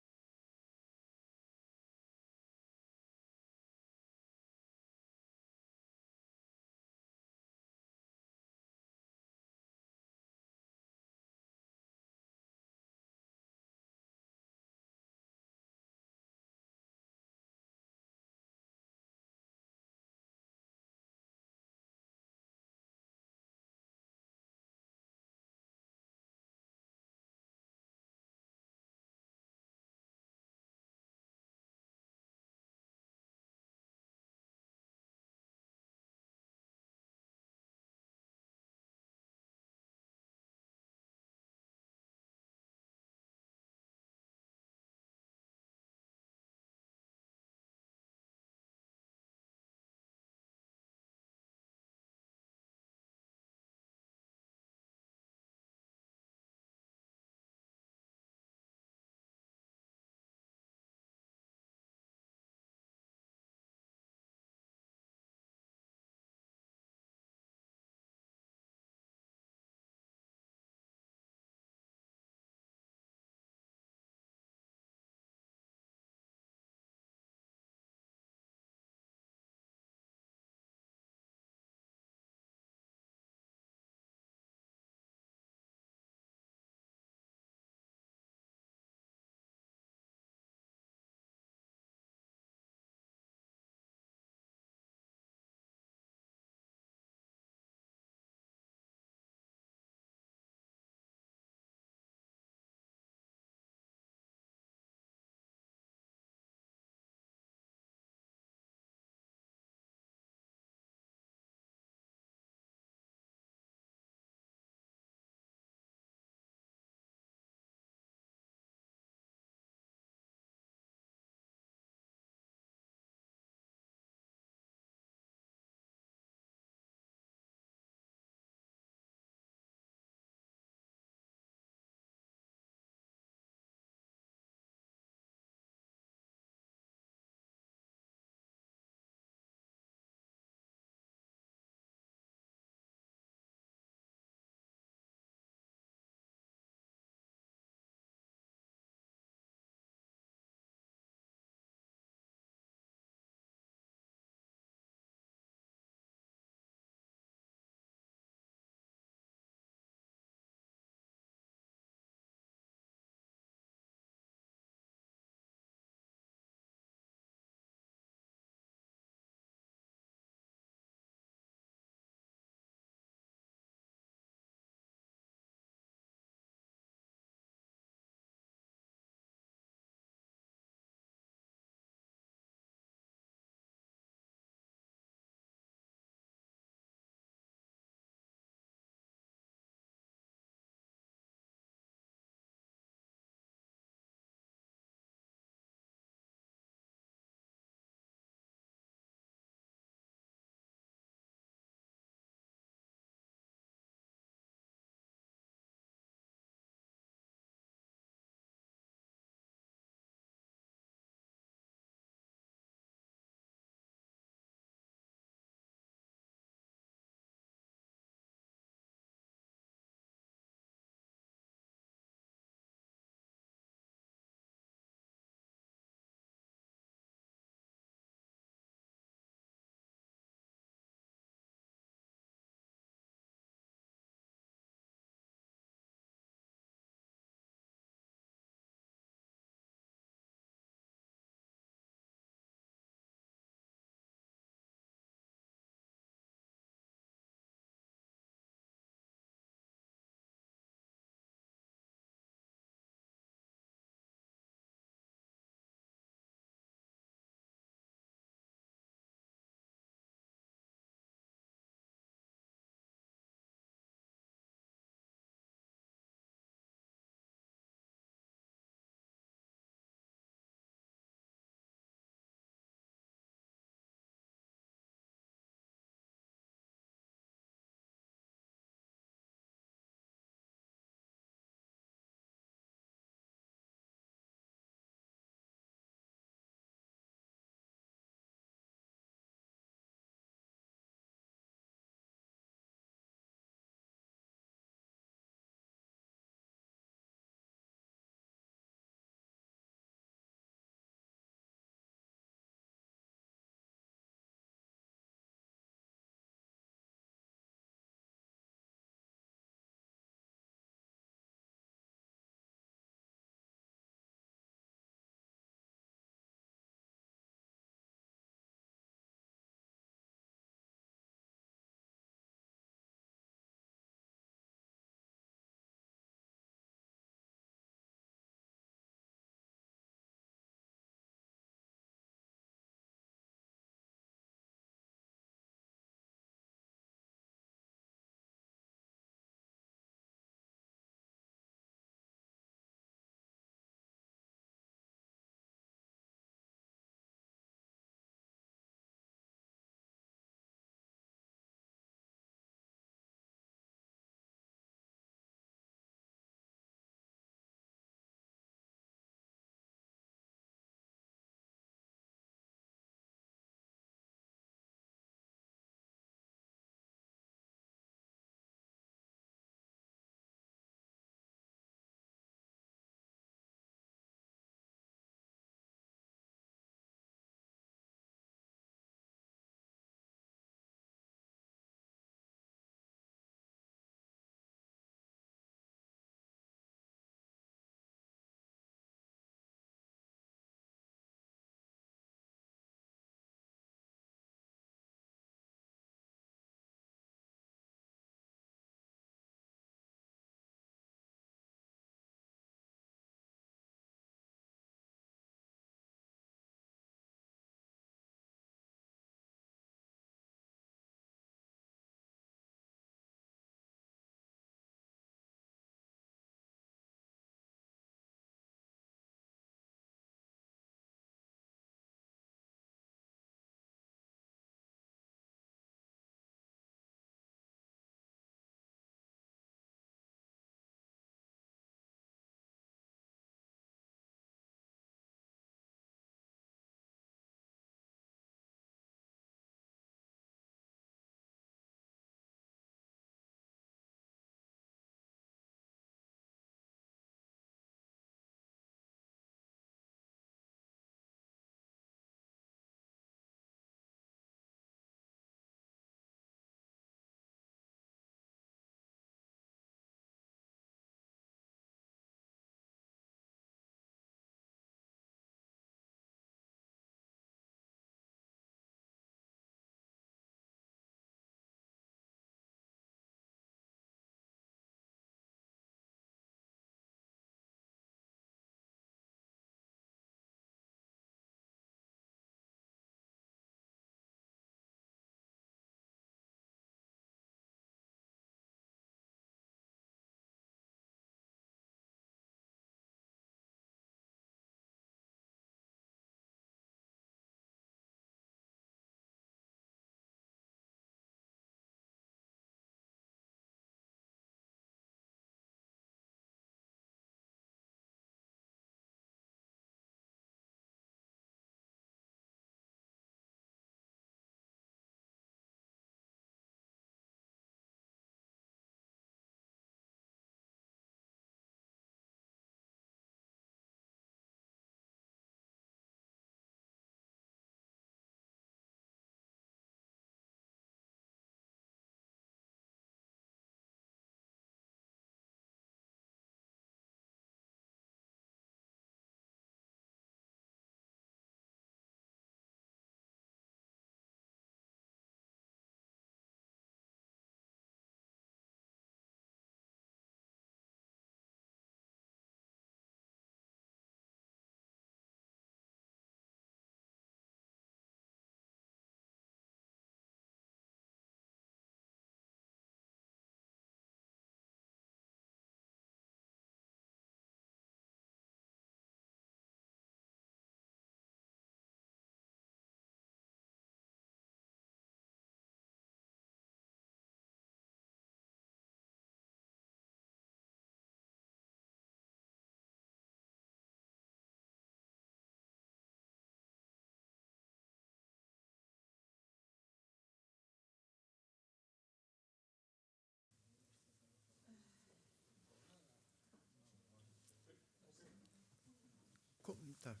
Takk.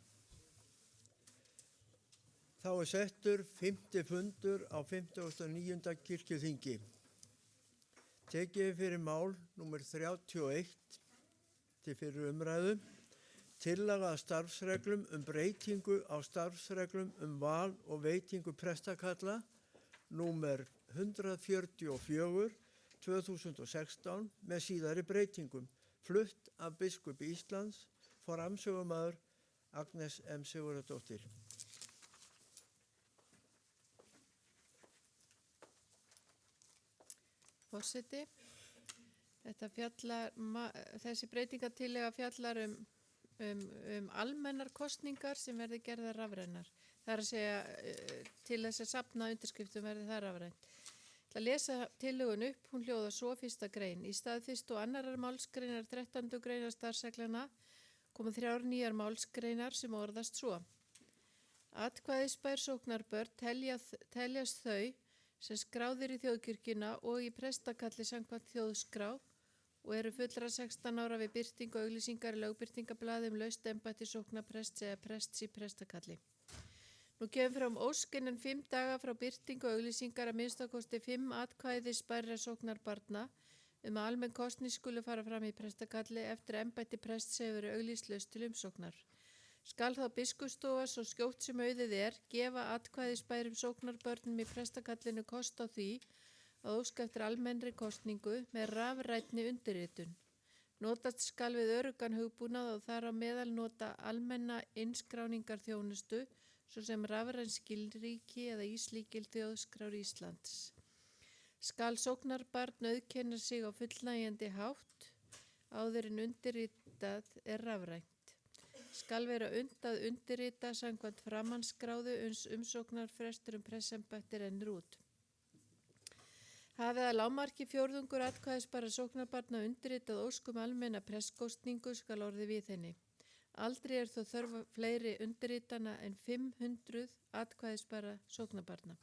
Þá er settur 5. fundur á 59. kirkjuþingi. Tekið fyrir mál nr. 31 til fyrir umræðu, tillaga að starfsreglum breytingu á starfsreglum val og veitingu prestakalla nr. 144 2016 með síðari breytingum, flutt af biskupi Íslands, framsögumaður Agnes M. Sigurðardóttir. Forseti, þessi breytingartillaga fjallar um almennar kosningar sem verði gerðar rafrænar. Það er að segja til þess að safna undirskriftum verði það rafrænt. Að lesa tillögun upp, hún hljóða svo 1. grein. Í stað 1. og 2. málsgreinar 13. greinar starfsreglana koma 3 nýjar málsgreinar sem orðast svo. Atkvæðisbær sóknarbörn teljast þau sem skráðir í þjóðkirkjuna og í prestakalli samkvæmt þjóðskrá og eru fullra 16 ára við birtingu auglýsingar í lögbirtingablaði laust embætti sóknarprests eða prests í prestakalli. Nú kemur fram ósk innan 5 daga frá birtingu auglýsingar að minnstakosti 5 atkvæðisbærra sóknarbarna að almenn kosning skuli fara fram í prestakalli eftir embætti prests hefur verið auglýslaust til umsóknar. Skal þá biskupsstofa svo skjótt sem auðið gefa atkvæðisbærum sóknarbörnum í prestakallinu kost á því að óska eftir almennri kosningu með rafrænni undirritun. Notast skal við öruggan hugbúnað og þar á meðal nota almenna innskráningarþjónustu svo sem rafræn skilríki eða íslíkil þjóðskrár Íslands. Skal sóknarbarn auðkenna sig á fullnægjandi hátt áður en undirritað rafrænt. Skal vera að undirrita samkvæmt framhanskráðu uns umsóknarfrestur prestsembætti rennur út. Hafið að lágmarki 4 atkvæðisbærra sóknarbarna undirritað óskum almenna prestkosningu skal orðið við henni. Aldrei þó þörf fleiri undirritana en 500 atkvæðisbærra sóknarbarna.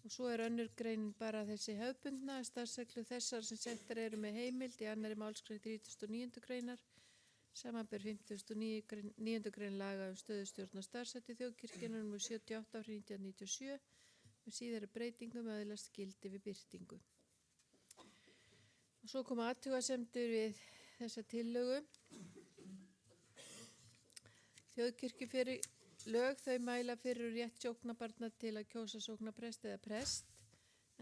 Og svo önnur greinin bara þessi hefðbundna starfsreglu þessar sem settar eru með heimild í 2. málsgrein 39. greinar samanber 59. grein laga stöðustjórn og starfshætti þjóðkirkjunnar nr. 78 frá 1997 með síðari breytingum öðlast gildi við birtingu. Og svo koma athugasemdir við þessa tillögu. Þjóðkirkjufyrir lög þau mæla fyrir rétt sóknarbarna til að kjósa sóknarprest eða prest,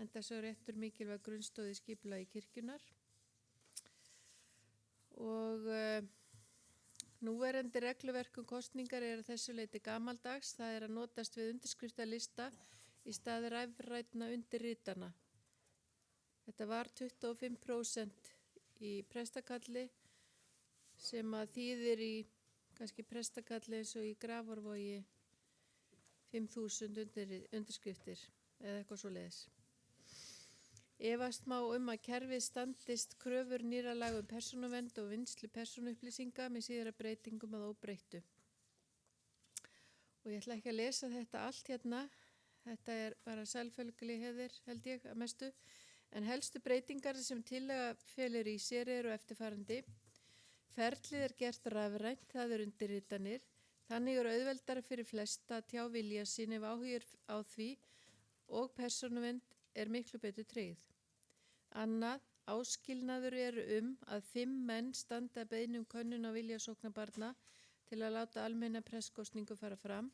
enda sá réttur mikilvæg grunnstóð í skipulagi kirkjunnar. Og núverandi regluverk kosningar er að þessu leyti gamaldags, það er að notast við undirskriftalista í stað rafrænna undirritana. Þetta var 25% í prestakalli sem að þýðir í kannski prestakalli eins og í Grafarvogi 5.000 undirskriftir eða eitthvað svoleiðis. Efast má að kerfið standist kröfur nýrra laga persónuvernd og vinnslu persónuupplýsinga með síðara breytingum að óbreyttu. Og ég ætla ekki að lesa þetta allt hérna, þetta er bara selvfølgileg hefðir held ég að mestu, en helstu breytingar sem tillaga felur í sér eru eftirfarandi. Ferlið gert rafrænt, það undirritanir, þannig auðveldara fyrir flesta að tjá vilja sín ef áhugur á því og persónuvernd miklu betur tryggð. Annað, áskilnaður eru að 5 menn standa að beiðni könnun á vilja sóknarbarna til að láta almenna prestkosningu fara fram.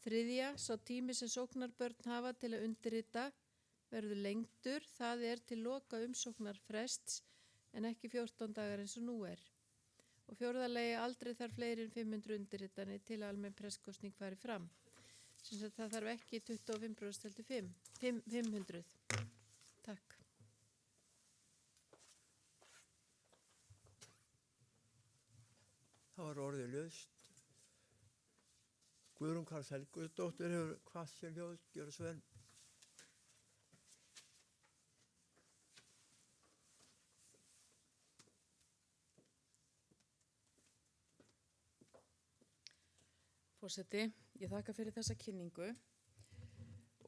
Þriðja, sá tími sem sóknarbörn hafa til að undirrita verður lengdur, það til loka umsóknarfrests en ekki 14 dagar eins og nú er. Og fjórðalegi, aldrei þarf fleiri en 500 undirritanir til að almenn prestkosning fari fram. Sem sagt það þarf ekki 25% heldur 500. Takk. Það var orðið laust. Guðrún Karl Helgudóttir hefur hvað sér hljóð, gjör svo vel. Forseti, ég þakka fyrir þessa kynningu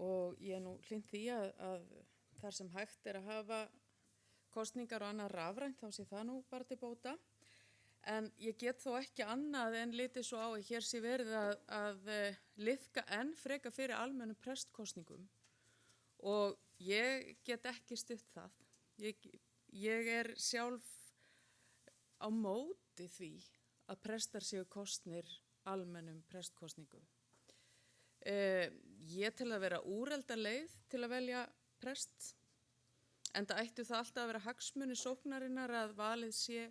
og ég nú hlynnt því að þar sem hægt að hafa kosningar og annað rafrænt þá sé það nú bara til bóta. En ég get þó ekki annað en litið svo á að hér sé verið að liðka enn freka fyrir almennum prestkosningum og ég get ekki stutt það. Ég er sjálf á móti því að prestar séu kosnir almennum prestkosningum. Ég tel að vera úrelda leið til að velja prest, enda ættu það alltaf að vera hagsmuni sóknarinnar að valið sé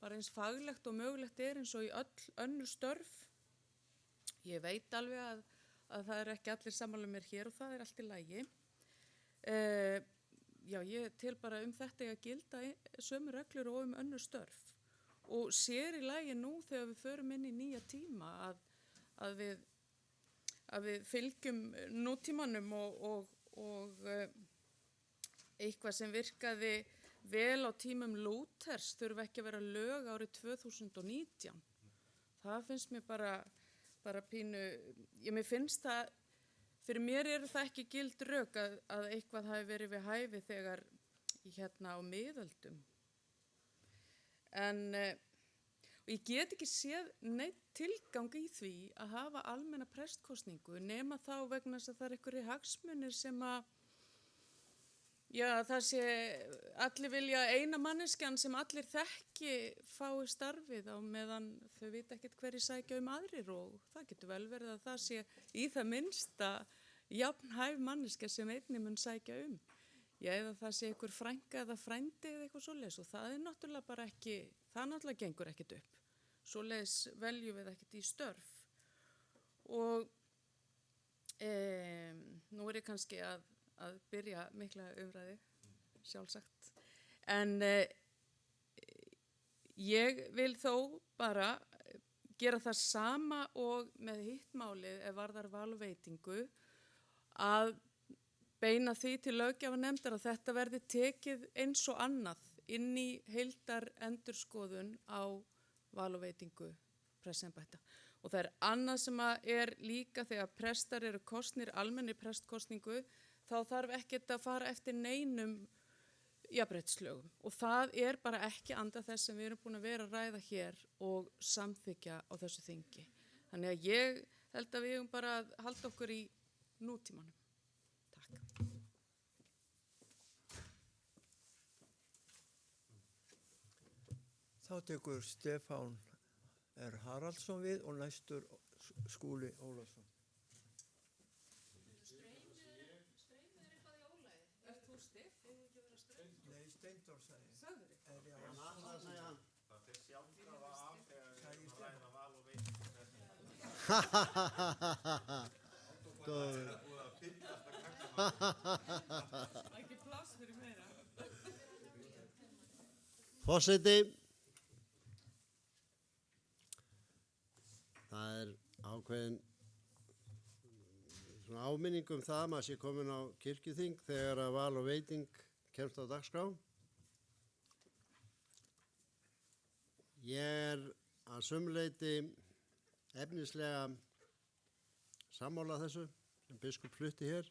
bara eins faglegt og mögulegt eins og í öll önnur störf. Ég veit alveg að það ekki allir sammála mér hér og það allt í lagi. Já, ég tel bara þetta að gilda sömu reglur og önnur störf. Og sér í lagi nú þegar við förum inn í nýja tíma að við fylgjum nútímanum og eitthvað sem virkaði vel á tímum Lúthers þurfa ekki að vera lög árið 2019. Það finnst mér bara pínu, mér finnst það, fyrir mér það ekki gild rök að eitthvað hafi verið við hæfi þegar á miðöldum. En ég get ekki séð neitt tilgang í því að hafa almenna prestkosningu nema þá vegna þess að það einhverjir hagsmunir sem það sé allir vilja eina manneskjan sem allir þekki fái starfið á meðan þau vita ekkert hverju sækja aðrir og það getur vel verið að það sé í það minnsta jafnhæf manneskja sem einnig mun sækja eða það sé einhver frænka eða frændi eða eitthvað svoleiðis og það náttúrulega bara ekki, það náttúrulega gengur ekkert upp. Svoleiðis veljum við ekkert í störf. Og nú ég kannski að byrja mikla umræðu, sjálfsagt. En ég vil þó bara gera það sama og með hitt málið varðar val og veitingu að beina því til löggjafarnefndar að þetta verði tekið eins og annað inn í heildarendurskoðun á val og veitingu prestsembætta. Og það annað sem líka þegar prestar eru kosnir almennri prestkosningu, þá þarf ekkert að fara eftir neinum jafnréttislögum. Og það bara ekki anda þess sem við erum búin að vera að ræða hér og samþykja á þessu þingi. Þannig að ég held að við bara að halda okkur í nútímanum. Þá tekur Stefán R. Haraldsson við og næstur Skúli Ólafsson. Streymið eitthvað í ólæði? Þú Stef? Hefur ekki verið að streyma? Nei, Steindór sagði. Sagður þið? Það sagði hann. Það sjálfkrafa af þegar við erum að ræða val og veitingu. Góður. Ekki pláss fyrir meira. Forseti, það ákveðin áminning það að maður sé komin á kirkjuþing þegar að val og veiting kemst á dagskrá. Ég að sumleiti efnislega sammála þessu sem biskup flutti hér.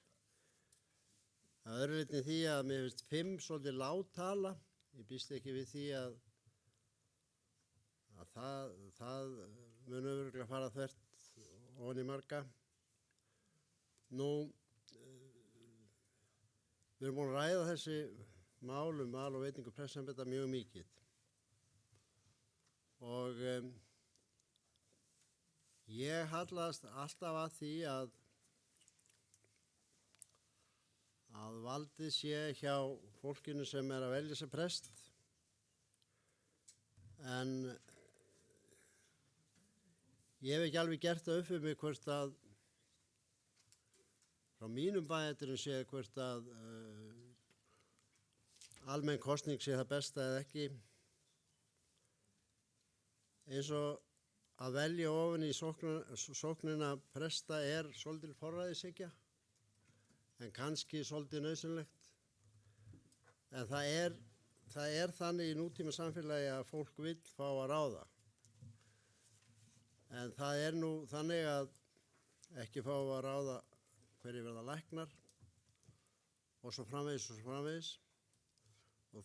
Að öðru leyti því að mér finnst 5 svolítið lág tala. Ég býst ekki við því að það mun örugglega fara þvert ofan í marga. Nú, við erum búin að ræða þessi mál val og veitingu prestsembætta mjög mikið. Og ég hallast alltaf að því að valdið sé hjá fólkinu sem að velja sér prest. En ég hef ekki alveg gert það upp fyrir mig hvort að frá mínum bæjaturum sé hvort að almenn kosning sé það besta eða ekki. Eins og að velja ofan í sóknina presta svolítil forræðishyggja, en kannski svolítið nauðsynlegt. En það þannig í nútíma samfélagi að fólk vill fá að ráða. En það nú þannig að ekki fá að ráða hverjir verða læknar og svo framvegis og svo framvegis. Og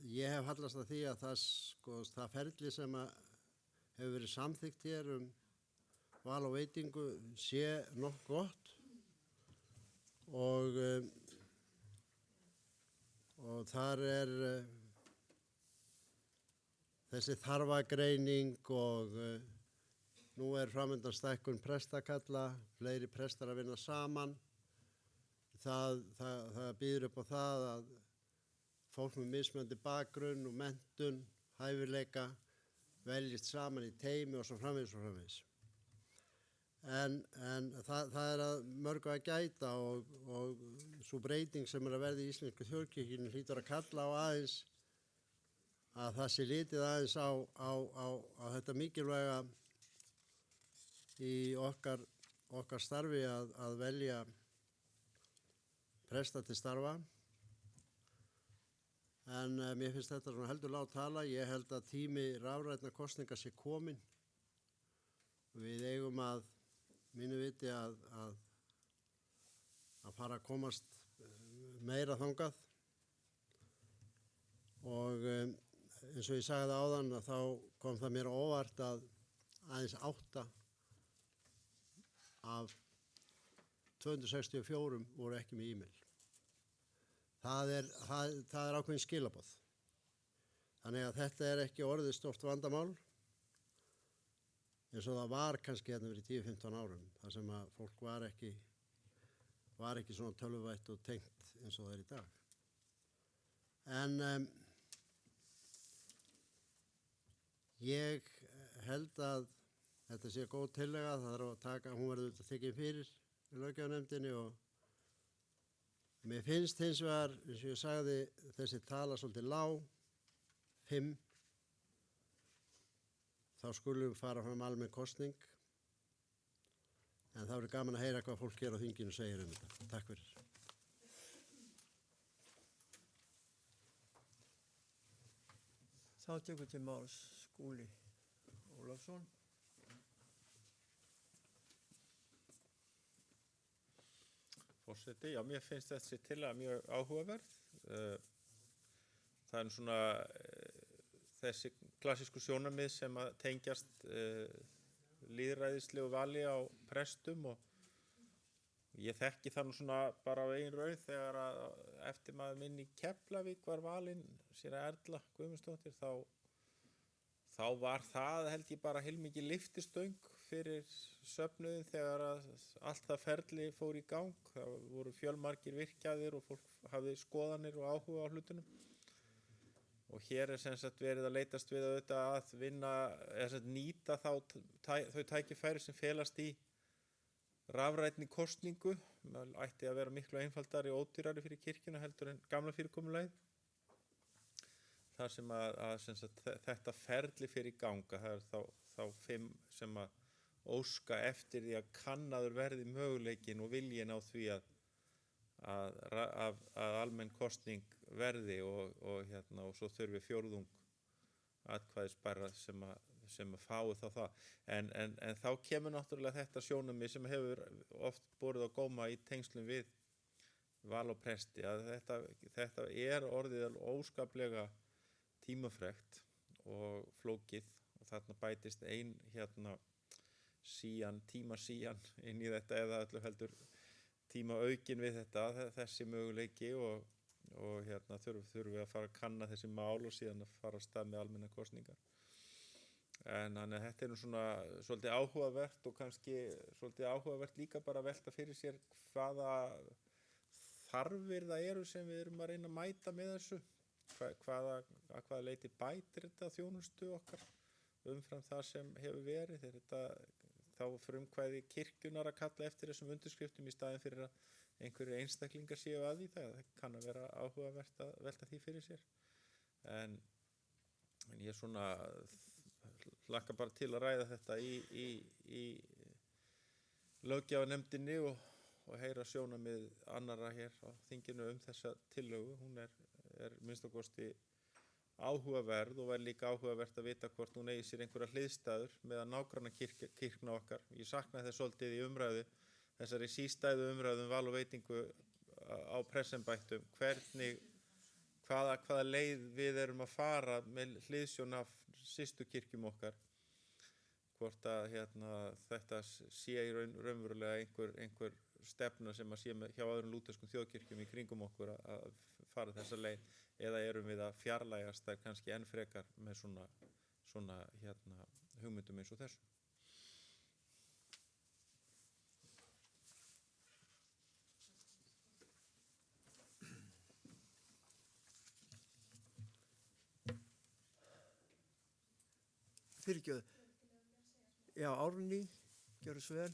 ég hef hallast að því að það ferli sem að hefur verið samþykkt hér val og veitingu sé nokkuð gott og þar þessi þarfagreining og nú framöndan stækkun prestakalla, fleiri prestar að vinna saman. Það býður upp á það að fólk með mismunandi bakgrunn og menntun, hæfileika veljist saman í teymi og svo framvegis og framvegis. En það að mörgu að gæta og svo breyting sem að verða í íslensku þjóðkirkjunni hlýtur að kalla á aðeins að það sé litið aðeins á þetta mikilvæga í okkar starfi að velja presta til starfa. En mér finnst þetta svona heldur lág tala. Ég held að tími rafrænna kosninga sé kominn. Við eigum að mínu viti að fara að komast meira þangað. Og eins og ég sagði áðan að þá kom það mér á óvart að aðeins 8 af 264 voru ekki með e-mail. Það er ákveðin skilaboð. Þannig að þetta ekki orðið stórt vandamál eins og það var kannski hérna fyrir 10-15 árum þar sem að fólk var ekki svona tölvuvætt og tengt eins og það í dag. En ég held að þetta sé góð tillaga, það þarf að taka, hún verður auðvitað tekin fyrir í löggjafarnefndinni og mér finnst hins vegar, eins og ég sagði, þessi tala svolítið lág, 5, þá skulum fara fram almenn kosning, en það verður gaman að heyra hvað fólk hér á þinginu segir þetta. Takk fyrir. Þá tekur til máls Skúli Ólafsson. Forseti, já, mér finnst þessi tillaga mjög áhugaverð. Það svona þessi klassísku sjónarmið sem að tengjast lýðræðislegu vali á prestum og ég þekki það nú svona bara á eigin raun þegar að eftirmaður minn í Keflavík var valinn séra Erla Guðmundsdóttir þá var það held ég bara heilmikið lyftistöng fyrir söfnuðin þegar að allt það ferli fór í gang. Það voru fjölmargir virkjaðir og fólk hafði skoðanir og áhuga á hlutunum. Og hér sem sagt verið að leitast við að vinna, eða nýta þau tækifæri sem felast í rafrænni kosningu. Það ætti að vera miklu einfaldari og ódýrari fyrir kirkjuna heldur en gamla fyrirkomulagið. Þar sem sem sagt, þetta ferli fyrir í ganga, það þá 5 sem að óska eftir því að kannaður verði möguleikin og viljin á því að almenn kosning verði og svo þurfi 4 atkvæðisbærra sem að fái það. En þá kemur náttúrulega þetta sjónarmið sem hefur oft borið á góma í tengslum við val og presti að þetta orðið óskaplega tímafrekt og flókið og þarna bætist ein tíma sían inn í þetta eða öllu heldur tíma aukin við þetta, þessi möguleiki og þurfum við að fara að kanna þessi mál og síðan að fara að stað með almennar kosningar. En þannig að þetta nú svona svolítið áhugavert og kannski svolítið áhugavert líka bara að velta fyrir sér hvaða þarfir það eru sem við erum að reyna að mæta með þessu. Hvaða leyti bætir þetta þjónustu okkar umfram það sem hefur verið. Þá frumkvæði kirkjunar að kalla eftir þessum undirskriftum í staðinn fyrir að einhverju einstaklingar séu að því. Það kann að vera áhugavert að velta því fyrir sér. En ég svona hlakka bara til að ræða þetta í löggjafarnefndinni og heyra sjónarmið annarra hér á þinginu þessa tillögu. Hún minnst og kosti áhugaverð og líka áhugavert að vita hvort hún eigi sér einhverja hliðstæður meðan nágranna kirkna okkar. Ég saknaði þess svolítið í umræðu, þessari sístæðu umræðu val og veitingu á prestsembættum, hvaða leið við erum að fara með hliðsjón af systurkirkjum okkar. hvort að þetta sé í raunverulega einhver stefna sem að sé hjá öðrum lúterskum þjóðkirkjum í kringum okkur að fara þessa leið, eða erum við að fjarlægast þær kannski enn frekar með svona hugmyndum eins og þessu. Fyrirgjöðu. Já, Árný, gjörðu svo vel.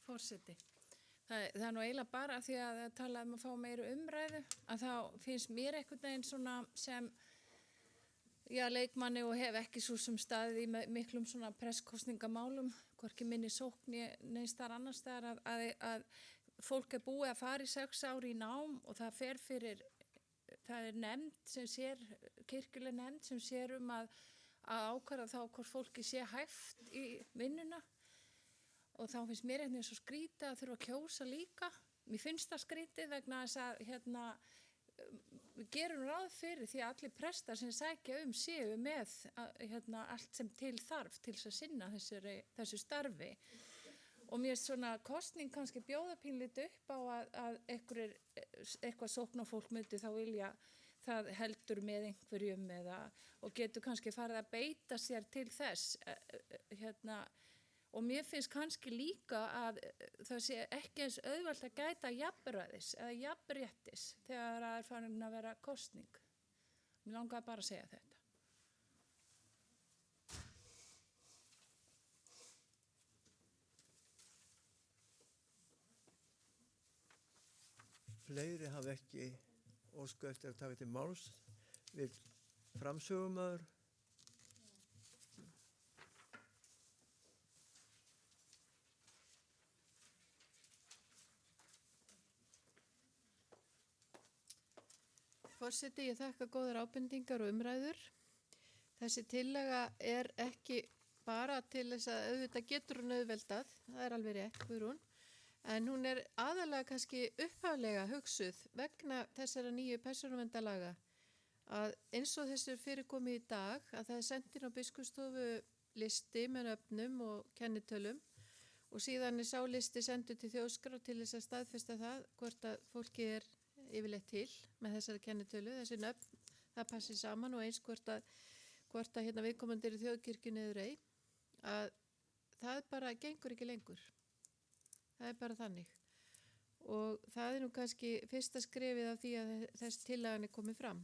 Forseti. Það er nú eiginlega bara því að tala um að fá meiri umræðu, að þá finnst mér einhvern veginn svona sem leikmanni og hef ekki svo sem staðið í miklum svona presskostningamálum, hvorki minni sókn neins þar annars þar að fólk er búið að fara í 6 ár í nám og það fer fyrir, það er nefnd sem sér, kirkjuleg nefnd sem sér að ákvarða þá hvort fólki sé hæft í vinnuna. Og þá finnst mér einhvern veginn svo skrítið að þurfa að kjósa líka. Mér finnst það skrítið vegna þess að við gerum ráð fyrir því að allir prestar sem sækja séu með allt sem til þarf til að sinna þessu starfi. Og mér er svona kosning kannski bjóða pínlítið upp á að eitthvað sóknarfólk myndi þá vilja það heldur með einhverjum og getur kannski farið að beita sér til þess og mér finnst kannski líka að það sé ekki eins auðvelt að gæta jafnræðis eða jafnréttis þegar það er farin að vera kosning. Mér langaði bara að segja þetta. Fleiri hafa ekki ósku eftir að taka til máls. Vill framsögumaður? Forseti, ég þakka góðar ábendingar og umræður. Þessi tillaga er ekki bara til þess að auðvitað getur hún auðveldað, það er alveg rétt, Guðrún, en hún er aðalega kannski upphaflega hugsuð vegna þessara nýju persónuverndarlaga að eins og þessu fyrirkomið í dag að það er sendin á biskupsstofu listi með nöfnum og kennitölum og síðan er sá listi sendur til Þjóðskrár til þess að staðfesta það hvort að fólki er yfirleitt til með þessari kennitölu, þessi nöfn, það passi saman og eins hvort að viðkomandi eru þjóðkirkjunni eður ei, að það bara gengur ekki lengur. Það er bara þannig. Og það er nú kannski fyrsta skrefið af því að þessi tillagan er komið fram.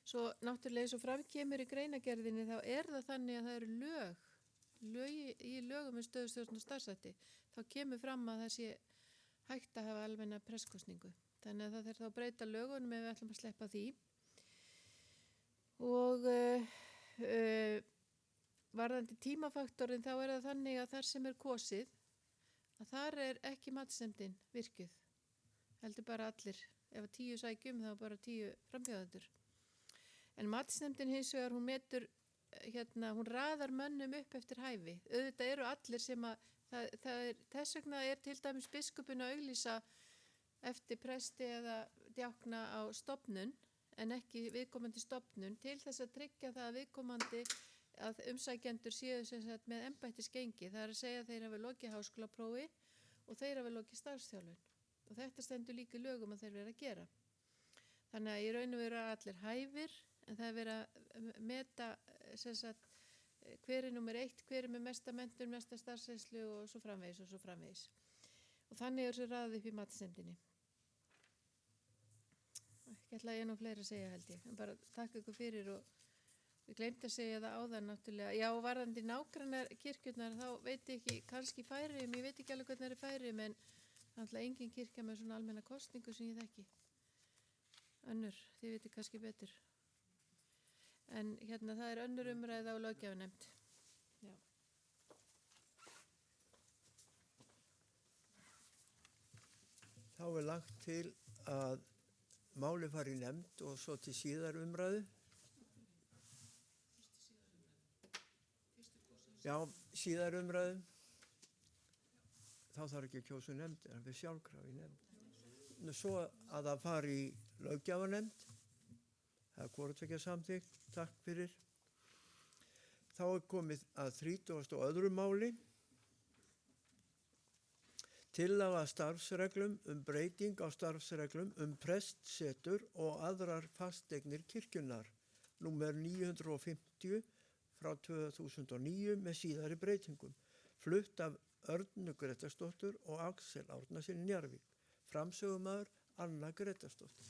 Svo náttúrulega eins og framkemur í greinagerðinni þá er það þannig að það eru í lögum með stöðustjórn og starfshætti. Þá kemur fram að það sé hægt að hafa almenna presskostningu. Þannig að það þarf þá að breyta lögunum ef við ætlum að sleppa því. Og varðandi tímafaktorinn þá er það þannig að þar sem er kosið, að þar er ekki matsnefndin virkjuð. Heldur bara allir. Ef 10 sækjum þá bara 10 frambjóðendur. En matsnefndin hins vegar hún metur, hún raðar mönnum upp eftir hæfi. Auðvitað eru allir sem að, þess vegna er til dæmis biskupinn að auglýsa eftir presti eða djákna á stofnun en ekki viðkomandi stofnun til þess að tryggja það að viðkomandi að umsækjendur séu sem sagt með embættisgengi. Það er að segja að þeir hafa lokið háskólaprófi og þeir hafa lokið starfsþjálfun. Og þetta stendur líka í lögum að þeir vera að gera. Þannig að í raun og veru allir hæfir en það er verið að meta sem sagt hver er númer 1, hver er með mesta menntun, mesta starfsreynslu og svo framvegis og svo framvegis. Og þannig er þessu raðið upp í matsnefndinni. Ekki ætla ég nú fleiri að segja held ég, en bara takk ykkur fyrir og við gleymdi að segja það áðan náttúrulega. Já, varðandi nágrannar kirkjurnar þá veit ég ekki, kannski Færeyjum, ég veit ekki alveg hvernig það er Færeyjum en náttúrulega engin kirkja með svona almenna kosningu sem ég þekki. Önnur, þið veitir kannski betur. En það er önnur umræða á löggjafarnefnd. Já. Þá er lagt til að máli fari í nefnd og svo til síðar umræðu. Já, síðar umræðu. þá þarf ekki að kjósa nefnd, en við sjálfkrafa í nefnd. Svo að það fari í löggjafarnefnd, það er hvortvekja samþykkt, takk fyrir. Þá er komið að 32. máli, tillaga starfsreglum breyting á starfsreglum prestsetur og aðrar fasteignir kirkjunnar, númer 950 frá 2009 með síðari breytingum, flutt af Örnu Grétarsdóttur og Axel Árnason Njarðvík. Framsögumaður Anna Grétarsdóttir.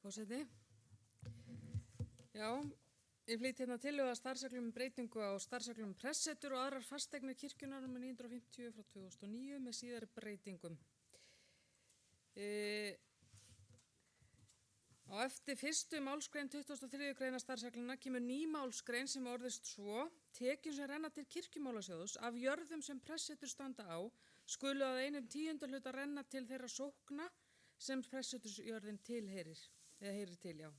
Forseti. Já, ég flyt hérna tillögu að starfsreglum breytingu á starfsreglum pressetur og aðrar fasteignir kirkjunnar nr. 950 frá 2009 með síðari breytingum. Á eftir fyrstu málsgrein 23. greina starfsregluna kemur ný málsgrein sem orðist svo: tekjum sem renna til kirkjumálasjóðs af jörðum sem pressetur standa á skulu að 1/10 hluta renna til þeirra sókna sem pressetursjörðin tilheyrir, eða heyrir til, já.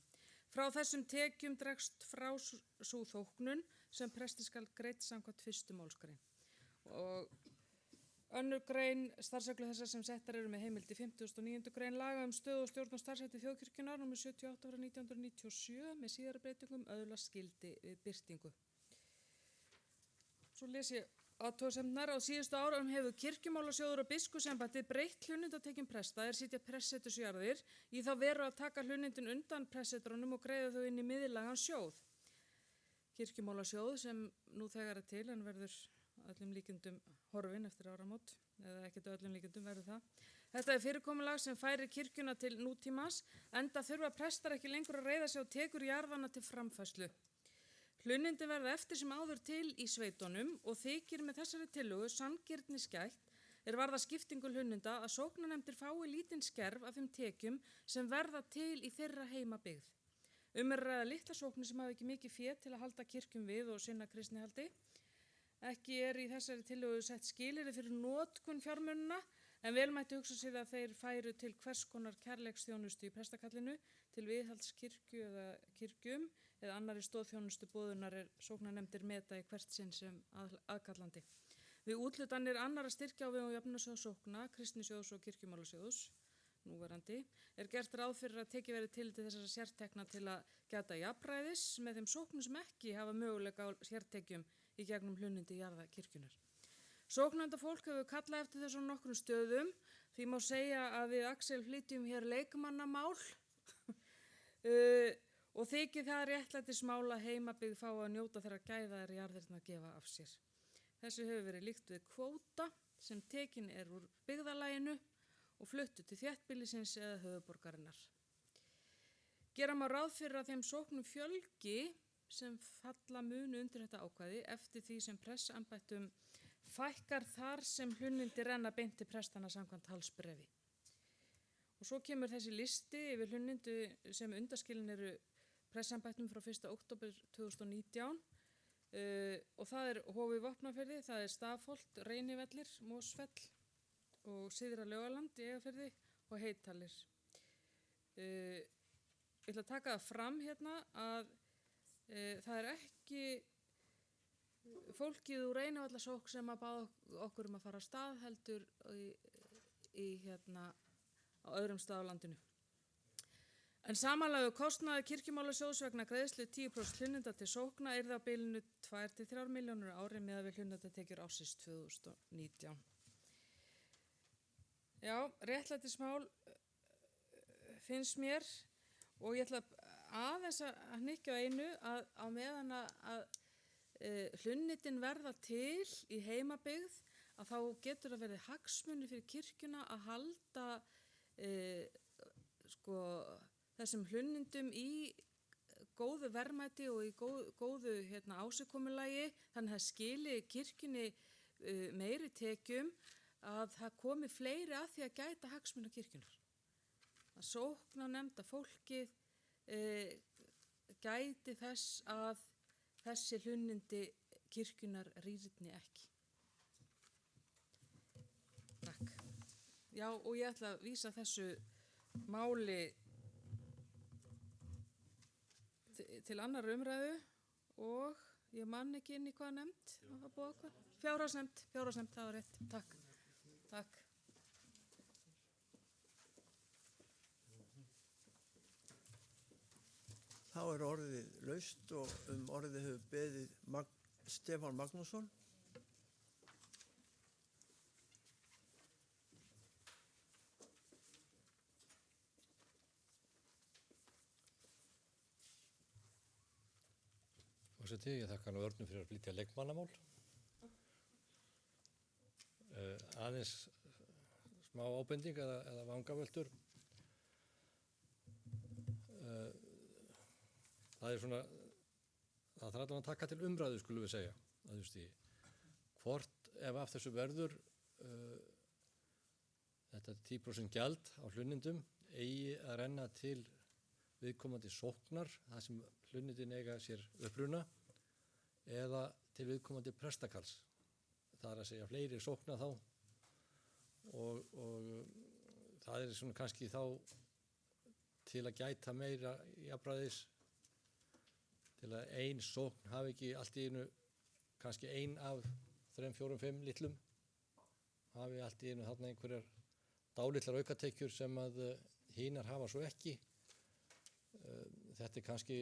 Frá þessum tekjum dregst frá sú þóknun sem presti skal greitt samkvæmt fyrstu málsgrein. Og önnur grein starfsreglu þessar sem settar eru með heimild í 59. grein laga stöðu og stjórn og starfshætti þjóðkirkjunnar nr. 78 frá 1997 með síðari breytingum öðlast gildi við birtingu. Svo les ég athugasemdirnar. Á síðustu árum hefur kirkjumálasjóður og biskupsembættið breytt hlunnindatekjum presta sitja pressetursjarðir í þá veru að taka hlunnindin undan pressetrunum og greiða þau inn í miðlægan sjóð. Kirkjumálasjóð sem nú þegar er til en verður öllum líkindum horfin eftir áramót, eða ekkert öllum líkindum verður það. Þetta er fyrirkomulag sem færir kirkjuna til nútímans, enda þurfa prestar ekki lengur að reiða sig á tekur jarðanna til framfærslu. Hlunnindin verða eftir sem áður til í sveitunum og þykir með þessari tillögu sanngirnisgætt varða skiptingu hlunninda að sóknarnefndir fái lítinn skerf af þeim tekjum sem verða til í þeirra heimabyggð. Er að ræða litla sóknir sem hafa ekki mikið fé til að halda kirkjum við og sinna kristnihaldi. Ekki er í þessari tillögu sett skilyrði fyrir notkun fjármunna, en vel mætti hugsa sér að þeir færu til hvers konar kærleiksþjónustu í prestakallinu, til viðhalds kirkju eða kirkjum, eða annarri stoðþjónustu boðunar sóknarnefndir meta í hvert sinn sem aðkallandi. Við úthlutanir annarra styrkja á vegum jöfnunarsjóðs sókna, kristnisjóðs og kirkjumálasjóðs, núverandi, gert ráð fyrir að tekið verið til þessara sértekna til að gæta jafnræðis með þeim sóknum sem ekki hafa möguleika á sértekjum í gegnum hlunnindi jarða kirkjunar. Sóknanda fólk hefur kallað eftir þessum nokkrum stöðum, því má segja að við Axel flytjum hér leikmannamál og þykir það réttlætismál að heimabyggð fá að njóta þeirra gæða jarðirnar gefa af sér. Þessu hefur verið líkt við kvóta sem tekin úr byggðalaginu og fluttu til þéttbýlisins eða höfuðborgarinnar. Gera má ráð fyrir að þeim sóknum fjölgi sem falla munu undir þetta ákvæði eftir því sem prestembættum fækkar þar sem hlunnindi renna beint til prestana samkvæmt halsbrefi. Og svo kemur þessi listi yfir hlunnindi sem undaskilin eru prestembættum frá 1. október 2019 og það Hófi Vopnafirði, það Stafholt, Reynivellir, Mosfell og Syðra Laugaland í Eyjafirði og Heitalir. Ég ætla að taka það fram hérna að það ekki fólkið úr Reynivallasókn sem að báða okkur að fara á stað heldur á öðrum stað á landinu. En samanlegu kostnaður kirkjumálasjóðs vegna greiðslu 10% hlunninda til sókna yrði á bilinu 2-3 milljónir á ári miðað við hlunnindatekjur ársins 2019. Já, réttlætismál finnst mér og ég ætla aðeins að hnykkja á einu að á meðan að hlunnindin verða til í heimabyggð að þá getur að verði hagsmunir fyrir kirkjuna að halda þessum hlunnindum í góðu verðmæti og í góðu ásigkomulagi, þannig að það skili kirkjunni meiri tekjum að það komi fleiri að því að gæta hagsmuna kirkjunar. Að sóknarnefnda fólkið gæti þess að þessi hlunnindi kirkjunar rýrni ekki. Takk. Já, og ég ætla að vísa þessu máli til annar umræðu og ég man ekki inn í hvað nefnd. Fjárhagsnefnd, það var rétt. Takk. Takk. Þá er orðið laust og orðið hefur beðið Stefán Magnússon. Forseti, ég þakka hann Örnu fyrir að flytja leikmannamál. Aðeins smá ábending eða vangavöldur. Það er svona, það þarf allavega að taka til umræðu, skulum við segja, að þú veist hvort ef af þessu verður þetta 10% gjald á hlunnindum eigi að renna til viðkomandi sóknar, það sem hlunnindin eiga sér uppruna, eða til viðkomandi prestakalls. Það er að segja fleiri sókna þá og það er svona kannski þá til að gæta meira jafnræðis, til að ein sókn hafi ekki allt í einu, kannski ein af 3, 4, 5 litlum, hafi allt í einu þarna einhverjar dálitlar aukatekjur sem að hinar hafa svo ekki. Þetta er kannski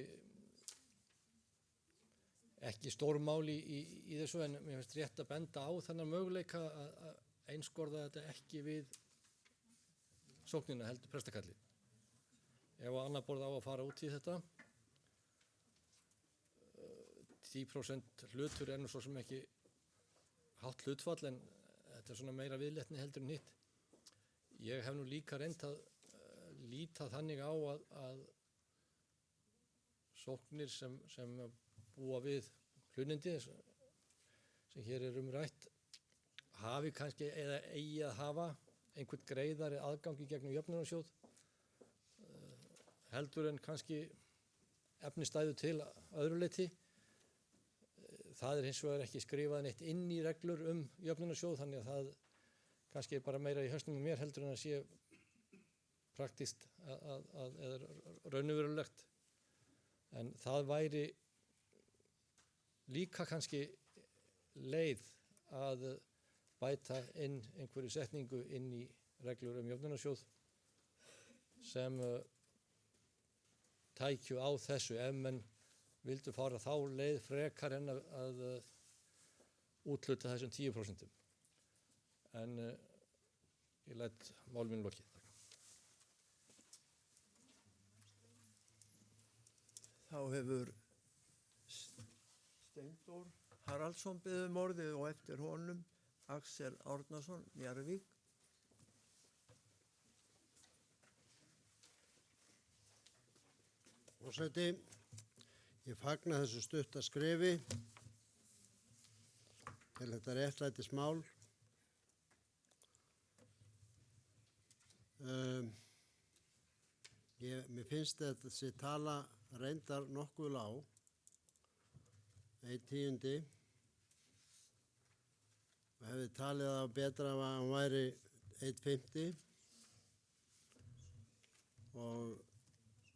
ekki stórmál í þessu, en mér finnst rétt að benda á þennan möguleika að einskorða þetta ekki við sóknina heldur prestakallið. Ef annar borð á að fara út í þetta, 10% hlutur er nú svo sem ekki hátt hlutfall, en þetta er svona meira viðleitni heldur en hitt. Ég hef nú líka reynt að líta þannig á að sóknir sem búa við hlunnindi sem hér er rætt hafi kannski eða eigi að hafa einhvern greiðari aðgangi gegnum jöfnunarsjóð heldur en kannski efnistæðu til öðru leyti. Það er hins vegar ekki skrifað neitt inn í reglur jöfnunarsjóð, þannig að það kannski er bara meira í hausnum með mér heldur en að sé praktist eða raunverulegt. En það væri líka kannski leið að bæta inn einhverju setningu inn í reglur jöfnunarsjóð sem tækju á þessu ef menn vildu fara þá leið frekar en að útluta þessum 10%. En ég læt mál mínu lokið. Þá hefur Steindór Haraldsson beðið orðið og eftir honum Axel Árnason, Njarðvík. Forseti, ég fagna þessu stutta skrefi til þetta réttlætismál. Mér finnst þetta þessi tala reyndar nokkuð lág, 1/10, og hefði talið það betra að hann væri 1/50 og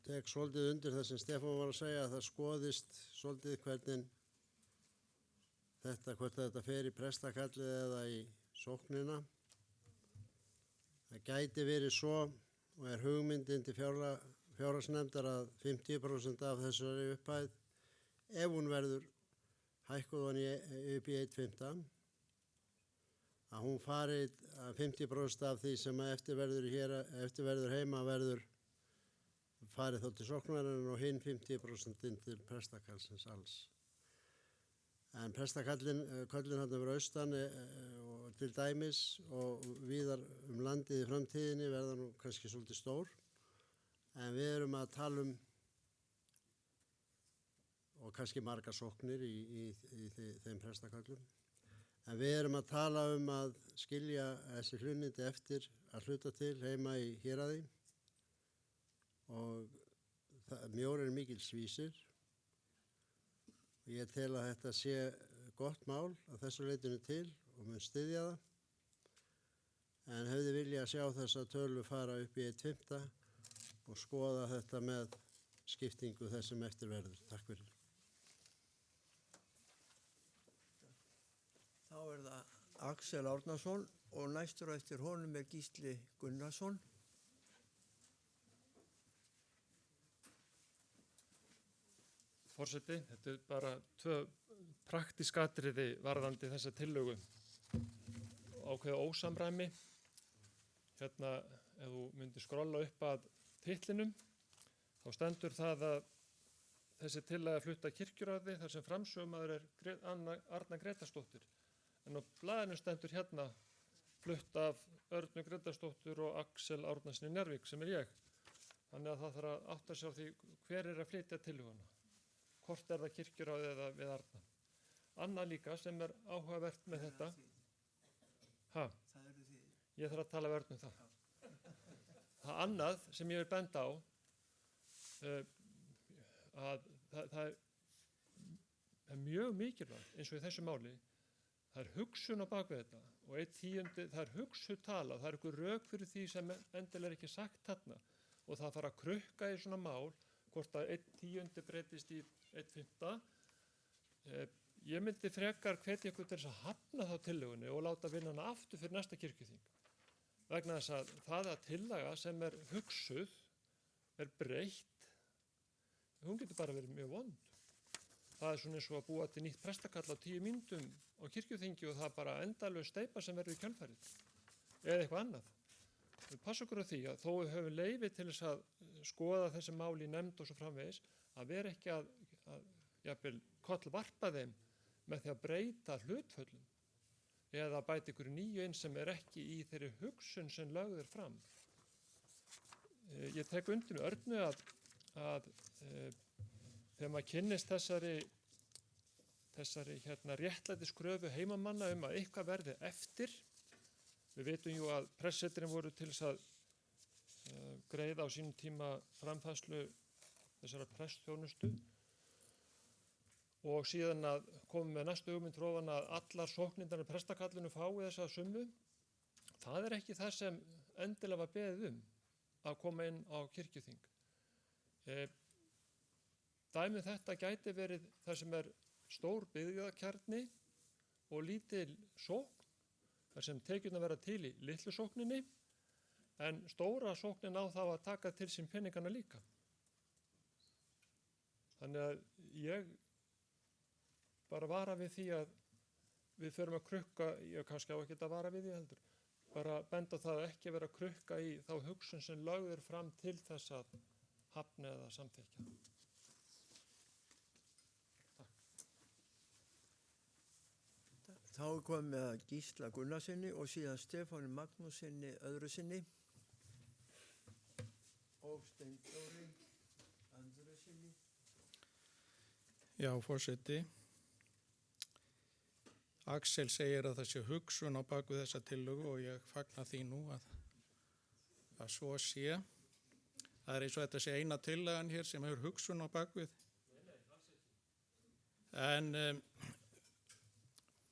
tek svolítið undir það sem Stefán var að segja, að það skoðist svolítið hvort þetta fer í prestakallið eða í sóknina. Það gæti verið svo og er hugmyndin til fjárhagsnefndar að 50% af þessari upphæð, ef hún verður hækkuð upp í 1/5, að hún fari að 50% af því sem eftir verður heima verður farið þá til sóknarinn og hinn 50% til prestakallsins alls. En prestakallin hann yfir austan og til dæmis og víðar landið í framtíðinni verða nú kannski svolítið stór. En við erum að tala og kannski margar sóknir í þeim prestakallum. En við erum að tala að skilja þessi hlunnindi eftir að hluta til heima í héraði. Og mjór er mikil svísir. Ég tel að þetta sé gott mál að þessu leitinu til og mun styðja það. En hefði vilja að sjá þessa tölu fara upp í 1/5 og skoða þetta með skiptingu þess sem eftir verður. Takk fyrir. Þá er það Axel Árnason og næstur á eftir honum er Gísli Gunnarsson. Forseti, þetta er bara 2 praktísk atriði varðandi þessa tillögu. Ákveða ósamræmi. Hérna, ef þú myndir skrolla upp að titlinum, þá stendur það að þessi tillaga flutt að kirkjuráði þar sem framsögumaður er Arna Gretarsdóttir. En á blaðinu stendur hérna flutt af Örnu Gretarsdóttir og Axel Árnasyni Njarðvík sem er ég. Þannig að það þarf að átta sig á því hver er að flytja tillöguna. Hvort er það kirkjuráði eða við Arna. Annað líka sem er áhugavert með þetta. Ha? Ég þarf að tala verð um það. Það annað sem ég vil benda á, að það er mjög mikilvægt eins og í þessu máli, það er hugsun á bakvið þetta og 1/10, það er hugsuð tala, það er einhver rök fyrir því sem endilega er ekki sagt þarna og það þarf að krukka í svona mál hvort að 1/10 breytist í 1/5. Ég myndi frekar hvetja ykkur til þess að hafna þá tillögunni og láta vinna hana aftur fyrir næsta kirkjuþing. Vegna þess að það að tillaga sem er hugsuð, er breytt, hún getur bara verið mjög vond. Það er svona eins og að búa til nýtt prestakall á 10 mínútum á kirkjuþingi og það er bara endalaus steypa sem verður í kjölfarið. Eða eitthvað annað. Við passum okkur á því að þó við höfum leyfi til þess að skoða þessi mál í nefnd og svo framvegis, að vera ekki að jafnvel kollvarpa þeim með því að breyta hlutföllum eða bæta ykkur nýju inn sem er ekki í þeirri hugsun sem lögð er fram. Ég tek undir með Örnu að þegar maður kynnist þessari réttlætiskröfu heimamanna að eitthvað verði eftir, við vitum jú að pressetrinn voru til þess að greiða á sínum tíma framfærslu þessara prestþjónustu og síðan að koma með næstu hugmynd ofan að allar sóknirnar í prestakallinu fái þessa summu. Það er ekki það sem endilega var beðið að koma inn á kirkjuþing. Dæmið þetta gæti verið það sem er stór byggðakjarni og lítil sókn, þar sem tekjurnar verða til í litlu sókninni, en stóra sóknin á þá að taka til sín peningana líka. Þannig að ég bara vara við því að við förum að krukka, ég kannski á ekkert að vara við því heldur, bara benda á það að ekki vera að krukka í þá hugsun sem lögð er fram til þess að hafna eða samþykkja. Þá er komið með Gísla Gunnarsinni og síðan Stefáni Magnúsinni öðru sinni og Steindóri öðru sinni. Já, forseti. Axel segir að það sé hugsun á baku þessa tillögu og ég fagna því nú að svo sé. Það er eins og þetta sé eina tillagan hér sem hefur hugsun á bakvið. En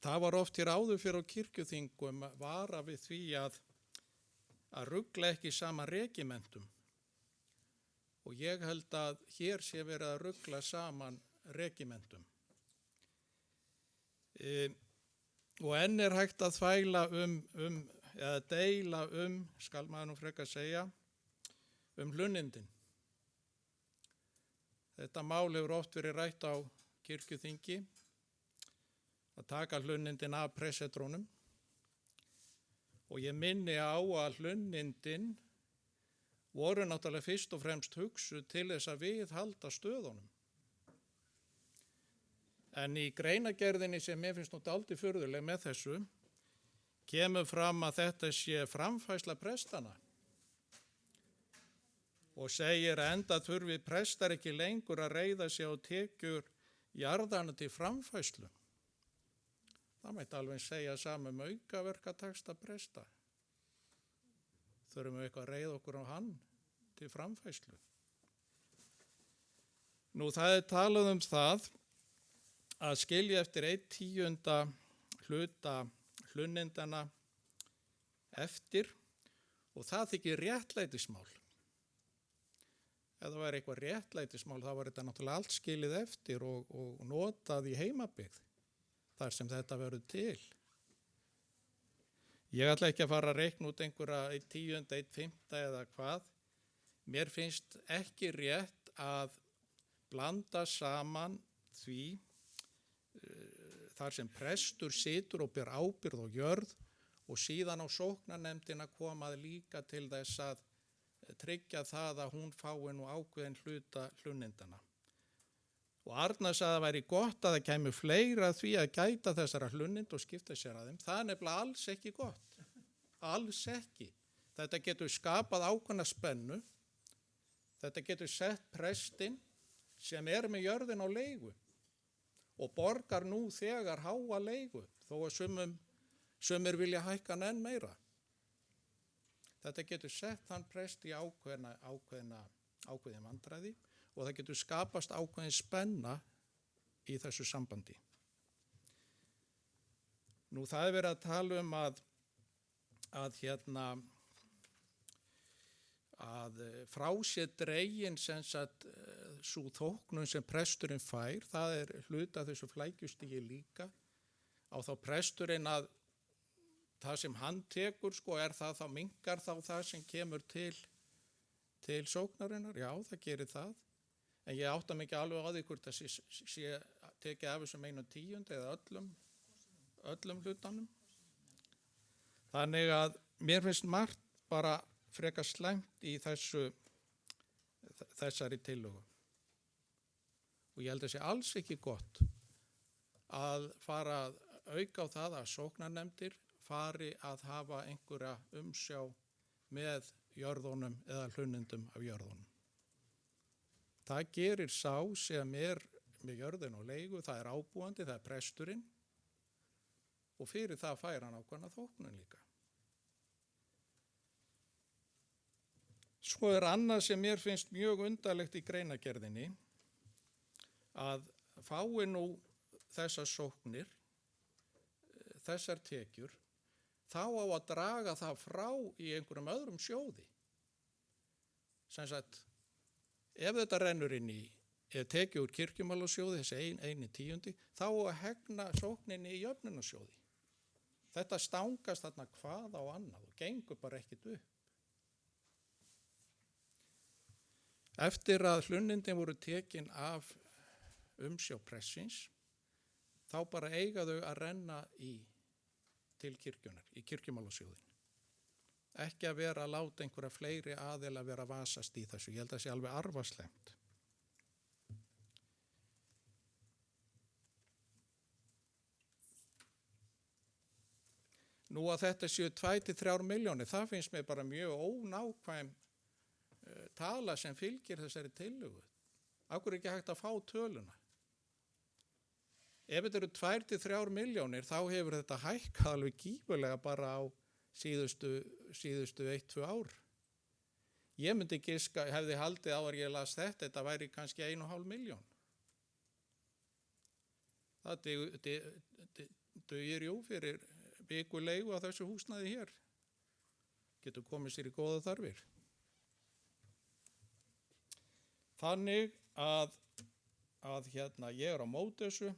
það var oft hér áður fyrir á kirkjuþingum að vara við því að rugla ekki saman regimentum. Og ég held að hér sé verið að rugla saman regimentum. Og enn er hægt að þvæla eða deila skal maður nú frekar segja, hlunnindin. Þetta mál hefur oft verið rætt á kirkjuþingi, að taka hlunnindin af pressetrónum. Og ég minni á að hlunnindin voru náttúrulega fyrst og fremst hugsuð til þess að viðhalda stöðunum. En í greinagerðinni sem mér finnst nú dálítið furðuleg með þessu, kemur fram að þetta sé framfærsla prestana og segir að enda þurfi prestar ekki lengur að reiða sig á tekjur jarðana til framfærslu. Það mætti alveg segja saman aukaverkataxta presta. Þurfum við eitthvað að reiða okkur á hann til framfærslu. Nú það er talað það að skilja eftir 1/10 hluta hlunnindana eftir og það þykir réttlætismál. ef það væri eitthvað réttlætismál, þá var þetta náttúrulega allt skilið eftir og notað í heimabyggð, þar sem þetta verður til. Ég ætla ekki að fara að reikna út einhverja 1/10, 1/5 eða hvað. Mér finnst ekki rétt að blanda saman því þar sem prestur situr og ber ábyrgð og jörð og síðan á sóknarnefndina komað líka til þess að tryggja það að hún fái nú ákveðin hluta hlunnindana. Og Arnar sagði að það væri gott að það kæmi fleira því að gæta þessara hlunnind og skipta sér að þeim. Það er nefnilega alls ekki gott. Alls ekki. Þetta getur skapað ákveðna spennu. Þetta getur sett prestinn sem er með jörðin á leigu og borgar nú þegar háa leigu þó að sumir vilja hækka hann enn meira. Þetta getur sett hann prest í ákveðin vandræði og það getur skapast ákveðin spenna í þessu sambandi. Nú það er verið að tala um að frá sér dregin sem sagt svo þóknun sem presturinn fær, það er hluti af þessu flækjustígi líka, á þá presturinn að það sem hann tekur er það þá minnkar þá það sem kemur til sóknarinnar, já það gerir það, en ég átta mig ekki alveg á því hvort það sé tekið af þessum 1/10 eða öllum hlutanum. Þannig að mér finnst margt bara frekar slæmt í þessari tillögu. Og ég held að það sé alls ekki gott að fara að auka á það að sóknarnefndir fari að hafa einhverja umsjá með jörðunum eða hlunnindum af jörðunum. Það gerir sá sem er með jörðin og leigu, það er ábúandi, það er presturinn og fyrir það fær hann ákveðna þóknun líka. Svo er annað sem mér finnst mjög undarlegt í greinagerðinni að fái nú þessar sóknir, þessar tekjur, þá á að draga það frá í einhverjum öðrum sjóði. Sem sagt, ef þetta rennur inn í, ef tekið úr kirkjumálasjóði, þessi 1/10, þá á að hegna sókninni í jöfnunarsjóði. Þetta stangast þarna hvað á annað og gengur bara ekkit upp. Eftir að hlunnindin voru tekin af umsjá pressins, þá bara eiga þau að renna til kirkjunar, í kirkjumálasjóðin. Ekki að vera að láta einhverja fleiri aðila vera að vasast í þessu. Ég held að það sé alveg arfaslemt. Nú að þetta séu 2-3 milljónir, það finnst mér bara mjög ónákvæm tala sem fylgir þessari tillögu. Af hverju er ekki hægt að fá töluna? Ef þetta eru 2-3 milljónir, þá hefur þetta hækkað alveg gífurlega bara á síðustu 1-2 ár. Ég myndi giska, hefði haldið á að ég las þetta væri kannski 1,5 milljón. Það dugir jú fyrir vikuleigu á þessu húsnæði hér. Getur komið sér í góða þarfir. Þannig að ég er á móti þessu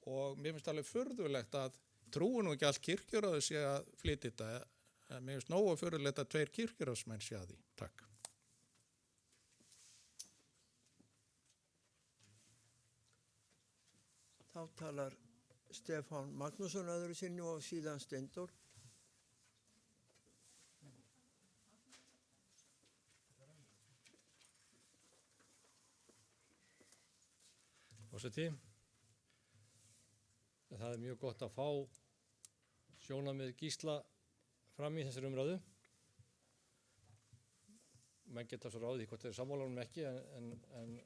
og mér finnst alveg furðulegt að trúi nú ekki allt kirkjuráð sé að flytja þetta, en mér finnst nógu furðulegt að 2 kirkjuráðsmenn sé að því. Takk. Þá talar Stefán Magnússon öðru sinni og síðan Steindór. Forseti, það er mjög gott að fá sjónarmið Gísla fram í þessari umræðu. Menn geta svo ráðið hvort þeir eru sammála honum ekki, en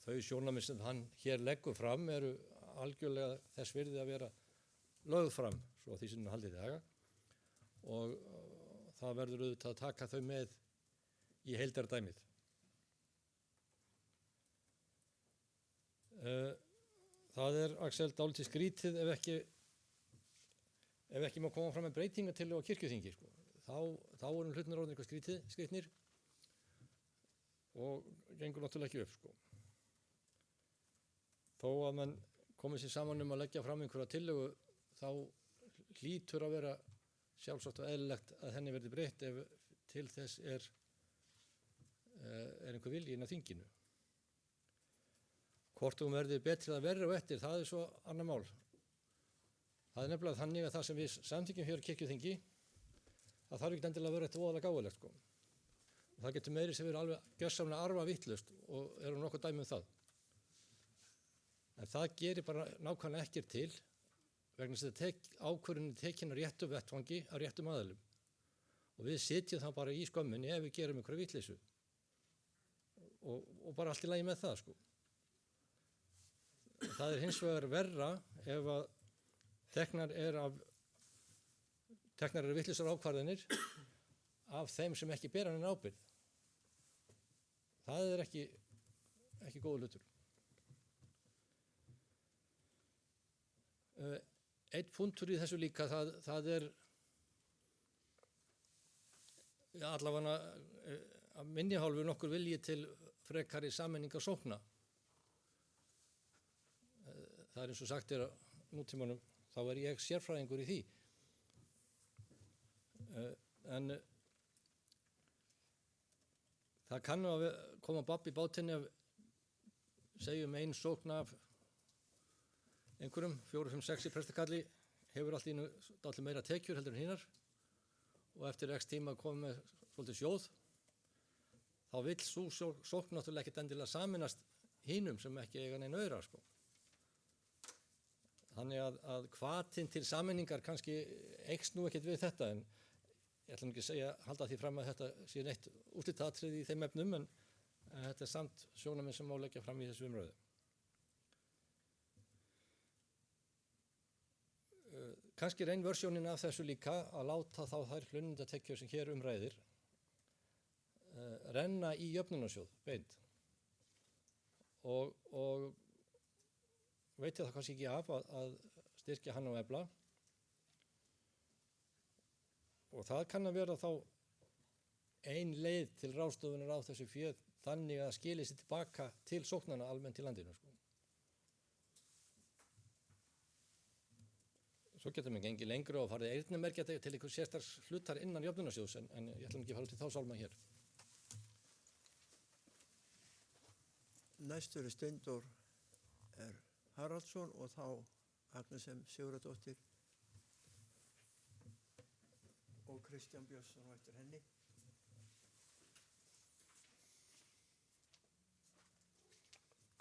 þau sjónarmið sem hann hér leggur fram eru algjörlega þess virði að vera lögð fram, svo því sem hann haldið í daga. Og það verður auðvitað að taka þau með í heildardæmið. Það er, Axel, dálítið skrítið ef ekki má koma fram með breytingartillögu á kirkjuþingi. Þá erum hlutirnir orðnir eitthvað skrítnir. og gengur náttúrulega ekki upp sko. Þó að mann komið sér saman að leggja fram einhverja tillögu þá hlýtur að vera sjálfsagt og eðlilegt að henni verði breytt ef til þess er einhver vilji inn á þinginu. Hvort hún verði betri eða verri og eftir, það er svo annar mál. Það er nefnilega þannig að það sem við samþykjum hér kirkjuþingi, það þarf ekki endilega að vera eitthvað voðalega gáfulegt sko. Það getur meiri sem verið alveg gjörsamlega arfa vitlaust og eru nokkuð dæmi það. En það gerir bara nákvæmlega ekkert til vegna þess að ákvörðunin tekin á réttum vettvangi á réttum aðilum. Og við sitjum það bara í skömminni ef við gerum einhverja vitleysu. Og bara allt í lagi með það sko. Það er hins vegar verra ef að teknar eru vitlausar ákvarðanir af þeim sem ekki bera neina ábyrgð. Það er ekki góður hlutur. Einn punktur í þessu líka, það er allavega að minni hálfu nokkur vilji til frekari sameiningar sókna. Það er eins og sagt á nútímanum, þá er ég sérfræðingur í því. En það kann að koma babb í bátinn ef segjum ein sókn af einhverjum, 4, 5, 6 í prestakalli, hefur allt í einu dálítið meira tekjur heldur en hinar og eftir x tíma komið með svolítið sjóð, þá vill sú sókn náttúrulega ekkert endilega saminast hinum sem ekki eiga neina aura sko. Þannig að hvatinn til sameiningar kannski eykst nú ekkert við þetta, en ég ætla ekki að halda því fram að þetta sé neitt úrslitaatriði í þeim efnum, en þetta er samt sjónarmið sem má leggja fram í þessu umræðu. Kannski er ein versjónin af þessu líka að láta þá þær hlunnindatekjur sem hér umræðir renna í jöfnunarsjóð beint og veit ég það kannski ekki af að styrkja hann og efla, og það kann að vera þá ein leið til ráðstöfunar á þessu fé þannig að skili sér tilbaka til sóknana almennt í landinu sko. Svo getur við gengið lengra og farið eyrnamerkja til einhver sérstaks hlutar innan jöfnunarsjóðs, en ég ætlum ekki að fara út í þá sálma hér. Næstur Steindór Haraldsson og þá Agnes M. Sigurðardóttir og Kristján Björnsson eftir henni.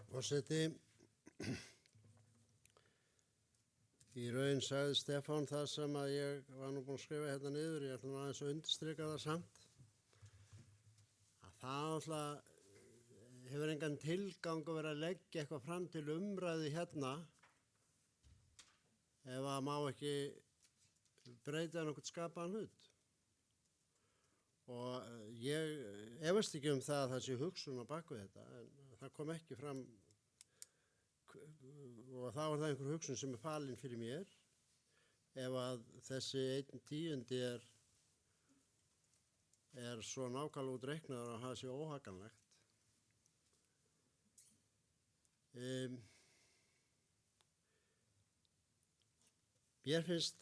Forseti, í raun sagði Stefán það sem að ég var nú búinn að skrifa hérna niður, ég ætlum aðeins að undirstrika það samt, að það alltaf hefur engan tilgang að vera að leggja eitthvað fram til umræðu hérna ef að má ekki breyta nokkuð skapaðan hlut. Og ég efast ekki það að það sé hugsun á baku þetta, en það kom ekki fram, og þá er það einhver hugsun sem er falin fyrir mér ef að þessi 1/10 er svo nákvæmlega útreiknaður að það sé óhaganlegt. Mér finnst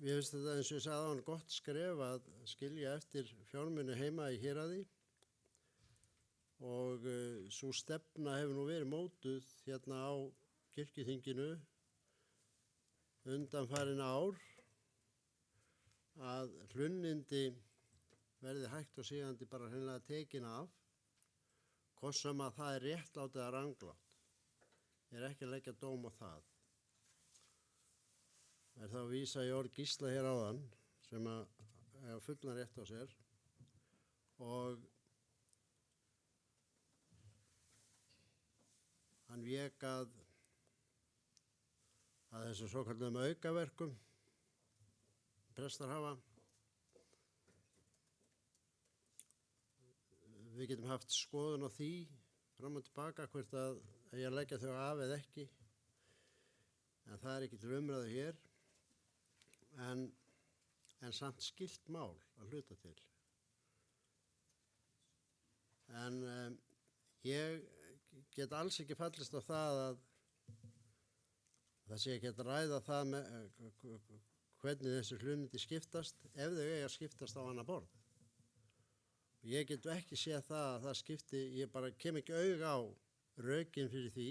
þetta, eins og ég sagði á hann, gott skref að skilja eftir fjármuni heima í héraði, og sú stefna hefur nú verið mótuð hérna á kirkjuþinginu undanfarin ár að hlunnindi verði hægt og sígandi bara hreinlega tekin af, hvort sem að það er réttlátt eða ranglátt. Ég er ekki að leggja dóm á það. Er það að vísa í orð Gísla hér áðan sem að fullan rétt á sér, og hann vék að þessu svokallum aukaverkum prestar hafa. Við getum haft skoðun á því fram og tilbaka hvort að ég leggja þau af eða ekki, en það er ekki til umræðu hér, en samt skylt mál að hluta til. En ég get alls ekki fallist á það að það sé ekki að ræða það með hvernig þessi hlunnindi skiptast ef þau eiga að skiptast á annað borð. Ég get ekki séð það að það skipti, ég bara kem ekki auga á rökin fyrir því,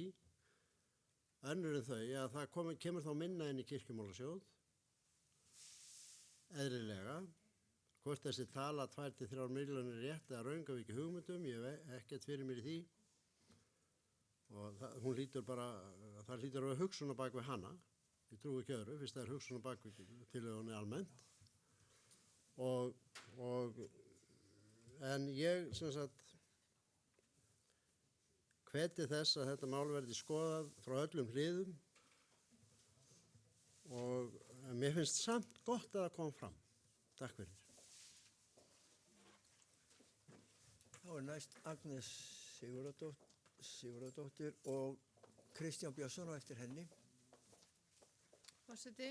önnur en þau, að það kemur þá minna inn í kirkjumálasjóð, eðlilega, hvort þessi tala 2-3 milljónir rétt eða raung af ekki hugmyndum, ég hef ekkert fyrir mér í því, og hún lítur bara, það lítur að vera hugsun á bak við hana, ég trúi ekki öðru, fyrst það er hugsun á bak við tillögunni almennt, en ég sem sagt hveti þess að þetta mál verði skoðað frá öllum hliðum og mér finnst samt gott að það kom fram. Takk fyrir. Þá er næst Agnes Sigurðardóttir og Kristján Björnsson og eftir henni. Forseti,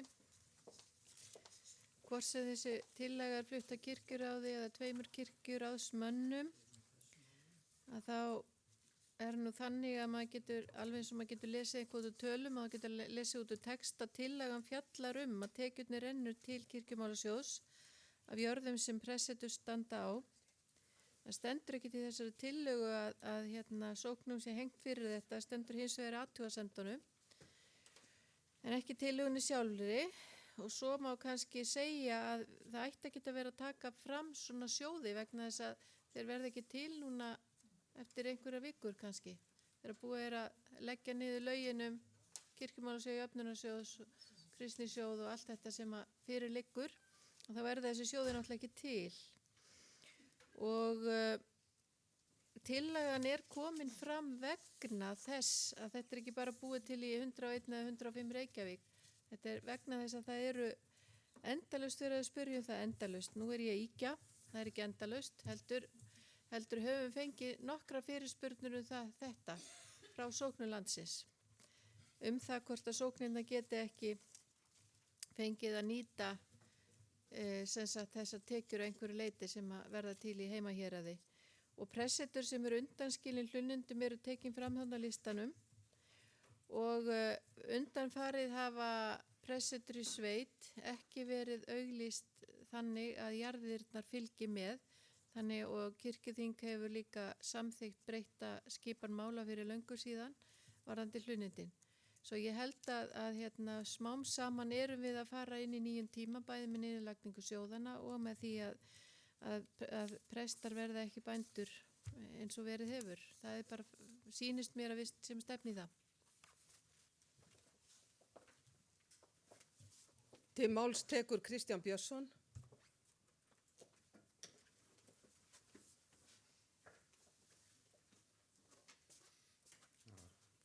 hvort sem þessi tillaga er flutt að kirkjuráði eða 2 kirkjuráðsmönnum, að þá er nú þannig að maður getur, alveg eins og maður getur lesið eitthvað út úr tölum, maður getur lesið út úr text að tillagan fjallar að tekjurnar rennur til kirkjumálasjóðs af jörðum sem pressetur standa á. Það stendur ekki til þessari tillögu að sóknum sé hengt fyrir þetta, stendur hins vegar athugasemdunum, en ekki tillögunni sjálfri. Og svo má kannski segja að það ætti ekki að vera að taka fram svona sjóði vegna þess að þeir verða ekki til núna eftir einhverja vikur kannski. Þeir búið að leggja niður lögin kirkjumálasjóð, jöfnunarsjóð, kristnisjóð og allt þetta sem fyrir liggur. Og þá verða þessi sjóði náttúrulega ekki til. Og tillagan er komin fram vegna þess að þetta er ekki bara búið til í 101 eða 105 Reykjavík. Þetta er vegna þess að það eru endalaust verið að spyrja það endalaust. Nú er ég að ýkja, það er ekki endalaust, heldur höfum fengið nokkra fyrirspurnir þetta frá sóknulandsins. Það hvort að sóknirna geti ekki fengið að nýta þessar tekjur á einhverju leyti sem að verða til í heimahéraði. Og pressetur sem eru undanskilin hlunnindum eru tekin fram þarna listanum. Og undanfarið hafa pressetur í sveit ekki verið auglýst þannig að jarðirnar fylgi með, þannig og kirkjuþing hefur líka samþykkt breytta skipan mála fyrir löngu síðan varðandi hlunnindin. Svo ég held að smám saman erum við að fara inn í nýjum tíma, bæði með niðurlagningu sjóðana og með því að prestar verða ekki bændur eins og verið hefur. Það er bara, sýnist mér að við sem stefni í það. Til máls tekur Kristján Björnsson.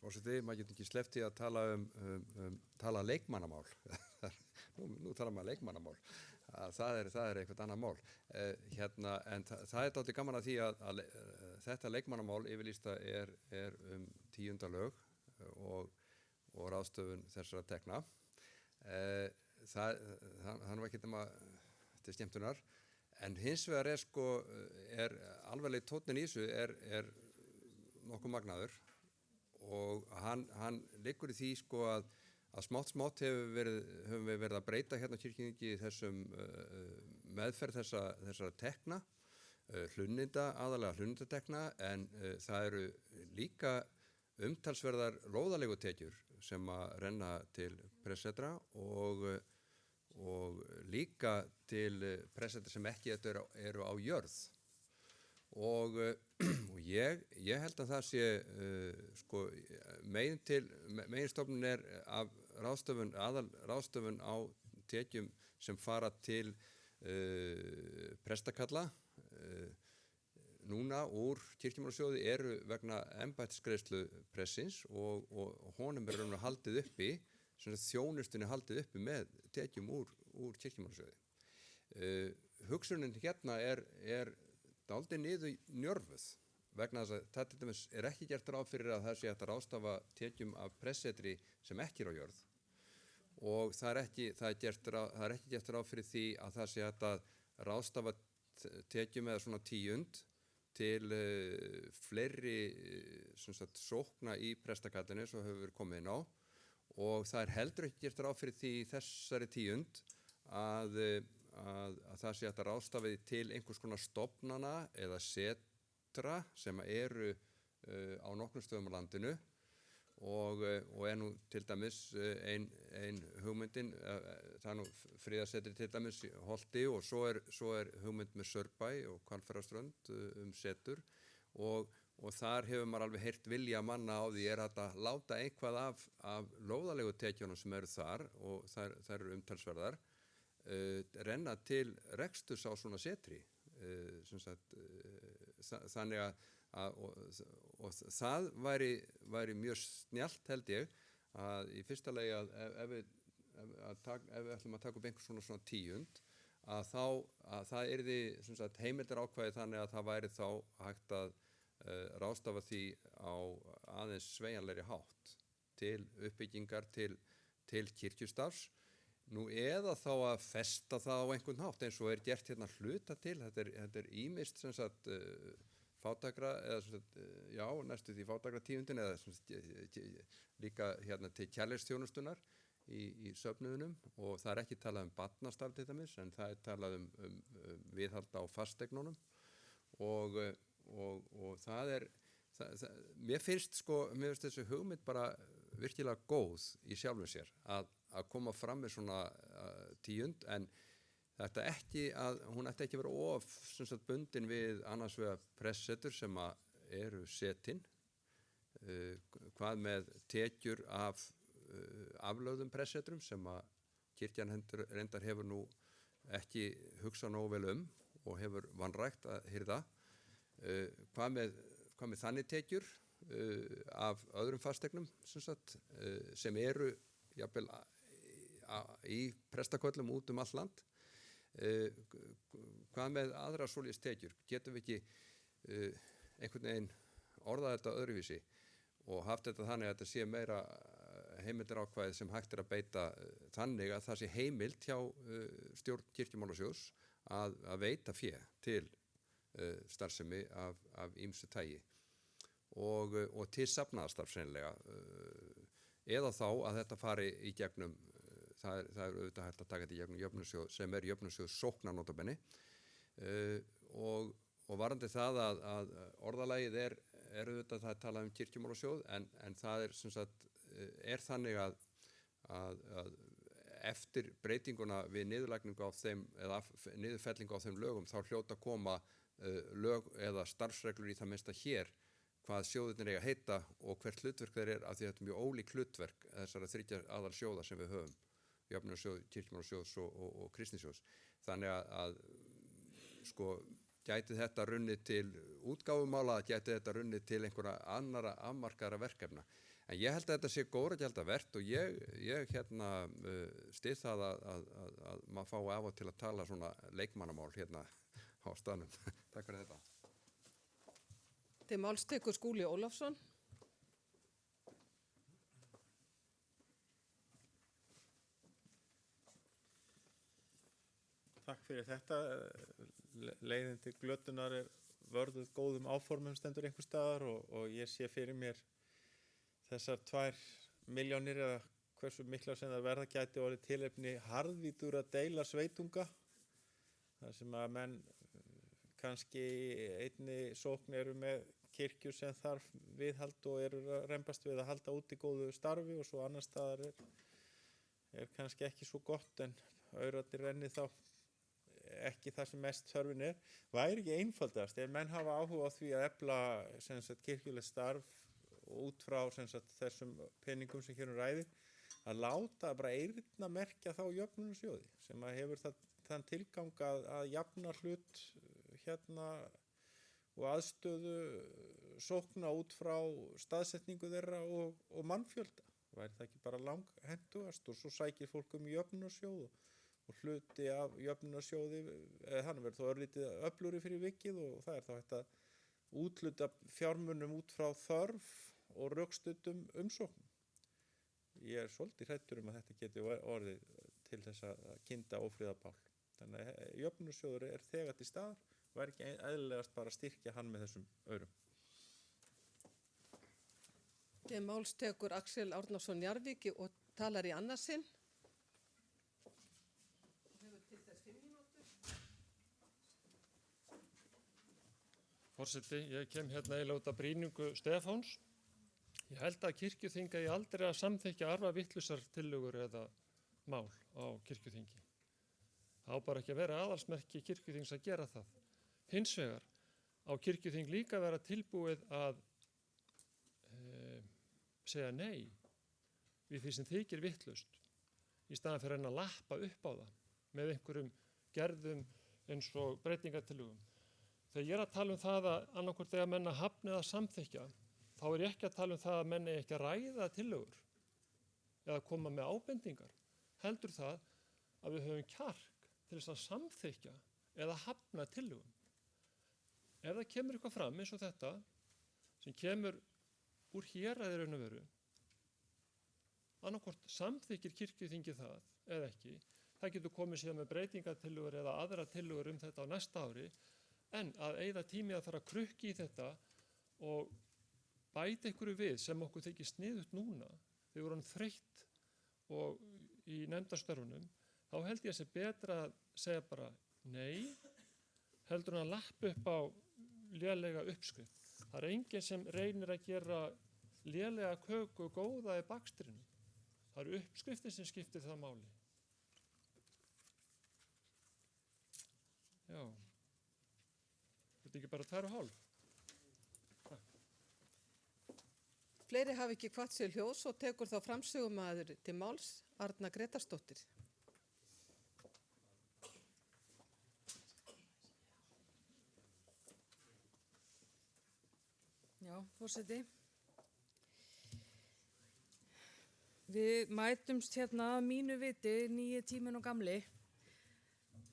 Forseti, maður getur ekki sleppt í að tala leikmannamál. Nú tala maður leikmannamál. Það er eitthvað annað mál. En það er dálítið gaman að því að þetta leikmannamál yfirlýsta er 10. lög og ráðstöfun þessara tekna. Það var ekki nema til skemmtunar, en hins vegar er alvarleg tónn í þessu er nokkuð magnaður og hann liggur í því að smátt höfum við verið að breyta hérna kirkjuþingi í þessum meðferð þessara tekna, aðalega hlunnindatekna, en það eru líka umtalsverðar lóðalegu tekjur sem að renna til pressetra og líka til pressetra sem ekki eru á jörð. Og ég held að það sé, meginstofnun er af ráðstöfun á tekjum sem fara til prestakalla. Núna úr kirkjumálasjóði eru vegna embættisgreiðslu pressins og honum er raunverulega haldið uppi, þjónustunni haldið uppi með tekjum úr kirkjumálasjóði. Hugsunin hérna er dálítið niður njörfuð vegna þess að það til dæmis er ekki gert ráð fyrir að það sé hægt að ráðstafa tekjum af pressetri sem ekki er á jörð og það er ekki gert ráð fyrir því að það sé hægt að ráðstafa tekjum eða svona 10 til fleiri sem sagt, sókna í prestakallinu svo hefur verið komið inn á og það heldur ekki gert ráð fyrir því í þessari tíund að það sé hægt að ráðstafa því til einhvers konar stofnana eða setra sem eru á nokkrum stöðum á landinu og nú til dæmis ein hugmyndin, það nú friðarsetri til dæmis í Holti og svo er hugmynd með Sörbæ og Hvalfjarðarströnd setur og þar hefur maður alveg heyrt vilja manna á því hægt að láta eitthvað af lóðalegu tekjunum sem eru þar og þær eru umtalsverðar renna til reksturs á svona setri þannig og það væri mjög snjallt held ég að í fyrsta lagi að ef við ætlum að taka upp einhvers svona tíund að það yrði heimildir ákvæði þannig að það væri þá hægt að ráðstafa því á aðeins sveigjanlegri hátt til uppbyggingar til kirkjustarfs nú eða þá að festa það á einhvern hátt eins og er gert hérna hluta til þetta er ýmist fátækra eða næstu því fátækra tíundin eða líka hérna til kærleiksþjónustunnar í söfnuðunum og það er ekki talað barnastarf til dæmis en það er talað viðhald á fasteignunum og það er mér finnst þessi hugmynd bara virkilega góð í sjálfum sér að koma fram með svona tíund en þetta hún ætti ekki að vera of bundin við annars vegar pressetur sem eru setin hvað með tekjur af aflögðum pressetrum sem að kirkjan reyndar hefur nú ekki hugsað nógu vel og hefur vanrækt að hirða hvað með þannig tekjur af öðrum fasteignum sem eru jafnvel í prestaköllum út allt land hvað með aðra svoleiðis tekjur getum við ekki einhvern veginn orðað þetta öðruvísi og haft þetta þannig að þetta sé meira heimildir ákvæði sem hægt að beita þannig að það sé heimild hjá stjórn Kirkjumálasjóðs að veita fé til starfsemi af ýmsu tagi og til safnaðarstarfs sennilega eða þá að þetta fari í gegnum það er auðvitað hægt að taka þetta í gegnum jöfnunarsjóð sem er jöfnunarsjóð sókna notabenni og varðandi það að orðalagið er auðvitað það talað kirkjumálasjóð en það er þannig að eftir breytinguna við niðurlagningu á þeim eða niðurfellingu á þeim lögum þá hljóta að koma lög eða starfsreglur í það minnsta hér hvað sjóðirnir eiga að heita og hvert hlutverk þeir af því að þetta er mjög ólík hlutverk þessara þriggja aðal sjóða sem við höfum jöfnunarsjóð, kirkjumálasjóðs og kristnisjóðs þannig að gæti þetta runnið til útgáfumála, gæti þetta runnið til einhverja annara afmarkaðra verkefna en ég held að þetta sé góðra gjalda vert og ég styð það að maður fái af og til að tala svona leikmannamál hérna á staðnum. Takk fyrir þetta. Til máls tekur Skúli Ólafsson. Takk fyrir þetta. Leiðin til glötunar er vörðuð góðum áformum stendur einhvers staðar og ég sé fyrir mér þessar 2 milljónir eða hversu mikla sem það verða gæti orðið tilefni harðvítur að deila sveitunga. Það sem að menn kannski einni sókn eru með kirkju sem þarf viðhald og eru að rembast við að halda út í góðu starfi og svo annar staðar er kannski ekki svo gott en aurarnir renni þá ekki það sem mest þörfin væri ekki einfaldast ef menn hafa áhuga á því að efla kirkjulegt starf út frá þessum peningum sem hér ræðir að láta bara eyrnamerkja þá jöfnunarsjóði sem að hefur þann tilgang að jafna hlut hérna og aðstöðu sókna út frá staðsetningu þeirra og mannfjölda. Væri það ekki bara langhentugast og svo sækir fólk jöfnunarsjóð og hluti af jöfnunarsjóði hann verður þó örlítið öflugri fyrir vikið og það er þá hægt að úthluta fjármunum út frá þörf og rökstuddum umsóknum. Ég er svolítið hræddur að þetta geti orðið til þess að kynda ófriðarbál. Þannig að jöfnunarsjóður er þegar til staðar Var ekki eðlilegast bara að styrkja hann með þessum aurum? Til máls tekur Axel Árnason Njarðvík og talar í annað sinn. Forseti, ég kem hérna eiginlega út af brýningu Stefáns. Ég held að kirkjuþing eigi aldrei að samþykkja arfavitlausar tillögur eða mál á kirkjuþingi. Það á bara ekki að vera aðalsmerki kirkjuþings að gera það. Hins vegar á kirkjuþing líka að vera tilbúið að segja nei við því sem þykir vitlaust í staðan fyrir að lappa upp á það með einhverjum gerðum eins og breytingartillögum. Þegar ég er að tala um það að annarkvort þegar menn að hafna eða samþykkja, þá er ég ekki að tala um það að menn eigi ekki að ræða tillögur eða koma með ábendingar. Heldur það að við höfum kjark til þess að samþykkja eða hafna tillögum. Ef það kemur eitthvað fram eins og þetta, sem kemur úr héraði raun og veru, annarkvort samþykkir kirkjuþingi það eða ekki, það getur komið síðan með breytingartillögur eða aðra tillögur um þetta á næsta ári, en að eyða tími að fara að krukki í þetta og bæta einhverju við sem okkur þykir sniðugt núna, þegar við vorum þreytt og í nefndastörfunum, þá held ég að sé betra að segja bara nei, heldur en að lappa upp á lélega uppskrift. Það er enginn sem reynir að gera lélega köku góða í bakstrinum. Það eru uppskriftin sem skiptir það máli. Já. Þetta ekki bara 2,5. Fleiri hafi ekki hvatt sér hljós og tekur þá framsögumaður til máls, Arna Gretarsdóttir. Já, forseti. Við mætumst hérna að mínu viti, 9 tíminn og gamli,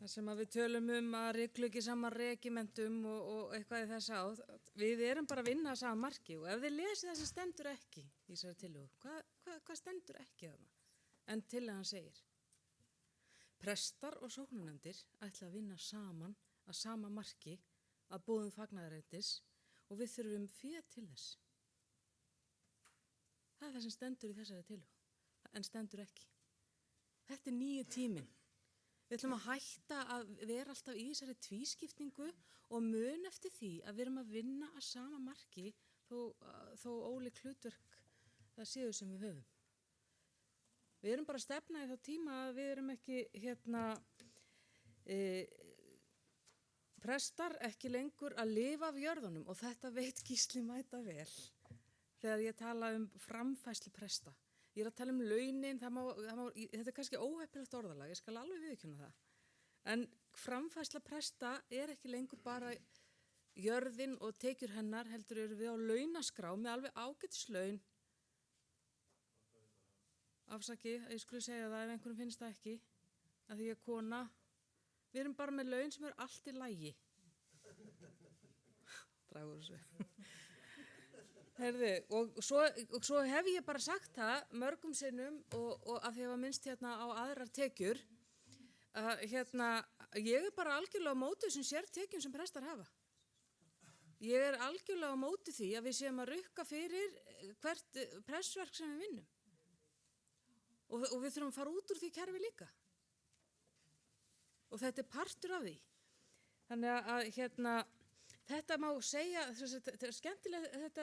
þar sem að við tölum að reglu ekki saman regimentum og eitthvað í þess að við erum bara að vinna að sama marki og ef þið lesið það sem stendur ekki í þessari tillögu, hvað stendur ekki þarna? En tillagan segir, prestar og sóknarnefndir ætla að vinna saman að sama marki að boðum fagnaðarreitis og við þurfum fé til þess. Það er það sem stendur í þessari tillögu, en stendur ekki. Þetta er 9 tíminn. Við ætlum að hætta að vera alltaf í þessari tvískiptingu og mun eftir því að við erum að vinna að sama marki þó ólík hlutverk það séu sem við höfum. Við erum bara að stefna í þá tíma að við erum ekki prestar ekki lengur að lifa af jörðunum og þetta veit Gísli mæta vel þegar ég tala um framfærslu presta. Ég er að tala um launin, þetta er kannski óheppilegt orðalag, ég skal alveg viðurkenna það. En framfærsla presta er ekki lengur bara jörðin og tekjur hennar, heldur eru við á launaskrá með alveg ágætislaun. Afsakið, ég skulle segja það ef einhverjum finnst það ekki, að því ég er kona. Við erum bara með laun sem er allt í lagi. Dragur þessu. Herði, og svo hef ég bara sagt það mörgum sinnum og að því að var minnst hérna á aðrar tekjur, ég er bara algjörlega á móti þessum sértekjum sem prestar hafa. Ég er algjörlega á móti því að við séum að rukka fyrir hvert pressverk sem við vinnum. Og við þurfum að fara út úr því kerfi líka. Og þetta er partur af því. Þannig að þetta má segja, þetta er skemmtilegt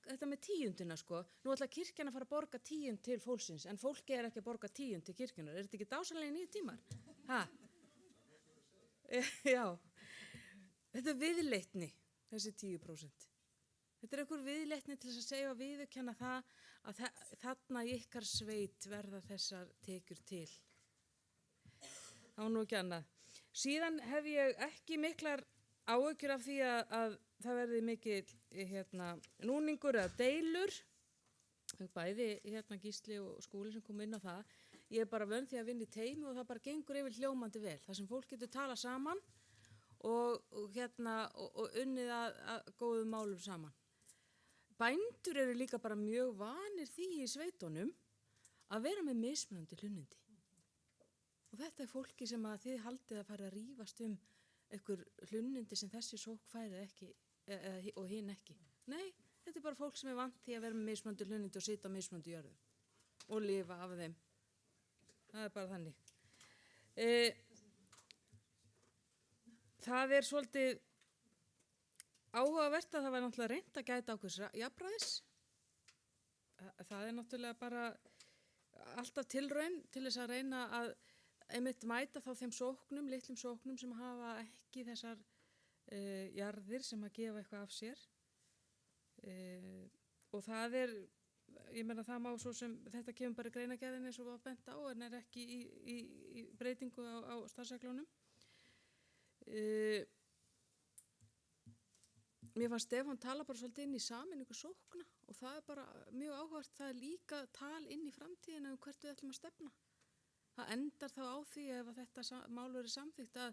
þetta með tíundina sko. Nú ætla kirkjan að fara að borga 10 til fólksins, en fólki er ekki að borga 10 til kirkjunar. Er þetta ekki dásamlega 9 tímar? Já. Þetta er viðleitni, þessi 10%. Þetta er einhver viðleitni til þess að segja og viðurkenna það að þarna í ykkar sveit verða þessar tekjur til. Það var nú ekki annað. Síðan hef ég ekki miklar áhyggjur af því að það verði mikil núningur eða deilur, bæði Gísli og Skúli sem kom inn á það. Ég er bara vön því að vinna í teimi og það bara gengur yfir hljómandi vel, þar sem fólk getur talað saman og unnið að góðum málum saman. Bændur eru líka bara mjög vanir því í sveitunum að vera með mismunandi hlunnindi. Og þetta er fólki sem að þið haldið að fara að rífast einhver hlunnindi sem þessi sókn færi ekki og hinn ekki. Nei, þetta er bara fólk sem er vant því að vera með mismunandi hlunnindi og sitja á mismunandi jörðu og lifa af þeim. Það er bara þannig. Það er svolítið áhugavert að það var náttúrulega reynt að gæta ákveðs jafnræðis. Það er náttúrulega bara alltaf tilraun til þess að reyna að einmitt mæta þá þeim sóknum, litlum sóknum sem hafa ekki þessar jarðir sem að gefa eitthvað af sér. Og það er, ég meina það má svo sem, þetta kemur bara í greinargerðinni eins og var bent á en er ekki í breytingu á starfsreglunum. Mér fannst Stefán tala bara svolítið inn í sameiningu sókna og það er bara mjög áhugavert, það er líka tal inn í framtíðina hvert við ætlum að stefna. Það endar þá á því ef að þetta mál verið samþykkt að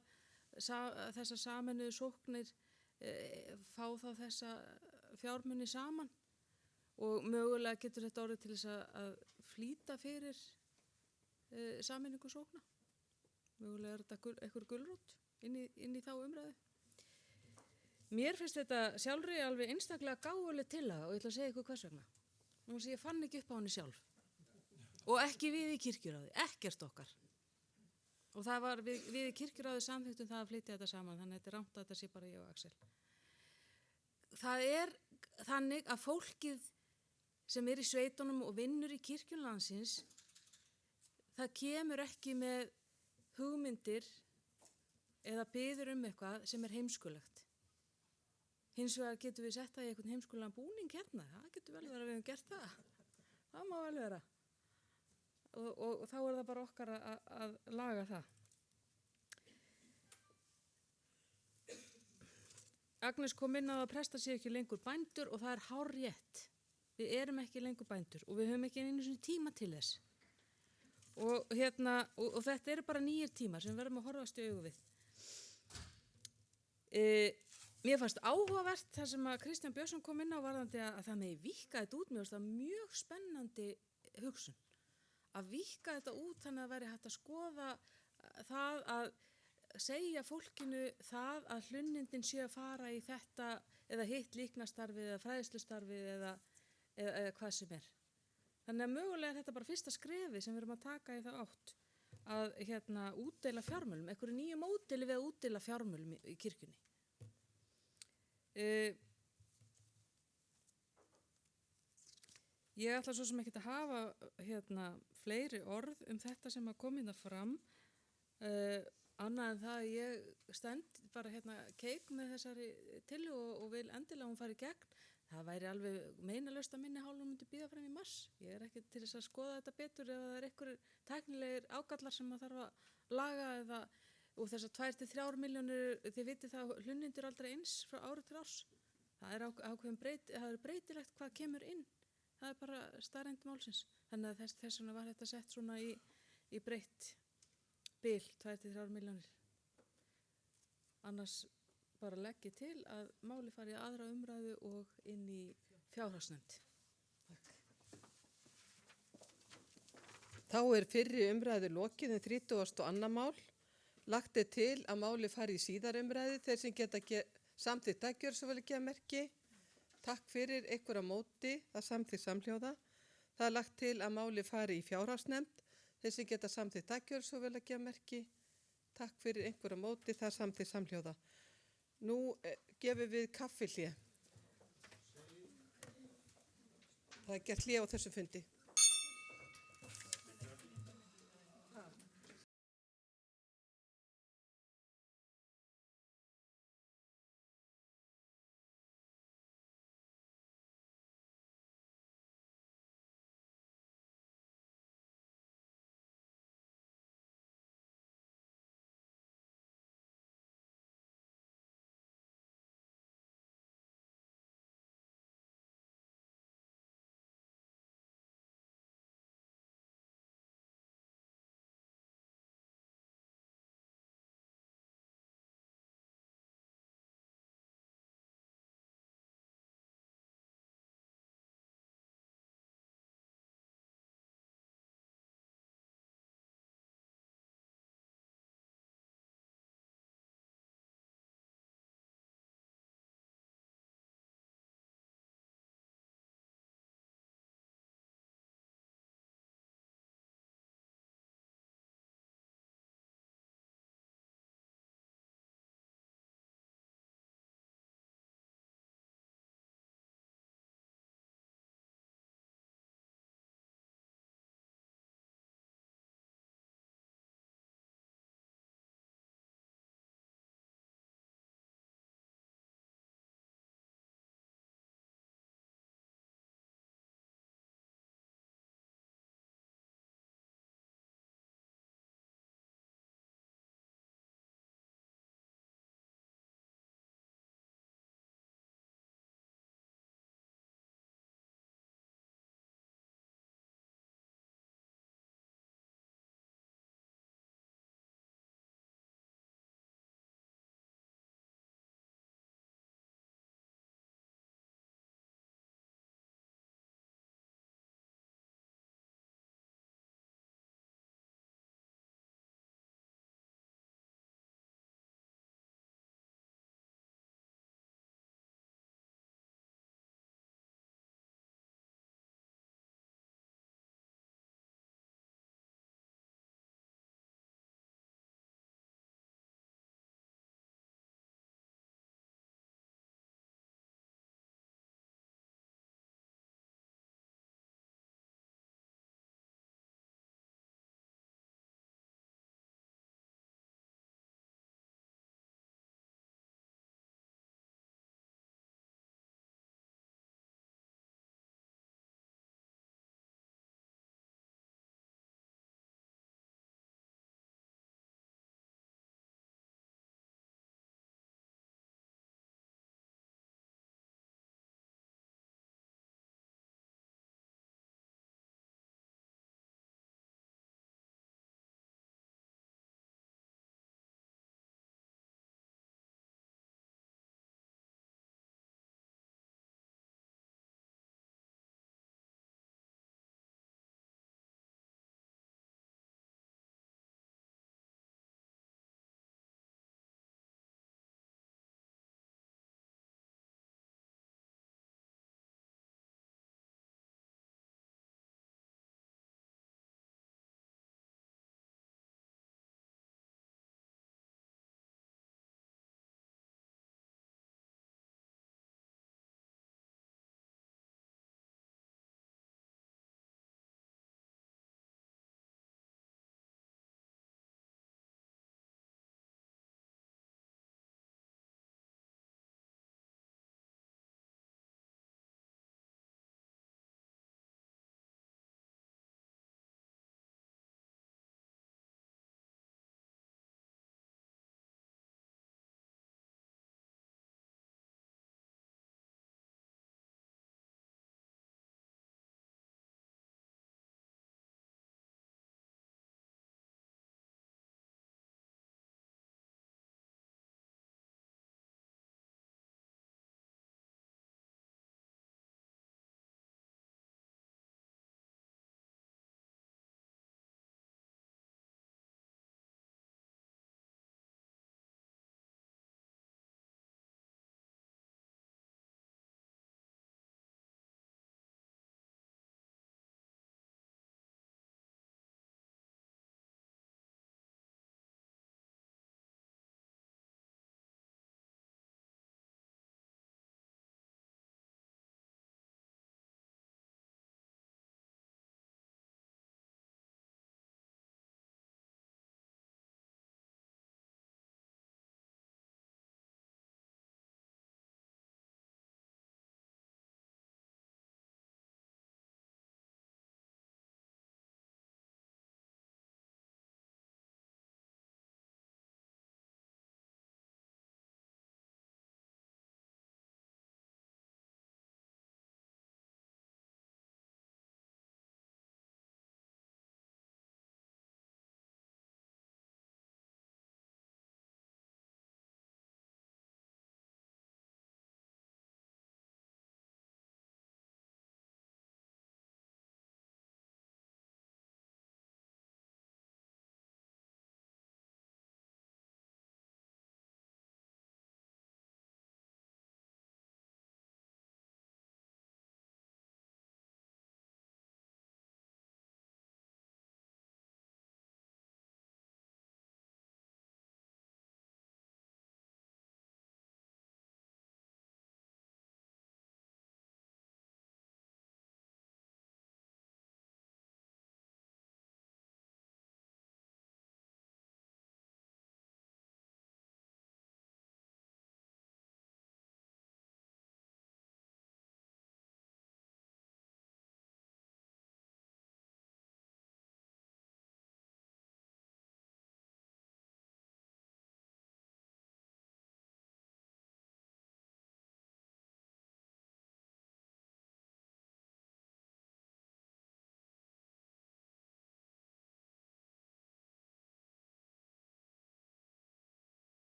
þessar sameinuðu sóknir fá þá þessa fjármuni saman og mögulega getur þetta orðið til þess að flýta fyrir sameiningu sókna. Mögulega er þetta einhver gulrót inn í þá umræðu. Mér finnst þetta sjálfri alveg einstaklega gáfuleg tillaga og ég ætla að segja ykkur hvers vegna. Nú sé ég fann ekki upp á henni sjálf. Og ekki við í kirkjuráði, ekkert okkar. Og það var við í kirkjuráði samþykktum það að flytja þetta saman, þannig að þetta er rangt að þetta sé bara ég og Axel. Það er þannig að fólkið sem er í sveitunum og vinnur í kirkjum landsins, það kemur ekki með hugmyndir eða biður eitthvað sem er heimskulegt. Hins vegar getum við sett það í einhvern heimskulegan búning hérna, það getur vel verið að við hefum gert það. Það má vel vera. Og þá er það bara okkar að laga það. Agnes kom inn á að prestar séu ekki lengur bændur og það er hárrétt. Við erum ekki lengur bændur og við höfum ekki einu sinni tíma til þess. Og þetta eru bara nýjir tímar sem við verðum að horfast í augu við. Mér fannst áhugavert þar sem að Kristján Björnsson kom inn á varðandi að það megi víkka þetta út. Mér fannst það mjög spennandi hugsun. Að víkka þetta út þannig að veri hægt að skoða það að segja fólkinu það að hlunnindin sé að fara í þetta eða hitt líknastarfið eða fræðslustarfið eða hvað sem er. Þannig að mögulega er þetta bara fyrsta skrefi sem við erum að taka í það átt að útdeila fjármálum, einhverju nýju módeli við að útdeila fjármálum í kirkjunni. Ég ætla svo sem ekki að hafa fleiri orð þetta sem að koma fram annað en það að ég stend bara keik með þessari tillögu og vil endilega hún fari í gegn. Það væri alveg meinalaust að minni hálfum myndi bíða fram í mars. Ég er ekki til þess að skoða þetta betur ef það er einhverjir tæknilegir ágallar sem maður þarf að laga og þessar 2-3 milljónir, þið vitið það, hlunnindi aldrei eins frá ári til árs. Það er ákveðin það er breytilegt hvað kemur inn. Það er bara staðreynd málsins. Þannig að þess vegna var þetta sett svona í breytt bil 2-3 milljónir. Annars bara leggi til að máli fari í aðra umræðu og inn í fjárhagsnefnd. Þá er fyrri umræðu lokið 32. mál. Lagt er til að máli fari í síðar umræðu þeir sem geta samþykkt daggjörðsvölugjafmerki. Takk fyrir ykkur á móti að samþykkt samhljóða. Það er lagt til að máli fari í fjárhagsnefnd þeir sem geta samþykkt daggjörðsvölugjafmerki. Takk fyrir ykkur á móti það er samþykkt samhljóða. Nú gefum við kaffihlé. Það er gert hlé á þessu fundi.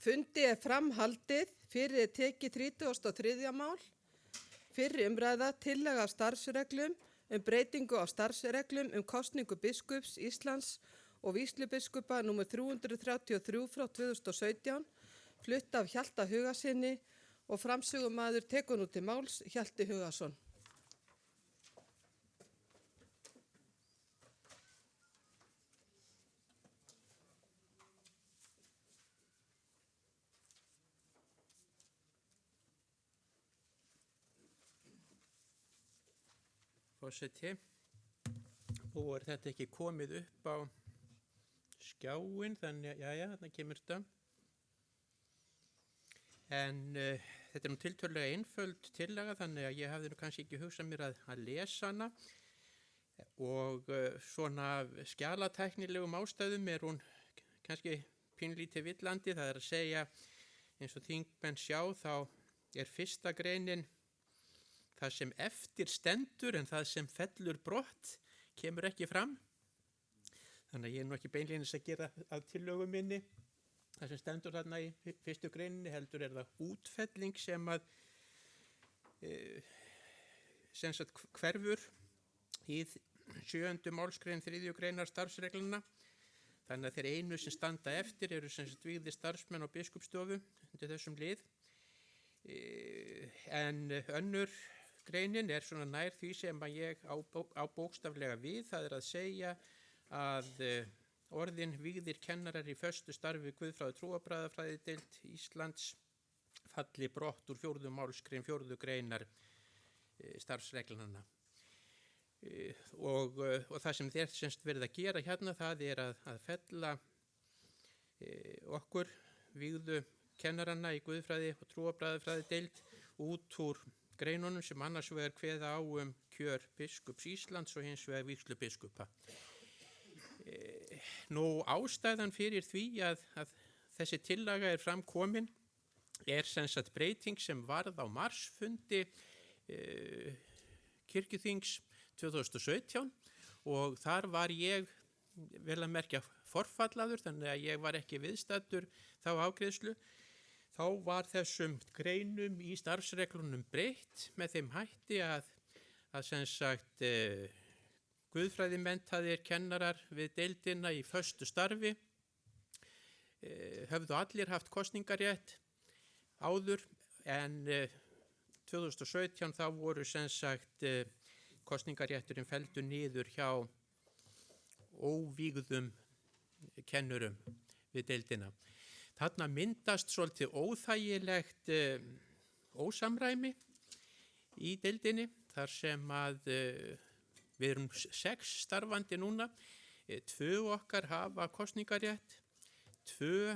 Fundi er framhaldið fyrir tekið 33. mál, fyrir umræða tillaga af starfsreglum breytingu á starfsreglum kosningu biskups Íslands og vígslubiskupa nr. 333 frá 2017, flutt af Hjalta Hugasyni og framsögumaður tekur nú til máls Hjalti Hugason. Forseti, nú er þetta ekki komið upp á skjáin, þannig að, jæja, þarna kemur þetta. En þetta er nú tiltölulega einföld tillaga, þannig að ég hafði nú kannski ekki hugsað mér að lesa hana. Og svona skjalatæknilegum ástæðum er hún kannski pínlítið villandi, það er að segja, eins og þingmenn sjá, þá er fyrsta greinin það sem eftir stendur en það sem fellur brott kemur ekki fram. Þannig að ég er nú ekki beinlínis að gera að tillögu minni. Það sem stendur þarna í fyrstu greininni heldur er það útfelling sem að sem sagt hverfur í 7. málsgrein 3. greinar starfsregluna. Þannig að þeir einu sem standa eftir eru sem sagt vígðir starfsmenn á biskupsstofu undir þessum lið. En önnur greinin er svona nær því sem að ég á bókstaflega við, það er að segja að orðin vígðir kennarar í föstu starfi Guðfræði trúarbragðafræðideild Íslands falli brott úr 4. málsgrein 4. greinar starfsreglunana. Og það sem þeir semst verið að gera hérna, það er að fella okkur vígðu kennarana í Guðfræði og trúarbragðafræðideild út úr greinunum sem annars vegar kveða á kjör biskups Íslands og hins vegar vígslubiskupa. Nú ástæðan fyrir því að þessi tillaga er framkomin er sem sagt breyting sem varð á marsfundi kirkjuþings 2017 og þar var ég vel að merkja forfallaður, þannig að ég var ekki viðstaddur þá afgreiðslu. Þá var þessum greinum í starfsreglunum breytt með þeim hætti að sem sagt guðfræðimenntaðir kennarar við deildina í föstu starfi höfðu allir haft kosningarétt áður en 2017 þá voru sem sagt kosningarétturinn felldur niður hjá óvígðum kennurum við deildina. Þarna myndast svolítið óþægilegt ósamræmi í deildinni þar sem að við erum 6 starfandi núna, 2 okkar hafa kosningarétt, 2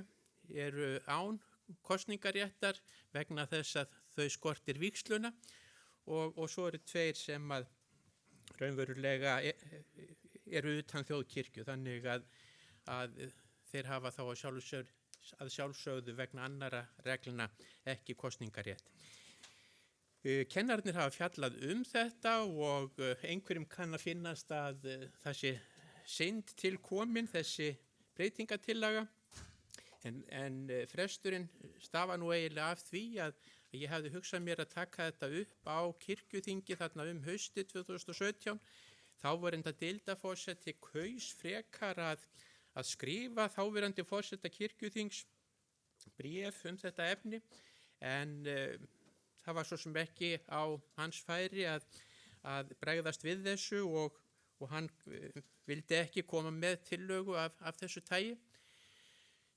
eru án kosningaréttar vegna þess að þau skortir vígsluna og svo eru 2 sem að raunverulega eru utan þjóðkirkju, þannig að þeir hafa þá að sjálfsögðu vegna annara regluna ekki kosningarétt. Kennararnir hafa fjallað þetta og einhverjum kann að finnast að það sé seint til komin þessi breytingatillaga en fresturinn stafa nú eiginlega af því að ég hefði hugsað mér að taka þetta upp á kirkjuþingi þarna haustið 2017. Þá var enda deildarforseti kaus frekar að skrifa þáverandi forseta kirkjuþings bréf þetta efni en það var svo sem ekki á hans færi að bregðast við þessu og hann vildi ekki koma með tillögu af þessu tagi.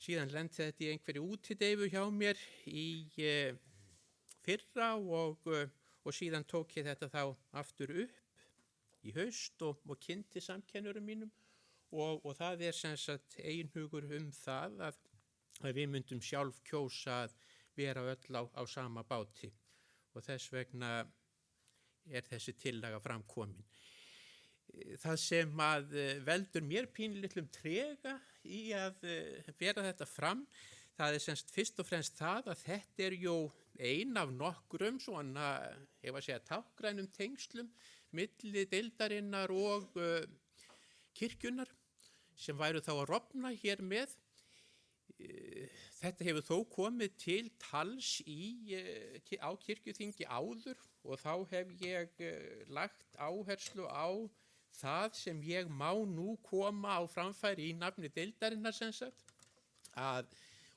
Síðan lenti þetta í einhverju útideifu hjá mér í fyrra og síðan tók ég þetta þá aftur upp í haust og kynnti samkennurum mínum og það er sem sagt einhugur það að við myndum sjálf kjósa að vera öll á sama báti og þess vegna er þessi tillaga framkomin. Það sem að veldur mér pínlitlum trega í að vera þetta fram, það er semst fyrst og fremst það að þetta er jú ein af nokkrum svona, ég var að segja tákgrænum tengslum milli deildarinnar og kirkjunnar sem væru þá að rofna hér með. Þetta hefur þó komið til tals á kirkjuþingi áður og þá hef ég lagt áherslu á það sem ég má nú koma á framfæri í nafni deildarinnar sem sagt, að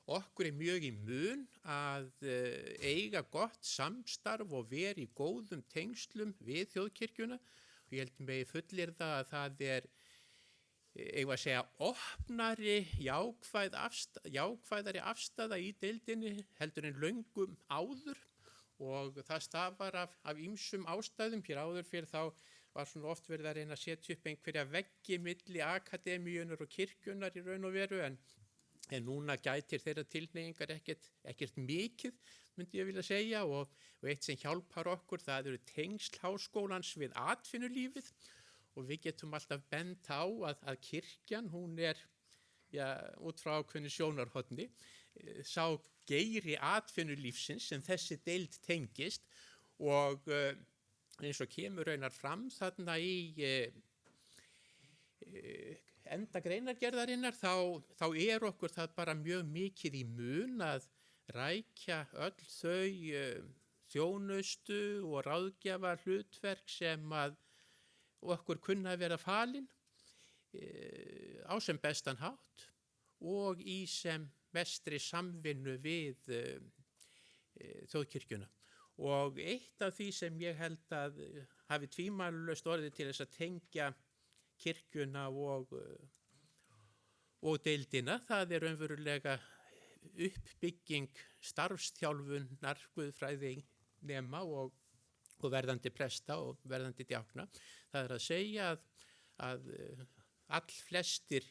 okkur mjög í mun að eiga gott samstarf og vera í góðum tengslum við þjóðkirkjuna og ég held mig fullyrða að það eigum að segja, opnari, jákvæðari afstaða í deildinni heldur en löngum áður og það stafar af ýmsum ástæðum. Hér áður fyrir þá var svona oft verið að reyna að setja upp einhverja veggi milli akademíunar og kirkjunar í raun og veru en núna gætir þeirra tilhneigingar ekkert mikið, myndi ég vilja segja og eitt sem hjálpar okkur það eru tengsl háskólans við atvinnulífið og við getum alltaf bent á að kirkjan, hún út frá ákveðnu sjónarhorni, sá geiri atvinnulífsins sem þessi deild tengist og eins og kemur raunar fram þarna í enda greinargerðarinnar þá okkur það bara mjög mikið í mun að rækja öll þau þjónustu og ráðgjafa hlutverk sem að okkur kunna að vera falin á sem bestan hátt og í sem mestri samvinnu við þjóðkirkjuna. Og eitt af því sem ég held að hafi tvímælalaust orðið til þess að tengja kirkjuna og deildina, það raunverulega uppbygging starfstjálfunar guðfræði nema og verðandi presta og verðandi djákna. Það að segja að allflestir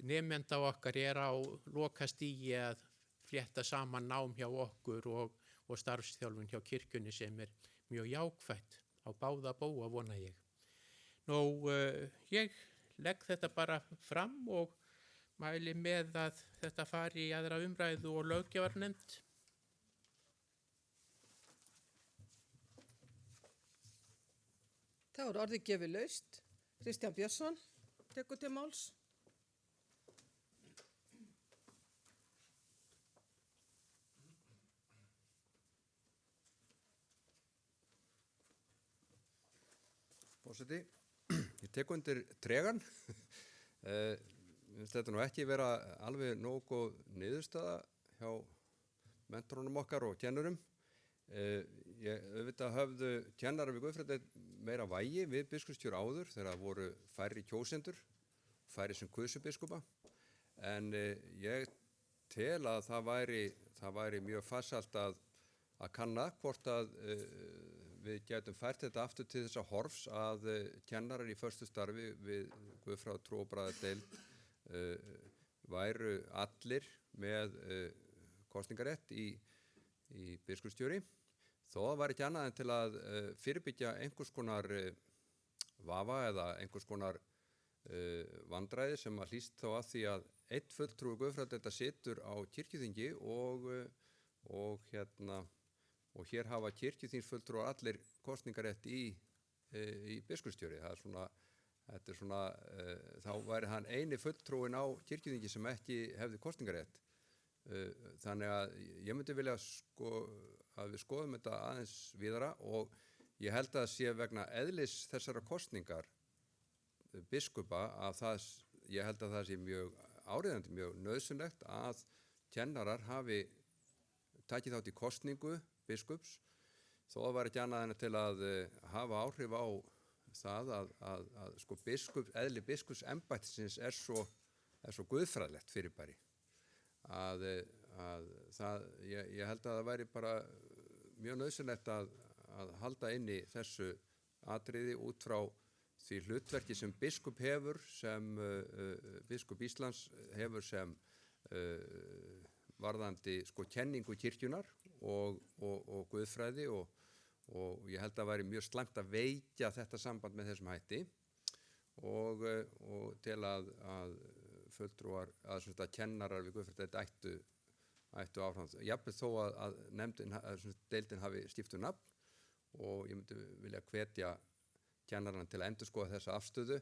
nemenda okkar á lokastigi að flétta saman nám hjá okkur og starfstjálfun hjá kirkjunni sem mjög jákvætt á báða bóa vona ég. Ég legg þetta bara fram og mæli með að þetta fari í aðra umræðu og löggjafarnefnd. Þá orðið gefið laust. Kristján Björnsson tekur til máls. Forseti, ég tek undir tregan. Þetta nú ekki vera alveg nógu niðurstaða hjá mentorunum okkar og kennurum. Auðvitað höfðu kennarar við guðfræði meira vægi við biskupskjör áður þegar það voru færri kjósendur, færri sem kusu biskupa. En ég tel að það væri mjög farsælt að kanna hvort að við getum fært þetta aftur til þessa horfs að kennarar í förstu starfi við guðfræði trú og bræðradeild væru allir með kosningarétt í biskupskjöri. Þó var ekki annað en til að fyrirbyggja einhvers konar vafa eða einhvers konar vandræði sem að hlýst þá að því að einn fulltrúi guðfræðideildar situr á kirkjuþingi og hér hafa kirkjuþingsfulltrúar allir kosningarétt í biskupskjöri. Þá væri hann eini fulltrúin á kirkjuþingi sem ekki hefði kosningarétt. Þannig að ég myndi vilja að við skoðum þetta aðeins víðara og ég held að það sé vegna eðlis þessara kosningar biskupa að ég held að það sé mjög áríðandi, mjög nauðsynlegt að kennarar hafi takið þátt í kosningu biskups þó það var ekki annað en til að hafa áhrif á það að eðli biskupsembættisins er svo guðfræðilegt fyrirbæri. Ég held að það væri bara mjög nauðsynlegt að halda inni þessu atriði út frá því hlutverki sem biskup hefur, sem biskup Íslands hefur sem varðandi kenningu kirkjunar og guðfræði og ég held að það væri mjög slæmt að veikja þetta samband með þessum hætti og til að fulltrúar, að kennarar við guðfræði ættu áfram. Jafnvel þó að deildin hafi skipt nafn og ég myndi vilja hvetja kennarana til að endurskoða þessa afstöðu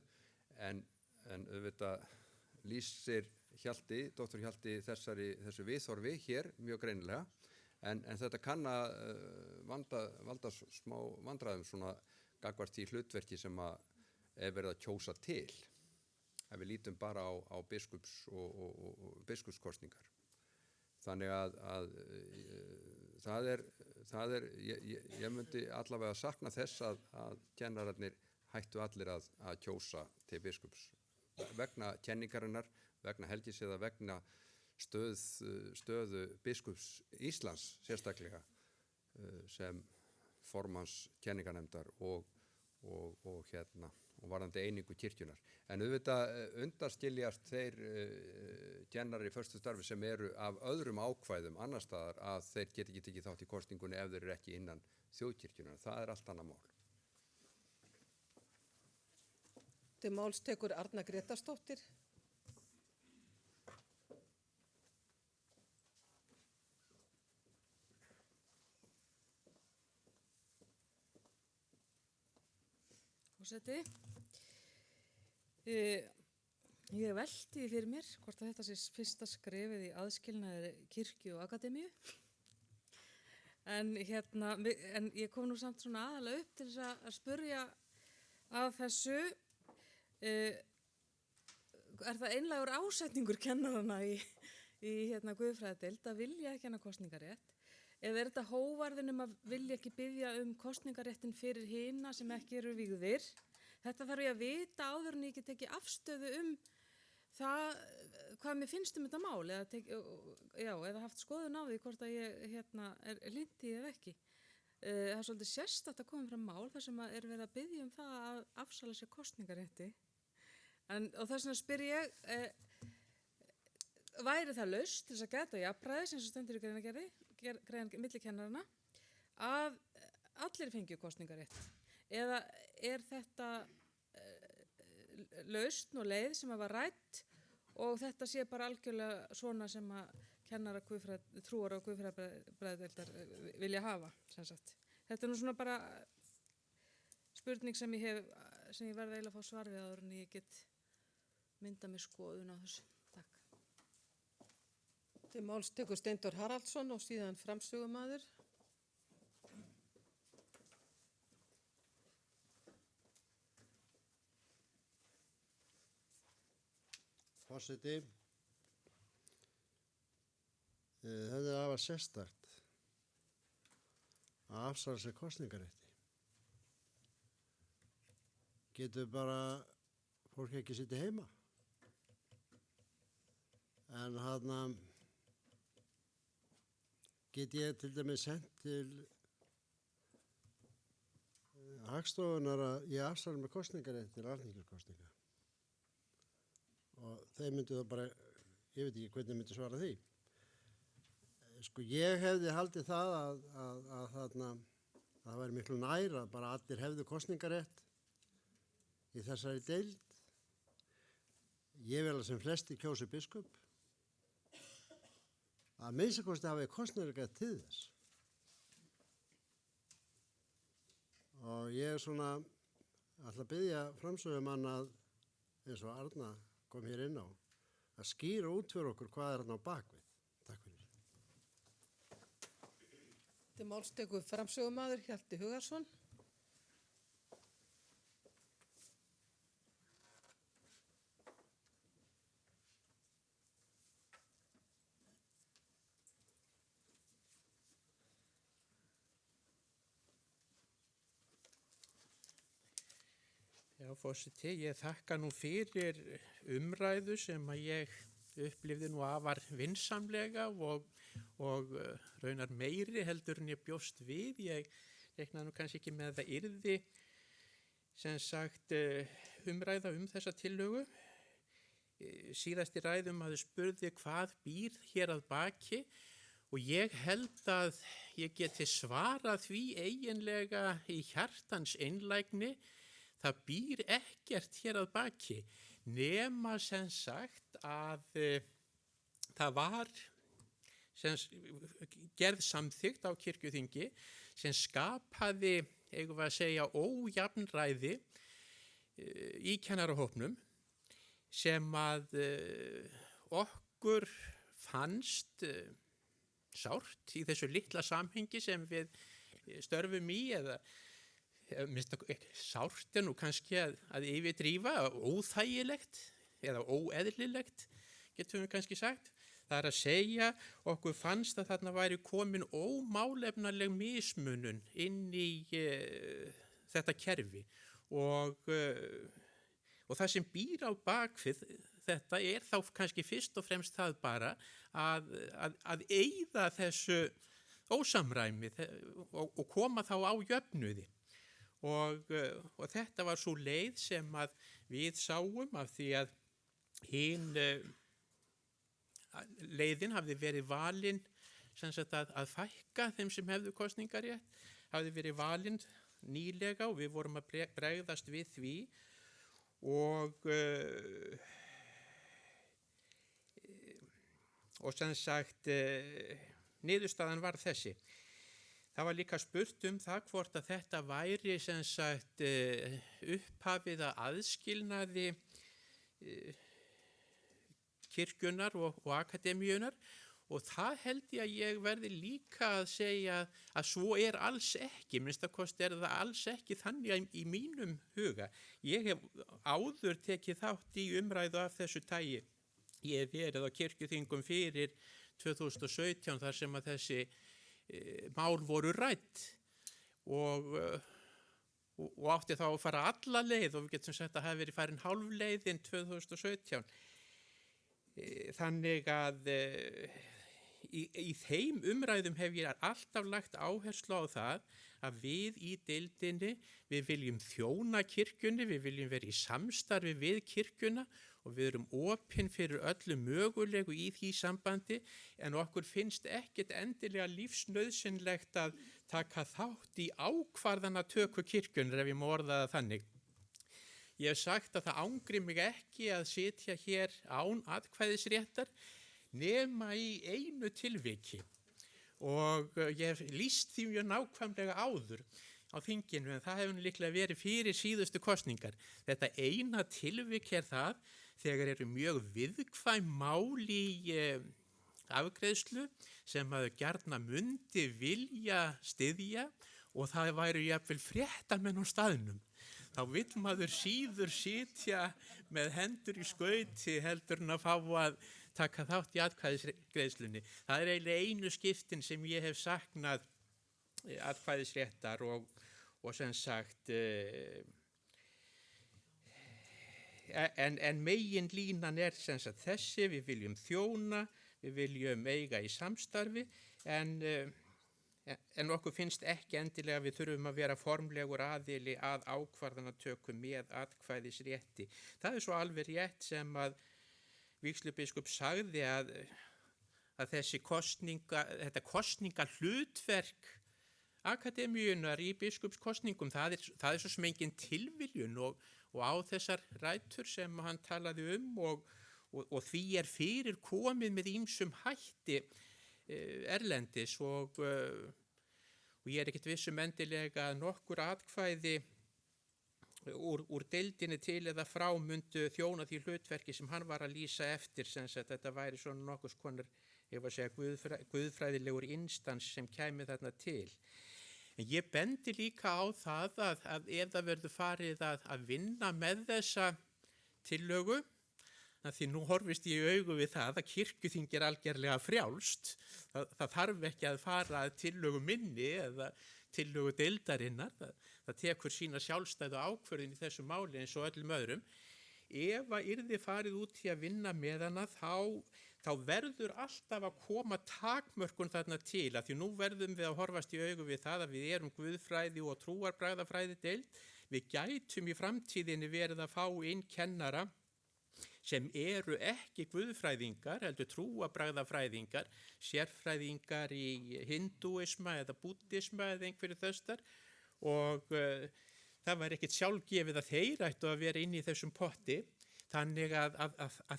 en auðvitað lýsir Hjalti, doktor Hjalti þessu viðhorfi hér mjög greinilega en þetta kann að valda smá vandræðum svona gagnvart í hlutverki sem að er verið að kjósa til ef við lítum bara á biskups og biskupskostningar. Þannig að ég myndi allavega sakna þess að kennararnir hættu allir að kjósa til biskups vegna kenningarinnar, vegna helgis eða vegna stöðu biskups Íslands sérstaklega sem formanns kenningarnefndar og varðandi einingu kirkjunar. En auðvitað undanskiljast þeir kennarar í föstu starfi sem eru af öðrum ákvæðum annar staðar að þeir geti ekki tekið þátt í kosningunni ef þeir eru ekki innan þjóðkirkjunar. Það er allt annað mál. Til máls tekur Arna Gretarsdóttir. Forseti, ég velti fyrir mér hvort að þetta sé fyrsta skrefið í aðskilnaði kirkju og akademíu. En ég kom nú samt svona aðalega upp til þess að spurja að þessu, er það einlægur ásetningur kennarana í guðfræðideild að vilja ekki hana kosningarétt? Eða er þetta hóvarðin að vilja ekki biðja kosningaréttin fyrir hina sem ekki eru vígðir? Þetta þarf ég að vita áður en ég get ekki afstöðu það hvað mér finnst þetta mál eða haft skoðun á því hvort að ég er hlynnt í eða ekki. Það er svolítið sérstakt að koma fram mál þar sem er verið að biðja það að afsala sér kosningarétti. Og þess vegna spyr ég, væri það laust til þess að geta jafnræðis eins og stendur í greinargerð milli kennarana að allir fengju kosningarétt? Eða er þetta lausn og leið sem var rædd og þetta sé bara algjörlega svona sem að kennara trúar og guðfræðideildar vilja hafa, sem sagt. Þetta er nú svona bara spurning sem ég verði eiginlega að fá svar við áður en ég get mynda mér skoðun á þessu. Takk. Til máls tekur Steindór Haraldsson og síðan framsögumaður. Forseti, þetta er afar sérstakt að afsala sér kosningarétti. Getur bara fólk ekki sittið heima? En get ég til dæmis sent til Hagstofunar að ég afsala mér kosningarétt til alþingiskosninga. Og þeir myndu það bara, ég veit ekki hvernig myndi svara því. Sko ég hefði haldið það að það væri miklu nær að bara allir hefðu kosningarétt í þessari deild. Ég vil að sem flesti kjósi biskup. Að minnstakosti hafi kosningarétt til þess. Og ég svona ætla að biðja framsögumann að eins og Arna kom hér inn á, að skýra út fyrir okkur hvað er þarna á bakvið. Takk fyrir. Til máls tekur framsögumaður Hjalti Hugarsson. Já, forseti, ég þakka nú fyrir umræðu sem að ég upplifði nú afar vinsamlega og raunar meiri heldur en ég bjóst við. Ég reiknaði nú kannski ekki með að það yrði sem sagt umræða þessa tillögu. Síðast í ræðum að þau spurði hvað býr hér að baki og ég held að ég geti svarað því eiginlega í hjartans einlægni. Það býr ekkert hér að baki nema sem sagt að það var gerð samþykkt á kirkjuþingi sem skapaði, eigum við að segja, ójafnræði í kennarahópnum sem að okkur fannst sárt í þessu litla samhengi sem við störfum í, eða sárt nú kannski að yfirdrífa, óþægilegt eða óeðlilegt, getum við kannski sagt. Það að segja, okkur fannst að þarna væri komin ómálefnaleg mismunun inn í þetta kerfi og það sem býr á bakvið þetta þá kannski fyrst og fremst það bara að eyða þessu ósamræmi og koma þá á jöfnuði og þetta var svo leið sem að við sáum, af því að leiðin hafði verið valin sem sagt að fækka þeim sem hefðu kosningarétt, hafði verið valin nýlega og við vorum að bregðast við því og sem sagt niðurstaðan var þessi. Það var líka spurt það hvort að þetta væri sem sagt upphafið að aðskilnaði kirkjunnar og akademíunar, og það held ég verði líka að segja að svo alls ekki, minnst að kosti það alls ekki þannig í mínum huga. Ég hef áður tekið þátt í umræðu af þessu tagi. Ég hef verið á kirkjuþingum fyrir 2017 þar sem að þessi mál voru rædd og átti þá að fara alla leið, og við getum sagt að hafi verið farin hálf leiðin 2017. Þannig að í þeim umræðum hef ég alltaf lagt áherslu á það að við í deildinni, við viljum þjóna kirkjunni, við viljum vera í samstarfi við kirkjuna og við erum opin fyrir öllu mögulegu í því sambandi, en okkur finnst ekkert endilega lífsnauðsynlegt að taka þátt í ákvarðanatöku kirkjunnar, ef ég má orða það þannig. Ég hef sagt að það angri mig ekki að sitja hér án atkvæðisréttar nema í einu tilviki, og ég hef lýst því mjög nákvæmlega áður á þinginu, en það hefur líklega verið fyrir síðustu kosningar. Þetta eina tilvik það þegar eru mjög viðkvæm mál í afgreiðslu sem að gjarna mundi vilja styðja, og það væru jafnvel fréttamenn á staðnum. Þá vill maður síður sitja með hendur í skauti heldur en að fá að taka þátt í atkvæðisgreiðslunni. Það eiginlega einu skiptin sem ég hef saknað atkvæðisréttar og sem sagt en megin línan sem sagt þessi: við viljum þjóna, við viljum eiga í samstarfi, en okkur finnst ekki endilega að við þurfum að vera formlegur aðili að ákvarðanatöku með atkvæðisrétti. Það svo alveg rétt sem að vígslubiskup sagði að þetta kosningahlutverk akademíunar í biskupskosningum, það er svo sem engin tilviljun og á þessar rætur sem hann talaði og því fyrir komið með ýmsum hætti erlendis og ég er ekkert viss endilega að nokkur atkvæði úr deildinni til eða frá myndu þjóna því hlutverki sem hann var að lýsa eftir, sem sagt þetta væri svona nokkurs konar, ég var að segja, guðfræðilegur instans sem kæmi þarna til. En ég bendi líka á það að ef það verður farið að vinna með þessa tillögu, því nú horfist ég í augu við það að kirkjuþing algerlega frjálst, það þarf ekki að fara að tillögu minni eða tillögu deildarinnar, það tekur sína sjálfstæðu ákvörðin í þessu máli eins og öllum öðrum. Ef að yrði farið út í að vinna með hana þá verður alltaf að koma takmörkun þarna til, að því nú verðum við að horfast í augu við það að við erum guðfræði og trúarbragðafræði deild. Við gætum í framtíðinni verið að fá inn kennara sem eru ekki guðfræðingar, heldur trúarbragðafræðingar, sérfræðingar í hindúisma eða búddisma eða einhverju þöstar, og það var ekkert sjálfgefið að þeir ættu að vera inn í þessum potti, þannig að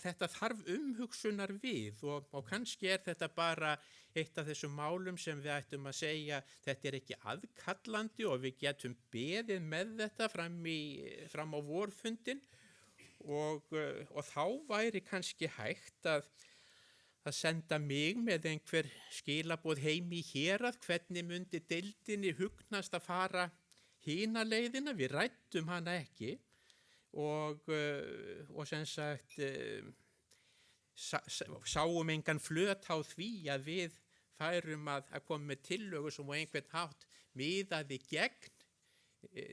þetta þarf umhugsunar við og kannski þetta bara eitt af þessum málum sem við ættum að segja þetta ekki aðkallandi og við getum beðið með þetta fram á vorfundin og þá væri kannski hægt að senda mig með einhver skilaboð heim í hérað, hvernig myndi deildinni hugnast að fara hina leiðina, við ræddum hana ekki og sem sagt sáum engan flöt á því að við færum að koma með tillögu sem á einhvern hátt miðaði gegn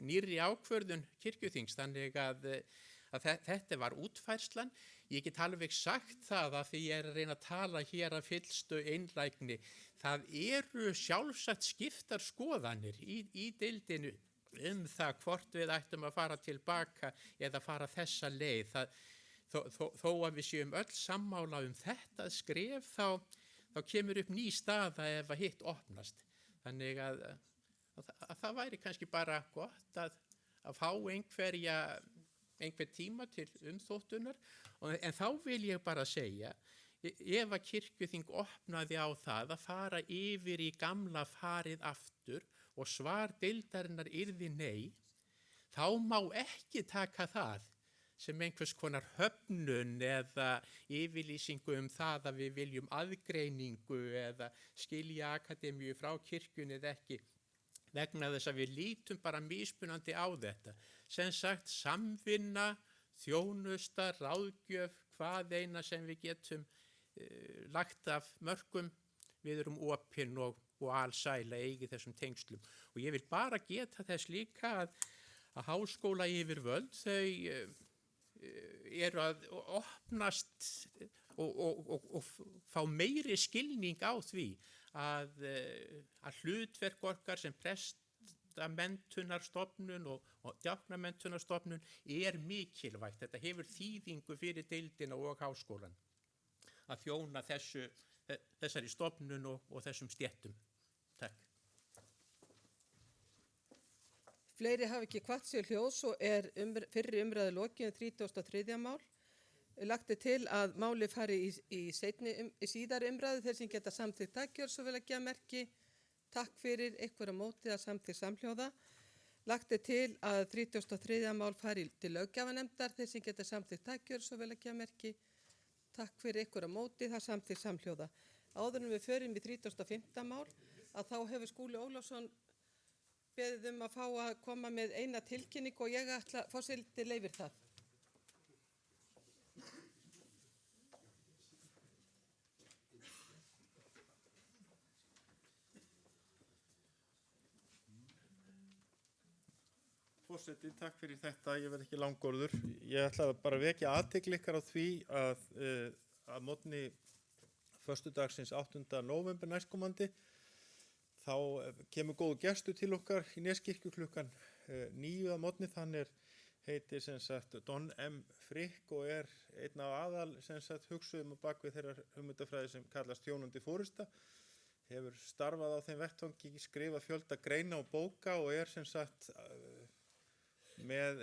nýrri ákvörðun kirkjuþings, þannig að þetta var útfærslan. Ég get alveg sagt það að því ég er að reyna að tala hér af fyllstu einlægni. Það eru sjálfsagt skiptar skoðanir í deildinu það hvort við ættum að fara tilbaka eða fara þessa leið. Þó að við séum öll sammála þetta skref þá kemur upp ný staða ef að hitt opnast. Þannig að það væri kannski bara gott að fá einhver tíma til umþóttunar, en þá vil ég bara segja, ef að kirkjuþing opnaði á það að fara yfir í gamla farið aftur og svar deildarinnar yrði nei, þá má ekki taka það sem einhvers konar höfnun eða yfirlýsingu það að við viljum aðgreiningu eða skilja akademíu frá kirkjunni eða ekki, vegna þess að við lítum bara mismunandi á þetta. Sem sagt, samvinna, þjónusta, ráðgjöf, hvað eina sem við getum lagt af mörkum, við erum opin og alsæla eigi þessum tengslum. Og ég vil bara geta þess líka að háskóla yfirvöld, þau eru að opnast og fá meiri skilning á því að hlutverk okkar sem prestamenntunarstofnun og djáknamenntunarstofnun er mikilvægt. Þetta hefur þýðingu fyrir deildina og háskólan að þjóna þessari stofnun og þessum stéttum. Takk. Fleiri hafa ekki kvatt sér hljóðs og fyrri umræðu lokið 33. mál. Lagt til að máli fari í síðari umræðu þeir sem geta samþykkt takkjör svo vel að gefa merki. Takk fyrir einhverja mótið að samþykkt samhljóða. Lagt til að 33. mál fari til löggjafarnefndar þeir sem geta samþykkt takkjör svo vel að gefa merki. Takk fyrir einhverja mótið að samþykkt samhljóða. Áður en við förum í 35. mál að þá hefur Skúli Ólafsson beðið að fá að koma með eina tilkynning og ég ætla forseti leyfir það. Forseti, takk fyrir þetta, ég verð ekki langorður. Ég ætla bara að vekja athygli ykkar á því að morgni föstudagsins 8. nóvember næstkomandi þá kemur góðu gestur til okkar í Neskirkju klukkan 9 að morgni. Hann heitir sem sagt Don M. Frick og einn af aðal sem sagt hugsuðum á bakvið þeirrar hugmyndafræði sem kallast þjónandi forysta. Hefur starfað á þeim vettvangi, skrifað fjölda greina og bóka og sem sagt með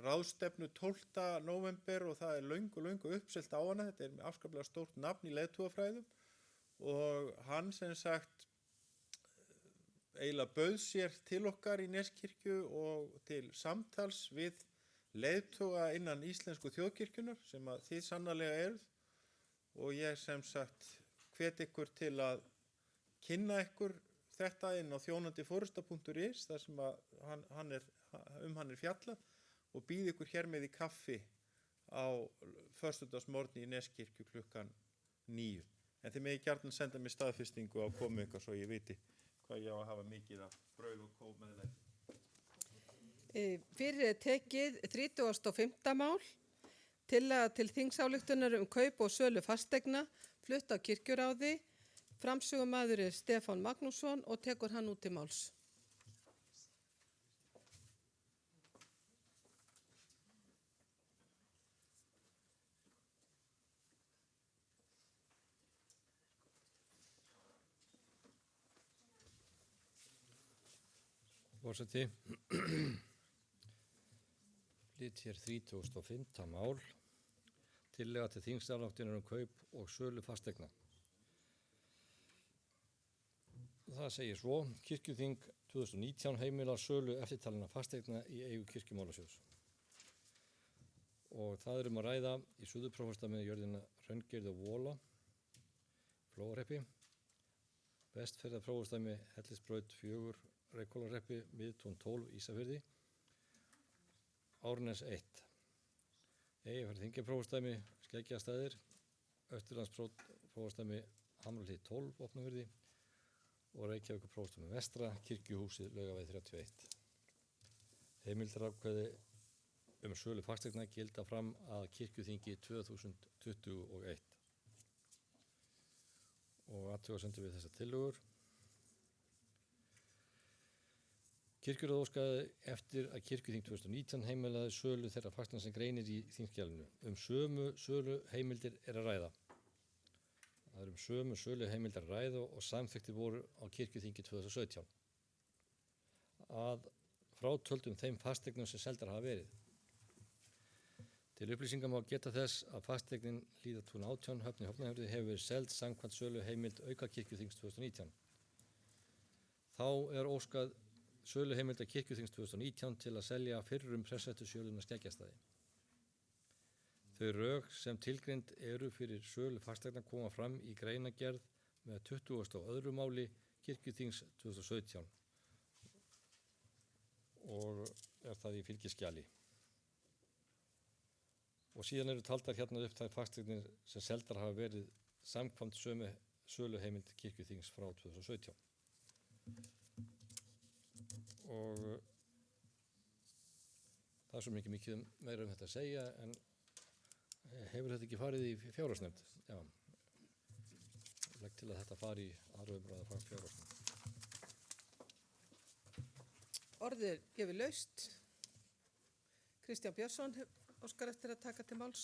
ráðstefnu 12. nóvember og það löngu uppselt á hana. Þetta afskaplega stórt nafn í leiðtogafræðum og hann sem sagt eiginlega bauð sér til okkar í Neskirkju og til samtals við leiðtoga innan íslensku þjóðkirkjunar sem að þið sannarlega eruð og ég sem sagt hvet ykkur til að kynna ykkur þetta inn á þjónandiforysta.is þar sem að hann er fjallað og býð ykkur hér með í kaffi á föstudagsmorgni í Neskirkju klukkan 9. En þið megi gjarnan senda mér staðfestingu á komu ykkar svo ég viti hvað ég á að hafa mikið af brauð og kók með þeim. Fyrir tekið 35. mál, tillaga til þingsályktunar kaup og sölu fasteigna, flutt á kirkjuráði, framsögumaður Stefán Magnússon og tekur hann út til máls. Forseti, flyt hér 35. mál, tillaga til þingsályktunar kaup og sölu fasteigna. Það segir svo, Kirkjuþing 2019 heimilar sölu eftirtalinna fasteigna í eigu Kirkjumálasjóðs. og það er að ræða í Suðurprófastammi jörðina Hraungerði og Vola, Flóahreppi, Vestfjarðaprófastammi Hellisbraut 4, Reykhólahreppi, Miðtún 12, Ísafirði, Árnes 1, Eyjafjarðarþingeyjaprófastammi Skeggjastaðir, Austurlandsprófastammi Hamrahlíð 12, Vopnafirði og Reykjavíkurprófastammi Vestra, Kirkjuhúsið, Laugavegi 31. Heimildarákvæði sölu fasteigna gilda fram að kirkjuþingi 2021. Og athugasemdir við þessar tillögur. Kirkjuráð óskaði eftir að kirkjuþing 2019 heimilaði sölu þeirra fasteigna sem greinir í þingskjalinu. Sömu sölu heimildir er að ræða. Það sömu sölu heimildir að ræða og samþykktir voru á kirkjuþingi 2017. Að frátöldum þeim fasteignum sem seldar hafa verið. Til upplýsingar má geta þess að fasteignin Hlíðartún 18 Höfn í Hafnarfirði hefur verið seld samkvæmt sölu heimild aukakirkjuþings 2019. Þá er óskað sölu heimilda kirkjuþings 2019 til að selja fyrrum prestssetursjörðina Skeggjastaði. Þau rök sem tilgreind eru fyrir sölu fasteigna koma fram í greinargerð með 22. máli kirkjuþings 2017 og er það í fylgiskjali. Og síðan eru taldar hérna upp þær fasteignir sem seldar hafa verið samkvæmt sömu söluheimild kirkjuþings frá 2017. Og það er svo mikið meira þetta að segja, en hefur þetta ekki farið í fjárhagsnefnd? Já. Legg til að þetta fari í aðra umræðu frá fjárhagsnefnd. Orðið gefið laust. Kristján Björnsson óskar eftir að taka til máls.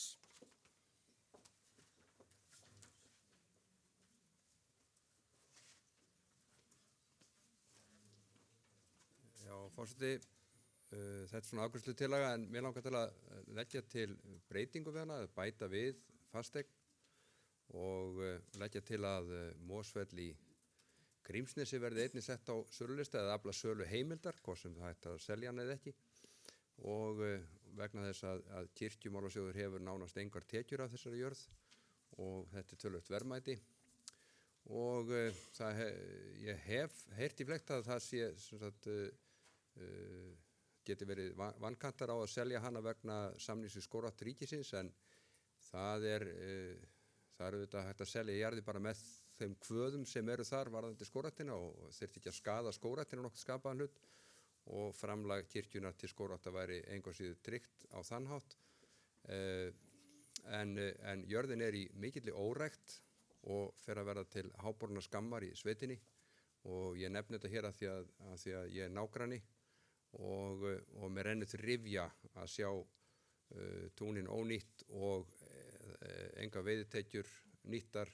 Já, forseti, þetta er svona afgreiðslutillaga en mér langar til að leggja til breytingu við hana, að bæta við fasteign og leggja til að Mosfell í Grímsnesi verði einnig sett á sölulista eða afla sölu heimildar, hvort sem það hægt að selja hann eða ekki. Og vegna þess að kirkjumálasjóður hefur nánast engar tekjur af þessari jörð og þetta er töluvert verðmæti og ég hef heyrt í flekt að það sé geti verið vankantar á að selja hana vegna samnings við Skógrækt ríkisins, en það er auðvitað hægt að selja jarðir bara með þeim kvöðum sem eru þar varðandi skógræktina og þyrfti ekki að skaða skógræktina nokkuð skapaðan hlut og framlag kirkjunar til skógræktar væri engu að síður tryggt á þann hátt. En jörðin er í mikilli órækt og fer að verða til háborna skammar í sveitinni og ég nefni þetta hér af því að ég er nágranni og mér rennur til rifja að sjá túnin ónýtt og enga veiðitekjur nýttar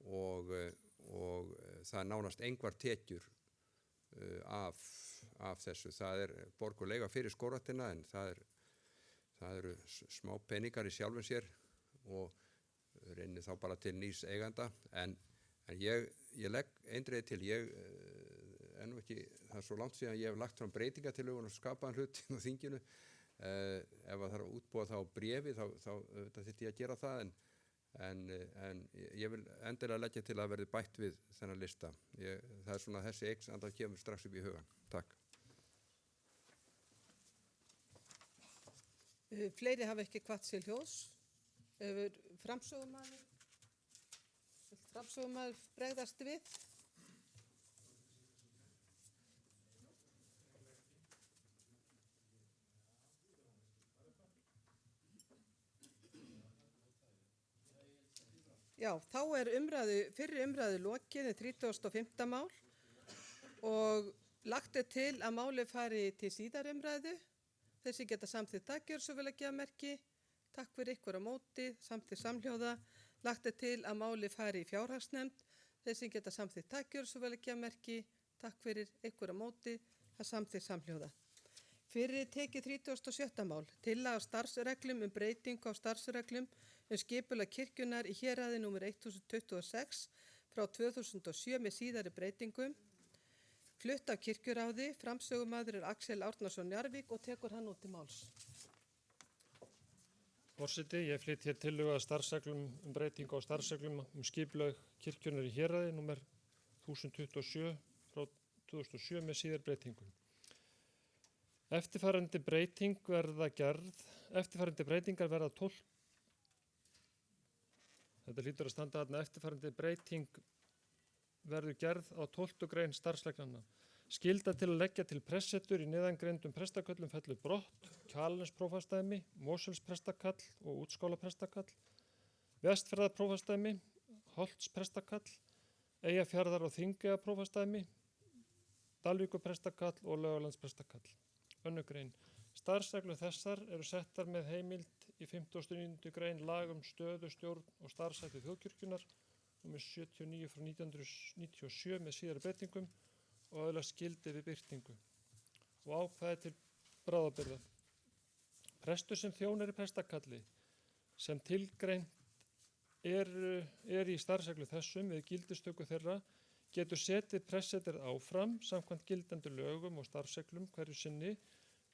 og það er nánast engvar tekjur af þessu. Það er borgulega fyrir skógræktina en það eru smá peningar í sjálfum sér og reynir þá bara til nýs eiganda en ég legg eindreiði til, það er svo langt síðan ég hef lagt fram breytingatillögur og skapaðan hlut á þinginu, ef það þarf að útbúa þá bréfi þá þyrfti ég að gera það en ég vil endilega leggja til að verði bætt við þennan lista. Það er svona þessi eign sem það kemur strax upp í hugan. Takk. Fleiri hafa ekki hvatt sér hljóðs. Framsögumaður bregðast við? Já, þá er fyrri umræðu lokið 35. mál og lagt er til að málið fari til síðari umræðu. Þessi geta samþykkt það, gjör svo vel að gefa merki. Takk fyrir ykkur á móti, samþykkt samhljóða. Lagt er til að málið fari í fjárhagsnefnd. Þessi geta samþykkt það, gjör svo vel að gefa merki. Takk fyrir ykkur á móti, það samþykkt samhljóða. Fyrir tekið 37. mál, tillaga á starfsreglum breytingu á starfsreglum skipulag kirkjunar í héraði nr. 1026 frá 2007 með síðari breytingum. Flutt af kirkjuráði, framsögumaður er Axel Árnason Njarðvík og tekur hann út til máls. Forseti, ég flyt hér tillögu að starfsreglum breytingu á starfsreglum skipulag kirkjunnar í héraði númer 1027 frá 2007 með síðar breytingum. Eftirfarandi breytingar verða 12. Þetta hlýtur að standa þarna. Eftirfarandi breyting verður gerð á 12. grein starfsreglnanna. Skylda til að leggja til pressetur í neðangreindum prestaköllum fellur brott, Kjalarnesprófastsdæmi, Mosfellsprestakall og Útskólaprestakall, Vestfjarðaprófastsdæmi, Holtsprestakall, Eyjafjarðar- og Þingeyjaprófastsdæmi, Dalvíkurprestakall og Laugalandsprestakall. 2. grein. Starfsreglur þessar eru settar með heimild í 59. grein lag stöðu, stjórn og starfshætti þjóðkirkjunnar nr. 79 frá 1997 með síðari breytingum og öðlast gildi við birtingu. Og ákvæði til bráðabirgða. Prestur sem þjónar í prestakalli sem tilgreint er í starfsreglu þessum við gildistöku þeirra getur setið pressetur áfram samkvæmt gildandi lögum og starfsreglum hverju sinni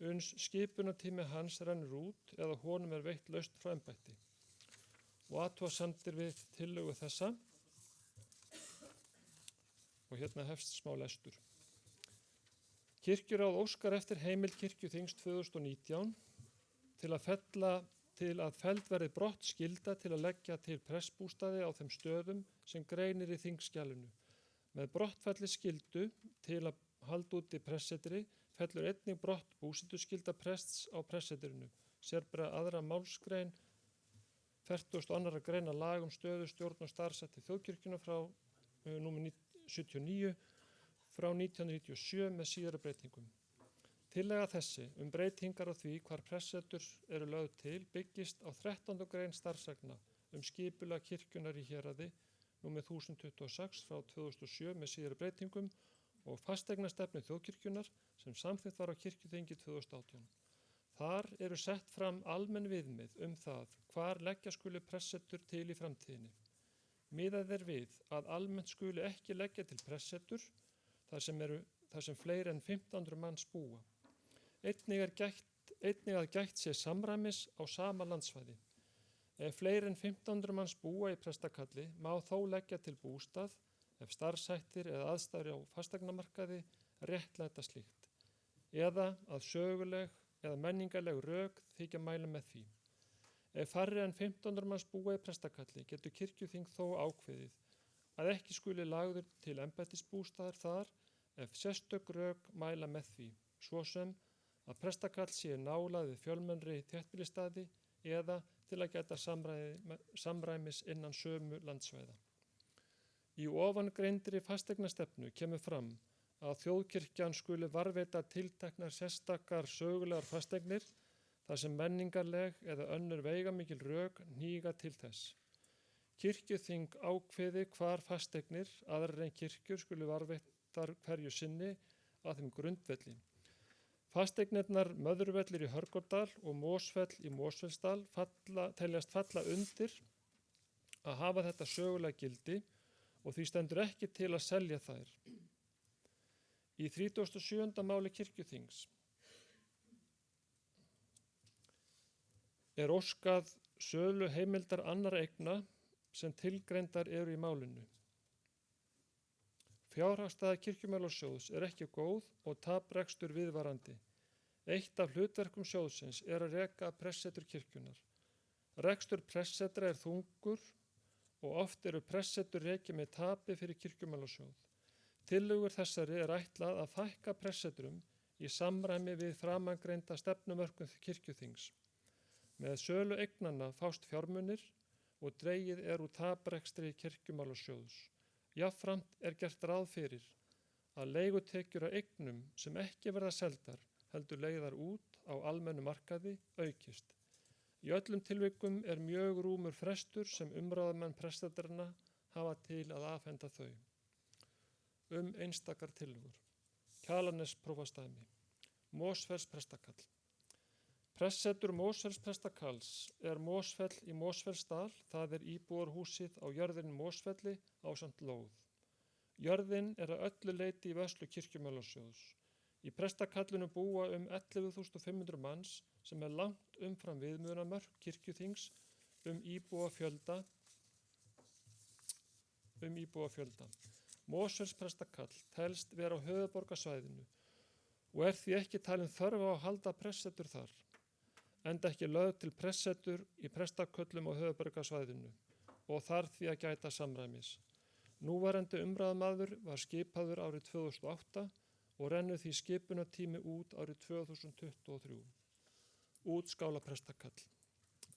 uns skipunartími hans rennur út eða honum veitt laust frá embætti. Og athugasemdir við tillögu þessa. Og hérna hefst smá lestur. Kirkjuráð óskar eftir heimild kirkjuþings 2019 til að felld verði brott skylda til að leggja til prestbústaði á þeim stöðum sem greinir í þingskjalinu. Með brottfelli skyldu til að halda úti pressetri fellur einnig brott búsetuskylda prests á pressetrinu, sérbæra 2. málsgrein 42. greina lag stöðu, stjórn og starfshætti þjóðkirkjunnar frá nr. 79 frá 1997 með síðari breytingum. Tillaga þessi breytingar á því hvar pressetur eru lögð til byggist á 13. grein starfsreglna skipulag kirkjunnar í héraði nr. 1026 frá 2007 með síðari breytingum og fasteignastefnu þjóðkirkjunnar sem samþykkt var á kirkjuþingi 2018. Þar eru sett fram almenn viðmið það hvar leggja skuli pressetur til í framtíðinni. Miðað við að almennt skuli ekki leggja til pressetur þar sem fleiri en 1500 manns búa. Einnig að gætt sé samræmis á sama landsvæði. Ef fleiri en 1500 manns búa í prestakalli má þó leggja til bústað ef starfshættir eða aðstæður á fasteignamarkaði réttlæta slíkt, eða að söguleg eða menningarleg rök þykja mæla með því. Ef færri en 1500 manns búa í prestakalli getur kirkjuþing þó ákveðið að ekki skuli lagður til embættisbústaðar þar ef sérstök rök mæla með því, svo sem að prestakall sé nálað við fjölmennri þéttbýlisstaði eða til að geta samræmis innan sömu landsvæða. Í ofangreindri fasteignastefnu kemur fram að þjóðkirkjan skuli varðveita tilteknar sérstakar sögulegar fasteignir þar sem menningarleg eða önnur veigamikil rök hníga til þess. Kirkjuþing ákveði hvar fasteignir aðrar en kirkjur skuli varðveittar hverju sinni að þeim grundvelli. Fasteignirnar Möðruvellir í Hörgárdal og Mosfell í Mosfellsdal teljast falla undir að hafa þetta sögulega gildi og því stendur ekki til að selja þær. Í 37. máli kirkjuþings er óskað sölu heimildar annarra eigna sem tilgreindar eru í málinu. Fjárhagsstaða Kirkjumálasjóðs er ekki góð og taprekstur viðvarandi. Eitt af hlutverkum sjóðsins er að reka pressetur kirkjunnar. Rekstur pressetra er þungur og oft eru pressetur rekið með tapi fyrir Kirkjumálasjóð. Tillögur þessari er ætlað að fækka pressetrum í samræmi við framangreinda stefnumörkun kirkjuþings. Með sölu eignanna fást fjármunir og dregið er úr taprekstri Kirkjumálasjóðs. Jafnframt er gert ráð fyrir að leigutekjur af eignum sem ekki verða seldar heldur leigðar út á almennu markaði aukist. Í öllum tilvikum er mjög rúmur frestur sem umráðamenn prestatarna hafa til að afhenda þau. Einstakar tillögur. Kjalarnesprófastsdæmi. Mosfellsprestakall. Pressetur Mosfellsprestakalls er Mosfell í Mosfellsdal, það er íbúarhúsið á jörðinni Mosfelli ásamt lóð. Jörðin er að öllu leyti í vörslu Kirkjumálasjóðs. Í prestakallinu búa 11.500 manns sem er langt umfram viðmiðunarmörk kirkjuþings um íbúafjölda. Mosfellsprestakall telst vera á höfuðborgarsvæðinu og er því ekki talin þörf á að halda pressetur þar, enda ekki lögð til pressetur í prestaköllum á höfuðborgarsvæðinu og þarf því að gæta samræmis. Núverandi umræðamaður var skipaður árið 2008 og rennur því skipunartími út árið 2023. Útskálaprestakall.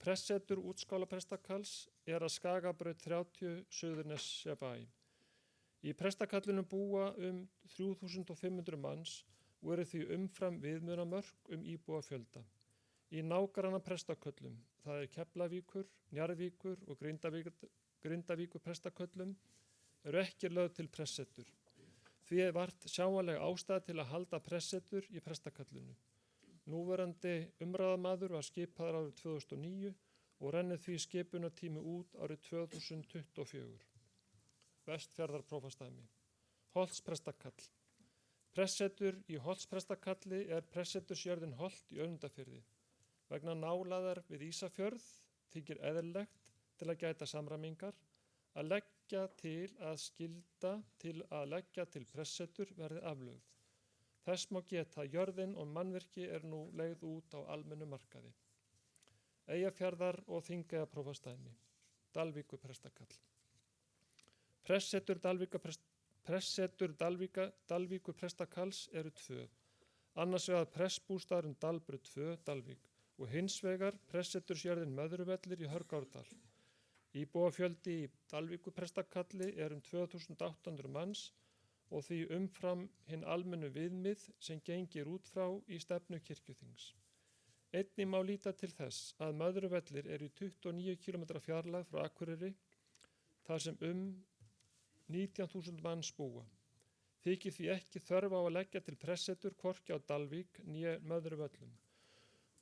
Pressetur útskálaprestakalls er að Skagabraut 30 Suðurnesjabæ. Í prestakallinu búa 3500 manns og eru því umfram viðmiðunarmörk íbúafjölda. Í nágranna prestaköllum, það er Keflavíkur, Njarðvíkur og Grindavíkur prestaköllum, eru ekki lögð til pressetur. Því vart sjáanleg ástæða til að halda pressetur í prestakallinu. Núverandi umræðamaður var skipaður árið 2009 og rennur því skipunartími út árið 2024. Vestfjarðarprófasdæmi. Holtsprestakall. Pressetur í Holtsprestakalli er pressetursjörðin Holt í Önundarfirði. Vegna nálægðar við Ísafjörð þykir eðlilegt til að gæta samræmingar að leggja til að skylda til að leggja til pressetur verði aflögð. Þess má geta að jörðin og mannvirki er nú leigð út á almennu markaði. Eyjafjarðar og Þingeyjaprófasdæmi. Dalvíkurprestakall. Pressetur Dalvíkurprestakalls eru 2. Annars vegar prestbústaðurinn Dalbraut 2 Dalvík og hins vegar pressetursjörðin Möðruvellir í Hörgárdal. Íbúafjöldi í Dalvíkurprestakalli er 2800 manns og því umfram hinn almennu viðmið sem gengir út frá í stefnu kirkjuþings. Einnig má líta til þess að Möðruvellir eru í 29 km fjarlægð frá Akureyri, þar sem 19.000 manns búa. Þykir því ekki þörf á að leggja til pressetur hvorki á Dalvík né Möðruvöllum.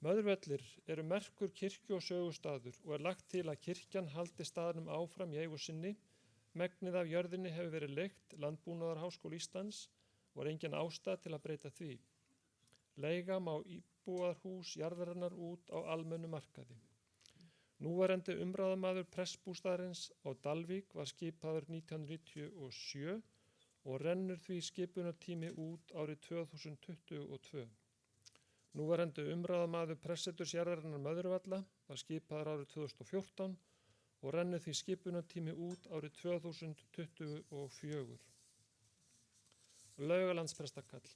Möðruvellir eru merkur kirkju- og sögustaður og er lagt til að kirkjan haldi staðnum áfram í eigu sinni. Megnið af jörðinni hefur verið leigt Landbúnaðarháskóla Íslands og er engin ástæða til að breyta því. Leiga má íbúðarhús jarðarinnar út á almennu markaði. Núverandi umráðamaður prestbústaðarins á Dalvík var skipaður 1997 og rennur því skipunartími út árið 2022. Núverandi umráðamaður pressetursjarðarinnar Möðruvalla var skipaður árið 2014 og rennur því skipunartími út árið 2024. Laugalandsprestakall.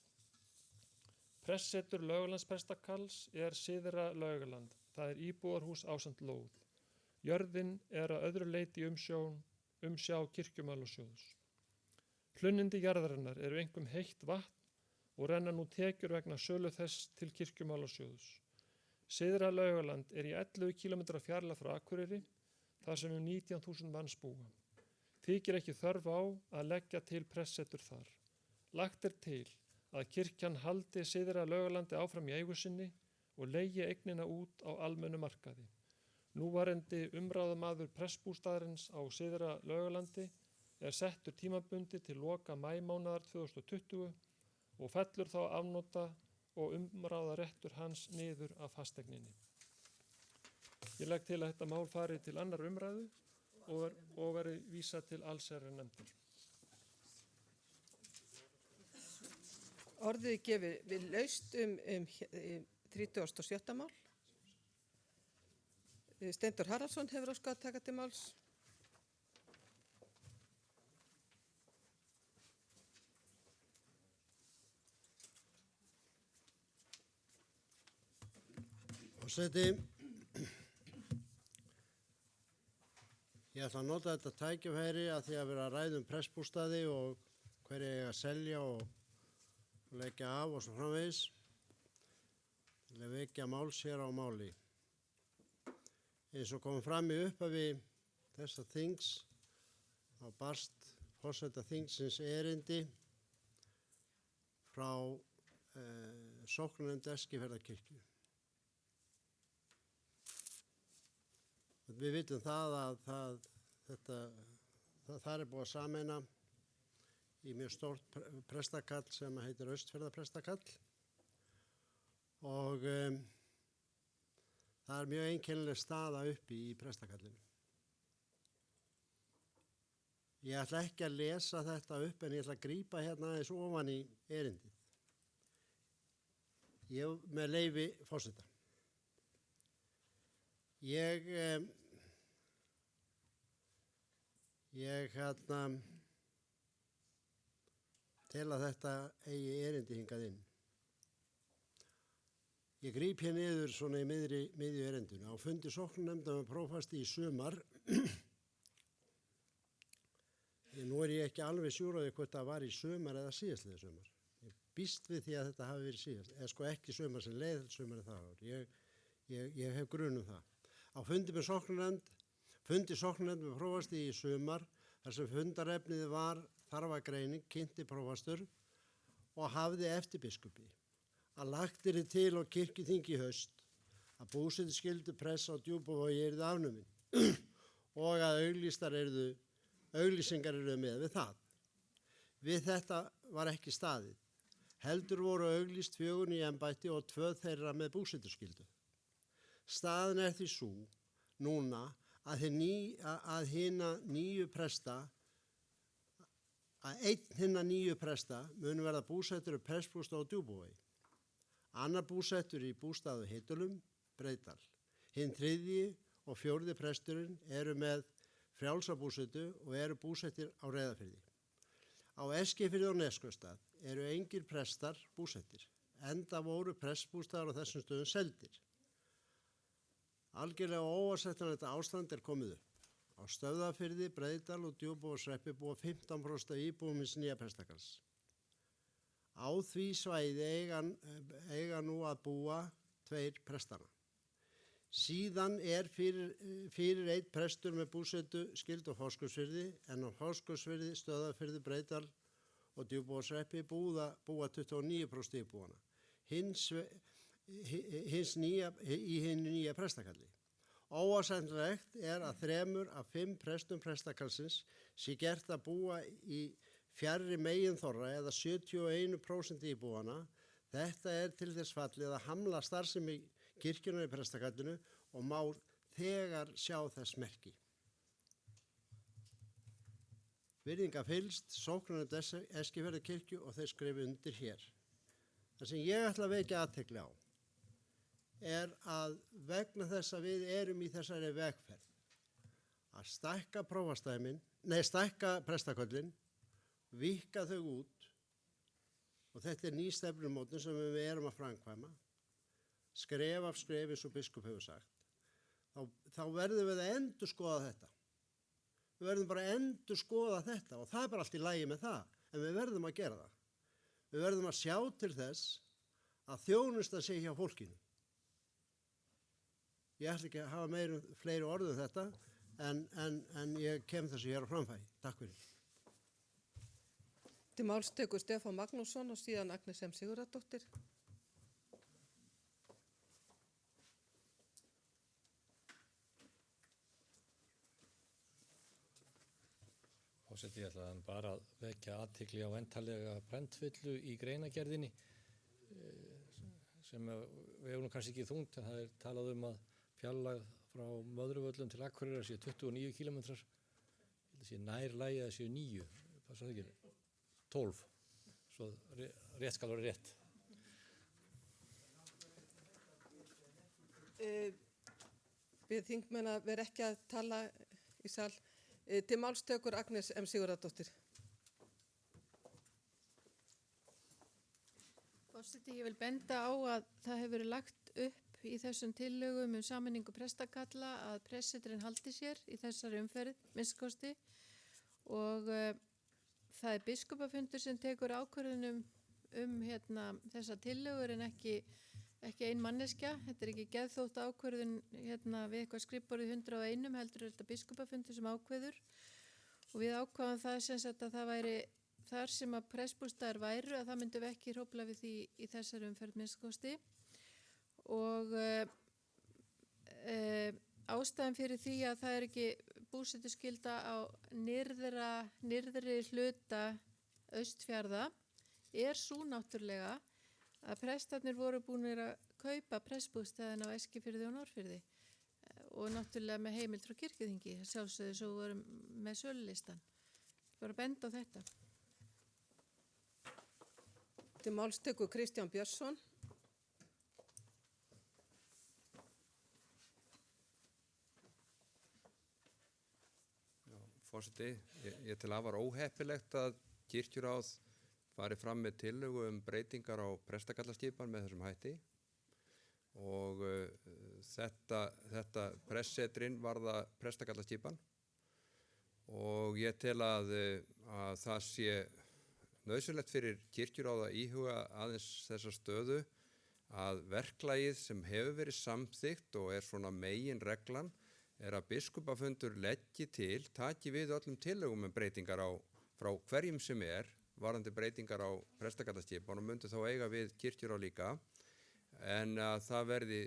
Pressetur Laugalandsprestakalls er Syðra Laugaland, það er íbúðarhús ásamt lóð. Jörðin er að öðru leyti umsjá Kirkjumálasjóðs. Hlunnindi jarðarinnar eru einkum heitt vatn og renna nú tekjur vegna sölu þess til Kirkjumálasjóðs. Syðra Laugaland er í 11 km fjarlægð frá Akureyri, þar sem 19.000 manns búa. Þykir ekki þörf á að leggja til pressetur þar. Lagt er til að kirkjan haldi Syðra Laugalandi áfram í eigu sinni og leigi eignina út á almennu markaði. Núverandi umráðamaður prestbústaðarins á Syðra Laugalandi er settur tímabundi til loka maímánaðar 2020 og fellur þá afnota og umráðaréttur hans niður af fasteigninni. Ég legg til að þetta mál fari til annar umræðu og veri vísað til allsherjarnefndar. Orðið gefið við laust 37. mál. Steindór Haraldsson hefur óskað að taka til máls. Forseti, ég ætla að nota þetta tækifæri að því að vera að ræða prestbústaði og hverju eiga að selja og leggja af og svo framvegis til að vekja máls hér á máli. Eins og komum fram í upphafi þessa þings þá barst forseta þingsins erindi frá sóknarnefnd Eskifjarðarkirkju. Við vitum það að það er búið að sameina í mjög stórt prestakall sem heitir Austfjarðarprestakall og Það er mjög einkennileg staða uppi í prestakallinu. Ég ætla ekki að lesa þetta upp en ég ætla að grípa hérna aðeins ofan í erindið. Ég með leyfi forseta. Ég tel að þetta eigi erindi hingað inn. Ég gríp hér niður svona í miðju erindinu. Á fundi sóknarnefndar með prófasti í sumar. Nú er ég ekki alveg sjúraði hvort það var í sumar eða síðastliðið sumar. Ég býst við því að þetta hafi verið síðast. Eða sko ekki sumar sem leið, sumar er það ár. Ég hef grunum það. Á fundi sóknarnefnd með prófasti í sumar, þar sem fundarefnið var þarfagreining, kynnti prófastur og hafði eftir biskupi. Að lagt er til á kirkjuþingi í haust að búsetuskyldu press á Djúpavogi yrði afnumin og að auglýsingar eru með við það. Við þetta var ekki staðið. Heldur voru auglýst 4 í embætti og 2 þeirra með búsetuskyldu. Staðan er því sú núna að einn hinna 9 presta mun verða búsettur í prestbústað á Djúpavogi. Annar búsettur í bústaðu Heitulum, Breiðdal. Hinn 3. og 4. presturinn eru með frjálsa búsetu og eru búsettir á Reyðarfirði. Á Eskifirði og Neskaupstað eru engir prestar búsettir, enda voru prestbústaðar á þessum stöðum seldir. Algjörlega óásættanlegt ástand er komið upp. Á Stöðvarfirði, Breiðdal og Djúpavogshreppi búa 15% af íbúum hins nýja prestagarðs. Á því svæði eiga nú að búa 2 prestana. Síðan er fyrir einn prestur með búsetu skyldu á Fáskrúðsfirði, en á Fáskrúðsfirði, Stöðvarfirði, Breiðdal og Djúpavogshreppi búa 29% íbúanna. Í hinu nýja prestakalli. Óásættanlegt er að 3 af 5 prestum prestakallsins sé gert að búa í fjarri meginþorra eða 71% íbúanna. Þetta er til þess fallið að hamla starfsemi kirkjunnar í prestakallinu og má þegar sjá þess merki. Virðinga fyllst sóknarnefnd Eskifjarðarkirkju og þeir skrifa undir hér. Það sem ég ætla að vekja athygli á er að vegna þess að við erum í þessari vegferð að stækka prestaköllin, víkka þau út og þetta er ný stefnumótun sem við erum að framkvæma, skref af skref eins og biskup hefur sagt, þá verðum við að endurskoða þetta. Við verðum bara að endurskoða þetta og það er bara allt í lagi með það, en við verðum að gera það. Við verðum að sjá til þess að þjónusta sé hjá fólkinu. Ég ætla ekki að hafa fleiri orð þetta, en ég kem þessu hér á framfæri. Takk fyrir. Til máls tekur Stefán Magnússon og síðan Agnes M. Sigurðardóttir. Forseti, ég ætla bara að vekja athygli á endanlega prentfyllu í greinagerðinni sem við hefum kannski ekki þungt, en það er talað að fjarlægð frá Möðruvöllum til Akureyrar sé 29 kilometrar. Það sé nær lagi að séu 9, passar það ekki? 12, svo rétt skal vera rétt. Við þingmenn að vera ekki að tala í sal. Til máls tekur Agnes M. Sigurðardóttir. Forseti, ég vil benda á að það hefur verið lagt upp í þessum tillögum sameiningu prestakalla að pressetrinn haldi sér í þessari umferð, minnst og það er biskupafundur sem tekur ákvörðunum þessa tillögur en ekki ein manneskja. Þetta er ekki geðþótt ákvörðun við eitthvað skrifborðið 101, heldur þetta biskupafundur sem ákveður og við ákvaðum það sem sagt að það væri þar sem að prestbústaðar væru að það myndum við ekki hrófla við því í þessari umferð minnst og ástæðan fyrir því að það er ekki búsetuskylda á nyrðri hluta Austfjarða er svo náttúrulega að prestarnir voru búinir að kaupa prestbústaðina á Eskifirði og Norðfirði og náttúrulega með heimild frá kirkjuþingi, sjálfsögðu svo vorum með sölulistan. Bara benda á þetta. Til málstöku Kristján Björnsson. Forseti, ég tel afar óheppilegt að kirkjuráð fari fram með tillögu breytingar á prestakallaskipan með þessum hætti og þetta pressetrin varða prestakallaskipan og ég tel að það sé nauðsynlegt fyrir kirkjuráð að íhuga aðeins þessa stöðu að verklagið sem hefur verið samþykkt og svona megin reglan að biskupafundur leggi til, taki við öllum tillögum breytingar frá hverjum sem varðandi breytingar á prestakallaskipan og myndi þá eiga við kirkjuráð líka en að það verði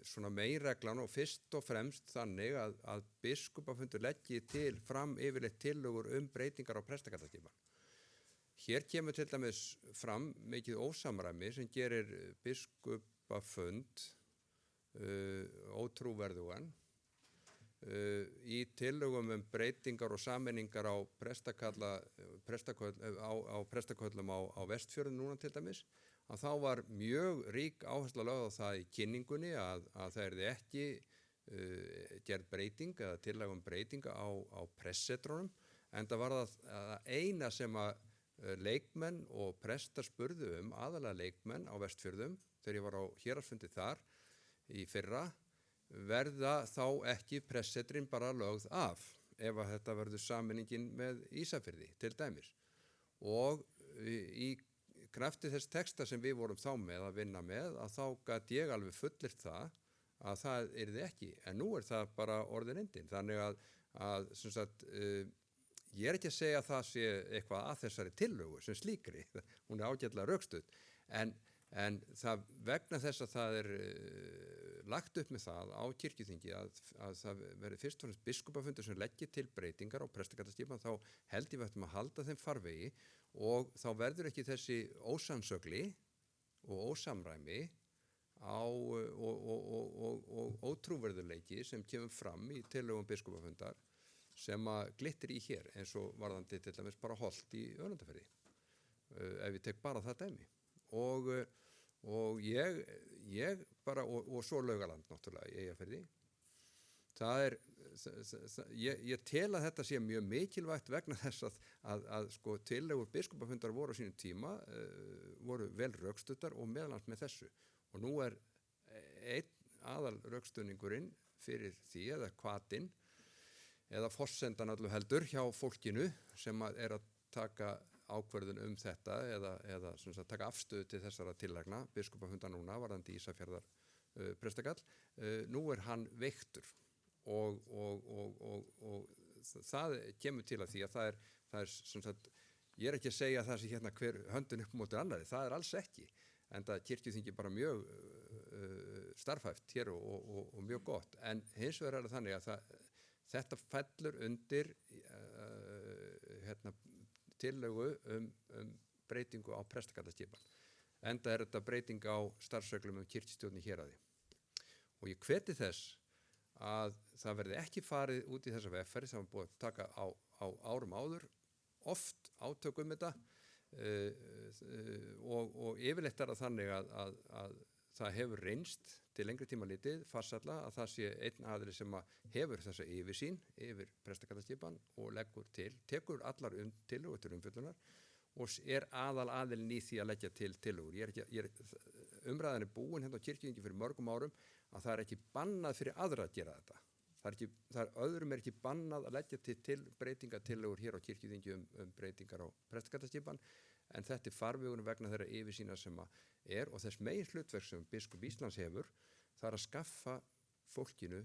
svona meginreglan og fyrst og fremst þannig að biskupafundur leggi til fram yfirleitt tillögur breytingar á prestakallaskipan. Hér kemur til dæmis fram mikið ósamræmi sem gerir biskupafund ótrúverðugan í tillögum breytingar og sameiningar á prestaköllum á Vestfjörðum núna til dæmis, að þá var mjög rík áhersla lögð á það í kynningunni að það yrði ekki gerð breyting eða tillögum breytinga á pressetrónum, en það var það eina sem að leikmenn og prestar spurðu aðalega leikmenn á Vestfjörðum, þegar ég var á héraðsfundi þar í fyrra, verða þá ekki pressetrin bara lögð af ef að þetta verður sameiningin með Ísafirði til dæmis og í krafti þess texta sem við vorum þá með að vinna með að þá gat ég alveg fullyrt að það yrði ekki en nú það bara orðin endin þannig að sem sagt, ég ekki að segja að það sé eitthvað að þessari tillögu sem slíkri, hún ágætlega rökstudd en það vegna þess að það lagt upp með það á kirkjuþingi að það verði fyrst og fremst biskupafundur sem leggi til breytingar á prestakallaskipan þá held ég að halda þeim farvegi og þá verður ekki þessi ósannsögli og ósamræmi og ótrúverðuleiki sem kemur fram í tillögum biskupafundar sem að glittir í hér eins og varðandi til dæmis bara Holt í Önundarfirði ef ég tek bara það dæmi og ég bara og svo Laugaland náttúrulega í Eyjafirði ég tel að þetta sé mjög mikilvægt vegna þess að sko tillögur biskupafundar voru á sínum tíma voru vel rökstuddar og meðalans með þessu og nú einn aðal rökstuðningurinn fyrir því eða hvatinn eða forsendan allu heldur hjá fólkinu sem að taka ákvörðun þetta eða sem sagt, taka afstöðu til þessara tillagna biskupafundar núna varðandi Ísafjarðar prestakall nú hann veiktur og það kemur til að því að það er sem sagt, ég ekki að segja að það sé hérna hver höndun upp móti annari, það alls ekki en það kirkjuþingi bara mjög starfhæft hér og mjög gott en hins vegar það þannig að þetta fellur undir tillögu breytingu á prestakallaskipan enda þetta breyting á starfsreglum kirkjustjórn í héraði og ég hveti þess að það verði ekki farið út í þessa vegferð sem var búið að taka á árum áður oft átökum þetta og yfirleitt það þannig að það hefur reynst til lengri tíma litið farsalla að það sé einn aðili sem hefur þessa yfirsýn yfir prestakallaskipan og tekur allar tillögur til umfjöllunar og aðal aðilinn í því að leggja til tillögur. Umræðan búin hérna á kirkjuþingi fyrir mörgum árum að það ekki bannað fyrir aðra að gera þetta. Öðrum ekki bannað að leggja til breytingatillögur hér á kirkjuþingi breytingar á prestakallaskipan en þetta farvegunum vegna þeirra yfirsýna sem og þess megin hlutverk sem biskup Íslands hefur það að skaffa fólkinu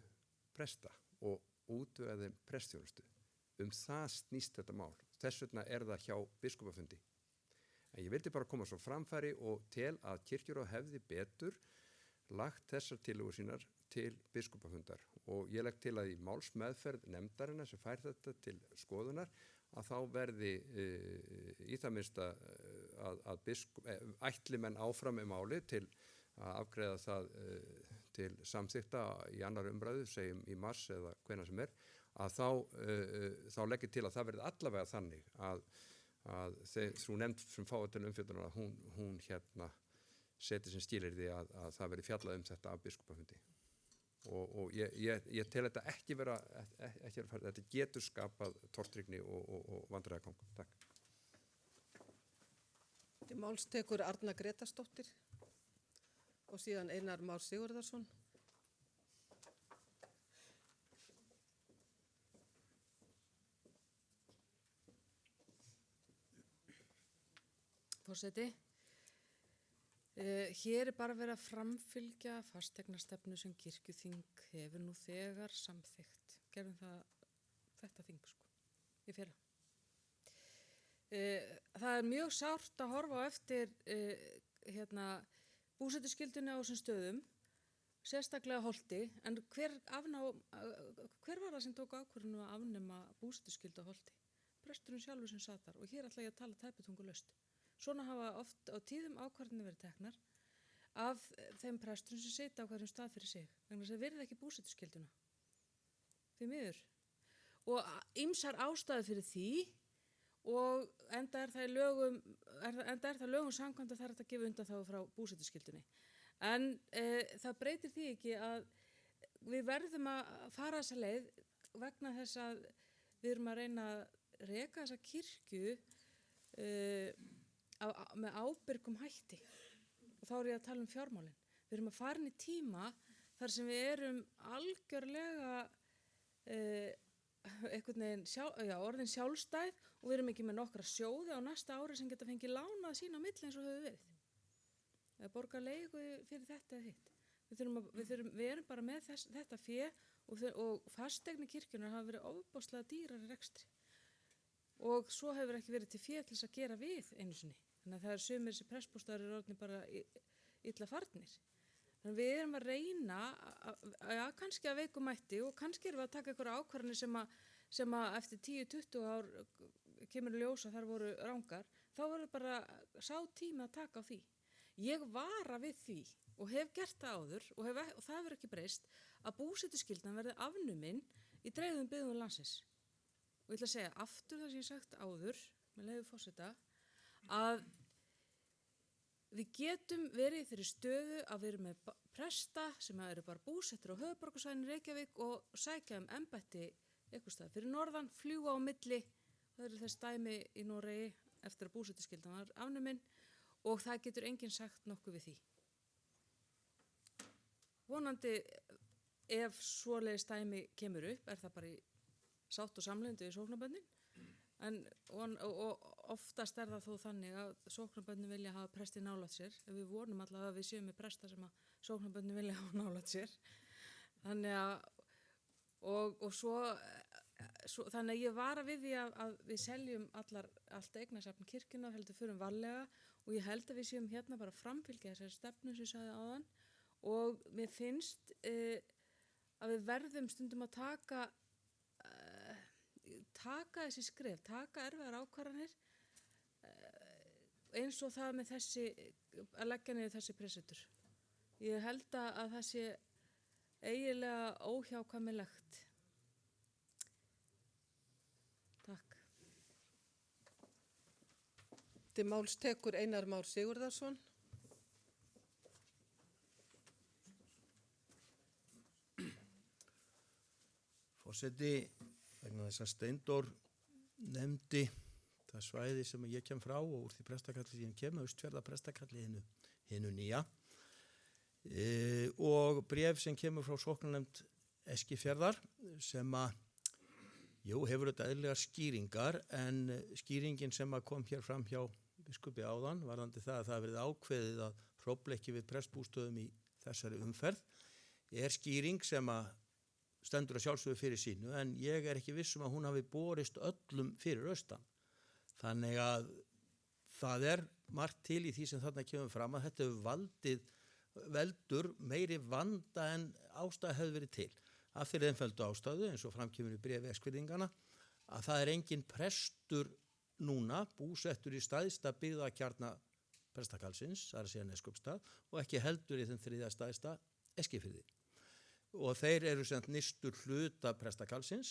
presta og útvega þeim prestþjónustu. Það snýst þetta mál. Þess vegna það hjá biskupafundi. En ég vildi bara koma svo framfæri og tel að kirkjuráð hefði betur lagt þessar tillögur sínar til biskupafundar og ég legg til að í málsmeðferð nefndarinnar sem fær þetta til skoðunar að þá verði í það minnsta að ætli menn áfram með máli til afgreiða það til samþykta í annar umræðu, segjum í mars eða hvenær sem að þá leggir til að það verði allavega þannig að þú nefnd sem fáið til umfjöldunar að hún seti sem skilyrði að það verði fjallað þetta af biskupafundi. Og ég tel þetta ekki vera þetta getur skapað tortryggni og vandræðagang. Takk. Til máls tekur Arna Gretarsdóttir og síðan Einar Már Sigurðarsson. Forseti, hér bara verið að framfylgja fasteignastefnu sem kirkjuþing hefur nú þegar samþykkt. Gerðum þetta þing í fyrra. Það mjög sárt að horfa á eftir búsetuskyldunni á þessum stöðum, sérstaklega Holti, en hver var það sem tók ákvörðun að afnema búsetuskyldu á Holti? Presturinn sjálfur sem sat þar og hér ætla ég að tala tæpitungulaust. Svona hafa oft á tíðum ákvarðanir verið teknar af þeim presturum sem sita á hverjum stað fyrir sig. Þannig að það virði ekki búsetuskylduna. Því miður. Og ýmsar ástæður fyrir því og enda er það lögum samkvæmt að það er að gefa undan þá frá búsetuskyldunni. En það breytir því ekki að við verðum að fara þessa leið vegna þess að við erum að reyna að reka þessa kirkju með ábyrgum hætti og þá er ég að tala fjármálin. Við erum að fara inn í tíma þar sem við erum algjörlega orðin sjálfstæð og við erum ekki með nokkra sjóði á næsta ári sem geta fengið lánað sín á milli eins og höfðu verið. Eða borga leigu fyrir þetta eða hitt. Við erum bara með þetta fé og fasteigni kirkjunar hafa verið ofboðslega dýrar í rekstri. Og svo hefur ekki verið til fé til þess að gera við einu sinni. Þannig að það sumir þessi prestbústaðir eru orðnir bara illa farnir. Þannig að við erum að reyna, kannski að veikum mætti og kannski erum við að taka einhverja ákvarðanir sem að eftir 10-20 ár kemur ljósa þar voru rangar, þá verður bara sá tími að taka á því. Ég vara við því og hef gert það áður og það hefur ekki breyst að búsetuskyldan verði afnumin í dreifðum byggðum landsins. Og ég ætla að segja aftur það sem ég sagt áður, með leyfi forseta, að við getum verið í þeirri stöðu að við erum með presta sem eru bara búsettir á höfuðborgarsvæðinu Reykjavík og sækja embætti einhvers staðar fyrir norðan, fljúga á milli, það eru þess dæmi í Noregi eftir að búsetuskyldan var afnumin og það getur enginn sagt nokkuð við því. Vonandi ef svoleiðis dæmi kemur upp er það bara í sátt og samlendi við sóknarbönnin og oftast er það þó þannig að sóknarbönnin vilja hafa presti nálægt sér, ef við vonum allavega að við séum með presta sem að sóknarbönnin vilja hafa nálægt sér. Þannig að þannig að ég vara við því að við seljum allt eignasafn kirkjunnar, heldur förum varlega og ég held að við séum hérna bara framfylgja þessari stefnu sem ég sagði áðan og mér finnst að við verðum stundum að taka þessi skref, taka erfiðar ákvarðanir eins og það með að leggja niður þessi presetur. Ég held að það sé eiginlega óhjákvæmilegt. Takk. Til máls tekur Einar Már Sigurðarsson. Forseti, vegna þess að Steindór nefndi það svæði sem ég kem frá og úr því prestakalli sem ég kem, Austfjarða prestakalli hinu nýja og bréf sem kemur frá sóknarnefnd Eskifjarðar sem hefur þetta eðlilega skýringar en skýringin sem kom hér fram hjá biskupi áðan varðandi það að það verið ákveðið að hróflekki við prestbústöðum í þessari umferð er skýring sem stendur að sjálfsögðu fyrir sínu en ég er ekki viss að hún hafi borist öllum fyrir austan. Þannig að það er margt til í því sem þarna kemur fram að þetta veldur meiri vanda en ástæða hefur verið til. Af þeirri einföldu ástæðu eins og framkemur í bréfi Eskfirðingana að það er engin prestur núna búsettur í stæðsta byggðakjarna prestakalsins, það er að segja Neskupstað, og ekki heldur í þeim þriðja stæðsta Eskifirði. Og þeir eru sem nýstur hluta prestakalsins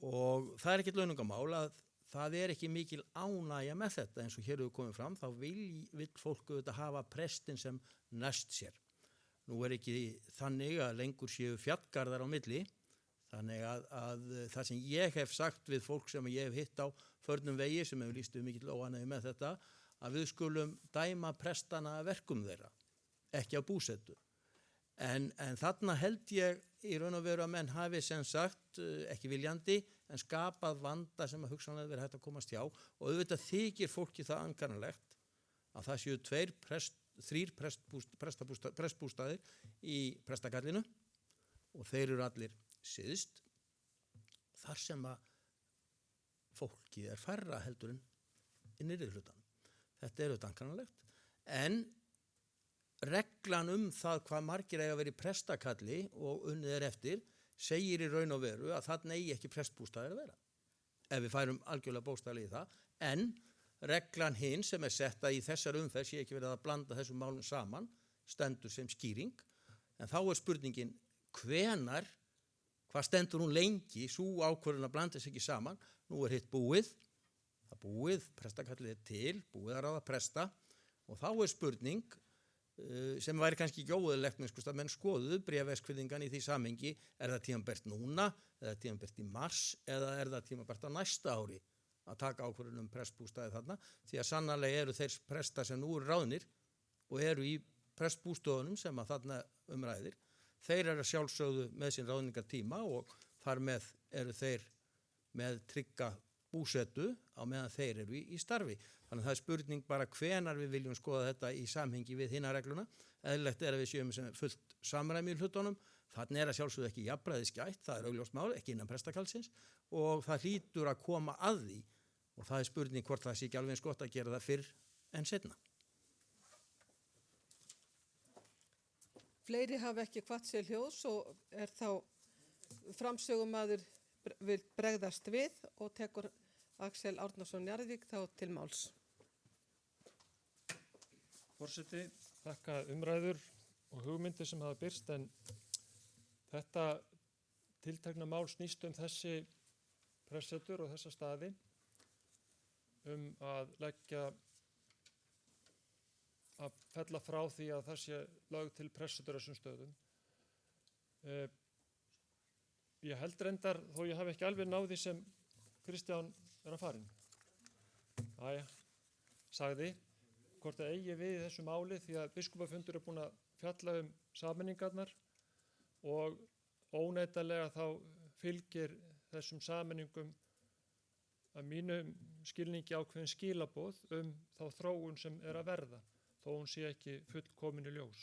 og það er ekkert launungamál að það er ekki mikil ánægja með þetta eins og hér hefur komið fram, þá vill fólk auðvitað hafa prestin sem næst sér. Nú er ekki þannig að lengur séu fjallgarðar á milli, þannig að það sem ég hef sagt við fólk sem ég hef hitt á förnum vegi sem hefur lýst við mikill óánægju með þetta, að við skulum dæma prestana verkum þeirra, ekki á búsetu. En þarna held ég í raun og veru að menn hafi sem sagt ekki viljandi en skapað vanda sem að hugsanlega verið hægt að komast hjá og auðvitað þykir fólki það ankanalegt að það séu þrír prestbústaðir í prestakallinu og þeir eru allir syðst þar sem að fólkið er færra heldur en í nýrri hlutan. Þetta er auðvitað ankanalegt en reglan það hvað margir eiga að vera í prestakalli og unnið er eftir segir í raun og veru að þarna eigi ekki prestbústaðir að vera. Ef við færum algjörlega bókstaflega í það, en reglan hinn sem er setta í þessar umferð sé ekki verið að blanda þessum málum saman, stendur sem skýring, en þá er spurningin hvenar, hvað stendur hún lengi, svo ákvörðun að blanda þess ekki saman, nú er hitt búið, prestakallið er til, búið að ráða presta og þá er spurning sem væri kannski ekki óeðlilegt að menn skoðuðu bréfeskviðingan í því samhengi, er það tímabært núna, er það tímabært í mars eða er það tímabært á næsta ári að taka ákvörðun prestbústaði þarna, því að sannarlega eru þeir prestar sem nú eru ráðnir og eru í prestbústofunum sem að þarna umræðir, þeir eru sjálfsögðu með sín ráðningartíma og þar með eru þeir með trygga búsetu á meðan þeir eru í starfi. Þannig að það er spurning bara hvenar við viljum skoða þetta í samhengi við hina regluna. Eðlilegt er að við séum sem fullt samræmi í hlutunum. Þannig er að sjálfsögðu ekki jafnræðis gætt, það er augljóst mál, ekki innan prestakalsins og það hlýtur að koma að því og það er spurning hvort það sé ekki alveg eins gott að gera það fyrr en seinna. Fleiri hafa ekki hvatt sér hljóðs og er þá framsögumaður vil bregðast við og tekur Axel Árnason Njarðvík þá til máls. Forseti, þakka umræður og hugmyndir sem hafa birst en þetta tiltekna mál snýst þessi pressetur og þessa staði að leggja að fella frá því að það sé lögð til pressetur á þessum stöðum. Ég held reyndar, þó ég hafi ekki alveg náði sem Kristján er að farin. Sagði, hvort það eigi við í þessu máli því að biskupafundur er búin að fjalla sameiningarnar og óneitanlega þá fylgir þessum sameiningum að mínum skilningi ákveðin skilaboð þá þróun sem er að verða, þó hún sé ekki fullkomin í ljós.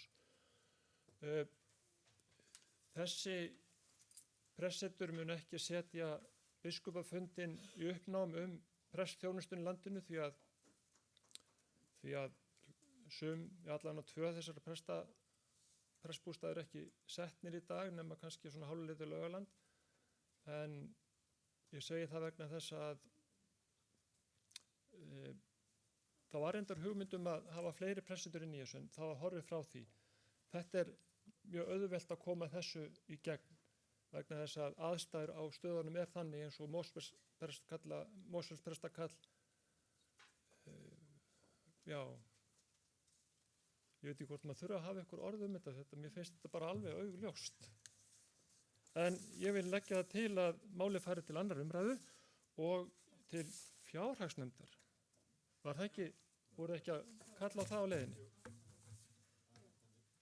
Þessi pressetur mun ekki setja biskupafundin í uppnám prestþjónustun í landinu því að allan á 2 þessara prestbústaðir ekki setnir í dag nema kannski svona hálfleitu Laugaland en ég segi það vegna þess að það var reyndar hugmyndum að hafa fleiri pressetur inn í þessu en það var horfið frá því. Þetta er mjög auðvelt að koma þessu í gegn vegna þess að aðstæður á stöðunum er þannig eins og Mosfellsprestakall ég veit ekki hvort maður þurfa að hafa einhver orð þetta, mér finnst þetta bara alveg augljóst. En ég vil leggja það til að málið fari til annar umræðu og til fjárhagsnefndar. Var það ekki, voru ekki að kalla á það á leiðinni?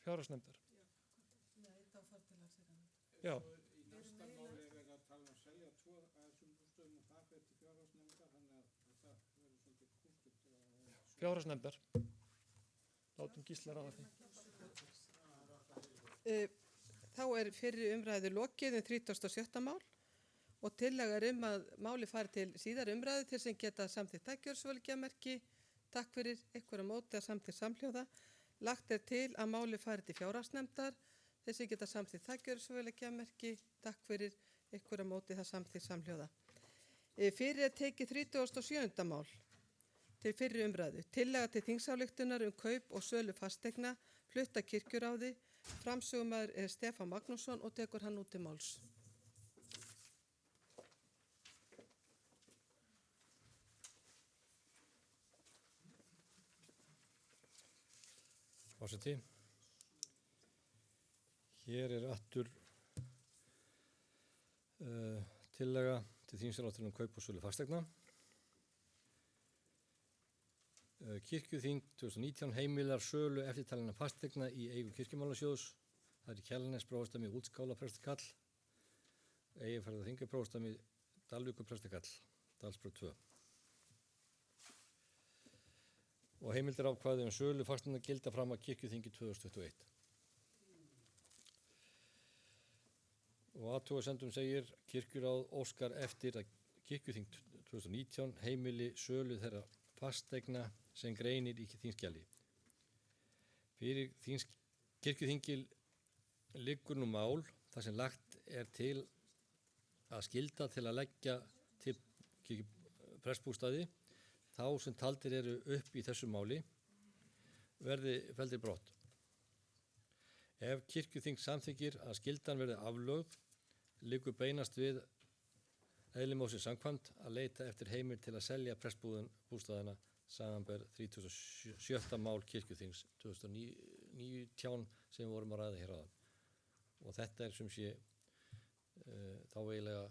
Fjárhagsnefndar. Nei, þá fara til að segja það. Já. Fjárhagsnefndar. Látum Gísla ráða því. Þá er fyrri umræðu lokið 37. mál og tillaga að máli fari til síðar umræðu til sem geta samþykkt tækjörðsvölgjamerki. Takk fyrir einhverja móti að samþykkt samhljóða. Lagt er til að máli fari til fjárhagsnefndar til sem geta samþykkt tækjörðsvölgjamerki. Takk fyrir einhverja móti það samþykkt samhljóða. Fyrir er tekið 37. mál. til fyrri umræðu. Tillaga til þingsályktunar kaup og sölu fasteigna flutt af kirkjuráði. Framsögumaður er Stefán Magnússon og tekur hann út til máls. Forseti. Hér er aftur tillaga til þingsályktunar kaup og sölu fasteigna. Kirkjuþing 2019 heimilar sölu eftirtalinna fasteigna í eigu kirkjumálasjóðs. Það er Kjalarnes prófastamí Útskála prestakall, Eyjafjarðar Þingi prófastamí Dalvíkur prestakall, Dalsbrú 2. Og heimildir ákvæði sölu fasteigna gilda fram að kirkjuþingi 2021. Og athugasemdum segir kirkjuráð óskar eftir að kirkjuþing 2019 heimili sölu þeirra fasteigna sem greinir í þingskjali. Fyrir kirkjuþingi liggur nú mál þar sem lagt er til að skylda til að leggja til prestbústaði þá sem taldir eru upp í þessu máli verði felldir brott. Ef kirkjuþing samþykkir að skyldan verði aflögð, liggur beinast við eðli málsins samkvæmt að leita eftir heimild til að selja prestbústaðina samanber 37. mál kirkjuþings 2019 sem við vorum að ræða hér áðan. Og þetta er sem sé þá eiginlega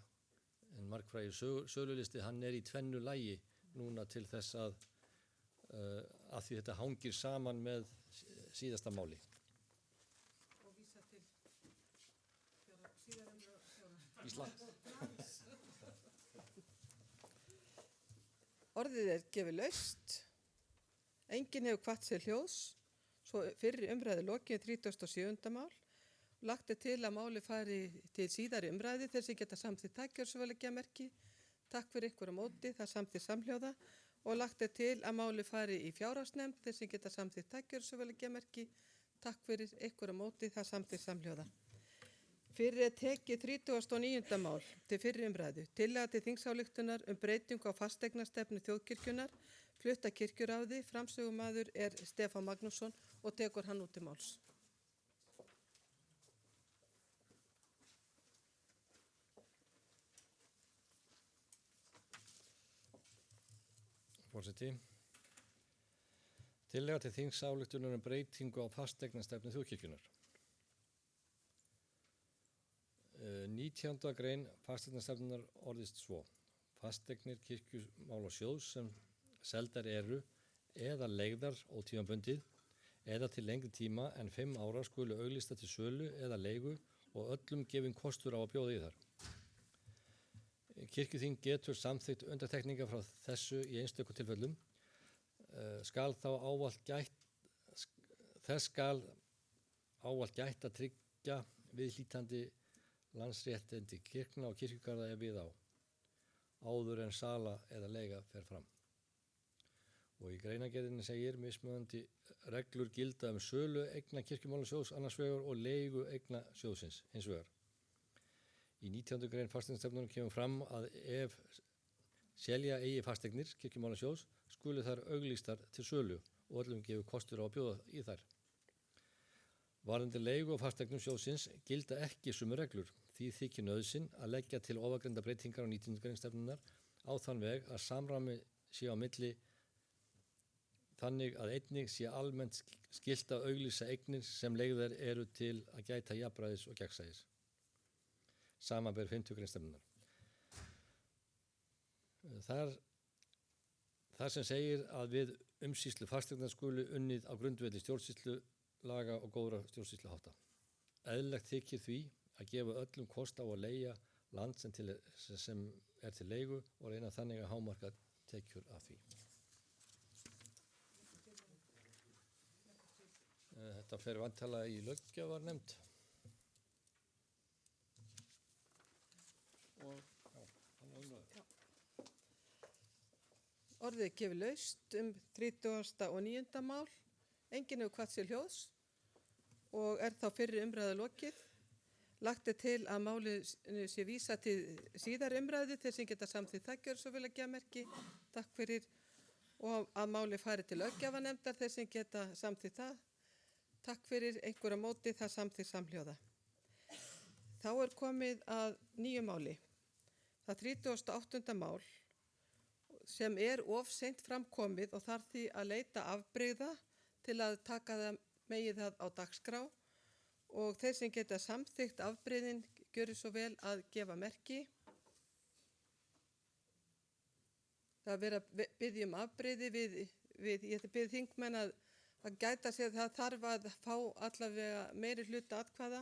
en margfrægur sölulisti, hann er í tvennu lagi núna til þess að því þetta hangir saman með síðasta máli. Og vísa til síðar Orðið er gefið laust. Enginn hefur hvatt sér hljóðs. Svo fyrri umræðu lokið 37. mál. Lagt er til að máli fari til síðari umræðu þeir sem geta samþykkt tækjarsöguleggjamerki. Takk fyrir ykkur á móti, það samþykkt samhljóða. Og lagt er til að máli fari í fjárhagsnefnd þeir sem geta samþykkt tækjarsöguleggjamerki. Takk fyrir ykkur á móti, það samþykkt samhljóða. Fyrir er tekið 39. mál til fyrri umræðu. Tillaga til þingsályktunar breytingu á fasteignastefnu þjóðkirkjunnar. Flutt af kirkjuráði. Framsögumaður er Stefán Magnússon og tekur hann út til máls. Forseti. Tillaga til þingsályktunar breytingu á fasteignastefnu þjóðkirkjunnar. 19. grein fasteignastefnunar orðist svo. Fasteignir kirkjumálasjóðs sem seldar eru eða leigðar ótímabundið eða til lengri tíma en 5 ára skulu auglýsta til sölu eða leigu og öllum gefin kostur á að bjóða í þar. Kirkjuþing getur samþykkt undantekningar frá þessu í einstöku tilfellum. Skal ávallt gætt að tryggja viðhlítandi landsréttindi kirkna og kirkjugarða ef við á, áður en sala eða leiga fer fram. Og í greinargerðinni segir mismunandi reglur gilda sölu eigna kirkjumálasjóðs annars vegar og leigu eigna sjóðsins hins vegar. Í 19. grein fasteignastefnunnar kemur fram að ef selja eigi fasteignir kirkjumálasjóðs skulu þær auglýstar til sölu og öllum gefur kostur á að bjóða í þær. Varðandi leigu og fasteignum sjóðsins gilda ekki sömu reglur. Því þykir nauðsyn að leggja til ofangreinda breytingar á 19. grein stefnunnar á þann veg að samræmi sé á milli þannig að einnig sé almennt skylt að auglýsa eignir sem leigðar eru til að gæta jafnræðis og gegnsæis. Samanber 50. grein stefnunnar. Þar sem segir að við umsýslu fasteigna skulu unnið á grundvelli stjórnsýslulaga og góðra stjórnsýsluhátta. Eðlilegt þykir því að gefa öllum kost á að leigja land sem er til leigu og reyna þannig að hámarka tekjur af því. Þetta fer væntanlega í löggjafarnefnd. Orðið er gefið laust 39. mál. Enginn hefur hvatt sér hljóðs og er þá fyrri umræðu lokið. Lagt er til að málið sé vísað til síðari umræðu þeir sem geta samþykkt tækjarsöguleggjamerki. Takk fyrir og að máli fari til löggjafarnefndar þeir sem geta samþykkt það. Takk fyrir, einhverja móti, það samþykkt samhljóða. Þá er komið að nýju máli. Það 38. mál sem er of seint framkomið og þarf því að leita afbrigða til að taka það megið það á dagskrá og þeir sem geta samþykkt afbrigðin gjörir svo vel að gefa merki. Það er verið að biðja afbrigði ég bið þingmenn að gæta sér það þarf að fá allavega meiri hluta atkvæða.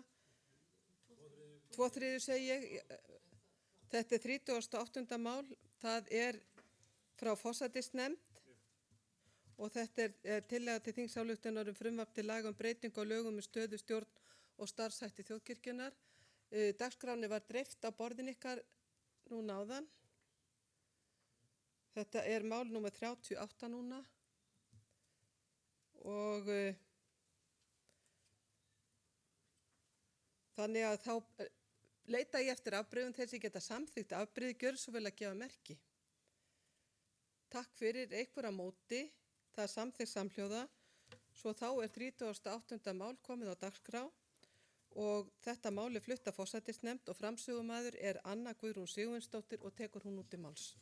2/3 segi ég. Þetta er 38. mál. Það er frá forsætisnefnd og þetta er tillaga til þingsályktunar frumvarp til laga breytingu á lögum stöðu, stjórn og starfshætti þjóðkirkjunnar. Dagskráni var dreift á borðin ykkar núna áðan. Þetta er mál númer 38 núna og þannig að þá leita ég eftir afbrigðum þeir sem geta samþykkt afbrigði gjör svo vel að gefa merki. Takk fyrir, einhverja móti, það er samþykkt samhljóða, svo þá er 38. mál komið á dagskrá og þetta mál er flutt af forsætisnefnd og framsögumaður er Anna Guðrún Sigurvinsdóttir og tekur hún út í máls.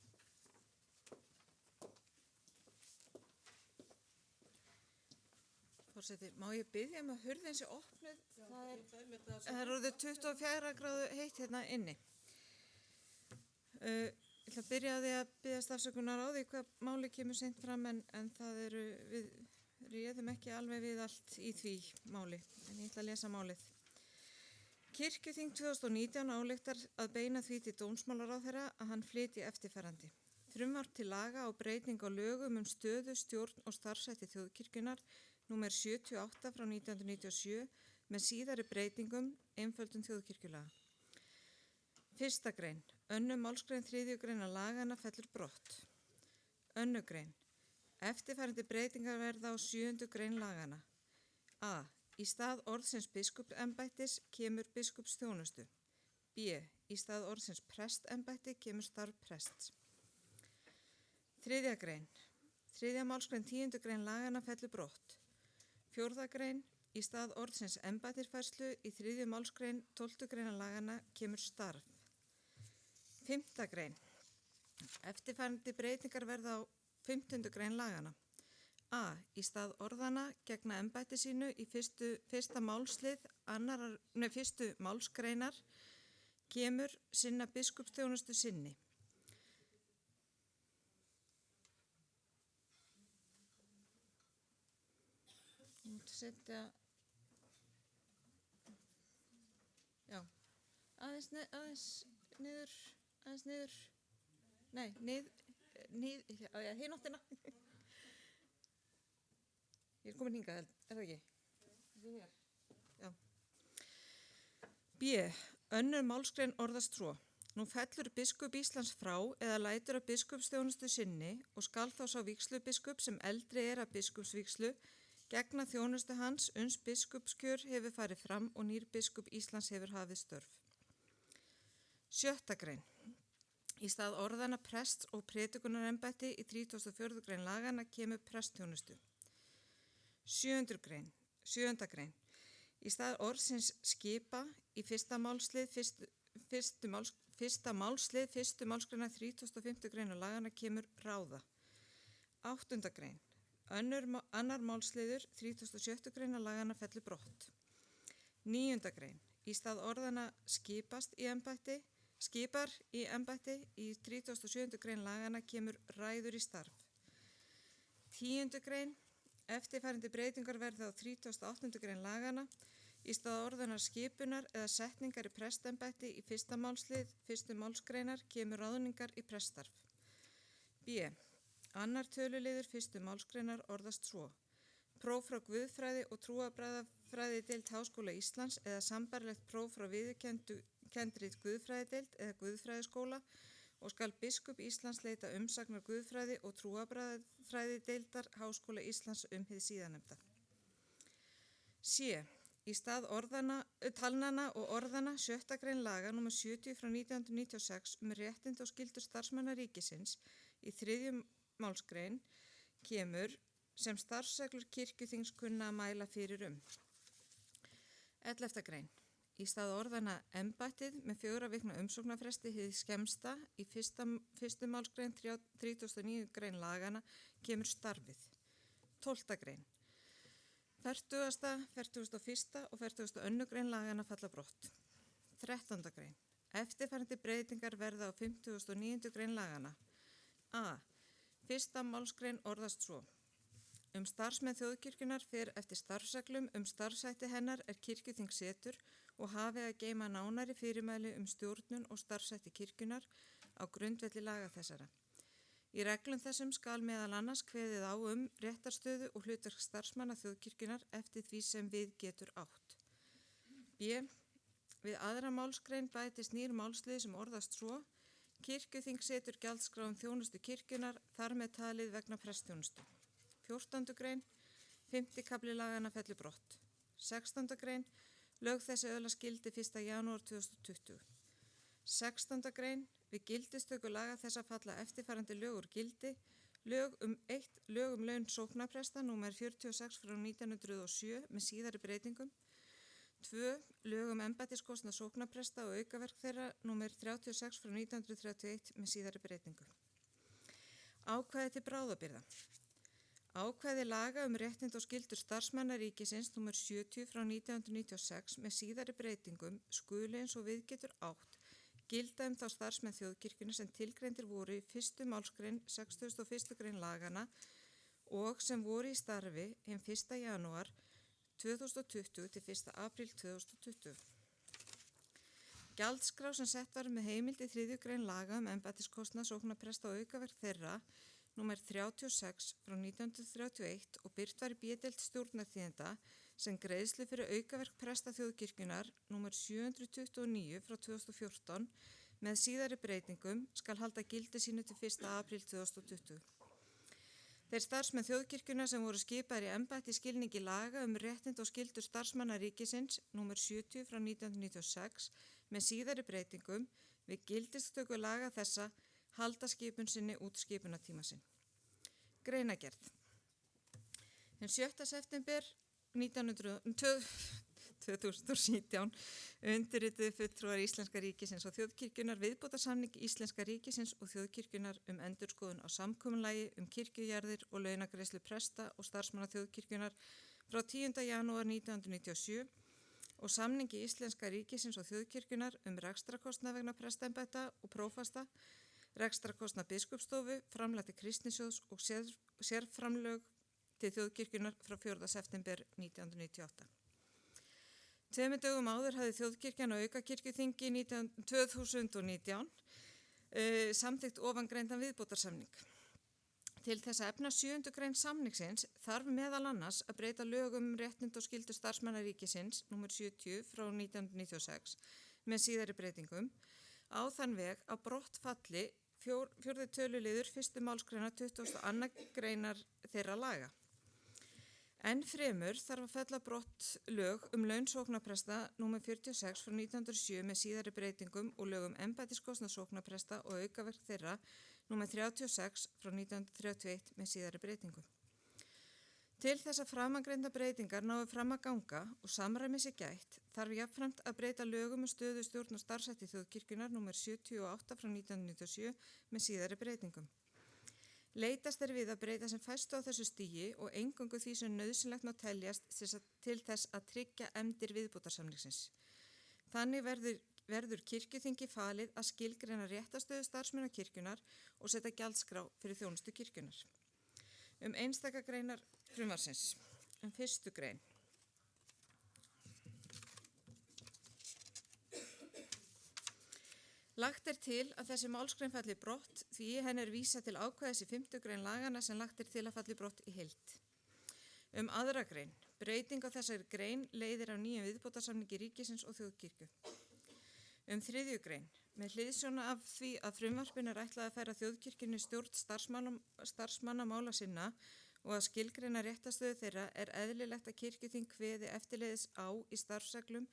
Forseti, má ég biðja að hurðin sé opnuð? Það er orðið 24 gráðu heitt hérna inni. Ég ætla að byrja á því að biðjast afsökunar á því hvað máli kemur seint fram en það eru, við réðum ekki alveg við allt í því máli, en ég ætla að lesa málið. Kirkjuþing 2019 ályktar að beina því til dómsmálaráðherra að hann flytji eftirfarandi. Frumvarp til laga á breyting á lögum stöðu, stjórn og starfshætti þjóðkirkjunnar númer 78 frá 1997 með síðari breytingum einföldun þjóðkirkjulaga. 1. grein. Önnur málsgrein 3. greinar lagana fellur brott. 2. grein. Eftirfarandi breytingar verða á 7. grein lagana. A. Í stað orðsins biskupsembættis kemur biskupsþjónustu. B. Í stað orðsins prestembætti kemur starf prests. 3. grein. 3. málsgrein 10. grein lagana fellur brott. 4. grein. Í stað orðsins embættisfærslu í 3. málsgrein 12. greina lagana kemur starf. 5. grein. Eftirfarandi breytingar verða á 15. grein lagana. A. Í stað orðana gegna embætti sínu í fyrsta málslið fyrstu málsgreinar kemur sinna biskupsþjónustu sinni. Setja aðeins niður nei, hináttina ég er komin hingað, er það ekki? Já. B. Önnur málsgrein orðast svo. Nú fellur biskup Íslands frá eða lætur af biskupsþjónustu sinni og skal þá sá vígslubiskup sem eldri er af biskupsvígslu gegna þjónustu hans uns biskupskjör hefur farið fram og nýr biskup Íslands hefur hafið störf. 7. grein. Í stað orðana prests og prédikunarembætti í 34. grein lagana kemur prestþjónustu. 7. grein. Í stað orðsins skipa í fyrsta málslið fyrstu málsgreinar 35. grein lagana kemur ráða. 8. grein. Annar málsliður 37. greina lagana fellur brott. 9. grein. Í stað orðana skipar í embætti í 37. grein lagana kemur ræður í starf. 10. grein. Eftirfarandi breytingar verða á 38. grein lagana. Í stað orðana skipunar eða setningar í prestembætti í fyrsta málslið fyrstu málsgreinar kemur ráðningar í preststarf. B. Annar töluliður fyrstu málsgreinar orðast svo. Próf frá guðfræði og trúarbragðafræðideild Háskóla Íslands eða sambærilegt próf frá viðurkenndri guðfræðideild eða guðfræðiskóla og skal biskup Íslands leita umsagnar guðfræði og trúarbragðafræðideildar Háskóla Íslands hið síðarnefnda. C. Í stað talnana og orðana 7. grein laga nr. 70 frá 1996 réttindi og skyldur starfsmanna ríkisins í 3. málsgrein kemur sem starfsreglur kirkjuþings kunna að mæla fyrir 11. grein. Í stað orðana embættið með 4 vikna umsóknarfresti hið skemmsta í fyrstu málsgrein 39 grein lagana kemur starfið. 12. grein. 40., 41. og 42. grein lagana falla brott. 13. grein. Eftirfarandi breytingar verða á 59. grein lagana. A. Fyrsta málsgrein orðast svo. Starfsmenn þjóðkirkjunar fer eftir starfsreglum starfshætti hennar kirkjuþing setur og hafi að geyma nánari fyrirmæli stjórnun og starfshætti kirkjunar á grundvelli laga þessara. Í reglum þessum skal meðal annars kveðið á réttarstöðu og hlutverk starfsmanna þjóðkirkjunar eftir því sem við getur átt. B. Við aðra málsgrein bætist nýr málslið sem orðast svo. Kirkjuþing setur gjaldskrá þjónustu kirkjunar þar með talið vegna prestþjónustu. 14. grein. 5. kafli lagana fellur brott. 16. grein. Lög þessi öðlast gildi 1. janúar 2020. 16. grein. Við gildistöku laga þessa falla eftirfarandi lög úr gildi. Lög 1. Lög laun sóknarpresta nr. 46 frá 1907 með síðari breytingum. 2. Lög embættiskostnað sóknarpresta og aukaverk þeirra nr. 36 frá 1931 með síðari breytingum. Ákvæði til bráðabirgða. Ákvæði laga réttindi og skyldur starfsmanna ríkisins nr. 70 frá 1996 með síðari breytingum skuli eins og við getur átt gilda þá starfsmenn þjóðkirkjunnar sem tilgreindir voru í 1. málsgrein 61. grein lagana og sem voru í starfi hinn 1. janúar 2020 til 1. apríl 2020. Gjaldskrá sem sett var með heimild í 3. grein laga embættiskostnað sóknarpresta og aukaverk þeirra nr. 36 frá 1931 og birt var í B-deild stjórnartíðinda sem greiðslu fyrir aukaverk presta þjóðkirkjunar nr. 729 frá 2014 með síðari breytingum skal halda gildi sínu til 1. apríl 2020. Þeir starfsmenn þjóðkirkjunar sem voru skipaðir í embætti í skilningi laga réttindi og skyldur starfsmanna ríkisins nr. 70 frá 1996 með síðari breytingum við gildistöku laga þessa halda skipun sinni út skipunartíma sinn. Greinagerð. Hinn 7. september 2017 undirrituðu fulltrúar Íslenska ríkisins og þjóðkirkjunar viðbótarsamning Íslenska ríkisins og þjóðkirkjunar endurskoðun á samkomulagi kirkjujarðir og launagreiðslu presta og starfsmanna þjóðkirkjunar frá 10. janúar 1997 og samningi Íslenska ríkisins og þjóðkirkjunar rekstrakostnað vegna prestaembætta og prófasta, rekstrakostnað biskupsstofu, framlag til kristnisjóðs og sérframlög til þjóðkirkjunar frá 4. september 1998. 2 dögum áður hafði þjóðkirkjan og aukakirkjuþingi 2019 samþykkt ofangreindan viðbótarsamning. Til þess að efna 7. grein samningsins þarf meðal annars að breyta lögum réttindi og skyldur starfsmanna ríkisins nr. 70 frá 1996 með síðari breytingum á þann veg að brott falli 4. töluliður 1. málsgreinar 22. greinar þeirra laga. Enn fremur þarf að fella brott lög laun sóknarpresta nr. 46 frá 1907 með síðari breytingum og lög embættiskostnað sóknarpresta og aukaverk þeirra nr. 36 frá 1931 með síðari breytingum. Til þess að framangreinda breytingar náu fram að ganga og samræmis gætt þarf jafnframt að breyta lögum stöðu stjórn og starfshætti þjóðkirkjunar nr. 78 frá 1997 með síðari breytingum. Leitast við að breyta sem fæstu á þessu stigi og eingöngu því sem nauðsynlegt má teljast til þess að tryggja efndir viðbótarsamningsins. Þannig verður kirkjuþingi falið að skilgreina réttarstöðu starfsmanna kirkjunar og setja gjaldskrá fyrir þjónustu kirkjunar. Einstaka greinar frumvarpsins. 1. grein. Lagt til að þessi málsgrein falli brott því henni vísað til ákvæðis í 5. grein lagana sem lagt til að falli brott í heild. 2. grein. Breyting á þessari grein leiðir af nýjum viðbótarsamningi ríkisins og þjóðkirkju. 3. grein. Með hliðsjóna af því að frumvarpinu ætlað að færa þjóðkirkjunni stjórn starfsmannamála sinna og að skilgreina réttarstöðu þeirra eðlilegt að kirkjuþing kveði eftirleiðis á í starfsreglum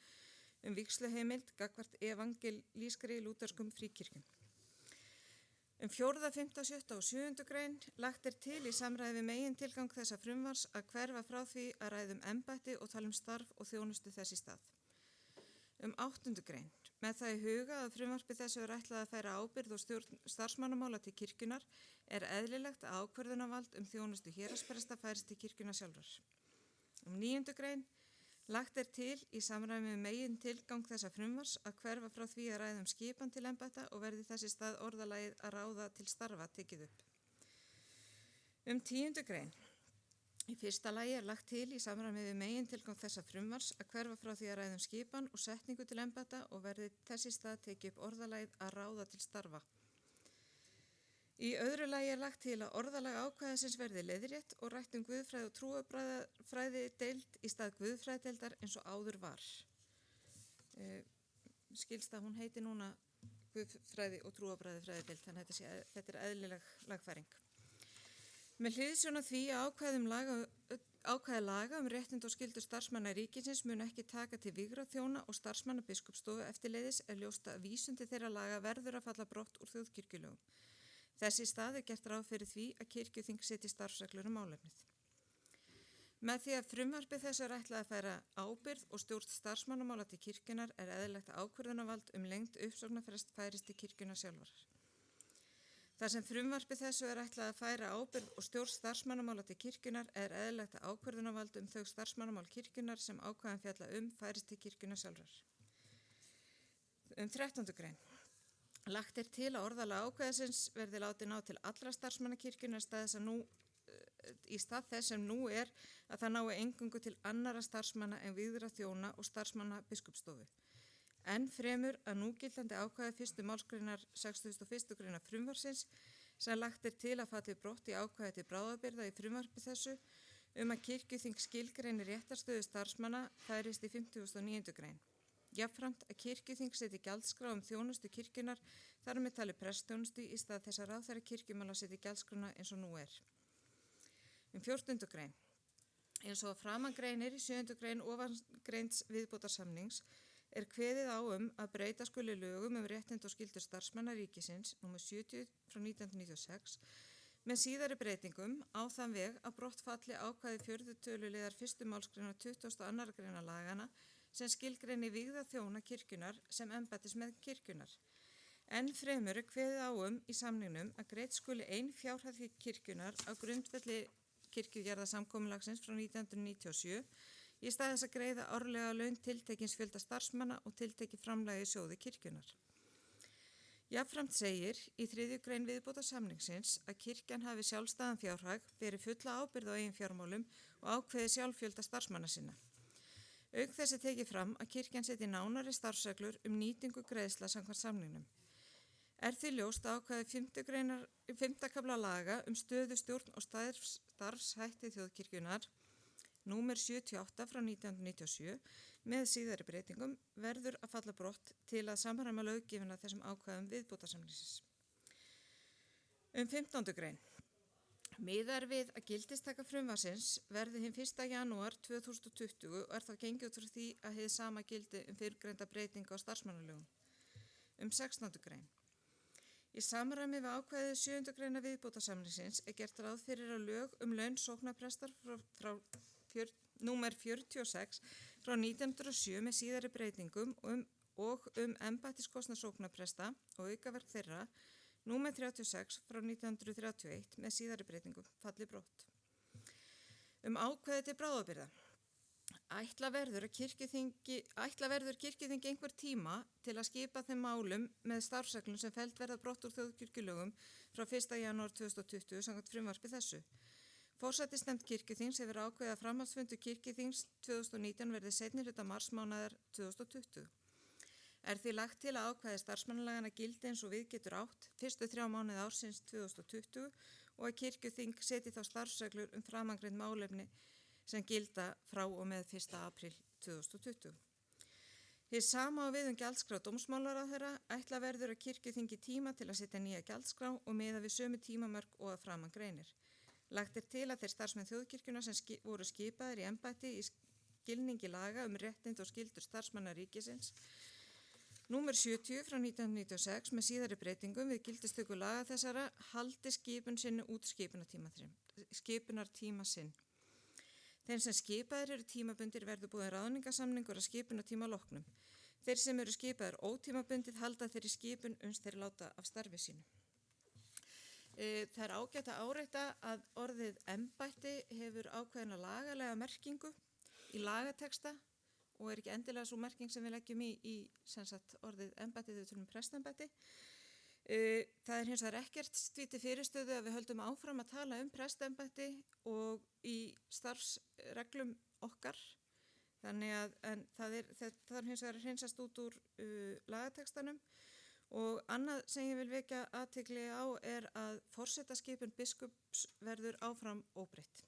vígsluheimild gagnvart evangelískri lúterskum fríkirkjum. 4., 5., 7. og 7. grein lagt til í samræði við megin tilgang þessa frumvars að hverfa frá því að ræðum embætti og tala starf og þjónustu þess í stað. 8. grein. Með það í huga að frumvarpi þessu ætlað að færa ábyrgð og stjórn starfsmannamála til kirkjunar eðlilegt að ákvörðunarvald þjónustu héraðspresta færist til kirkjunar sjálfrar. 9. grein. Lagt til í samræmi með megin tilgang þessa frumvars að hverfa frá því að ræðum skipan til embætta og verði þess í stað orðalagið að ráða til starfa tekið upp. 10. grein. Í fyrsta lagi lagt til í samræmi við megin tilgang þessa frumvars að hverfa frá því að ræðum skipan og setningu til embætta og verði þess í stað tekið upp orðalagið að ráða til starfa. Í öðru lagi lagt til að orðalag ákvæðisins verði leiðrétt og rætt guðfræði og trúarfræði deild í stað guðfræðideildar eins og áður var. Skilst að hún heiti núna guðfræði og trúarfræði deild, þannig að þetta eðlileg lagfæring. Með hliðsjón af því að ákvæði laga réttindi og skyldur starfsmanna ríkisins mun ekki taka til vígra þjóna og starfsmanna biskupsstofu eftirleiðis ljóst að vísun til þeirra laga verður að falla brott úr þjóðkirkjulögum. Þess í stað gert ráð fyrir því að kirkjuþing setji starfsreglur málefnið. Með því að frumvarpi þessu ætlað að færa ábyrgð og stjórn starfsmannamála til kirkjunar eðlilegt ákvörðunarvald lengd uppsagnarfrest færist til kirkjunar sjálfar. Þar sem frumvarpi þessu ætlað að færa ábyrgð og stjórn starfsmannamála til kirkjunar eðlilegt ákvörðunarvald þau starfsmannamál kirkjunar sem ákvæðan fjalla færist til kirkjunar sjálfar. 13. grein. Lagt til að orðalag ákvæðisins verði látið ná til allra starfsmanna kirkjunar í stað þess sem nú að það nái eingöngu til annara starfsmanna en vígðra þjóna og starfsmanna biskupsstofu. Enn fremur að núgildandi ákvæði 1. málsgreinar 61. greinar frumvarsins sem lagt til að falli brott í ákvæði til bráðabirgða í frumvarpi þessu að kirkjuþing skilgreinir réttarstöðu starfsmanna færist í 59. grein. Jafnframt að kirkjuþing setji gjaldskrá þjónustu kirkjunar þar með talið prestþjónustu í stað þess að ráðherra kirkjumála setji gjaldskrána eins og nú er. 14. grein. Eins og framangreinir í 7. grein ofangreinds viðbótarsamnings kveðið á að breyta skuli lögum réttindi og skyldur starfsmanna ríkisins nr. 70 frá 1996 með síðari breytingum á þann veg að brott falli ákvæði 4. töluliðar 1. málsgreinar 22. greinar lagana sem skilgreinir vígða þjóna kirkjunar sem embættismenn kirkjunar. Enn fremur kveðið á í samningnum að greidd skuli ein fjárhæð kirkjunar á grundvelli kirkjugerðarsamkomulagsins frá 1997 í stað þess að greiða árlega laun tiltekins fjölda starfsmanna og tiltekið framlagi í sjóði kirkjunar. Jafnframt segir í 3. grein viðbótarsamningsins að kirkjan hafi sjálfstæðan fjárhag, beri fulla ábyrgð á eigin fjármálum og ákveði sjálf fjölda starfsmanna sinna. Auk þessi tekið fram að kirkjan setji nánari starfsreglur nýtingu greiðsla samkvæmt samningnum. Því ljóst ákvæði 5. kafla laga stöðu stjórn og starfshætti þjóðkirkjunar númer 78 frá 1997 með síðari breytingum verður að falla brott til að samræma löggjöfina þessum ákvæðum viðbótarsamningsins. 15. grein. Miðar við að gildistaka frumvarpsins verði hinn 1. janúar 2020 og þá gengið út frá því að hið sama gildi fyrrgreinda breytinga á starfsmannalögum. 16. grein. Í samræmi við ákvæðið 7. greina viðbótarsamningsins gert ráð fyrir að lög laun sóknarprestar frá númer 46 frá 1907 með síðari breytingum og embættiskostnað sóknarpresta og aukaverk þeirra númer 36 frá 1931 með síðari breytingum falli brott. Ákvæði til bráðabirgða. Ætla verður kirkjuþing einhver tíma til að skipa þeim málum með starfsreglum sem felld verða brott úr þjóðkirkjulögum frá 1. janúar 2020 samkvæmt frumvarpi þessu. Forsætisnefnd kirkjuþings hefur ákveðið að framhaldsfundur kirkjuþings 2019 verði seinni hluta marsmánaðar 2020. Því lagt til að ákvæði starfsmannalagana gildi eins og við getur átt fyrstu 3 mánuði ársins 2020 og að kirkjuþing setji þá starfsreglur framangreind málefni sem gilda frá og með 1. apríl 2020. Hið sama á við gjaldskrá dómsmálaráðherra ætla verður að kirkjuþingi tíma til að setja nýja gjaldskrá og miða við sömu tímamörk og að framangreinir. Lagt til að þeir starfsmenn þjóðkirkjunnar sem voru skipaðir í embætti í skilningi laga réttindi og skyldur starfsmanna ríkisins Númer 70 frá 1996 með síðari breytingum við gildistöku laga þessara haldi skipun sinni út skipunartíma sinn. Þeim sem skipaðir eru tímabundir verður búið ráðningarsamningur að skipunartíma loknum. Þeir sem eru skipaðir ótímabundið halda þeirri skipun uns þeir láta af starfi sínu. Það er ágætt að árétta að orðið embætti hefur ákveðina lagalega merkingu í lagateksta og er ekki endilega svo merking sem við leggjum í sem sagt, orðið embætti þegar við tölum prestembætti. Það er hins vegar ekkert því til fyrirstöðu að við höldum áfram að tala prestembætti og í starfsreglum okkar. Þannig að það er hins vegar hreinsast út úr lagatekstanum. Og annað sem ég vil vekja athygli á er að forsetaskipun biskups verður áfram óbreytt.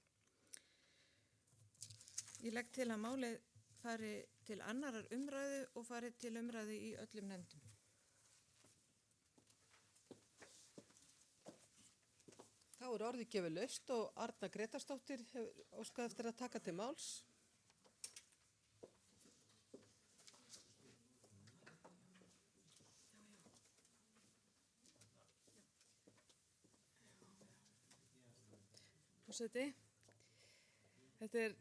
Ég legg til að málið fari til annarar umræðu og fari til umræðu í öllum nefndum. Þá er orðið gefið laust og Arna Gretarsdóttir hefur óskað eftir að taka til máls. Forseti, þetta er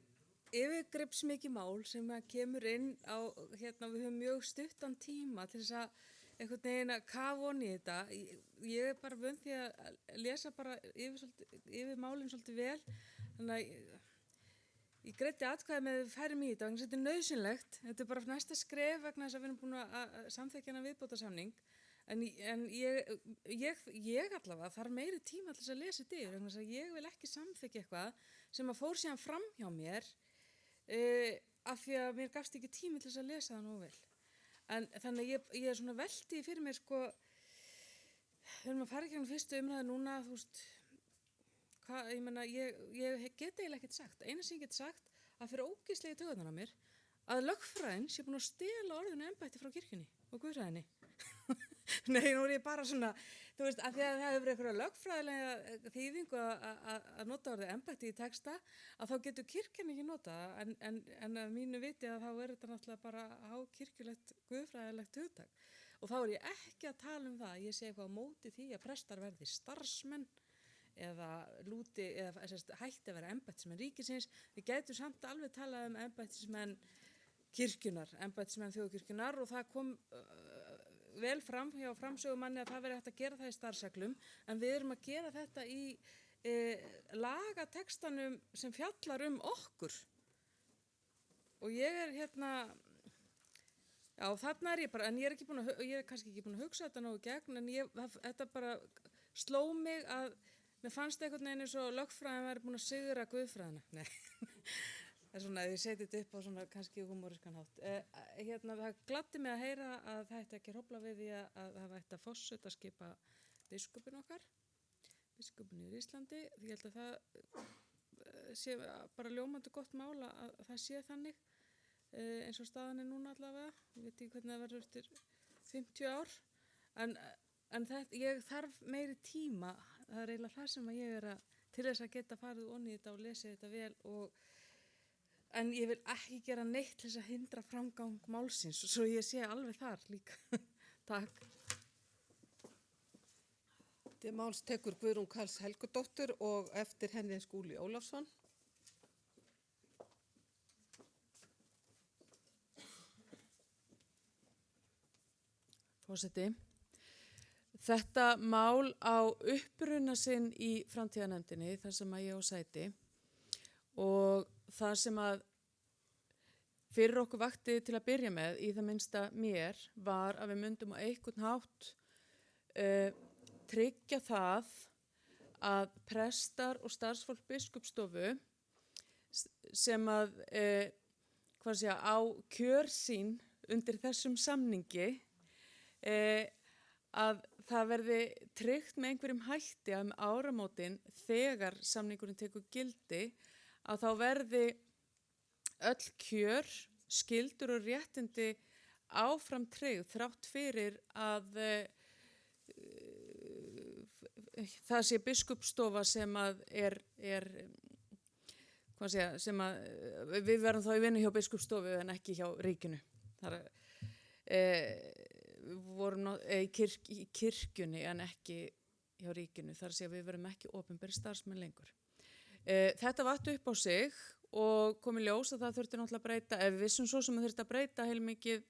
yfirgripsmikið mál sem kemur inn á, við höfum mjög stuttan tíma til þess að einhvern veginn að kafa onni í þetta. Ég er bara vön því að lesa bara yfir málinn svolítið vel, þannig að ég greiddi atkvæði með við færum í þetta, þetta er nauðsynlegt, þetta er bara næsta skref vegna þess að við erum búin að samþykkja hana viðbótarsamning. En ég allavega þarf meiri tíma til þess að lesa þetta yfir, þannig að ég vil ekki samþykkja eitthvað sem að fór síðan fram hjá mér af því að mér gafst ekki tími til þess að lesa það nógu vel. En þannig að ég er svona velti fyrir mér við erum að fara ekki á fyrstu umræðu núna, þú veist, ég meina, ég get eiginlega ekkert sagt. Eina sem ég get sagt að fyrir ógeðslegu taugarnar á mér að lögfræðin sé búin að stela orðinu embætti frá kirkjunni og guðfræðinni. Nei, nú er ég bara svona, þú veist, að því að það hefur einhverja lögfræðilega þýðingu að nota orðið embætti í texta, að þá getur kirkjan ekki nota, en að mínu viti að þá er þetta náttúrulega bara hákirkjulegt, guðfræðilegt hugtak. Og þá er ég ekki að tala um það, ég sé eitthvað á móti því að prestar verði starfsmenn eða hætti að vera embættismenn ríkisins. Við gætum samt alveg talað um embættismenn kirkjunar, embættismenn þjóðkirkjunar og það kom vel fram hjá framsögumanni að það veri hægt að gera það í starfsreglum, en við erum að gera þetta í lagatekstanum sem fjallar okkur. Og ég er já, þarna er ég bara, en ég er kannski ekki búin að hugsa þetta nógu gegn, en þetta bara sló mig að mér fannst einhvern veginn eins og lögfræðin væri búin að sigra guðfræðina. Nei. Það er svona, ef ég seti þetta upp á svona kannski humorískan hátt. Það gladdi mig að heyra að það ætti ekki hrófla við því að það ætti að forsetaskipa biskupinn okkar, biskupinn í Íslandi. Því ég held að það sé bara ljómandi gott mál að það sé þannig, eins og staðan er núna allavega. Ég veit ekki hvernig það verður eftir 50 ár. En ég þarf meiri tíma, það er eiginlega það sem ég er til þess að geta farið onni í þetta og lesið þetta vel en ég vil ekki gera neitt til þess að hindra framgang málsins, svo ég sé alveg þar líka. Takk. Til máls tekur Guðrún Karls Helgadóttir og eftir henni Skúli Ólafsson. Forseti, þetta mál á uppruna sinn í framtíðarnefndinni, þar sem að ég á sæti, og það sem að fyrir okkur vakti til að byrja með, í það minnsta mér, var að við myndum á einhvern hátt tryggja það að prestar og starfsfólk biskupsstofu sem að á kjör sín undir þessum samningi að það verði tryggt með einhverjum hætti að áramótin þegar samningurinn tekur gildi að þá verði öll kjör, skyldur og réttindi áfram tryggð þrátt fyrir að það sé biskupsstofa sem að sem að við verðum þá í vinnu hjá biskupsstofu en ekki hjá ríkinu. vorum í kirkjunni en ekki hjá ríkinu, þar sé að við verum ekki opinberi starfsmenn lengur. Þetta vatt upp á sig og kom í ljós að það þurfti náttúrulega að breyta, ef við vissum svo sem það þurfti að breyta heilmikið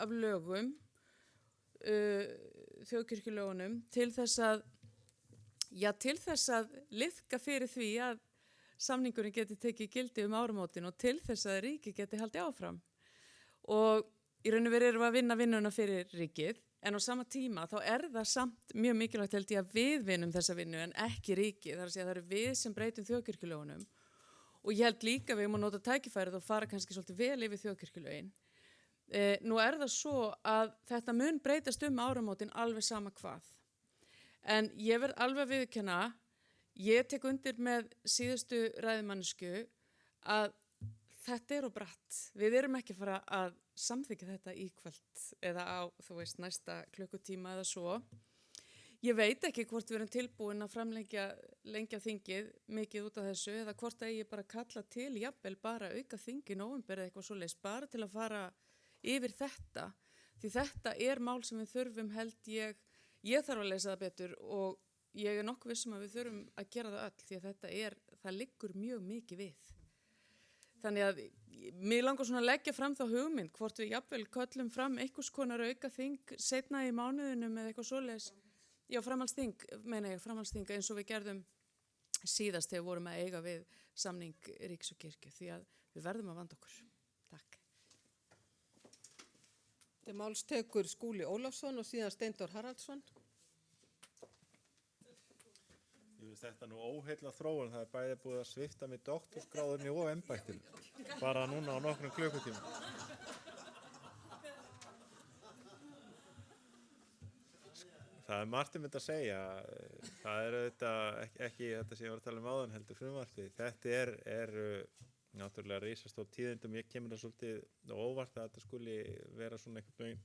af lögum, þjóðkirkjulögunum, til þess að liðka fyrir því að samningurinn geti tekið gildi áramótin og til þess að ríkið geti haldið áfram. Og í raun og veru erum við að vinna vinnuna fyrir ríkið, en á sama tíma þá það samt mjög mikilvægt held ég að við vinnum þessa vinnu en ekki ríkið. Það er að segja að það eru við sem breytum þjóðkirkjulögunum og ég held líka við erum að nota tækifærið og fara kannski svolítið vel yfir þjóðkirkjulögin. Nú það svo að þetta mun breytast áramótin alveg sama hvað. En ég verð alveg að viðurkenna, ég tek undir með síðustu ræðumannsku að þetta of bratt. Við erum ekki að fara að samþykkja þetta í kvöld eða á, næsta klukkutíma eða svo. Ég veit ekki hvort við erum tilbúin að framlengja þingið mikið út af þessu eða hvort ég bara kalla til jafnvel bara auka þingi í nóvember eða eitthvað svoleiðis bara til að fara yfir þetta. Því þetta mál sem við þurfum held ég þarf að lesa það betur og ég nokkuð vissum að við þurfum að gera það öll því að það liggur mjög mikið við. Þannig að mér langar svona að leggja fram þá hugmynd hvort við jafnvel köllum fram einhvers konar auka þing seinna í mánuðinum eða eitthvað svoleiðis. Já, framhaldsþing eins og við gerðum síðast þegar við vorum að eiga við samning ríkis og kirkju því að við verðum að vanda okkur. Takk. Til máls tekur Skúli Ólafsson og síðan Steindór Haraldsson. Þetta nú óheilla þróun, það bæði búið að svifta með doktorsgráðunni og embættinu, bara núna á nokkrum klukkutíma. Það margt að segja, það þetta ekki þetta sem ég var að tala áðan heldur frumvarpið. Þetta náttúrulega risastór tíðindum, ég kemur það svolítið óvart að þetta skuli vera svona einhvern veginn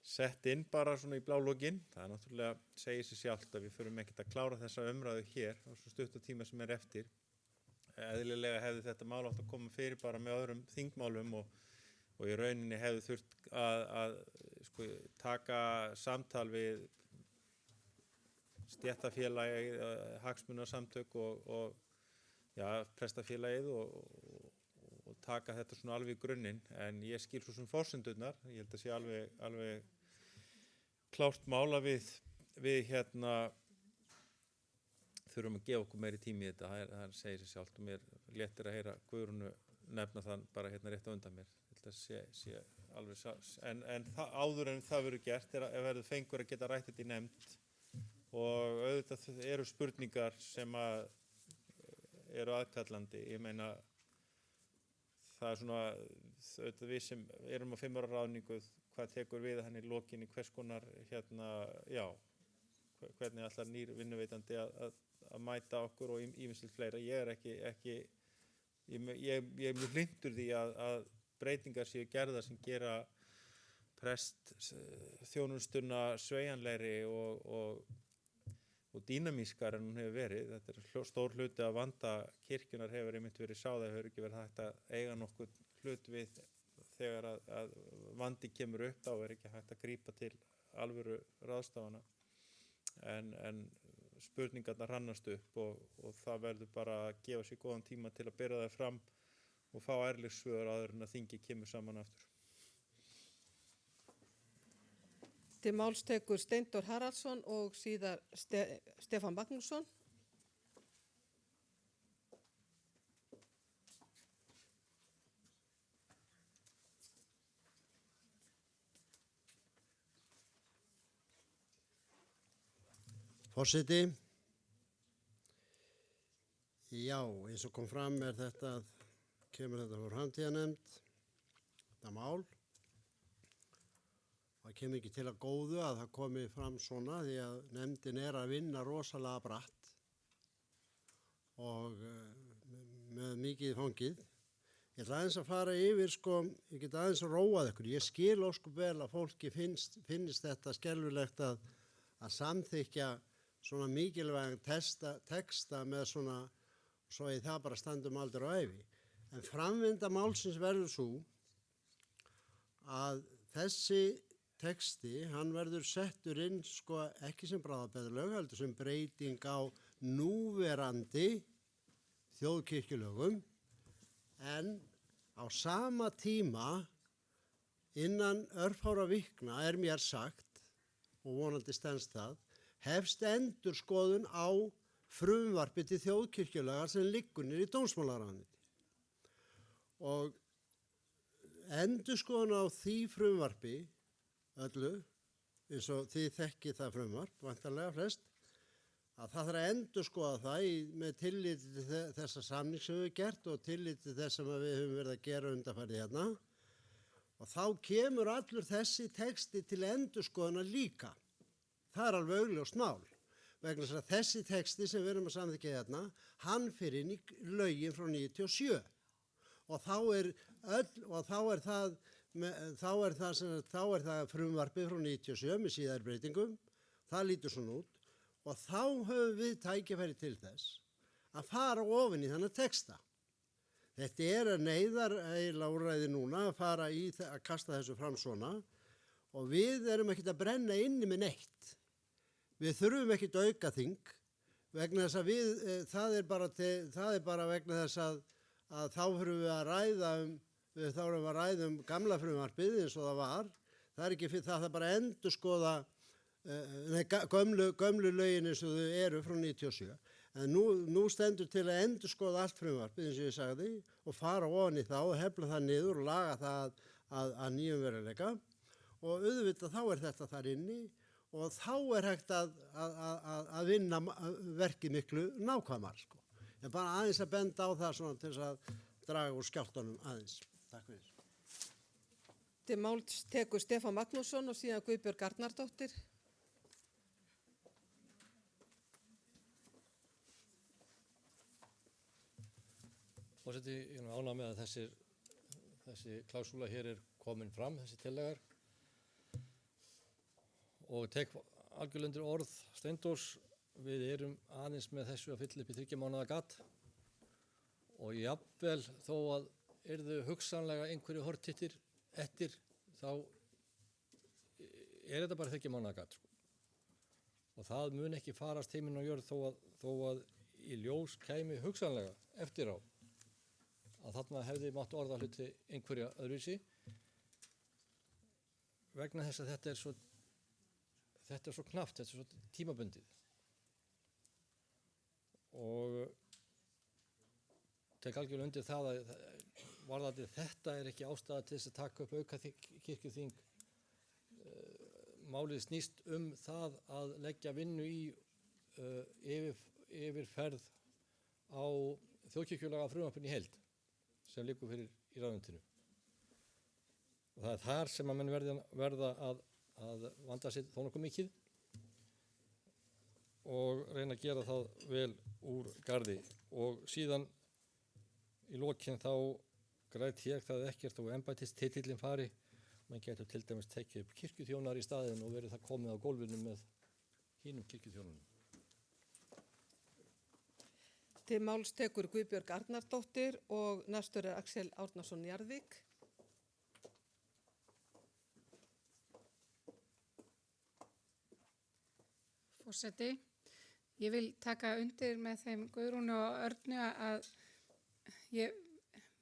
sett inn bara svona í bláloginn. Það náttúrulega segir sér sjálft að við förum ekkert að klára þessa umræðu hér á svo stuttu tíma sem eftir. Eðlilega hefði þetta mál átt að koma fyrir bara með öðrum þingmálum og í rauninni hefði þurft að taka samtal við stéttarfélagið, hagsmunasamtök og prestafélagið og taka þetta svona alveg í grunninn, en ég skil svo sem forsendurnar, ég held að sé alveg klárt mála við þurfum að gefa okkur meiri tími í þetta, það segir sér sjálft og mér léttir að heyra Guðrúnu nefna þann bara rétt á undan mér, þetta sé alveg en áður en það verður gert verður fengur að geta rætt þetta í nefnd og auðvitað eru spurningar sem eru aðkallandi, ég meina það svona, auðvitað við sem erum á 5 ára ráðningu, hvað tekur við hann í lokinni, hvers konar hvernig ætlar nýr vinnuveitandi að mæta okkur og ýmislegt fleira. Ég er mjög hlynntur því að breytingar séu gerðar sem gera prestþjónustuna sveigjanlegri og dýnamískar en hún hefur verið. Þetta stór hluti að vanda kirkjunar hefur einmitt verið sáð, það hefur ekki verið hægt að eiga nokkuð hlut við þegar að vandi kemur upp, þá ekki hægt að grípa til alvöru ráðstafana en spurningarnar hrannast upp og það verður bara að gefa sér góðan tíma til að bera það fram og fá ærleg svör áður en að þingið kemur saman aftur. Til máls tekur Steindór Haraldsson og síðar Stefán Magnússon. Forseti, já, eins og kom fram kemur þetta frá framtíðarnefnd, þetta mál. Það kemur ekki til að góðu að það komi fram svona því að nefndin að vinna rosalega bratt og með mikið fangið. Ég ætla aðeins að fara yfir, ég get aðeins að róað ykkur. Ég skil óskup vel að fólki finnst þetta skelfilegt að samþykkja svona mikilvæg texta með svona, svo í það bara standum aldrei á ævi. En framvinda málsins verður svo að þessi texti, hann verður settur inn sko ekki sem bráðabirgðalög, heldur sem breyting á núverandi þjóðkirkjulögum, en á sama tíma innan örfára vikna er mér sagt, og vonandi stenst það, hefst endurskoðun á frumvarpi til þjóðkirkjulaga sem liggur niður í dómsmálaráðuneyti. Og endurskoðun á því frumvarpi öllu, eins og þið þekkið það frumvarp, vantarlega flest, að það þarf að endurskoða það með tilliti til þessa samning sem við gert og tilliti til þess sem við höfum verið að gera undanfarið hérna. Og þá kemur allur þessi texti til endurskoðunar líka. Það er alveg augljóst mál. Vegna þess að þessi texti sem við erum að samþykkja hérna, hann fyrir inn í lögin frá 97. Og þá er það frumvarpið frá 97 með síðari breytingum. Það lítur svona út. Og þá höfum við tækifæri til þess að fara ofan í þennan texta. Þetta er eiginlega úrræði núna að fara í að kasta þessu fram svona og við erum ekkert að brenna inni með neitt. Við þurfum ekkert aukaþing vegna þess að það er bara vegna þess að þá þurfum við að ræða gamla frumvarpið eins og það var. Það er ekki fyrir það bara að endurskoða gömlu lögin eins og þau eru frá 97. En nú stendur til að endurskoða allt frumvarpið eins og ég sagði og fara ofan í það og hefla það niður og laga það að nýjum veruleika og auðvitað þá er þetta þar inni og þá er hægt að vinna verkið miklu nákvæmar sko. Ég bara aðeins að benda á það svona til þess að draga úr skjálftanum aðeins. Takk fyrir. Til máls tekur Stefán Magnússon og síðan Guðbjörg Arnardóttir. Forseti, ég er ánægður með að þessi klásúla hér er komin fram, þessi tillagar. Og tek algjörlega undir orð Steindórs, við erum aðeins með þessu að fylla upp í 3 mánaða gat. Og jafnvel þó að yrðu hugsanlega einhverju hortittir eftir, þá er þetta bara 3 mánaða gat. Og það mun ekki farast heiminn og jörð þó að í ljós kæmi hugsanlega eftir á. Að þarna hefði mátt orða hluti einhverja öðruvísi vegna þess að þetta er svo knappt, þetta er svo tímabundið. Og tek algjörlega undir það að varðandi þetta er ekki ástæða til þess að taka upp auka kirkjuþing. Málið snýst það að leggja vinnu í yfirferð á þjóðkirkjulaga frumvarpinu í heild sem liggur fyrir í ráðuneytinu. Og það er þar sem að menn verða að vanda sér þó nokkuð mikið og reyna að gera það vel úr garði. Og síðan í lokin þá græt ég það ekkert og embættistitillinn fari. Man getur til dæmis tekið upp kirkjuþjónar í staðinn og verið það komið á gólfinu með hinum kirkjuþjónunum. Til máls tekur Guðbjörg Arnardóttir og næstur er Axel Árnason Njarðvík. Forseti, ég vil taka undir með þeim Guðrúnu og Örnu að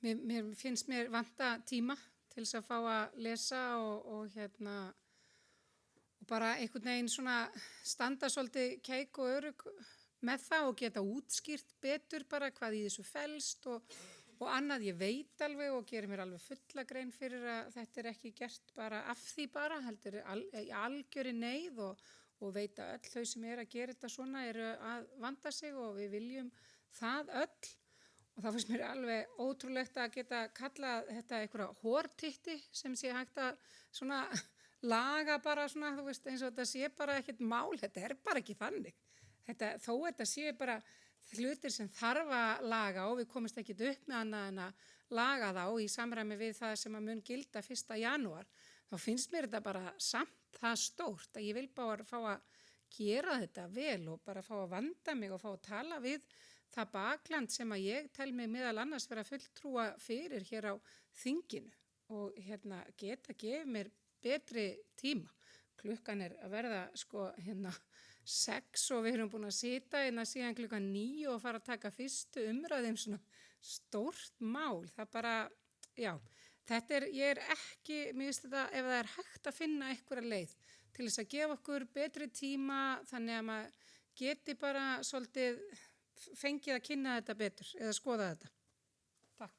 mér finnst mér vanta tíma til þess að fá að lesa og bara einhvern veginn svona standa svolítið keik og örugg með það og geta útskýrt betur bara hvað í þessu felst og annað. Ég veit alveg og gerir mér alveg fulla grein fyrir að þetta er ekki gert bara af því bara, heldur í algjöri neyð og veit að öll þau sem er að gera þetta svona eru að vanda sig og við viljum það öll. Og það finnst mér alveg ótrúlegt að geta kallað þetta einhverja hortitti sem sé hægt að svona laga bara svona, þú veist, eins og þetta sé bara ekkert mál, þetta er bara ekki þannig. Þó þetta séu bara hlutir sem þarf að laga og við komumst ekkert upp með annað en að laga þá í samræmi við það sem að mun gilda 1. janúar, þá finnst mér þetta bara samt það stórt að ég vil bara fá að gera þetta vel og bara fá að vanda mig og fá að tala við það bakland sem að ég tel mig meðal annars vera fulltrúa fyrir hér á þinginu og geta gefið mér betri tíma. Klukkan er að verða sko 6 og við erum búin að sita síðan klukkan 9 og fara að taka fyrstu umræðum svona stórt mál. Það bara, já, ég er ekki, mér finnst þetta, ef það er hægt að finna einhverja leið til þess að gefa okkur betri tíma þannig að maður geti bara svolítið fengið að kynna þetta betur eða skoða þetta. Takk.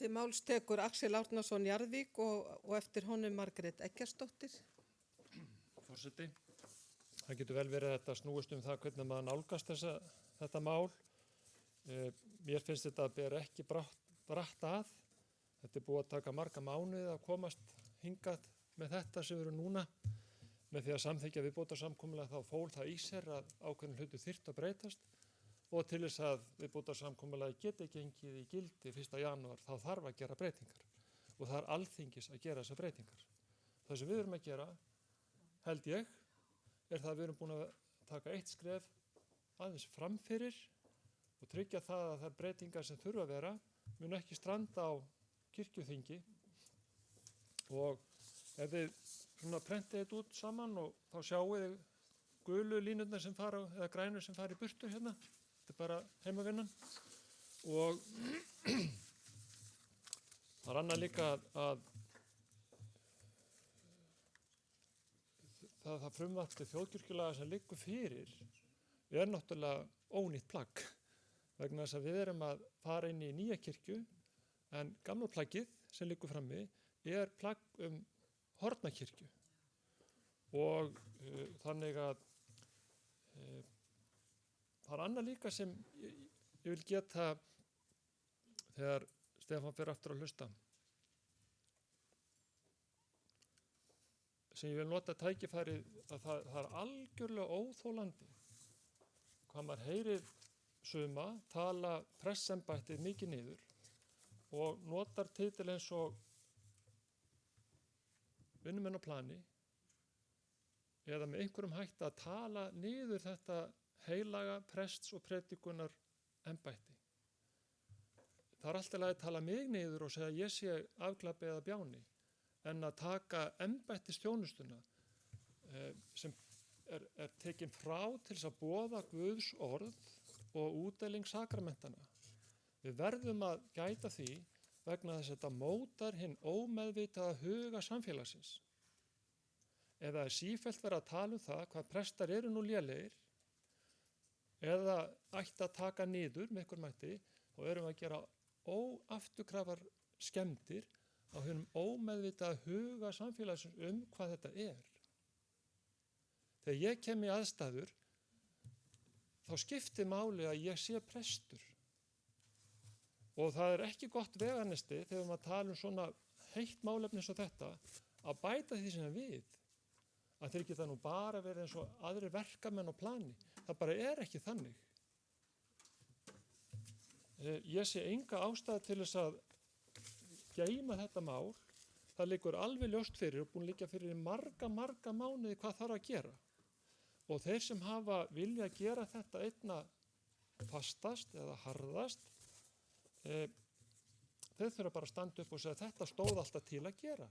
Til máls tekur Axel Árnason Jarðvík og eftir honum Margrét Eggertsdóttir. Forseti, það getur vel verið að þetta snúist það hvernig maður nálgast þetta mál. Mér finnst þetta að bera ekki bratt að. Þetta er búið að taka marga mánuði að komast hingað með þetta sem við erum núna. Með því að samþykkja viðbótarsamkomulag þá fól það í sér að ákveðin hlutu þyrfti að breytast og til þess að viðbótarsamkomulagi geti gengið í gildi 1. janúar þá þarf að gera breytingar og það er Alþingis að gera þessar breytingar. Það sem við erum að gera, held ég, er það að við erum búin að taka eitt skref aðeins framfyrir og tryggja það að þær breytingar sem þurfa að vera mun ekki stranda á kirkjuþingi og ef við svona prentið þetta út saman og þá sjáum við gulu línurnar sem fara eða grænur sem fara í burtu hérna. Þetta er bara heimavinnan og það er annað líka að það frumvarp til þjóðkirkjulaga sem liggur fyrir er náttúrulega ónýtt plagg vegna þess að við erum að fara inn í nýja kirkju en gamla plaggið sem liggur frammi er plagg Hornakirkju og þannig að það er annað líka sem ég vil geta þegar Stefán fer aftur að hlusta sem ég vil nota tækifærið að það er algjörlega óþólandi hvað maður heyrir suma tala pressembættið mikið niður og notar titil eins og vinnumenn á plani eða með einhverjum hætti að tala niður þetta heilaga prests og predikunar embætti. Það er alltaf að tala mig niður og segja að ég sé afglappi eða bjáni en að taka embættistjónustuna sem er tekin frá til þess að boða Guðs orð og útdeling sakramentana. Við verðum að gæta því vegna þess að þetta mótar hinn ómeðvitaða huga samfélagsins. Ef það er sífellt verið að tala það hvað prestar eru nú lélegir eða ætti að taka niður með einhver mætti, þá erum við að gera óafturkrafar skemmdir á hennum ómeðvitaða huga samfélagsins hvað þetta er. Þegar ég kem í aðstæður, þá skiptir máli að ég sé prestur. Og það er ekki gott veganesti þegar maður tala svona heitt málefni eins og þetta að bæta því sem við. Að þeir geta nú bara verið eins og aðrir verkamenn á plani. Það bara er ekki þannig. Ég sé enga ástæðu til þess að geyma þetta mál. Það liggur alveg ljóst fyrir og búin að liggja fyrir marga mánuði hvað þarf að gera. Og þeir sem hafa vilja að gera þetta einna fastast eða harðast þeir þurfa bara að standa upp og segja að þetta stóð alltaf til að gera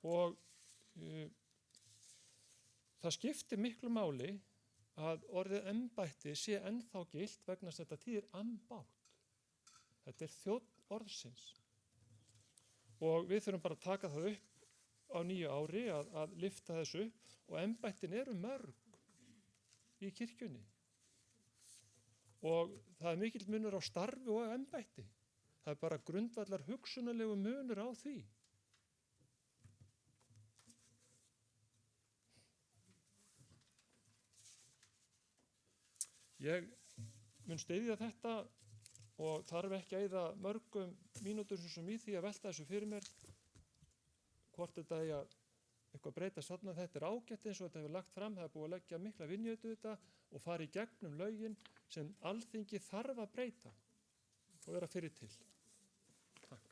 og það skiptir miklu máli að orðið embætti sé ennþá gilt vegna þess að þetta þýðir ambátt. Þetta er þjónn orðsins og við þurfum bara að taka það upp á nýju ári að lyfta þessu upp og embættin eru mörg í kirkjunni. Og það er mikill munur á starfi og embætti. Það er bara grundvallar hugsunarlegu munur á því. Ég mun styðja þetta og þarf ekki að eyða mörgum mínútur sem í því að velta þessu fyrir mér. Hvort þetta er eitthvað breytast þarna, þetta er ágætt eins og þetta hefur lagt fram, það er búið að leggja mikla vinnu í þetta og fara í gegnum lögin sem Alþingi þarf að breyta og vera fyrir til. Takk.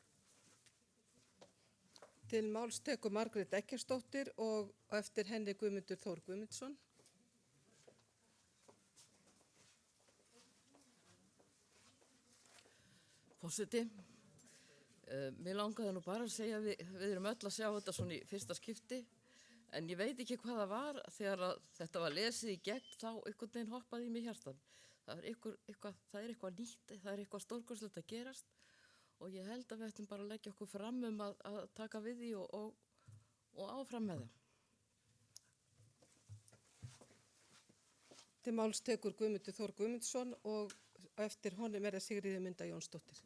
Til máls tekur Margrét Eggertsdóttir og eftir henni Guðmundur Þór Guðmundsson. Forseti, Mér langaði nú bara að segja að við erum öll að sjá þetta svona í fyrsta skipti, en ég veit ekki hvað það var þegar þetta var lesið í gegn, þá einhvern veginn hoppaði í mig hjartan. Það er eitthvað nýtt, það er eitthvað stórkostlegt að gerast og ég held að við ættum bara að leggja okkur fram að taka við því og áfram með það. Til máls tekur Guðmundur Þór Guðmundsson og eftir honum er það Sigríður Munda Jónsdóttir.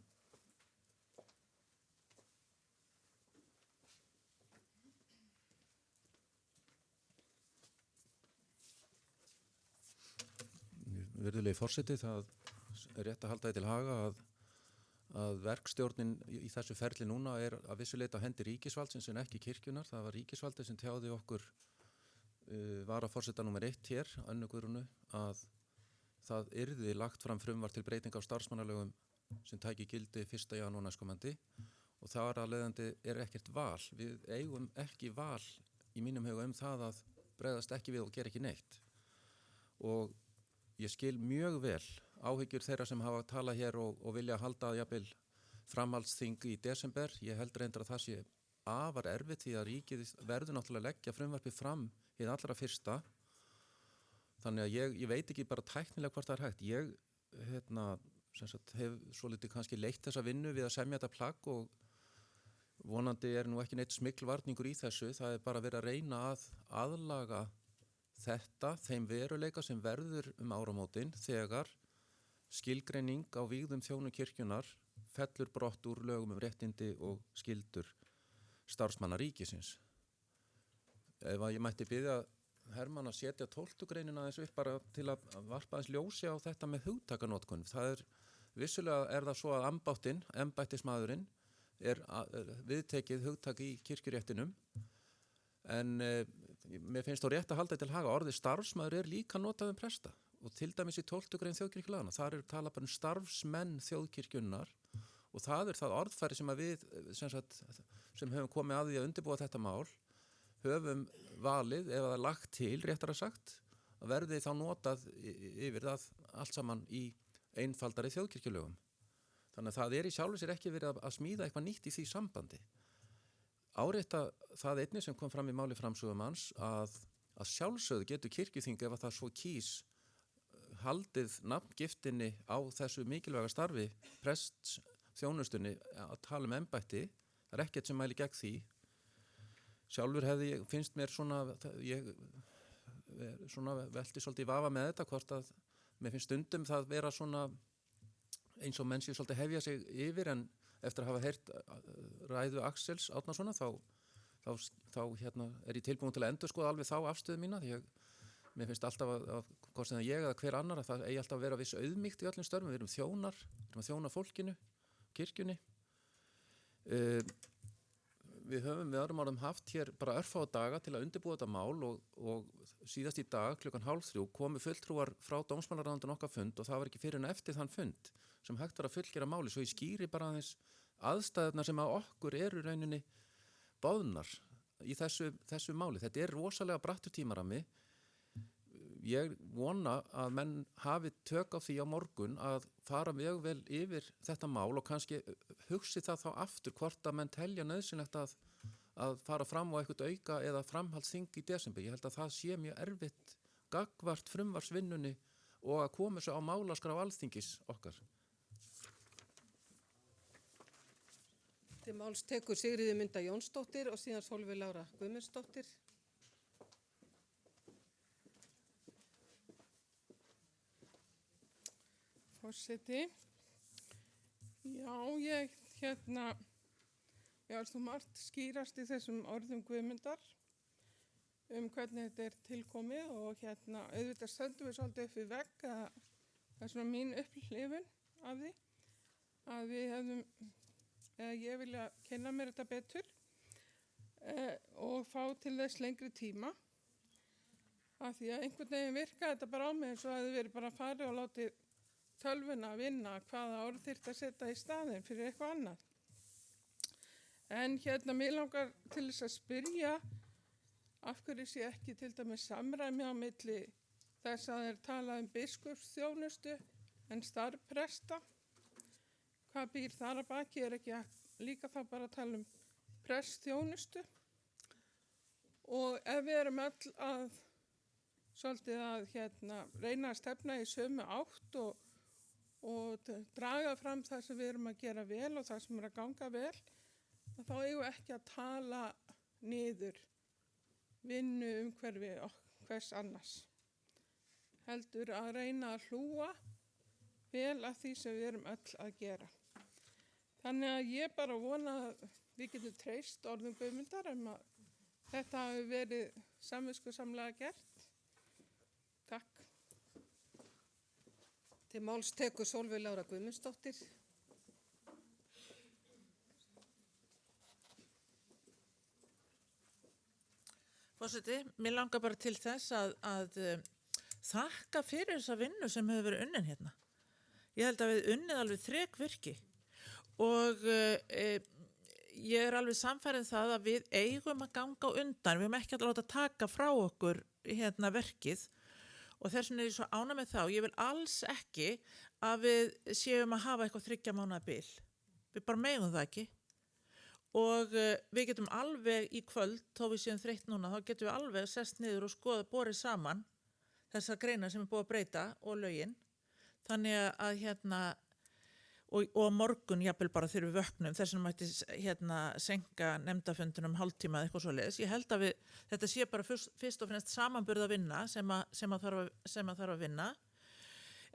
Virðulegi forseti, það er rétt að halda því til haga að verkstjórnin í þessu ferli núna er að vissuleita á hendi ríkisvaldsins en ekki kirkjunar. Það var ríkisvaldið sem tjáði okkur varaforseta númer 1 hér, Önnu Guðrúnu, að það yrði lagt fram frumvarp til breytinga á starfsmannalögum sem tæki gildi 1. janúar næstkomandi og þar að leiðandi er ekkert val. Við eigum ekki val í mínum huga það að bregðast ekki við og gera ekki neitt. Og ég skil mjög vel áhyggjur þeirra sem hafa talað hér og vilja halda jafnvel framhaldsþing í desember. Ég held reyndar að það sé afar erfitt því að ríkið verður náttúrulega að leggja frumvarpið fram hið allra fyrsta. Þannig að ég veit ekki bara tæknilega hvort það er hægt. Ég hef svolítið kannski leitt þessa vinnu við að semja þetta plagg og vonandi er nú ekki neitt smyglvarningur í þessu. Það er bara verið að reyna að aðlaga þetta þeim veruleika sem verður áramótin þegar skilgreining á vígðum þjónum kirkjunar fellur brott úr lögum réttindi og skyldur starfsmanna ríkisins. Ef að ég mætti biðja Hermann að setja 12. greinina aðeins upp bara til að varpa aðeins ljósi á þetta með hugtakanotkun. Vissulega er það svo að embættismaðurinn er viðtekið hugtak í kirkjuréttinum en mér finnst þó rétt að halda til haga orðið starfsmaður er líka notað presta og til dæmis í 12. grein þjóðkirkjulaganna þar er talað bara starfsmenn þjóðkirkjunnar og það er það orðfæri sem að við sem höfum komið að því að undirbúa þetta mál höfum valið ef það er lagt til réttara sagt að verði þá notað yfir það allt saman í einfaldari þjóðkirkjulögum. Þannig að það er í sjálfu sér ekki verið að smíða eitthvað nýtt í því sambandi. Árétta það einnig sem kom fram í máli framsögumanns að sjálfsögðu getur kirkjuþing ef að það svo kýs haldið nafngiftinni á þessu mikilvæga starfi prests þjónustunni að tala embætti. Það er ekkert sem mæli gegn því. Sjálfur finnst mér ég velti svolítið í vafa með þetta hvort að mér finnst stundum það vera svona eins og menn séu svolítið hefja sig yfir en eftir að hafa heyrt ræðu Axels Árnasonar þá er ég tilbúin til að endurskoða alveg þá afstöðu mína því mér finnst alltaf að hvort sem það ég eða hver annar að það eigi alltaf að vera viss auðmýkt í öllum störfum. Við erum þjónar, við erum að þjóna fólkinu, kirkjunni. Við höfum með öðrum árum haft hér bara örfáa daga til að undirbúa þetta mál og síðast í dag klukkan 2:30 komu fulltrúar frá dómsmálaráðuneytinu okkar fund og það var ekki fyrir en eftir þann fund sem hægt var að fullgera máli svo ég skýri bara aðeins aðstæðurnar sem að okkur eru rauninni boðnar í þessu máli. Þetta er rosalega brattur tímarammi. Ég vona að menn hafi tök á því á morgun að fara mjög vel yfir þetta mál og kannski hugsi það þá aftur hvort að menn telja nauðsynlegt að fara fram á eitthvað auka eða framhaldsþing í desember. Ég held að það sé mjög erfitt gagnvart frumvarpsvinnunni og að koma svo á málaskrá Alþingis okkar. Til máls tekur Sigríður Munda Jónsdóttir og síðan Sólveig Lára Guðmundsdóttir. Forseti, ég er svo margt skýrast í þessum orðum Guðmundar hvernig þetta er tilkomið og auðvitað stöndum við svolítið upp við vegg að það er svona mín upplifun af því að við hefðum, ég vilja kynna mér þetta betur og fá til þess lengri tíma af því að einhvern veginn virka þetta bara á mig eins og að þið verið bara að fara og látið tölvuna að vinna hvaða orð þyrfti að setja í staðinn fyrir eitthvað annað. En mér langar til þess að spyrja af hverju sé ekki til dæmis samræmi á milli þess að þeir tala biskupsþjónustu en starf presta. Hvað býr þar að baki? Er ekki líka þá bara að tala um prestþjónustu og ef við erum öll að svolítið að reyna að stefna í sömu átt og draga fram það sem við erum að gera vel og það sem er að ganga vel, þá eigum við ekki að tala niður vinnu umhverfi hvers annars. Heldur að reyna að hlúa vel að því sem við erum öll að gera. Þannig að ég bara vona að við getum treyst orðum Guðmundar að þetta hafi verið samviskusamlega gert. Takk. Til máls tekur Sólveig Lára Guðmundsdóttir. Forseti, mér langar bara til þess að þakka fyrir þessa vinnu sem hefur verið unnin hérna. Ég held að við unnið alveg þrekvirki og ég er alveg samfærið það að við eigum að ganga á undan, við erum ekki að láta taka frá okkur hérna verkið og þess vegna er ég svo ánægð með þá. Ég vil alls ekki að við séum að hafa eitthvað 3 mánaða bil. Við bara megum það ekki. Og við getum alveg í kvöld, þó við séum þreytt núna, þá getum við alveg sest niður og skoða, borið saman þessar greinar sem er búið að breyta og lögin. Þannig að og morgun jafnvel bara þegar við vöknum, þess vegna mætti senka nefndafundunum hálftíma eða eitthvað svoleiðis. Ég held að þetta sé bara fyrst og fremst samanburð að vinna sem að þarf að vinna.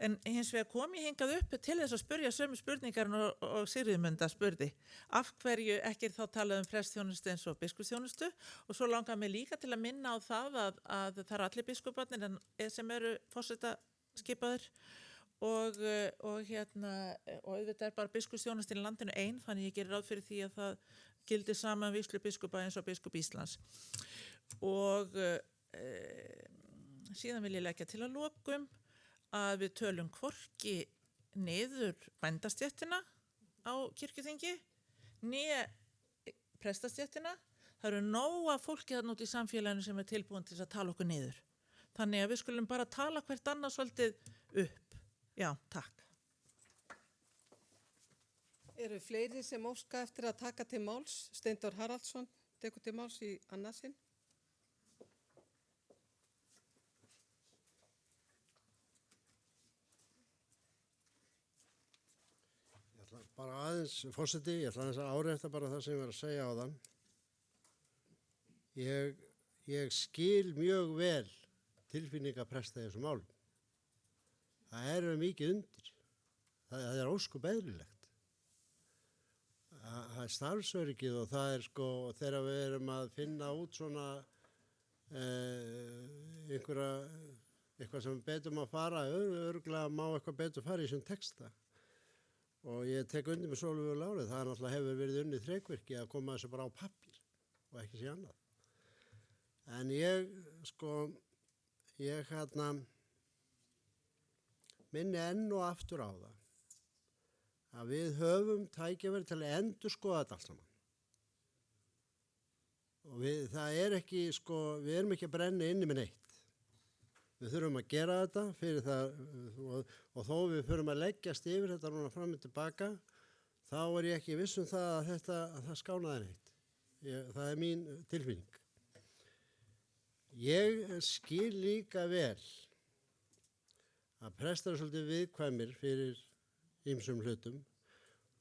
En hins vegar kom ég hingað upp til þess að spyrja sömu spurningar og Sigríður Munda spurði. Af hverju ekki þá talað prestþjónustu eins og biskupsþjónustu og svo langar mig líka til að minna á það að það eru allir biskuparnir sem eru forsetaskipaðir og auðvitað er bara biskupsþjónustin í landinu ein, þannig ég gerir ráð fyrir því að það gildir saman vígslu biskupa eins og biskup Íslands. Og síðan vil ég leggja til að lokum að við tölum hvorki niður bændastéttina á kirkjuþingi, né prestastéttina. Það eru nóg af fólki þarna út í samfélaginu sem er tilbúin til að tala okkur niður. Þannig að við skulum bara tala hvert annað svolítið upp. Já, takk. Eru fleiri sem óska eftir að taka til máls? Steindór Haraldsson tekur til máls í annað sinn. Bara aðeins, forseti, ég ætla aðeins að árétta bara það sem ég var að segja á þann. Ég skil mjög vel tilfinninga presta í þessu málum. Það er mikið undir. Það er óskup eðlilegt. Það er starfsöryggið og það er þegar við erum að finna út svona eitthvað sem betur má fara, örugglega má eitthvað betur fara í þessum texta. Og ég tek undir með Sólveigu Láru, það náttúrulega hefur verið unnið þrekvirki að koma þessu bara á pappír og ekki sé annað. En ég minni enn og aftur á það að við höfum tækifæri til að endurskoða þetta allt saman. Og það er ekki, við erum ekki að brenna inni með neitt. Við þurfum að gera þetta fyrir það og þó við þurfum að leggjast yfir þetta núna fram og tilbaka, þá er ég ekki viss um það að það skánaði neitt. Það er mín tilfinning. Ég skil líka vel að prestar eru svolítið viðkvæmir fyrir ýmsum hlutum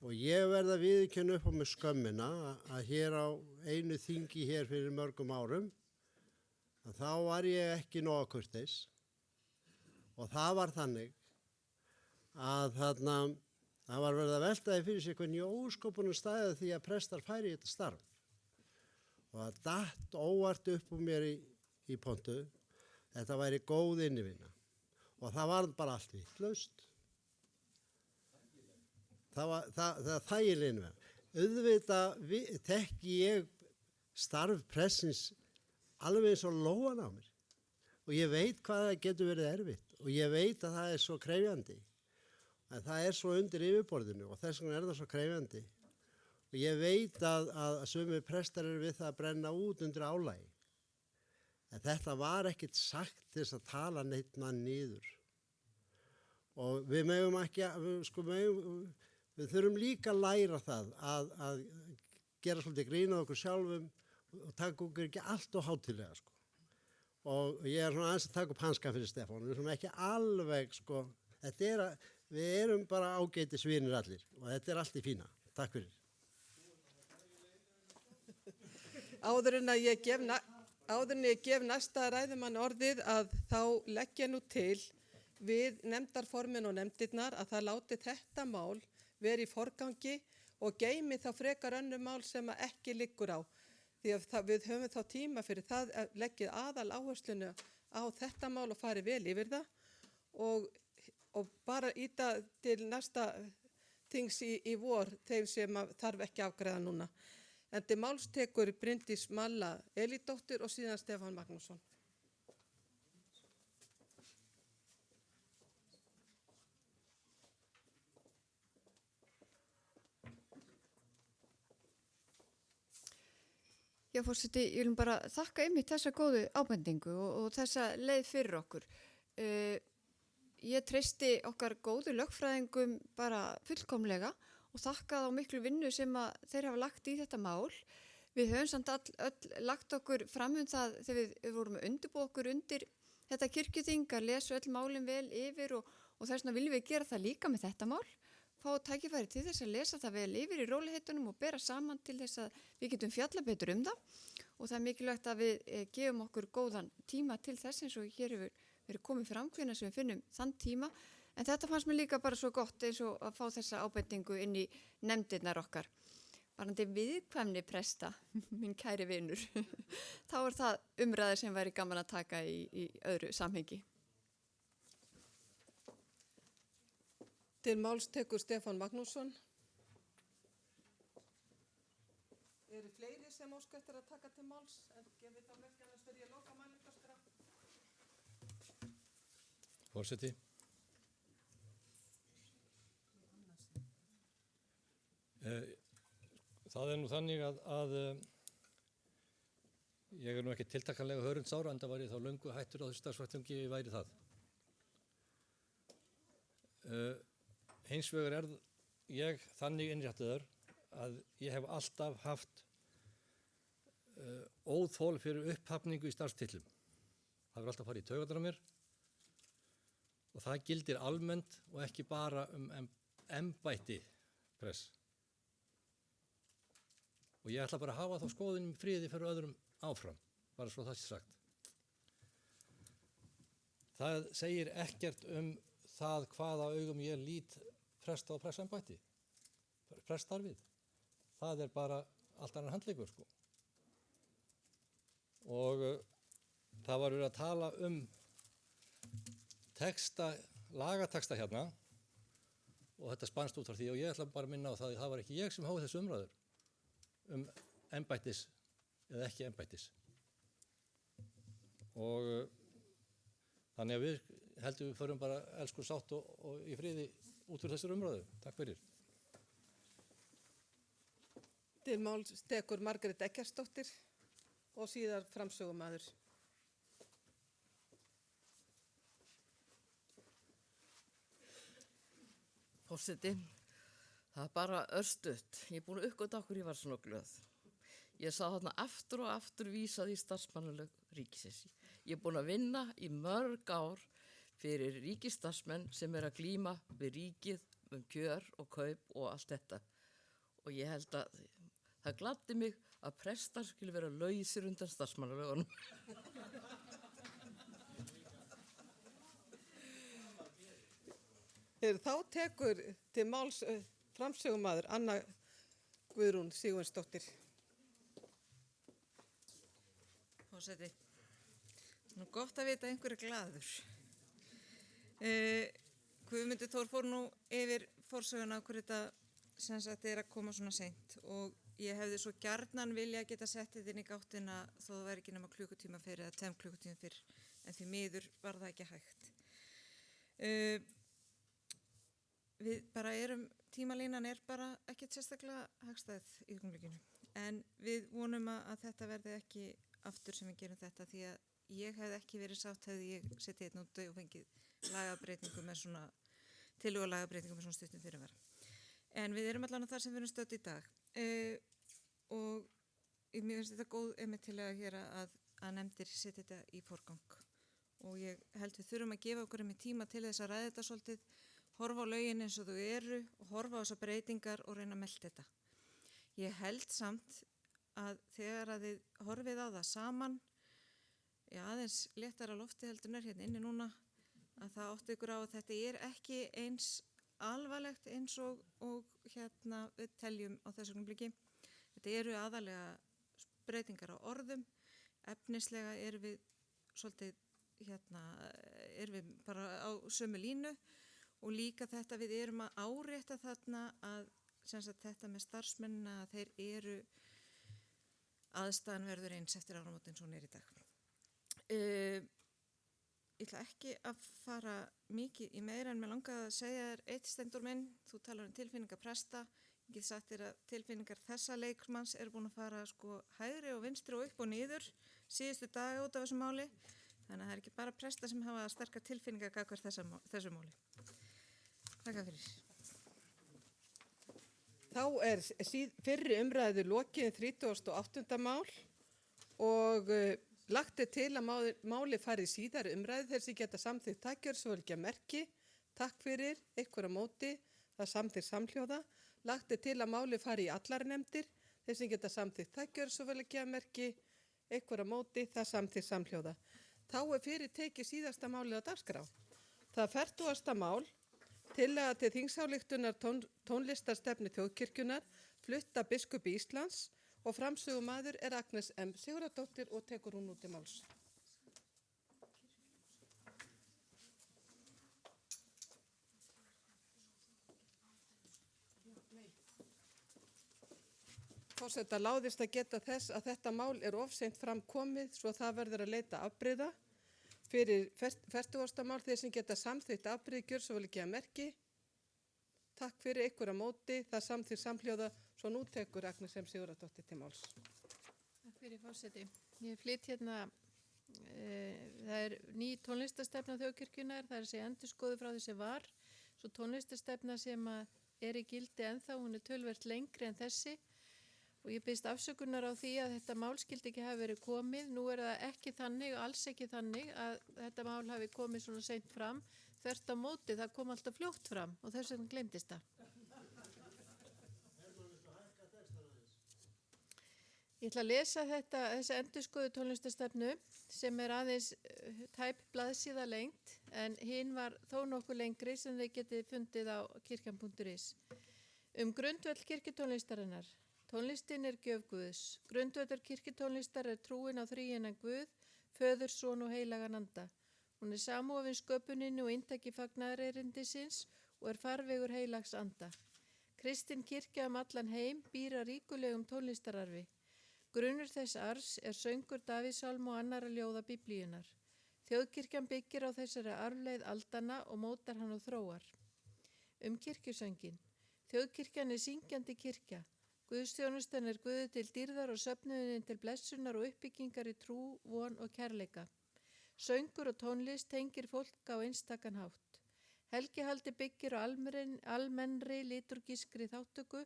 og ég verð að viðurkenna upp á mig skömmina að hér á einu þingi hér fyrir mörgum árum að þá var ég ekki nóga kurteis og það var þannig að það var verið að veltaði fyrir sig hvernig óskopunum staðið því að prestar færi í þetta starf. Og það datt óvart upp úr mér í pontu, þetta væri góð innivinna og það var bara allt vitlaust. Það var þægileg innivinna. Auðvitað þekki ég starf pressins alveg eins og lóan á mér og ég veit hvað það getur verið erfitt og ég veit að það er svo krefjandi en það er svo undir yfirborðinu og þess vegna er það svo krefjandi og ég veit að sumir prestar eru við það að brenna út undir álagi en þetta var ekkert sagt til þess að tala neitt mann niður og við megum ekki við þurfum líka að læra það að gera svolítið grín á okkur sjálfum og taka okkur ekki allt og hátilega sko. Og ég er svona aðeins að taka upp hanska fyrir Stefán, við erum ekki alveg sko, við erum bara ágætis vinir allir og þetta allt í fína. Takk fyrir. Áður en ég gef næsta ræðumann orðið að þá legg ég nú til við nefndarformin og nefndirnar að það láti þetta mál vera í forgangi og geymi þá frekar önnur mál sem ekki liggur á. Því að við höfum þá tíma fyrir það að leggja aðal áherslunu á þetta mál og fari vel yfir það og bara íta til næsta þings í vor þeim sem þarf ekki afgreiða núna. En til máls tekur Bryndís Malla Elídóttir og síðan Stefán Magnússon. Já, forseti, ég vil bara þakka einmitt þessa góðu ábendingu og þessa leið fyrir okkur. Ég treysti okkar góðu lögfræðingum bara fullkomlega og þakka þá miklu vinnu sem þeir hafa lagt í þetta mál. Við höfum samt öll lagt okkur fram það þegar við vorum að undirbúa okkur undir þetta kirkjuþing, að lesa öll málin vel yfir og þess vegna viljum við gera það líka með þetta mál. Fá tækifæri til þess að lesa það vel yfir í róliheitunum og bera saman til þess að við getum fjalla betur það og það er mikilvægt að við gefum okkur góðan tíma til þess eins og hér hefur verið komið fram hvenær sem við finnum þann tíma en þetta fannst mér líka bara svo gott eins og að fá þessa ábendingu inn í nefndirnar okkar. Varandi viðkvæmni presta, minn kæri vinur, þá það umræður sem væri gaman að taka í öðru samhengi. Til máls tekur Stefán Magnússon. Eru fleiri sem óska eftir að taka til máls? En gefið þá merkja annars fyrir ég loka mælendaskrá. Forseti. Það nú þannig að ég nú ekki tiltakanlega hörundsára en það var ég þá löngu hættur á þessu starfsvettvangi ég væri það. Hins vegar ég þannig innréttaður að ég hef alltaf haft óþol fyrir upphafningu í starfstillum. Það hefur alltaf farið í taugarnar á mér og það gildir almennt og ekki bara embætti press. Og ég ætla bara að hafa þá skoðunum í friði fyrir öðrum áfram, bara svo það sé sagt. Það segir ekkert það hvaða augum ég lít presta og prestembætti, preststarfið. Það bara allt annar handleikur sko. Og það var verið að tala lagateksta hérna og þetta spannst út frá því og ég ætla bara að minna á það að það var ekki ég sem hóð þessu umræður embættis eða ekki embættis. Og þannig að við heldum við förum bara elsku sátt og í friði út úr þessar umræðu. Takk fyrir. Til máls tekur Margrét Eggertsdóttir og síðar framsögumaður. Forseti, það bara örstutt. Ég búin að uppgöta okkur ég var svona glöð. Ég sá þarna aftur og aftur vísað í starfsmannalög ríkisins. Ég búin að vinna í mörg ár fyrir ríkisstarfsmenn sem að glíma við ríkið kjör og kaup og allt þetta. Og ég held að það gladdi mig að prestar skilja vera lausir undan starfsmannalögunum. Þá tekur til máls framsögumaður Anna Guðrún Sigurvinsdóttir. Forseti, nú gott að vita að einhver glaður. Guðmundur Þór fór nú yfir forsöguna á hverju þetta sem sagt að koma svona seint og ég hefði svo gjarnan vilja geta sett þetta inn í gáttina þó það væri ekki nema klukkutíma fyrir eða 2 klukkutíma fyrir en því miður var það ekki hægt. Við bara tímalínan bara ekkert sérstaklega hagstæð í augnablikinu en við vonum að þetta verði ekki aftur sem við gerum þetta því að ég hefði ekki verið sátt hefði ég setið einn úti og fengið lagabreitingu með svona tillögu lagabreitingu með svona stuttum fyrirvara. En við erum allan á þar sem við erum stödd í dag. Og mér finnst þetta góð einmitt hér að nefndir setja þetta í forgang. Og ég held við þurfum að gefa okkur einmitt tíma til þess að ræða þetta svolítið, horfa á lögin eins og þau eru og horfa á þessar breytingar og reyna að melta þetta. Ég held samt að þegar að þið horfið á það saman, aðeins léttara lofti heldur hérna inni núna, að það áttu ykkur á að þetta er ekki eins alvarlegt eins og hérna við teljum á þessu augnabliki. Þetta eru aðalega breytingar á orðum, efnislega erum við svolítið erum við bara á sömu línu og líka þetta við erum að árétta þarna að þetta með starfsmennina að þeir eru aðstæðan verður eins eftir áramótin svo í dag. Ég ætla ekki að fara mikið í meira en mér langaði að segja þér eitt Steindór minn, þú talar tilfinningar presta, ég get sagt þér að tilfinningar þessa leikmanns eru búin að fara hægri og vinstri og upp og niður síðustu daga út af þessu máli, þannig að það er ekki bara presta sem hafa sterkar tilfinningar gagnvart þessu máli. Takk fyrir. Þá fyrri umræðu lokið 38. mál og lagt til að máli fari síðari umræðu þeir sem geta samþykkt takkjörðsvölgja merki, takk fyrir, ykkur á móti, það samþykkt samhljóða. Lagt til að máli fari í allar nefndir, þeir sem geta samþykkt takkjörðsvölgja merki, ykkur á móti, það samþykkt samhljóða. Þá fyrir tekið síðasta málið á dagskrá. Það 40. mál, tillaga til þingsályktrunar tónlistarstefnu þjóðkirkjunnar, flutta biskupi Íslands og framsögumaður Agnes M. Sigurðardóttir og tekur hún út til máls. Forseta láðist að geta þess að þetta mál of seint framkomið svo það verður að leita afbrigða. Fyrir 40. mál þeir sem geta samþykkt afbrigði gjörsamlega merki. Takk fyrir ykkur á móti, það samþykkt samhljóða, svo nú tekur Agnes M. Sigurðardóttir til máls. Takk fyrir forseti. Ég flytt hérna, það ný tónlistarstefna þjóðkirkjunnar, það segja endurskoðu frá því sem var, svo tónlistarstefna sem í gildi ennþá, hún töluvert lengri en þessi. Og ég biðst afsökunar á því að þetta mál skildi ekki hafi verið komið. Nú það ekki þannig, alls ekki þannig að þetta mál hafi komið svona seint fram. Þvert á móti, það kom alltaf fljótt fram og þess vegna gleymdist það. Ég ætla að lesa þessa endurskoðu tónlistarstefnu sem aðeins tæp blaðsíða lengt en hinn var þó nokkuð lengri sem þið getið fundið á kirkjan.is. Grundvöll kirkjutónlistarinnar. Tónlistin gjöf Guðs. Grundvöllur kirkjutónlistar trúin á þríeinan Guð, Föður, Son og heilagan anda. Hún samofin sköpuninni og inntaki fagnaðarerindisins og farvegur heilags anda. Kristin kirkja allan heim býr að ríkulegum tónlistararfi. Grunnur þess arfs söngur Davíðsálma og annarra ljóða Biblíunar. Þjóðkirkjan byggir á þessari arfleið aldana og mótar hann og þróar. Kirkjusöngin. Þjóðkirkjan syngjandi kirkja. Guðsþjónustan Guði til dýrðar og söfnuðin til blessunar og uppbyggingar í trú, von og kærleika. Söngur og tónlist tengir fólk á einstakan hátt. Helgihaldi byggir á almennri liturgískri þáttöku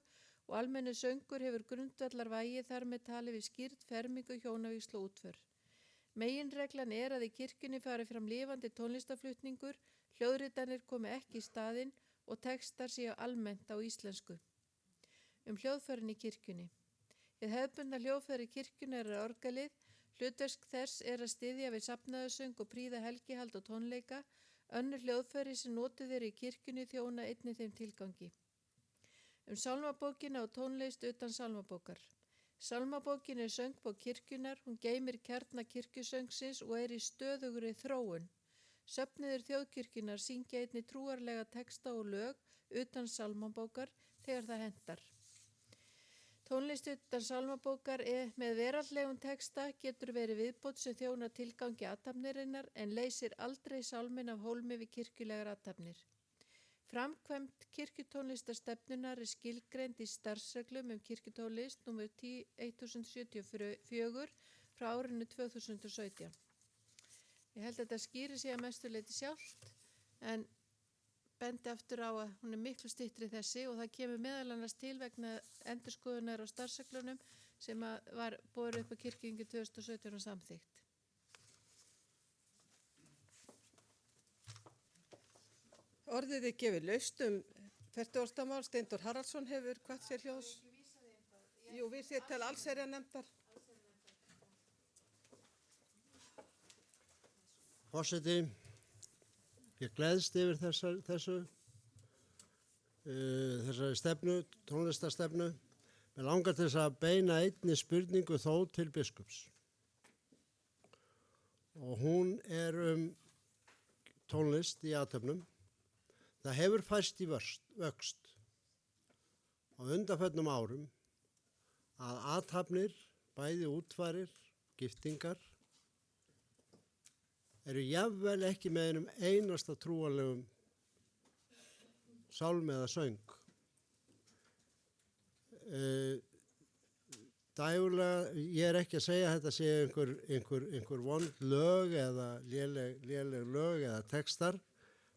og almennu söngur hefur grundvallar vægi þar með tali við skýrt, fermingu, hjónavíslu og útför. Meginreglan að í kirkjunni fari fram lifandi tónlistaflutningur, hljóðritanir komi ekki í staðinn og textar séu almennt á íslensku. Hljóðfærin í kirkjunni. Hið hefðbundna hljóðfæri í kirkjunni orgelið, hlutverk þess að styðja við safnaðarsöng og prýða helgihald og tónleika, önnur hljóðfæri sem notuð í kirkjunni þjóna einnig þeim tilgangi. Sálmabókina og tónlist utan sálmabókar. Sálmabókin söngbók kirkjunnar, hún geymir kjarna kirkjusöngsins og í stöðugri þróun. Söfnuðir þjóðkirkjunnar syngja einnig trúarlega texta og lög utan sálmabókar þegar það hentar. Tónlist utan sálmabókar með veraldlegum texta getur verið viðbót sem þjóna tilgangi athafnirinnar en leysir aldrei sálmin af hólmi við kirkjulegar athafnir. Framkvæmd kirkjutónlistarstefnunar skilgreind í starfsreglum kirkjutónlist nr. 1074 frá árinu 2017. Ég held að þetta skýri sig að mestu leyti sjálft en bendi aftur á að hún er miklu styttri þessi og það kemur meðal annars til vegna endurskoðunar á starfsreglunum sem var borið upp á kirkjuþingi 2017 og samþykkt. Orðið er gefið laust 40. mál. Steindór Haraldsson hefur hvatt sér hljóðs. Jú, við séum til allsherjarnefndar. Forseti, ég gleðst yfir þessari stefnu, tónlistarstefnu. Mér langar til þess að beina einni spurningu þó til biskups. Og hún tónlist í athöfnum. Það hefur færst í vöxt á undanförnum árum að athafnir, bæði útfarir, giftingar, eru jafnvel ekki með einum einasta trúarlegum sálm eða söng. Dægulega, ég er ekki að segja að þetta sé einhver vond lög eða léleg lög eða textar,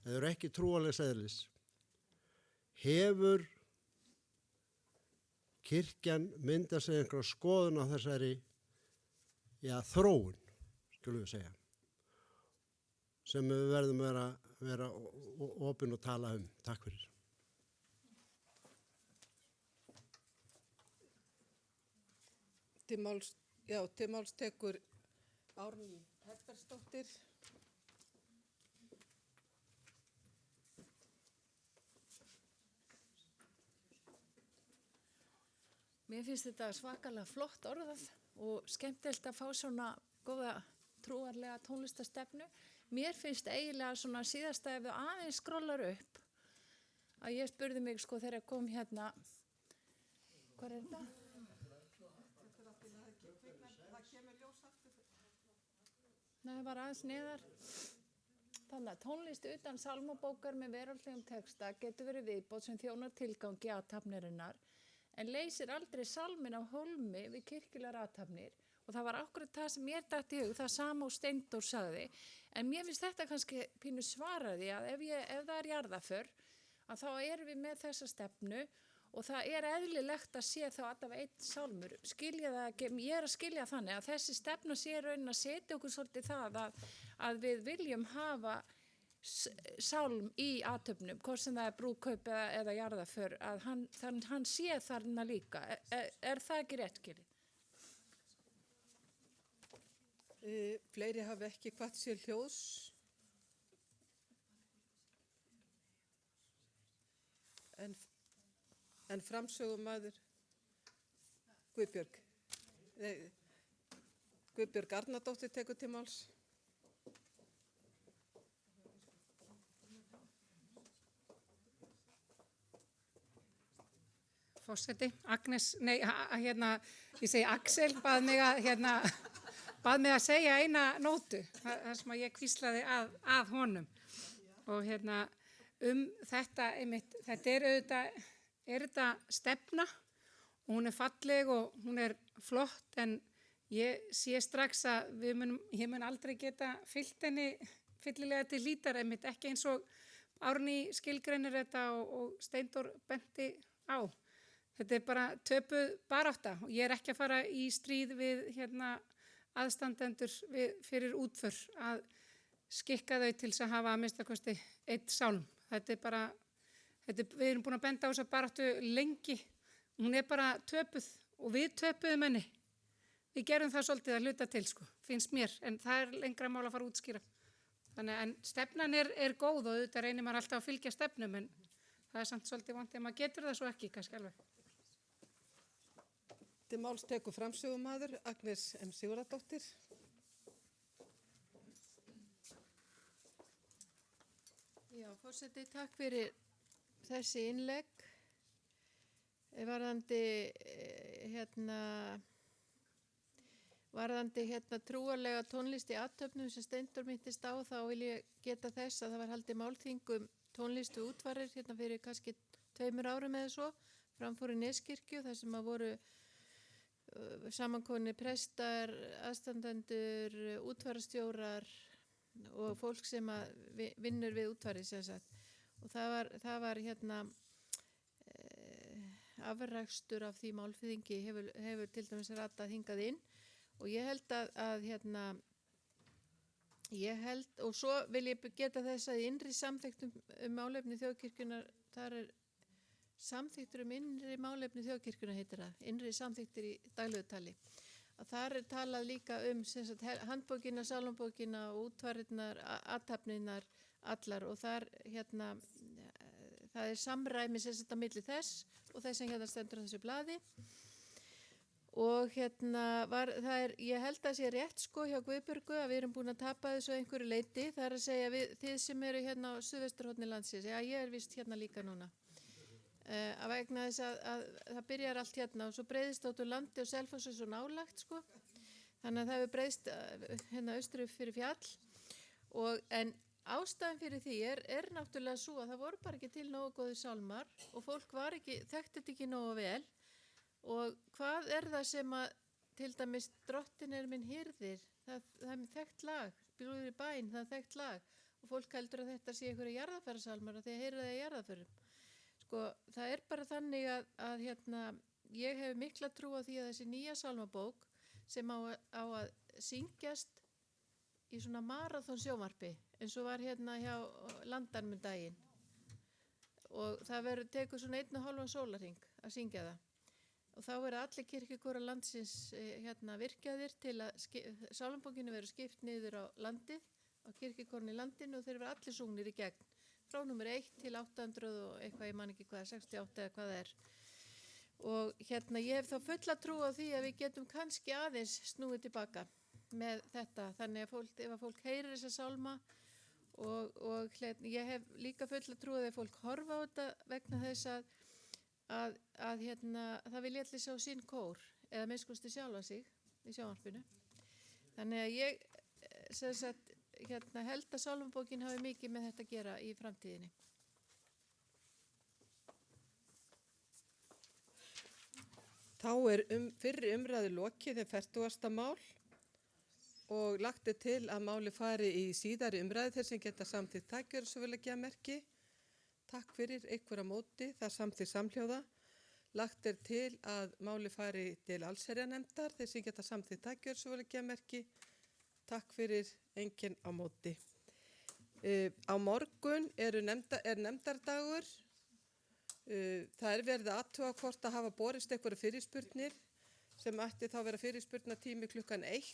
það eru ekki trúarlegs eðlis. Hefur kirkjan myndað sig einhverja skoðun á þessari þróun, skulum við segja, sem við verðum að vera opin og tala um. Takk fyrir. Til máls tekur Árný Herbertsdóttir. Mér finnst þetta svakalega flott orðað og skemmtilegt að fá svona góða trúarlega tónlistarstefnu. Mér finnst eiginlega svona síðasta ef þú aðeins skrollar upp að ég spurði mig sko þegar ég kom hérna, hvað er þetta? Nei, það var aðeins neðar. Þannig að tónlist utan sálmabókar með veraldlegum texta getur verið viðbót sem þjónar tilgangi athafnarinnar en leysir aldrei sálmin á hólmi við kirkjulegar athafnir og það var akkurat það sem mér datt í hug, það sama og Steindór sagði, en mér finnst þetta kannski pínu svaraði að ef það er jarðaför að þá erum við með þessa stefnu og það er eðlilegt að sé þá alltaf einn sálmur, skilja það ekki, ég er að skilja þannig að þessi stefna sé raunin að setja okkur svolítið það að við viljum hafa sálm í athöfnum, hvort sem það er brúðkaup eða jarðaför, að hann sé þarna líka. Er það ekki rétt, Gili? Fleiri hafa ekki hvatt sér hljóðs. En framsögumaður Guðbjörg Arnardóttir tekur til máls. Forseti, ég segi Axel, bað mig að segja eina nótu, það sem ég hvíslaði að honum. Og þetta einmitt, þetta er þetta stefna og hún er falleg og hún er flott en ég sé strax að ég mun aldrei geta fyllt henni fyllilega til hlítar einmitt, ekki eins og Árný skilgreinir þetta og Steindór benti á. Þetta er bara töpuð barátta og ég er ekki að fara í stríð við aðstandendur fyrir útför að skikka þau til þess að hafa að minnstakosti eitt sálm. Þetta er bara, við erum búin að benda á þessa baráttu lengi, hún er bara töpuð og við töpuðum henni. Við gerum það svolítið að hluta til, finnst mér, en það er lengra mál að fara að útskýra. Þannig en stefnan er góð og auðvitað reynir maður alltaf að fylgja stefnum, en það er samt svolítið vont ef maður getur það svo ekki, kannski alveg. Til máls tekur framsögumaður Agnes M. Sigurðardóttir. Já, forseti, takk fyrir þessi innlegg. Varðandi trúarlega tónlist í athöfnum sem Steindór minntist á, þá vil ég geta þess að það var haldið málþing tónlist og útfarir fyrir kannski 2 árum eða svo, framfór í Neskirkju, þar sem að voru samankomnir prestar, aðstandendur, útfarastjórar og fólk sem að vinnur við útfarið sem sagt. og það var afrakstur af því málfræðingi hefur til dæmis ratað hingað inn og ég held og svo vil ég geta þess að í innri samþykktum málefni þjóðkirkjunar, þar samþyktur innri málefni þjóðkirkjunar heitir það, innri samþyktir í daglegu tali. Að þar talað líka handbókina, sálmabókina og útfarirnar, athafnirnar allar og þar það samræmi á milli þess og þess sem stendur á þessu blaði. Og ég held að sé rétt hjá Guðbjörgu að við erum búin að tapa þessu einhverju leiti, það að segja þið sem eru á suðvesturhorni landsins, já ég vist líka núna. Að vegna þess að það byrjar allt og svo breiðist át úr landi og Selfoss svo nálagt þannig að það hefur breiðst austri fyrir fjall en ástæðan fyrir því er náttúrulega svo að það voru bara ekki til nógu góði sálmar og fólk þekkti þetta ekki nógu vel og hvað það sem að til dæmis drottin minn hirðir, það er þekkt lag, bjúður í bæn, það er þekkt lag og fólk heldur að þetta sé einhverja jarðarfærasalmar og þegar heyrða það í jarðarfærum. Það er bara þannig að ég hef mikla trú á því að þessi nýja sálmabók sem á að syngjast í svona marathon sjónvarpi eins og var hjá Landanum daginn og það tekur svona 1,5 sólarhring að syngja það og þá verða allir kirkjukórar landsins virkjaðir til að sálmabókinu verður skipt niður á landið, á kirkjukórinn í landinu og þeir verða allir sungnir í gegn. Frá nummer 1 til 800 og eitthvað, ég man ekki hvað, 68 eða hvað það er. Og ég hef þá fulla trú á því að við getum kannski aðeins snúið tilbaka með þetta. Þannig að ef fólk heyrir þessa sálma og ég hef líka fulla trú að ef fólk horfa á þetta vegna þess að það vilja allir sjá sinn kór eða minnst sjálfa sig í sjónvarpinu. Þannig að ég held að sálmabókin hafi mikið með þetta að gera í framtíðinni. Þá fyrri umræðu lokið 40. mál og lagt til að máli fari í síðari umræðu þeir sem geta samþykkt tækjörðsvölugjafmerki. Takk fyrir ykkur á móti, það samþykkt samhljóða. Lagt til að máli fari til allsherjarnefndar þeir sem geta samþykkt tækjörðsvölugjafmerki. Takk fyrir, enginn á móti. Á morgun er nefndardagur. Það verið að athuga hvort að hafa borist einhverja fyrirspurnir sem ætti þá vera fyrirspurnatími klukkan 1.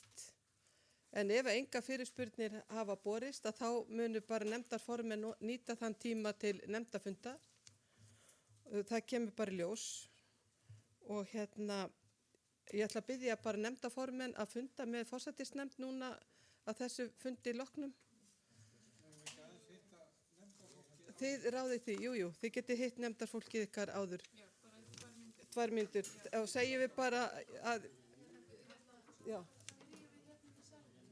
En ef enga fyrirspurnir hafa borist þá munu bara nefndarformenn nýta þann tíma til nefndarfunda. Það kemur bara í ljós. Og ég ætla að biðja bara nefndarformenn að funda með forsætisnefnd núna að þessu fundi loknum. Þið ráðið því, jú, þið getið hitt nefndarfólkið ykkar áður. 2 mínútur. Og segjum við bara að, já.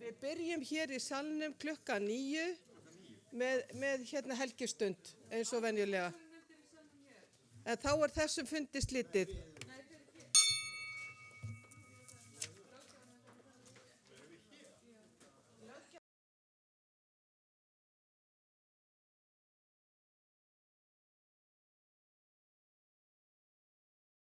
Við byrjum hér í salnum klukkan 9 með helgistund eins og venjulega. En þá er þessum fundi slitið.